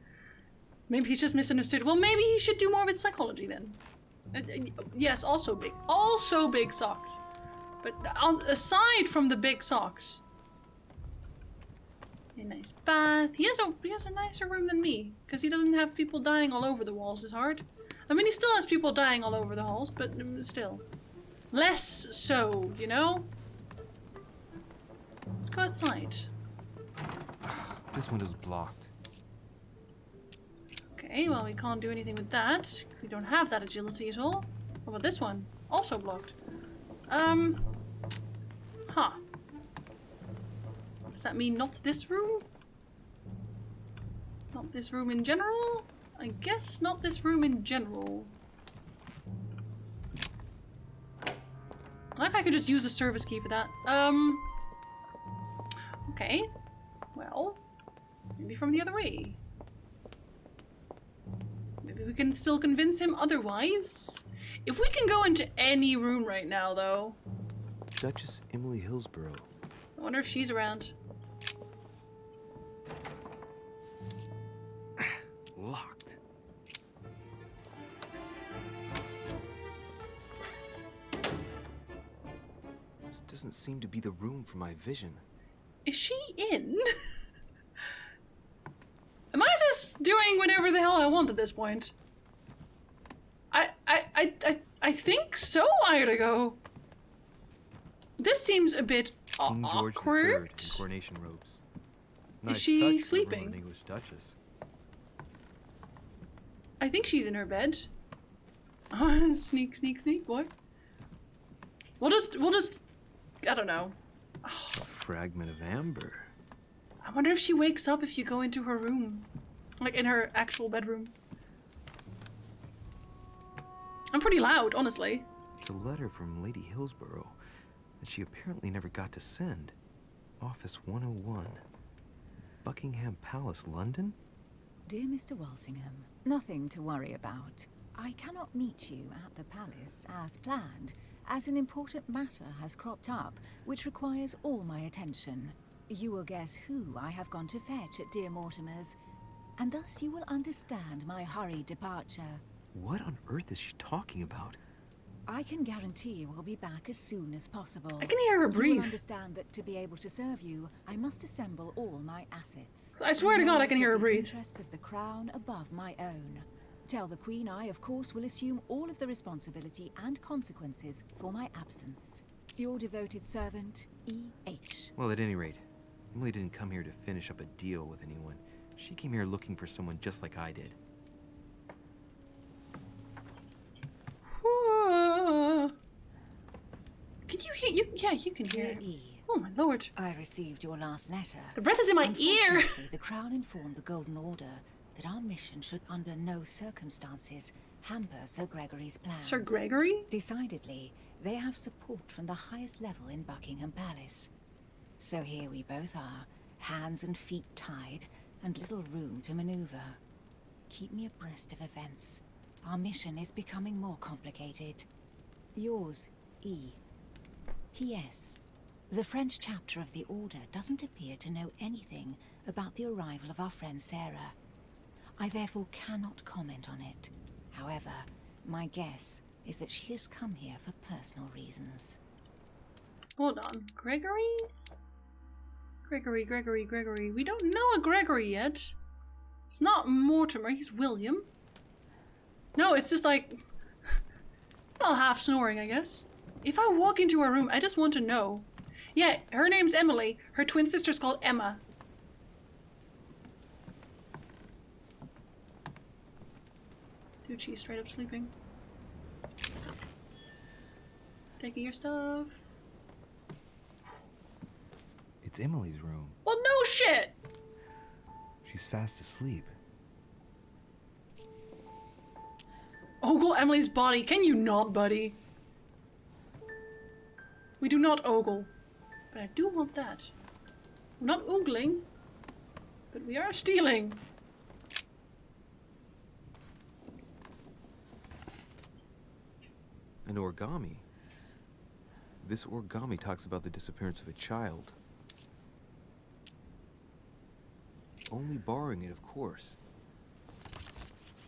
S1: Maybe he's just misunderstood. Well, maybe he should do more with psychology then. Yes, also big socks. But aside from the big socks, a nice bath. He has a nicer room than me because he doesn't have people dying all over the walls as hard. I mean, he still has people dying all over the halls, but still. less so, you know? Let's go outside.
S15: This window's blocked.
S1: Okay, well, we can't do anything with that. We don't have that agility at all. What about this one? Also blocked. Huh. Does that mean not this room? Not this room in general? I guess not this room in general. Like I could just use a service key for that. Okay. Well, maybe from the other way. Maybe we can still convince him otherwise. If we can go into any room right now, though.
S5: Duchess Emily Hillsborough.
S1: I wonder if she's around.
S5: Locked. This doesn't seem to be the room for my vision.
S1: Is she in? Am I just doing whatever the hell I want at this point? I think so, Idago. This seems a bit
S5: King George III
S1: awkward.
S5: in coronation robes.
S1: Is she
S5: touch for a
S1: sleeping?
S5: Roman English Duchess.
S1: I think she's in her bed. Oh, sneak, sneak, sneak, boy. We'll just, I don't know.
S5: A fragment of amber.
S1: I wonder if she wakes up if you go into her room. Like in her actual bedroom. I'm pretty loud, honestly.
S5: It's a letter from Lady Hillsborough that she apparently never got to send. Office 101. Buckingham Palace, London?
S7: Dear Mr. Walsingham, nothing to worry about. I cannot meet you at the palace as planned, as an important matter has cropped up, which requires all my attention. You will guess who I have gone to fetch at dear Mortimer's, and thus you will understand my hurried departure.
S5: What on earth is she talking about?
S7: I can guarantee you will be back as soon as possible.
S1: I can hear her
S7: You will
S1: breathe.
S7: understand that to be able to serve you, I must assemble all my assets.
S1: I swear to God, I can hear her
S7: The
S1: breathe.
S7: interests of the crown above my own. Tell the Queen I, of course, will assume all of the responsibility and consequences for my absence. Your devoted servant, E.H.
S5: Well, at any rate, Emily didn't come here to finish up a deal with anyone. She came here looking for someone just like I did.
S1: Can you hear? Yeah, you can hear.
S7: Dear E.
S1: Oh my lord.
S7: I received your last letter.
S1: The breath is in my ear.
S7: Unfortunately, the Crown informed the Golden Order that our mission should under no circumstances hamper Sir Gregory's plans.
S1: Sir Gregory?
S7: Decidedly, they have support from the highest level in Buckingham Palace. So here we both are, hands and feet tied, and little room to maneuver. Keep me abreast of events. Our mission is becoming more complicated. Yours, E. P.S. The French chapter of the Order doesn't appear to know anything about the arrival of our friend Sarah. I therefore cannot comment on it. However, my guess is that she has come here for personal reasons.
S1: Hold on. Gregory? Gregory. We don't know a Gregory yet. It's not Mortimer, he's William. No, it's just like... well, half snoring, I guess. If I walk into her room, I just want to know. Yeah, her name's Emily. Her twin sister's called Emma. Dude, she's straight up sleeping. Taking your stuff.
S15: It's Emily's room.
S1: Well, no shit!
S15: She's fast asleep.
S1: Ogle Emily's body. Can you not, buddy? We do not ogle. But I do want that. We're not ogling. But we are stealing.
S5: An origami. This origami talks about the disappearance of a child. Only borrowing it, of course.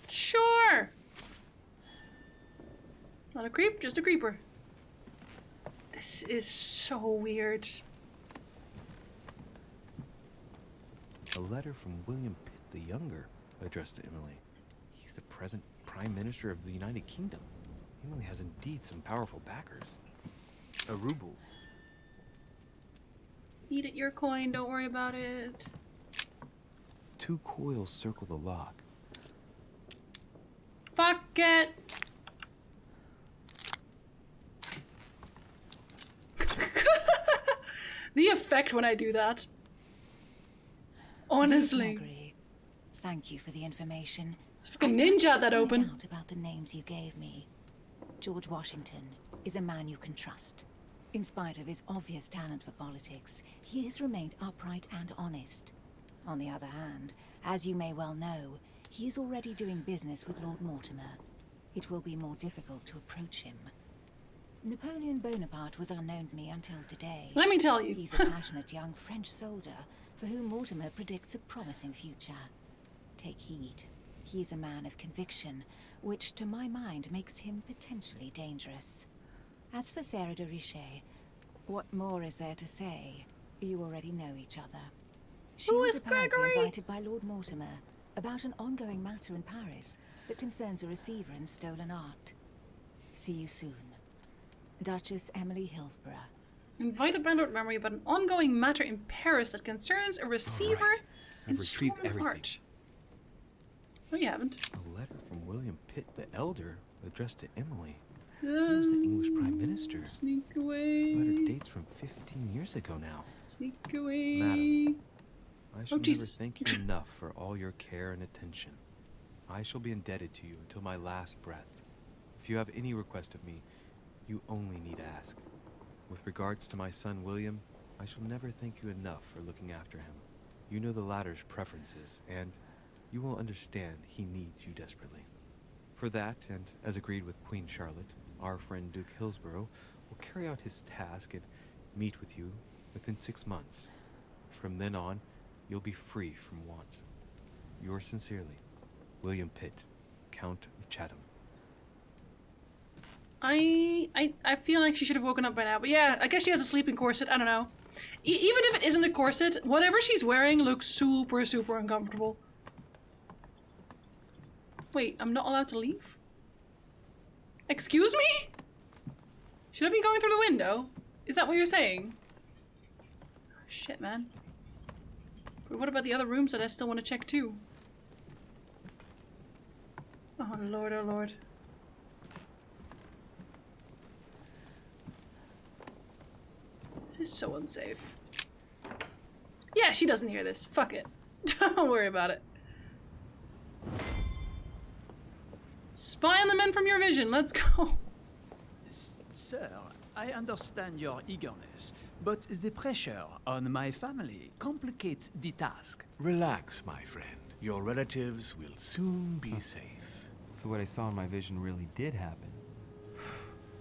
S1: Sure! Not a creep, just a creeper. This is so weird.
S15: A letter from William Pitt the Younger addressed to Emily. He's the present Prime Minister of the United Kingdom. Emily has indeed some powerful backers.
S11: A ruble.
S1: Eat it, your coin. Don't worry about it.
S15: 2 coils circle the lock.
S1: Fuck it. The effect when I do that. Honestly.
S7: Gregory, thank you for the information.
S1: It's fucking ninja that open.
S7: Out about the names you gave me. George Washington is a man you can trust. In spite of his obvious talent for politics, he has remained upright and honest. On the other hand, as you may well know, he is already doing business with Lord Mortimer. It will be more difficult to approach him. Napoleon Bonaparte was unknown to me until today.
S1: Let me tell you.
S7: He's a passionate young French soldier for whom Mortimer predicts a promising future. Take heed. He is a man of conviction, which to my mind makes him potentially dangerous. As for Sarah de Richet, what more is there to say? You already know each other. She
S1: Who
S7: was
S1: is
S7: apparently
S1: Gregory?
S7: invited by Lord Mortimer about an ongoing matter in Paris that concerns a receiver in stolen art. See you soon. Duchess Emily Hillsborough.
S1: Invited by Lord Memory about an ongoing matter in Paris that concerns a receiver in
S15: I've retrieved
S1: stolen
S15: everything.
S1: art. No, you haven't.
S15: A letter from William Pitt the Elder addressed to Emily. He was the English Prime Minister.
S1: Sneak
S15: This
S1: away.
S15: letter dates from 15 years ago now.
S1: Sneak away.
S15: Madam, I shall never
S1: Jesus.
S15: thank you enough for all your care and attention. I shall be indebted to you until my last breath. If you have any request of me, you only need ask. With regards to my son William, I shall never thank you enough for looking after him. You know the latter's preferences, and you will understand he needs you desperately. For that, and as agreed with Queen Charlotte, our friend Duke Hillsborough will carry out his task and meet with you within 6 months. From then on, you'll be free from want. Yours sincerely, William Pitt, Count of Chatham.
S1: I feel like she should have woken up by now, but yeah, I guess she has a sleeping corset. I don't know. Even if it isn't a corset, whatever she's wearing looks super, super uncomfortable. Wait, I'm not allowed to leave? Excuse me? Should I be going through the window? Is that what you're saying? Shit, man. But what about the other rooms that I still want to check too? Oh lord, oh lord. This is so unsafe. Yeah, she doesn't hear this. Fuck it. Don't worry about it. Spy on the men from your vision. Let's go.
S13: Sir, I understand your eagerness, but the pressure on my family complicates the task.
S9: Relax, my friend. Your relatives will soon be safe.
S15: So what I saw in my vision really did happen.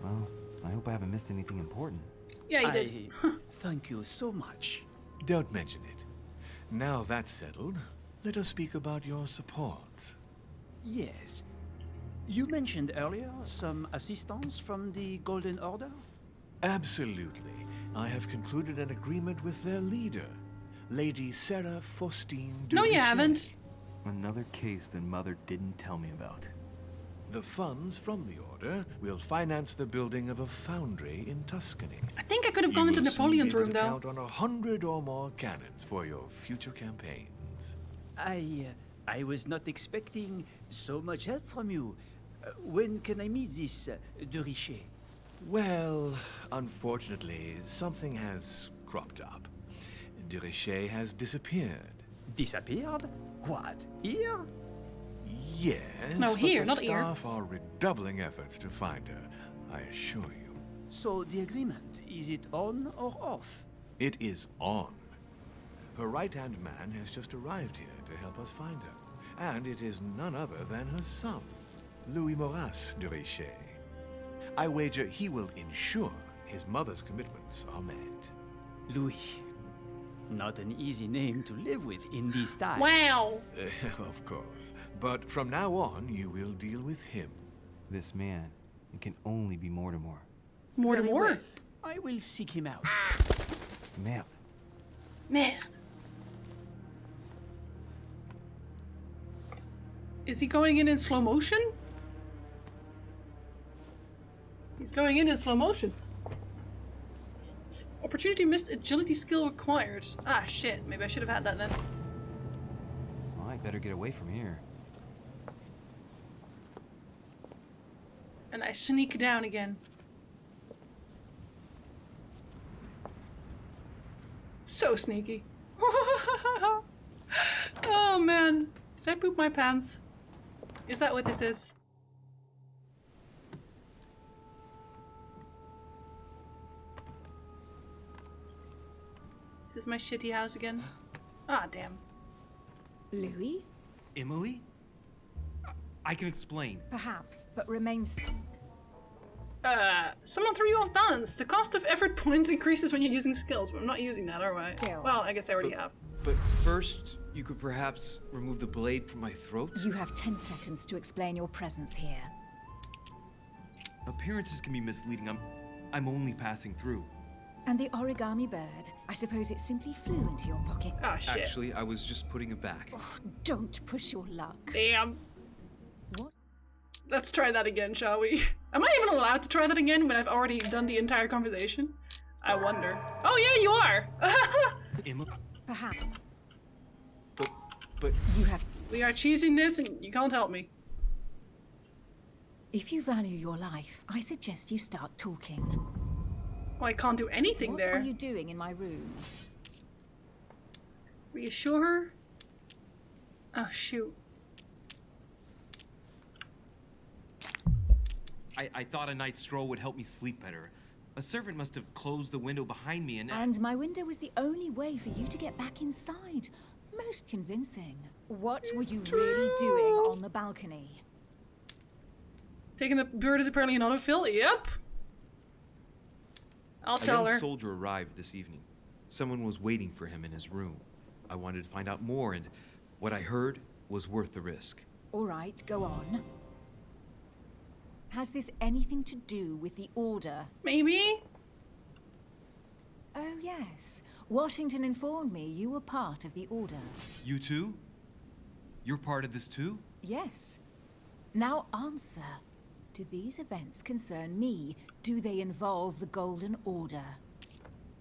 S15: Well, I hope I haven't missed anything important.
S1: Yeah, you did.
S13: Thank you so much.
S9: Don't mention it. Now that's settled, let us speak about your support.
S13: Yes. You mentioned earlier some assistance from the Golden Order?
S9: Absolutely. I have concluded an agreement with their leader, Lady Sarah Faustine de
S1: No, you
S9: Richet.
S1: haven't.
S15: Another case that Mother didn't tell me about.
S9: The funds from the order will finance the building of a foundry in Tuscany.
S1: I think I could have gone into Napoleon's room though.
S9: Count on 100 or more cannons for your future campaigns.
S13: I was not expecting so much help from you. When can I meet this de Richet?
S9: Well, unfortunately, something has cropped up. De Richet has disappeared.
S13: Disappeared? What? Here?
S9: Yes,
S1: No,
S9: but
S1: here,
S9: the
S1: not here.
S9: staff are redoubling efforts to find her, I assure you.
S13: So the agreement, is it on or off?
S9: It is on. Her right-hand man has just arrived here to help us find her, and it is none other than her son, Louis Maurice de Richet. I wager he will ensure his mother's commitments are met.
S13: Louis. Not an easy name to live with in these times.
S1: Wow.
S9: Of course. But from now on, you will deal with him.
S15: This man, it can only be Mortimer.
S1: Mortimer?
S13: Very well. I will seek him out.
S15: Merde.
S1: Merde. Is he going in slow motion? He's going in slow motion. Opportunity missed, agility skill required. Ah, shit. Maybe I should have had that then.
S11: Well, I better get away from here.
S1: And I sneak down again. So sneaky. Oh man. Did I poop my pants? Is that what this is? Is this my shitty house again? Ah, damn.
S7: Louis?
S4: Emily? I can explain.
S7: Perhaps, but remains.
S1: Someone threw you off balance. The cost of effort points increases when you're using skills, but I'm not using that, are I?
S7: Still.
S1: Well, I guess I already have.
S5: But first, you could perhaps remove the blade from my throat?
S7: You have 10 seconds to explain your presence here.
S11: Appearances can be misleading. I'm only passing through.
S7: And the origami bird? I suppose it simply flew into your pocket.
S1: Ah, shit.
S11: Actually, I was just putting it back.
S7: Oh, don't push your luck.
S1: Damn.
S7: What?
S1: Let's try that again, shall we? Am I even allowed to try that again when I've already done the entire conversation? I wonder. Oh yeah, you are!
S7: Perhaps.
S5: But
S7: you have.
S1: We are cheesing this and you can't help me.
S7: If you value your life, I suggest you start talking.
S1: Well, I can't do anything
S7: what
S1: there.
S7: What are you doing in my room?
S1: Reassure her? Oh, shoot.
S11: I thought a night's stroll would help me sleep better. A servant must have closed the window behind me and...
S7: And my window was the only way for you to get back inside. Most convincing. What were you really doing on the balcony?
S1: Taking the bird is apparently an autofill? Yep. I'll tell her.
S11: A young soldier arrived this evening. Someone was waiting for him in his room. I wanted to find out more, and what I heard was worth the risk.
S7: All right, go on. Has this anything to do with the Order?
S1: Maybe?
S7: Oh, yes. Washington informed me you were part of the Order.
S11: You too? You're part of this too?
S7: Yes. Now answer. Do these events concern me? Do they involve the Golden Order?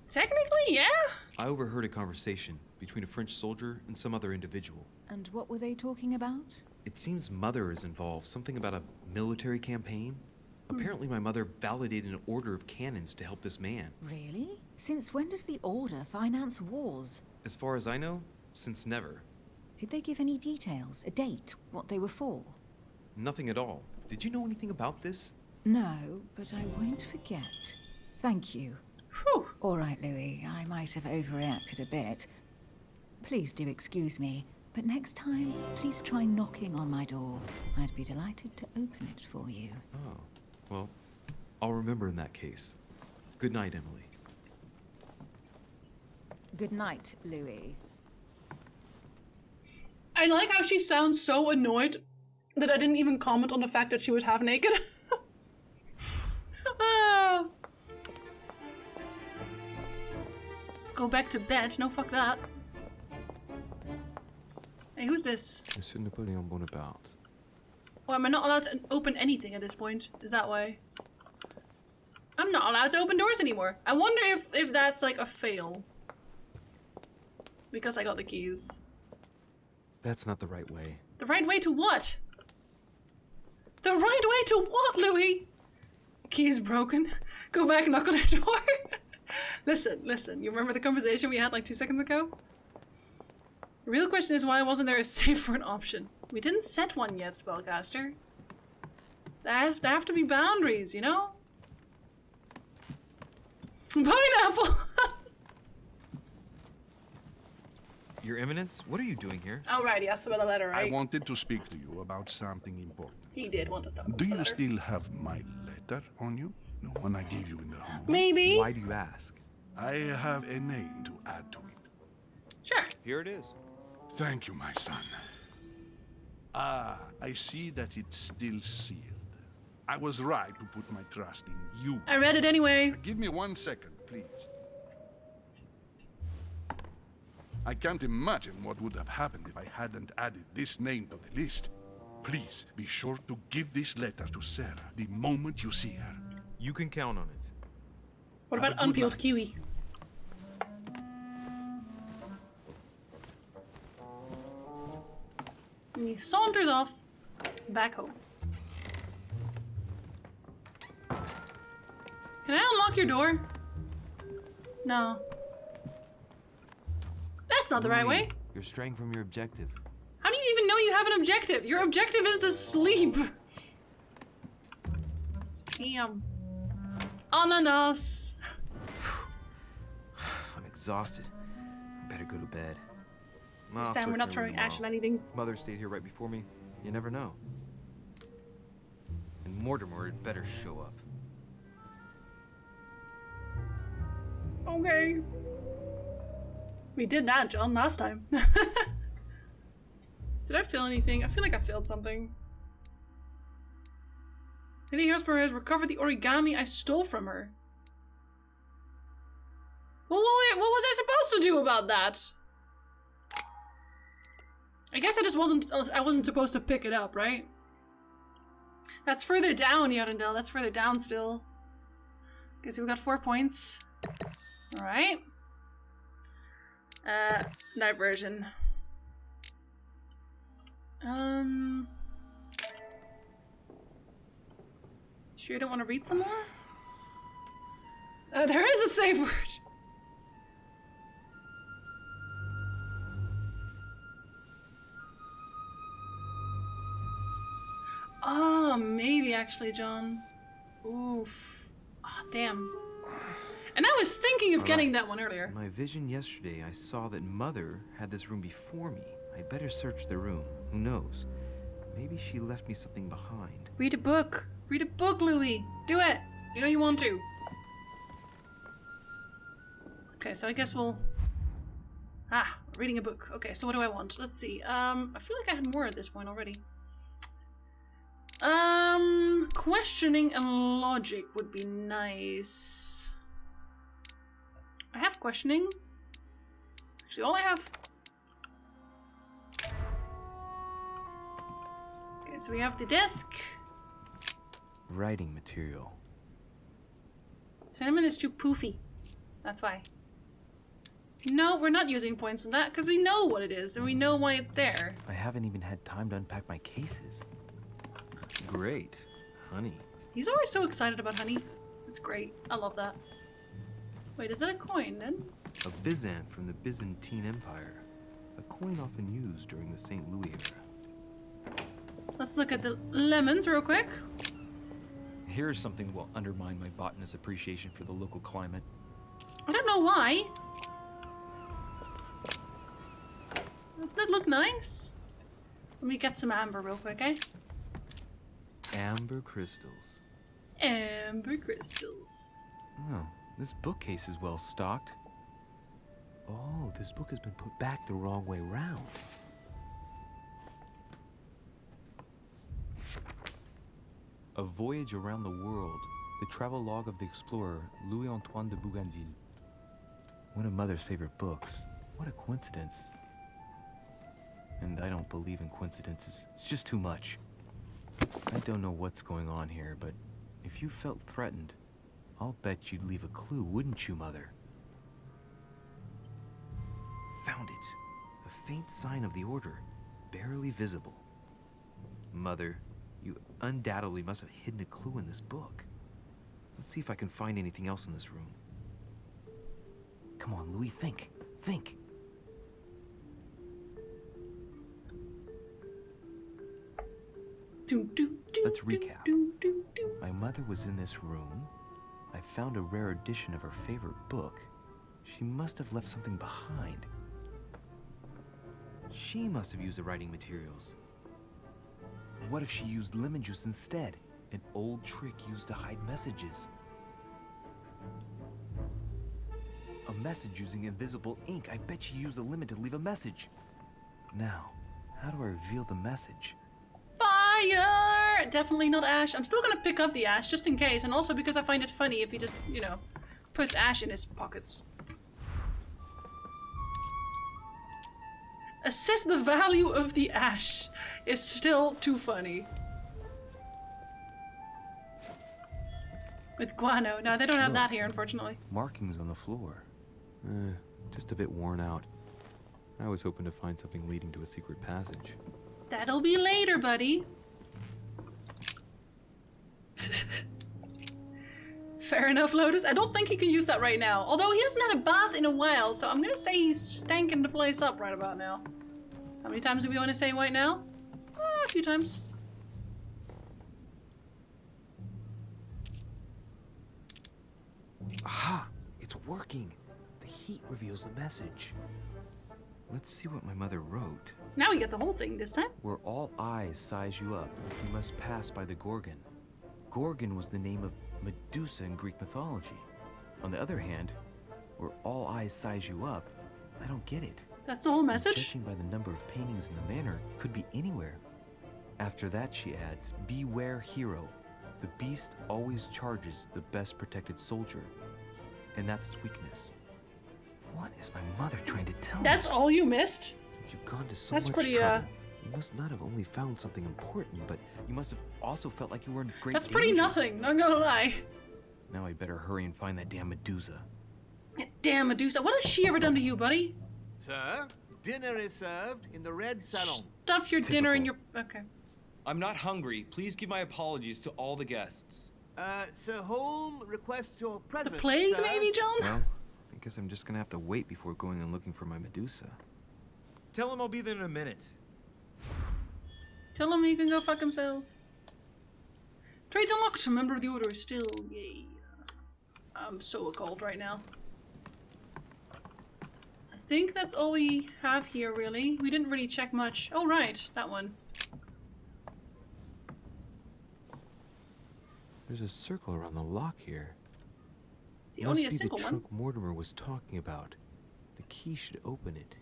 S1: Technically, yeah.
S11: I overheard a conversation between a French soldier and some other individual.
S7: And what were they talking about?
S11: It seems Mother is involved, something about a military campaign. Apparently my mother validated an order of cannons to help this man.
S7: Really? Since when does the Order finance wars?
S11: As far as I know, since never.
S7: Did they give any details? A date? What they were for?
S11: Nothing at all. Did you know anything about this?
S7: No, but I won't forget. Thank you.
S1: Whew.
S7: All right, Louis, I might have overreacted a bit. Please do excuse me, but next time, please try knocking on my door. I'd be delighted to open it for you.
S11: Oh, well, I'll remember in that case. Good night, Emily.
S7: Good night, Louis.
S1: I like how she sounds so annoyed that I didn't even comment on the fact that she was half naked. Ah. Go back to bed? No, fuck that. Hey, who's this?
S15: Monsieur Napoleon Bonaparte.
S1: Oh, am I not allowed to open anything at this point? Is that why? I'm not allowed to open doors anymore. I wonder if that's like a fail. Because I got the keys.
S11: That's not the right way.
S1: The right way to what? The right way to what, Louis? Key is broken. Go back, knock on her door. Listen. You remember the conversation we had like 2 seconds ago? The real question is why wasn't there a save for an option? We didn't set one yet, Spellcaster. There have to be boundaries, you know? Pineapple!
S11: Your Eminence, what are you doing here?
S1: Oh, right, he asked about the letter, right?
S8: I wanted to speak to you about something important.
S1: He did want to talk about
S8: Do
S1: the
S8: you
S1: letter.
S8: still have my letter on you? The one I gave you in the home?
S1: Maybe.
S11: Why do you ask?
S8: I have a name to add to it.
S1: Sure.
S11: Here it is.
S8: Thank you, my son. Ah, I see that it's still sealed. I was right to put my trust in you.
S1: I read it anyway.
S8: Give me 1 second, please. I can't imagine what would have happened if I hadn't added this name to the list. Please, be sure to give this letter to Sarah the moment you see her.
S11: You can count on it.
S1: What about unpeeled kiwi? And he saunters off back home. Can I unlock your door? No. That's not the right way.
S15: You're straying from your objective.
S1: How do you even know you have an objective? Your objective is to sleep. Damn. Ananas.
S11: I'm exhausted. I better go to bed.
S1: This time we're not throwing ash on anything.
S11: Mother stayed here right before me. You never know. And Mortimer had better show up.
S1: Okay. We did that, John, last time. Did I fail anything? I feel like I failed something. Lady Hillsborough has recovered the origami I stole from her. Well, what was I supposed to do about that? I guess I wasn't supposed to pick it up, right? That's further down, Yarendel. That's further down still. Okay, so we got 4 points. Alright. Diversion. Sure you don't want to read some more? There is a save word! Oh, maybe actually, John. Oof. Ah, oh, damn. And I was thinking of getting that one earlier.
S11: In my vision yesterday, I saw that Mother had this room before me. I'd better search the room. Who knows? Maybe she left me something behind.
S1: Read a book. Read a book, Louis. Do it. You know you want to. Okay, so I guess we'll... Ah, reading a book. Okay, so what do I want? Let's see. I feel like I had more at this point already. Questioning and logic would be nice. I have questioning. Actually, all I have. Okay, so we have the desk.
S15: Writing material.
S1: Cinnamon is too poofy. That's why. No, we're not using points on that because we know what it is and we know why it's there.
S15: I haven't even had time to unpack my cases.
S11: Great. Honey.
S1: He's always so excited about honey. It's great. I love that. Wait, is that a coin then?
S11: A Byzant from the Byzantine Empire. A coin often used during the St. Louis era.
S1: Let's look at the lemons real quick.
S18: Here's something that will undermine my botanist's appreciation for the local climate.
S1: I don't know why. Doesn't it look nice? Let me get some amber real quick, eh?
S11: Amber crystals.
S1: Amber crystals.
S15: Oh, this bookcase is well stocked.
S9: Oh, this book has been put back the wrong way round.
S15: A Voyage Around the World, the travel log of the explorer Louis-Antoine de Bougainville. One of Mother's favorite books. What a coincidence. And I don't believe in coincidences. It's just too much. I don't know what's going on here, but if you felt threatened, I'll bet you'd leave a clue, wouldn't you, Mother?
S11: Found it. A faint sign of the order, barely visible. Mother, you undoubtedly must have hidden a clue in this book. Let's see if I can find anything else in this room.
S15: Come on, Louis, think. Think. Let's recap. My mother was in this room. I found a rare edition of her favorite book. She must have left something behind.
S11: She must have used the writing materials. What if she used lemon juice instead?
S15: An old trick used to hide messages.
S11: A message using invisible ink. I bet she used a lemon to leave a message.
S15: Now, how do I reveal the message?
S1: Fire! Definitely not ash. I'm still gonna pick up the ash just in case, and also because I find it funny if he just, you know, puts ash in his pockets. Assess the value of the ash is still too funny. With guano. No, they don't have that here, unfortunately.
S15: Markings on the floor. Just a bit worn out. I was hoping to find something leading to a secret passage.
S1: That'll be later, buddy. Fair enough, Lotus. I don't think he can use that right now. Although he hasn't had a bath in a while, so I'm gonna say he's stanking the place up right about now. How many times do we want to say right now? A few times.
S5: Aha! It's working! The heat reveals the message. Let's see what my mother wrote.
S1: Now we get the whole thing this time.
S15: Where all eyes size you up, you must pass by the Gorgon. Gorgon was the name of Medusa in Greek mythology. On the other hand, where all eyes size you up, I don't get it.
S1: That's the whole message?
S15: Judging by the number of paintings in the manor, could be anywhere. After that, she adds, beware hero. The beast always charges the best protected soldier, and that's its weakness.
S5: What is my mother trying to tell me?
S1: That's all you missed?
S5: You've gone to so
S1: That's
S5: much
S1: pretty,
S5: trouble. You must not have only found something important, but
S15: you must have also felt like you were in great
S1: That's
S15: danger.
S1: pretty nothing, not gonna lie.
S15: Now I better hurry and find that damn Medusa.
S1: Damn Medusa, what has she ever done to you, buddy?
S9: Sir, dinner is served in the red salon.
S1: Stuff your dinner in your... Okay.
S11: I'm not hungry. Please give my apologies to all the guests.
S9: Sir Holm requests your presence.
S1: The plague,
S9: sir.
S1: maybe, John?
S15: Well, I guess I'm just gonna have to wait before going and looking for my Medusa.
S11: Tell him I'll be there in a minute.
S1: Tell him he can go fuck himself. Trades unlocked. A member of the order is still... Yay. I'm so cold right now. I think that's all we have here, really. We didn't really check much. Oh, right. That one.
S15: There's a circle around the lock here.
S1: It's only a
S15: Must be
S1: single
S15: the
S1: one.
S15: trunk Mortimer was talking about. The key should open it.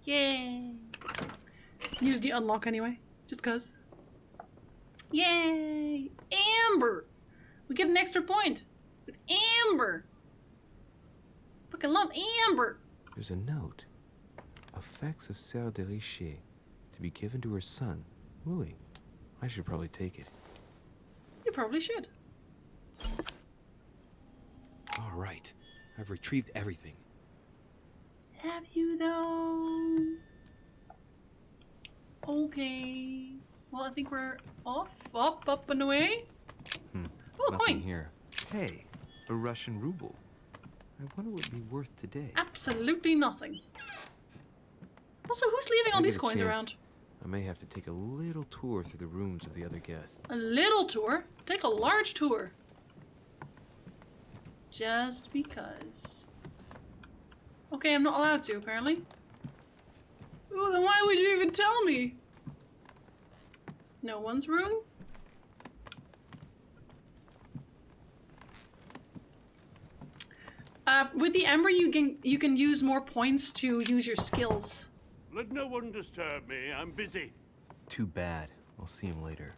S1: Yay. Use the unlock anyway. Just cuz. Yay! Amber! We get an extra point. With Amber! Fucking love Amber!
S15: There's a note. Effects of Sœur de Richer. To be given to her son, Louis. I should probably take it.
S1: You probably should.
S11: All right. I've retrieved everything.
S1: Have you though? Okay. Well, I think we're off, up and away. Oh, a
S15: Nothing
S1: coin.
S15: here. Hey, a Russian ruble. I wonder what it'd be worth today.
S1: Absolutely nothing. Also, who's leaving all
S15: If I
S1: these
S15: get a
S1: coins
S15: chance,
S1: around?
S15: I may have to take a little tour through the rooms of the other guests.
S1: A little tour? Take a large tour. Just because. Okay, I'm not allowed to, apparently. Ooh, then why would you even tell me? No one's room? With the Ember, you can use more points to use your skills.
S10: Let no one disturb me. I'm busy.
S15: Too bad. I'll see him later.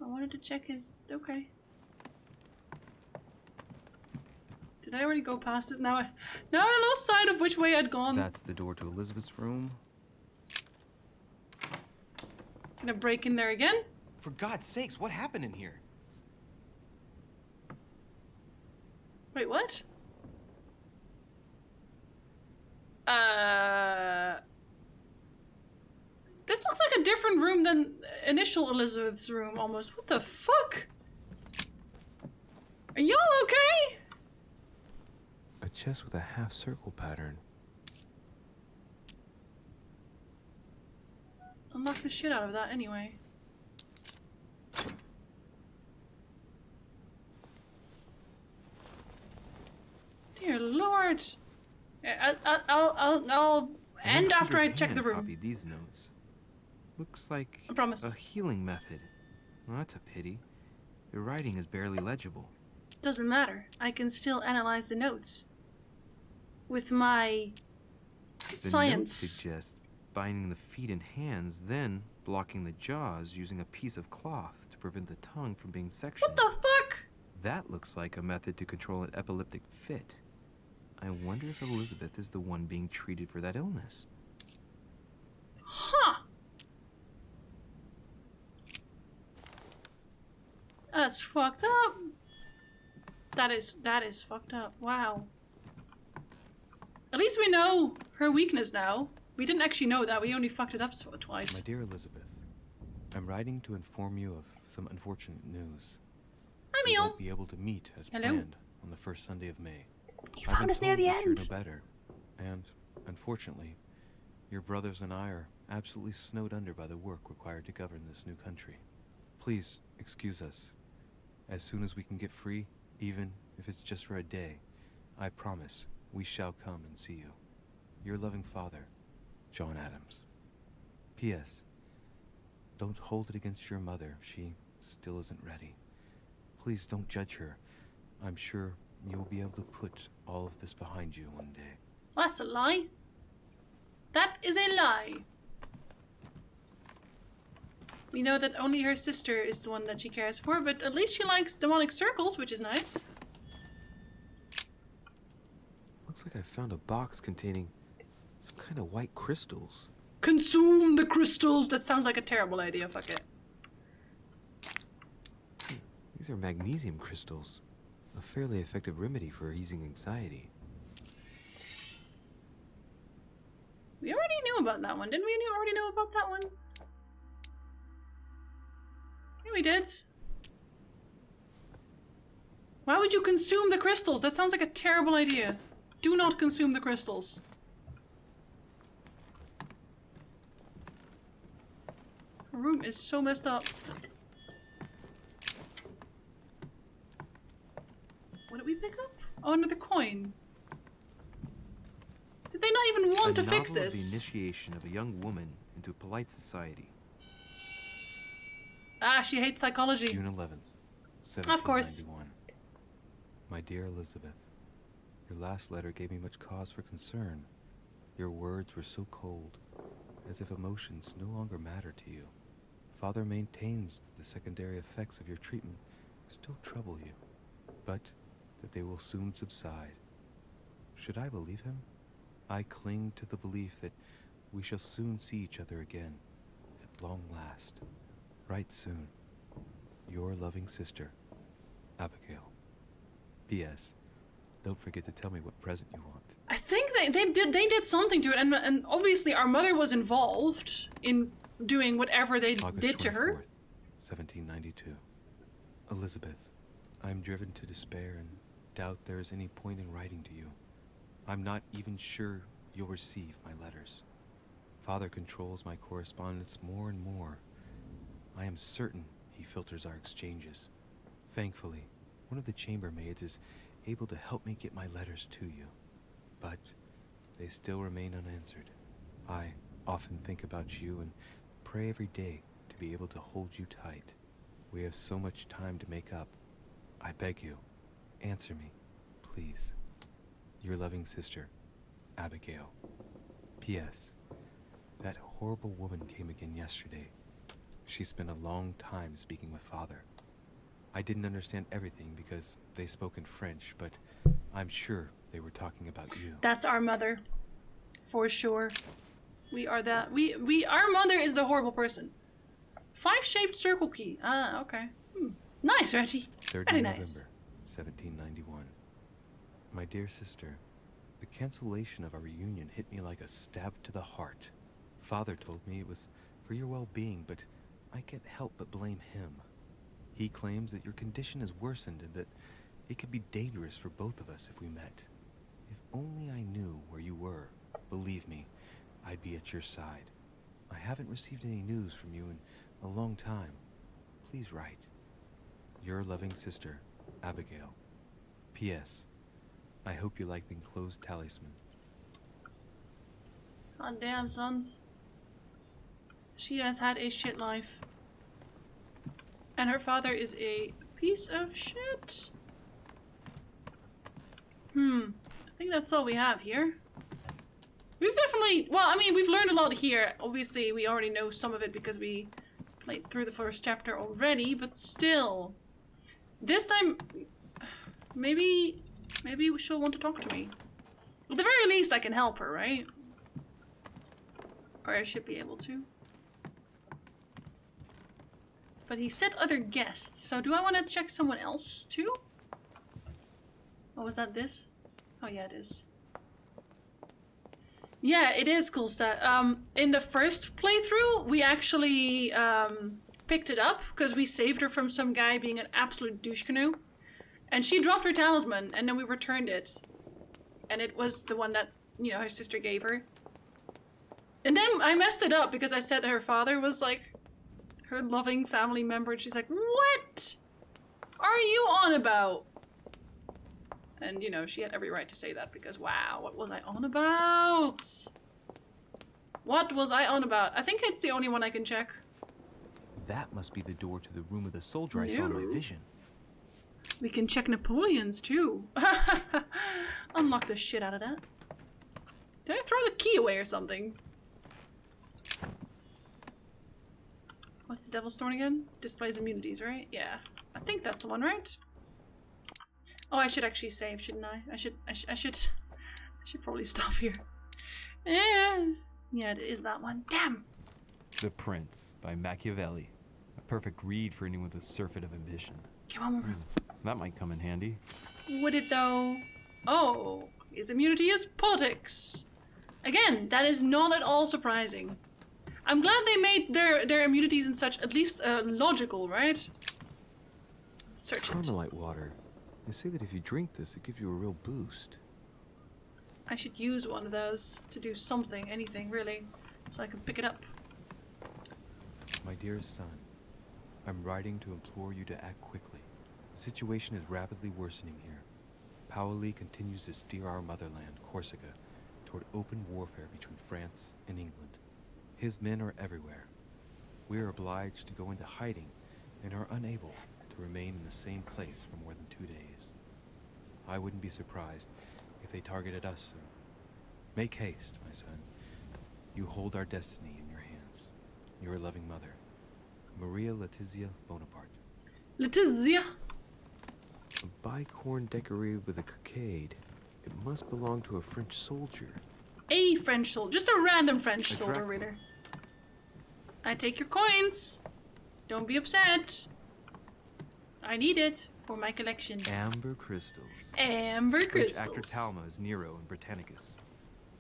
S1: I wanted to check his... Okay. Did I already go past this? Now I lost sight of which way I'd gone.
S15: That's the door to Elizabeth's room.
S1: Gonna break in there again?
S11: For God's sakes, what happened in here?
S1: Wait, what? This looks like a different room than initial Elizabeth's room, almost. What the fuck? Are y'all okay?
S15: A chest with a half circle pattern.
S1: Unlock the shit out of that anyway. Dear Lord. I'll end after I check the room.
S15: Copied these notes. Looks like
S1: I promise.
S15: a healing method. Well, that's a pity. The writing is barely legible.
S1: Doesn't matter. I can still analyze the notes. With my
S15: The
S1: science.
S15: notes suggest binding the feet and hands, then blocking the jaws using a piece of cloth to prevent the tongue from being sectioned.
S1: What the fuck?
S15: That looks like a method to control an epileptic fit. I wonder if Elizabeth is the one being treated for that illness.
S1: Huh. That's fucked up. That is fucked up. Wow. At least we know her weakness now. We didn't actually know that. We only fucked it up twice.
S15: My dear Elizabeth, I'm writing to inform you of some unfortunate news.
S1: Hi,
S15: We
S1: Emil.
S15: won't be able to meet as
S1: Hello.
S15: planned on the first Sunday of May.
S1: You found us near the
S15: You're
S1: end.
S15: no better, and unfortunately, your brothers and I are absolutely snowed under by the work required to govern this new country. Please excuse us. As soon as we can get free, even if it's just for a day, I promise we shall come and see you. Your loving father, John Adams. P.S. Don't hold it against your mother. She still isn't ready. Please don't judge her. I'm sure you'll be able to put all of this behind you one day.
S1: That's a lie. That is a lie. We know that only her sister is the one that she cares for, but at least she likes demonic circles, which is nice.
S15: Looks like I found a box containing some kind of white crystals.
S1: Consume the crystals! That sounds like a terrible idea, fuck it.
S15: These are magnesium crystals. A fairly effective remedy for easing anxiety.
S1: We already knew about that one. Didn't we already know about that one? Yeah, we did. Why would you consume the crystals? That sounds like a terrible idea. Do not consume the crystals. Her room is so messed up. What did we pick up? Oh, another coin. Did they not even want to fix
S11: A novel of
S1: this?
S11: the initiation of a young woman into polite society.
S1: Ah, she hates psychology.
S15: June 11th, 1791.
S1: Of course.
S15: My dear Elizabeth, your last letter gave me much cause for concern. Your words were so cold, as if emotions no longer matter to you. Father maintains that the secondary effects of your treatment still trouble you, but that they will soon subside. Should I believe him? I cling to the belief that we shall soon see each other again, at long last. Right soon. Your loving sister, Abigail. P.S. Don't forget to tell me what present you want.
S1: I think they did something to it, and obviously our mother was involved in doing whatever they
S15: August
S1: did to her.
S15: 24th, 1792. Elizabeth, I'm driven to despair and doubt there is any point in writing to you. I'm not even sure you'll receive my letters. Father controls my correspondence more and more. I am certain he filters our exchanges. Thankfully, one of the chambermaids is able to help me get my letters to you. But they still remain unanswered. I often think about you and pray every day to be able to hold you tight. We have so much time to make up. I beg you, answer me, please. Your loving sister, Abigail. P.S. That horrible woman came again yesterday. She spent a long time speaking with Father. I didn't understand everything because they spoke in French, but I'm sure they were talking about you.
S1: That's our mother, for sure. We are that. Our mother is the horrible person. 5-shaped circle key. Ah, okay. Nice, Reggie.
S15: 3rd
S1: Very
S15: November,
S1: nice.
S15: 1791. My dear sister, the cancellation of our reunion hit me like a stab to the heart. Father told me it was for your well-being, but I can't help but blame him. He claims that your condition has worsened and that it could be dangerous for both of us if we met. If only I knew where you were, believe me, I'd be at your side. I haven't received any news from you in a long time. Please write. Your loving sister, Abigail. P.S. I hope you like the enclosed talisman.
S1: God damn, sons. She has had a shit life. And her father is a piece of shit. I think that's all we have here. We've definitely, well, I mean, we've learned a lot here. Obviously, we already know some of it because we played through the first chapter already, but still. This time, maybe she'll want to talk to me. At the very least, I can help her, right? Or I should be able to. But he said other guests, so do I want to check someone else too? Oh, was that this? Oh yeah, it is. Yeah, it is cool stuff. In the first playthrough, we actually picked it up because we saved her from some guy being an absolute douche canoe. And she dropped her talisman, and then we returned it. And it was the one that, you know, her sister gave her. And then I messed it up because I said her father was like her loving family member. And she's like, what are you on about? And, you know, she had every right to say that because, wow, what was I on about? What was I on about? I think it's the only one I can check.
S18: That must be the door to the room of the soldier I saw in my vision.
S1: We can check Napoleon's too. Unlock the shit out of that. Did I throw the key away or something? What's the Devil's Thorn again? Displays immunities, right? Yeah. I think that's the one, right? Oh, I should actually save, shouldn't I? I should probably stop here. Yeah, it is that one. Damn.
S18: The Prince by Machiavelli. A perfect read for anyone with a surfeit of ambition.
S1: Okay, one more.
S18: That might come in handy.
S1: Would it though? Oh, his immunity is politics. Again, that is not at all surprising. I'm glad they made their immunities and such at least logical, right? Search it.
S15: Carmelite water. They say that if you drink this, it gives you a real boost.
S1: I should use one of those to do something, anything really, so I can pick it up.
S15: My dearest son, I'm writing to implore you to act quickly. The situation is rapidly worsening here. Paoli continues to steer our motherland, Corsica, toward open warfare between France and England. His men are everywhere. We are obliged to go into hiding and are unable to remain in the same place for more than 2 days. I wouldn't be surprised if they targeted us soon. Make haste, my son. You hold our destiny in your hands. Your loving mother, Maria Letizia Bonaparte.
S1: Letizia?
S15: A bicorn decorated with a cockade. It must belong to a French soldier.
S1: A French soldier. Just a random French
S15: A
S1: soldier
S15: Dracula.
S1: reader. I take your coins. Don't be upset. I need it for my collection.
S15: Amber crystals.
S1: Amber
S18: French
S1: crystals.
S18: actor Talma is Nero in Britannicus,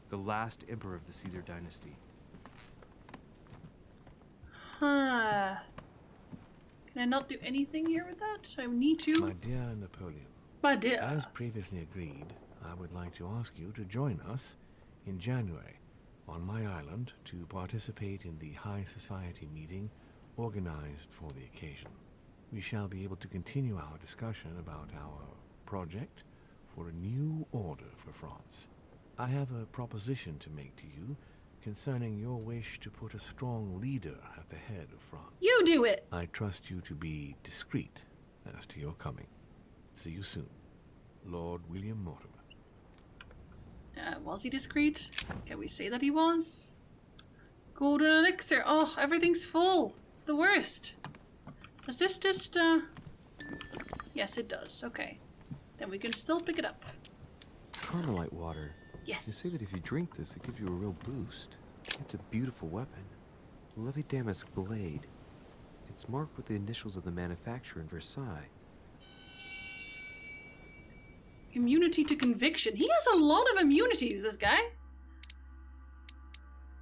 S18: the last emperor of the Caesar dynasty.
S1: Huh. Can I not do anything here with that? I need to.
S9: My dear Napoleon.
S1: My dear.
S9: As previously agreed, I would like to ask you to join us in January on my island to participate in the High Society meeting organized for the occasion. We shall be able to continue our discussion about our project for a new order for France. I have a proposition to make to you concerning your wish to put a strong leader at the head of France.
S1: You do it!
S9: I trust you to be discreet as to your coming. See you soon. Lord William Mortimer.
S1: Was he discreet? Can we say that he was? Golden elixir. Oh, everything's full. It's the worst. Does this just, Yes, it does. Okay. Then we can still pick it up.
S15: Carmelite water.
S1: Yes.
S15: They say that if you drink this, it gives you a real boost. It's a beautiful weapon. A lovely damask blade. It's marked with the initials of the manufacturer in Versailles.
S1: Immunity to conviction. He has a lot of immunities, this guy.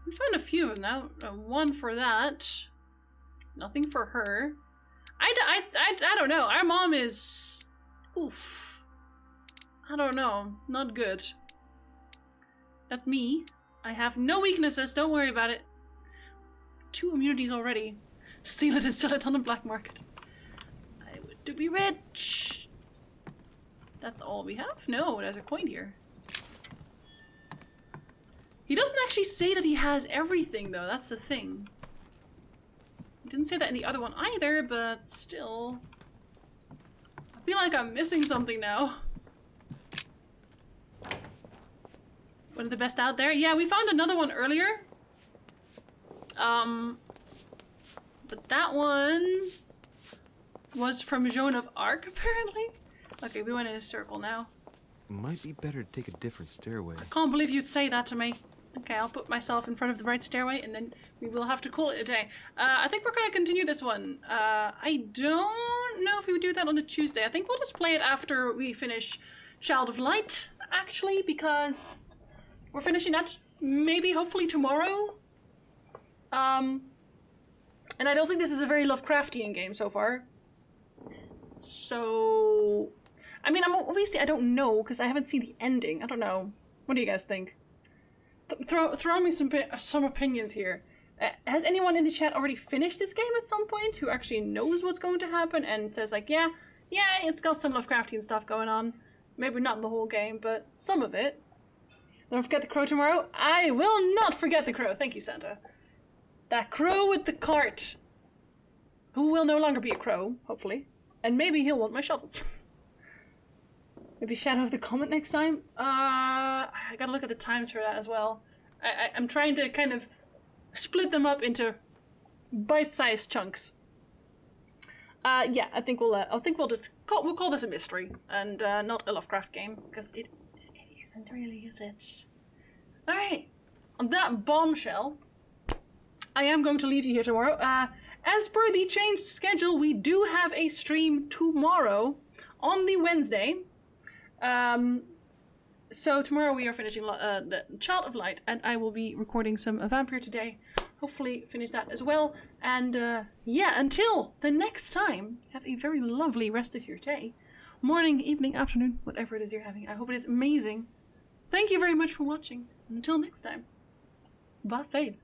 S1: We found a few of them now. One for that. Nothing for her. I don't know. Our mom is... Oof. I don't know. Not good. That's me. I have no weaknesses. Don't worry about it. 2 immunities already. Steal it and sell it on the black market. I want to be rich. That's all we have? No, there's a coin here. He doesn't actually say that he has everything, though. That's the thing. He didn't say that in the other one either, but still. I feel like I'm missing something now. One of the best out there? Yeah, we found another one earlier. But that one was from Joan of Arc, apparently. Okay, we went in a circle now.
S15: Might be better to take a different stairway.
S1: Can't believe you'd say that to me. Okay, I'll put myself in front of the right stairway and then we will have to call it a day. I think we're gonna continue this one. I don't know if we would do that on a Tuesday. I think we'll just play it after we finish Child of Light, actually, because we're finishing that maybe, hopefully tomorrow. And I don't think this is a very Lovecraftian game so far. So, I mean, obviously I don't know because I haven't seen the ending. I don't know. What do you guys think? Throw me some opinions here. Has anyone in the chat already finished this game at some point who actually knows what's going to happen and says like, yeah, it's got some Lovecraftian stuff going on. Maybe not the whole game, but some of it. Don't forget the crow tomorrow. I will not forget the crow. Thank you, Santa. That crow with the cart. Who will no longer be a crow, hopefully. And maybe he'll want my shovel. Maybe Shadow of the Comet next time? I gotta look at the times for that as well. I'm trying to kind of split them up into bite-sized chunks. Yeah, I think we'll just call this a mystery and not a Lovecraft game because it isn't really, is it? All right, on that bombshell, I am going to leave you here tomorrow. As per the changed schedule, we do have a stream tomorrow on the Wednesday. So tomorrow we are finishing the Child of Light, and I will be recording some Vampire today. Hopefully finish that as well. And yeah, until the next time, have a very lovely rest of your day. Morning, evening, afternoon, whatever it is you're having. I hope it is amazing. Thank you very much for watching. Until next time. Ba Fade.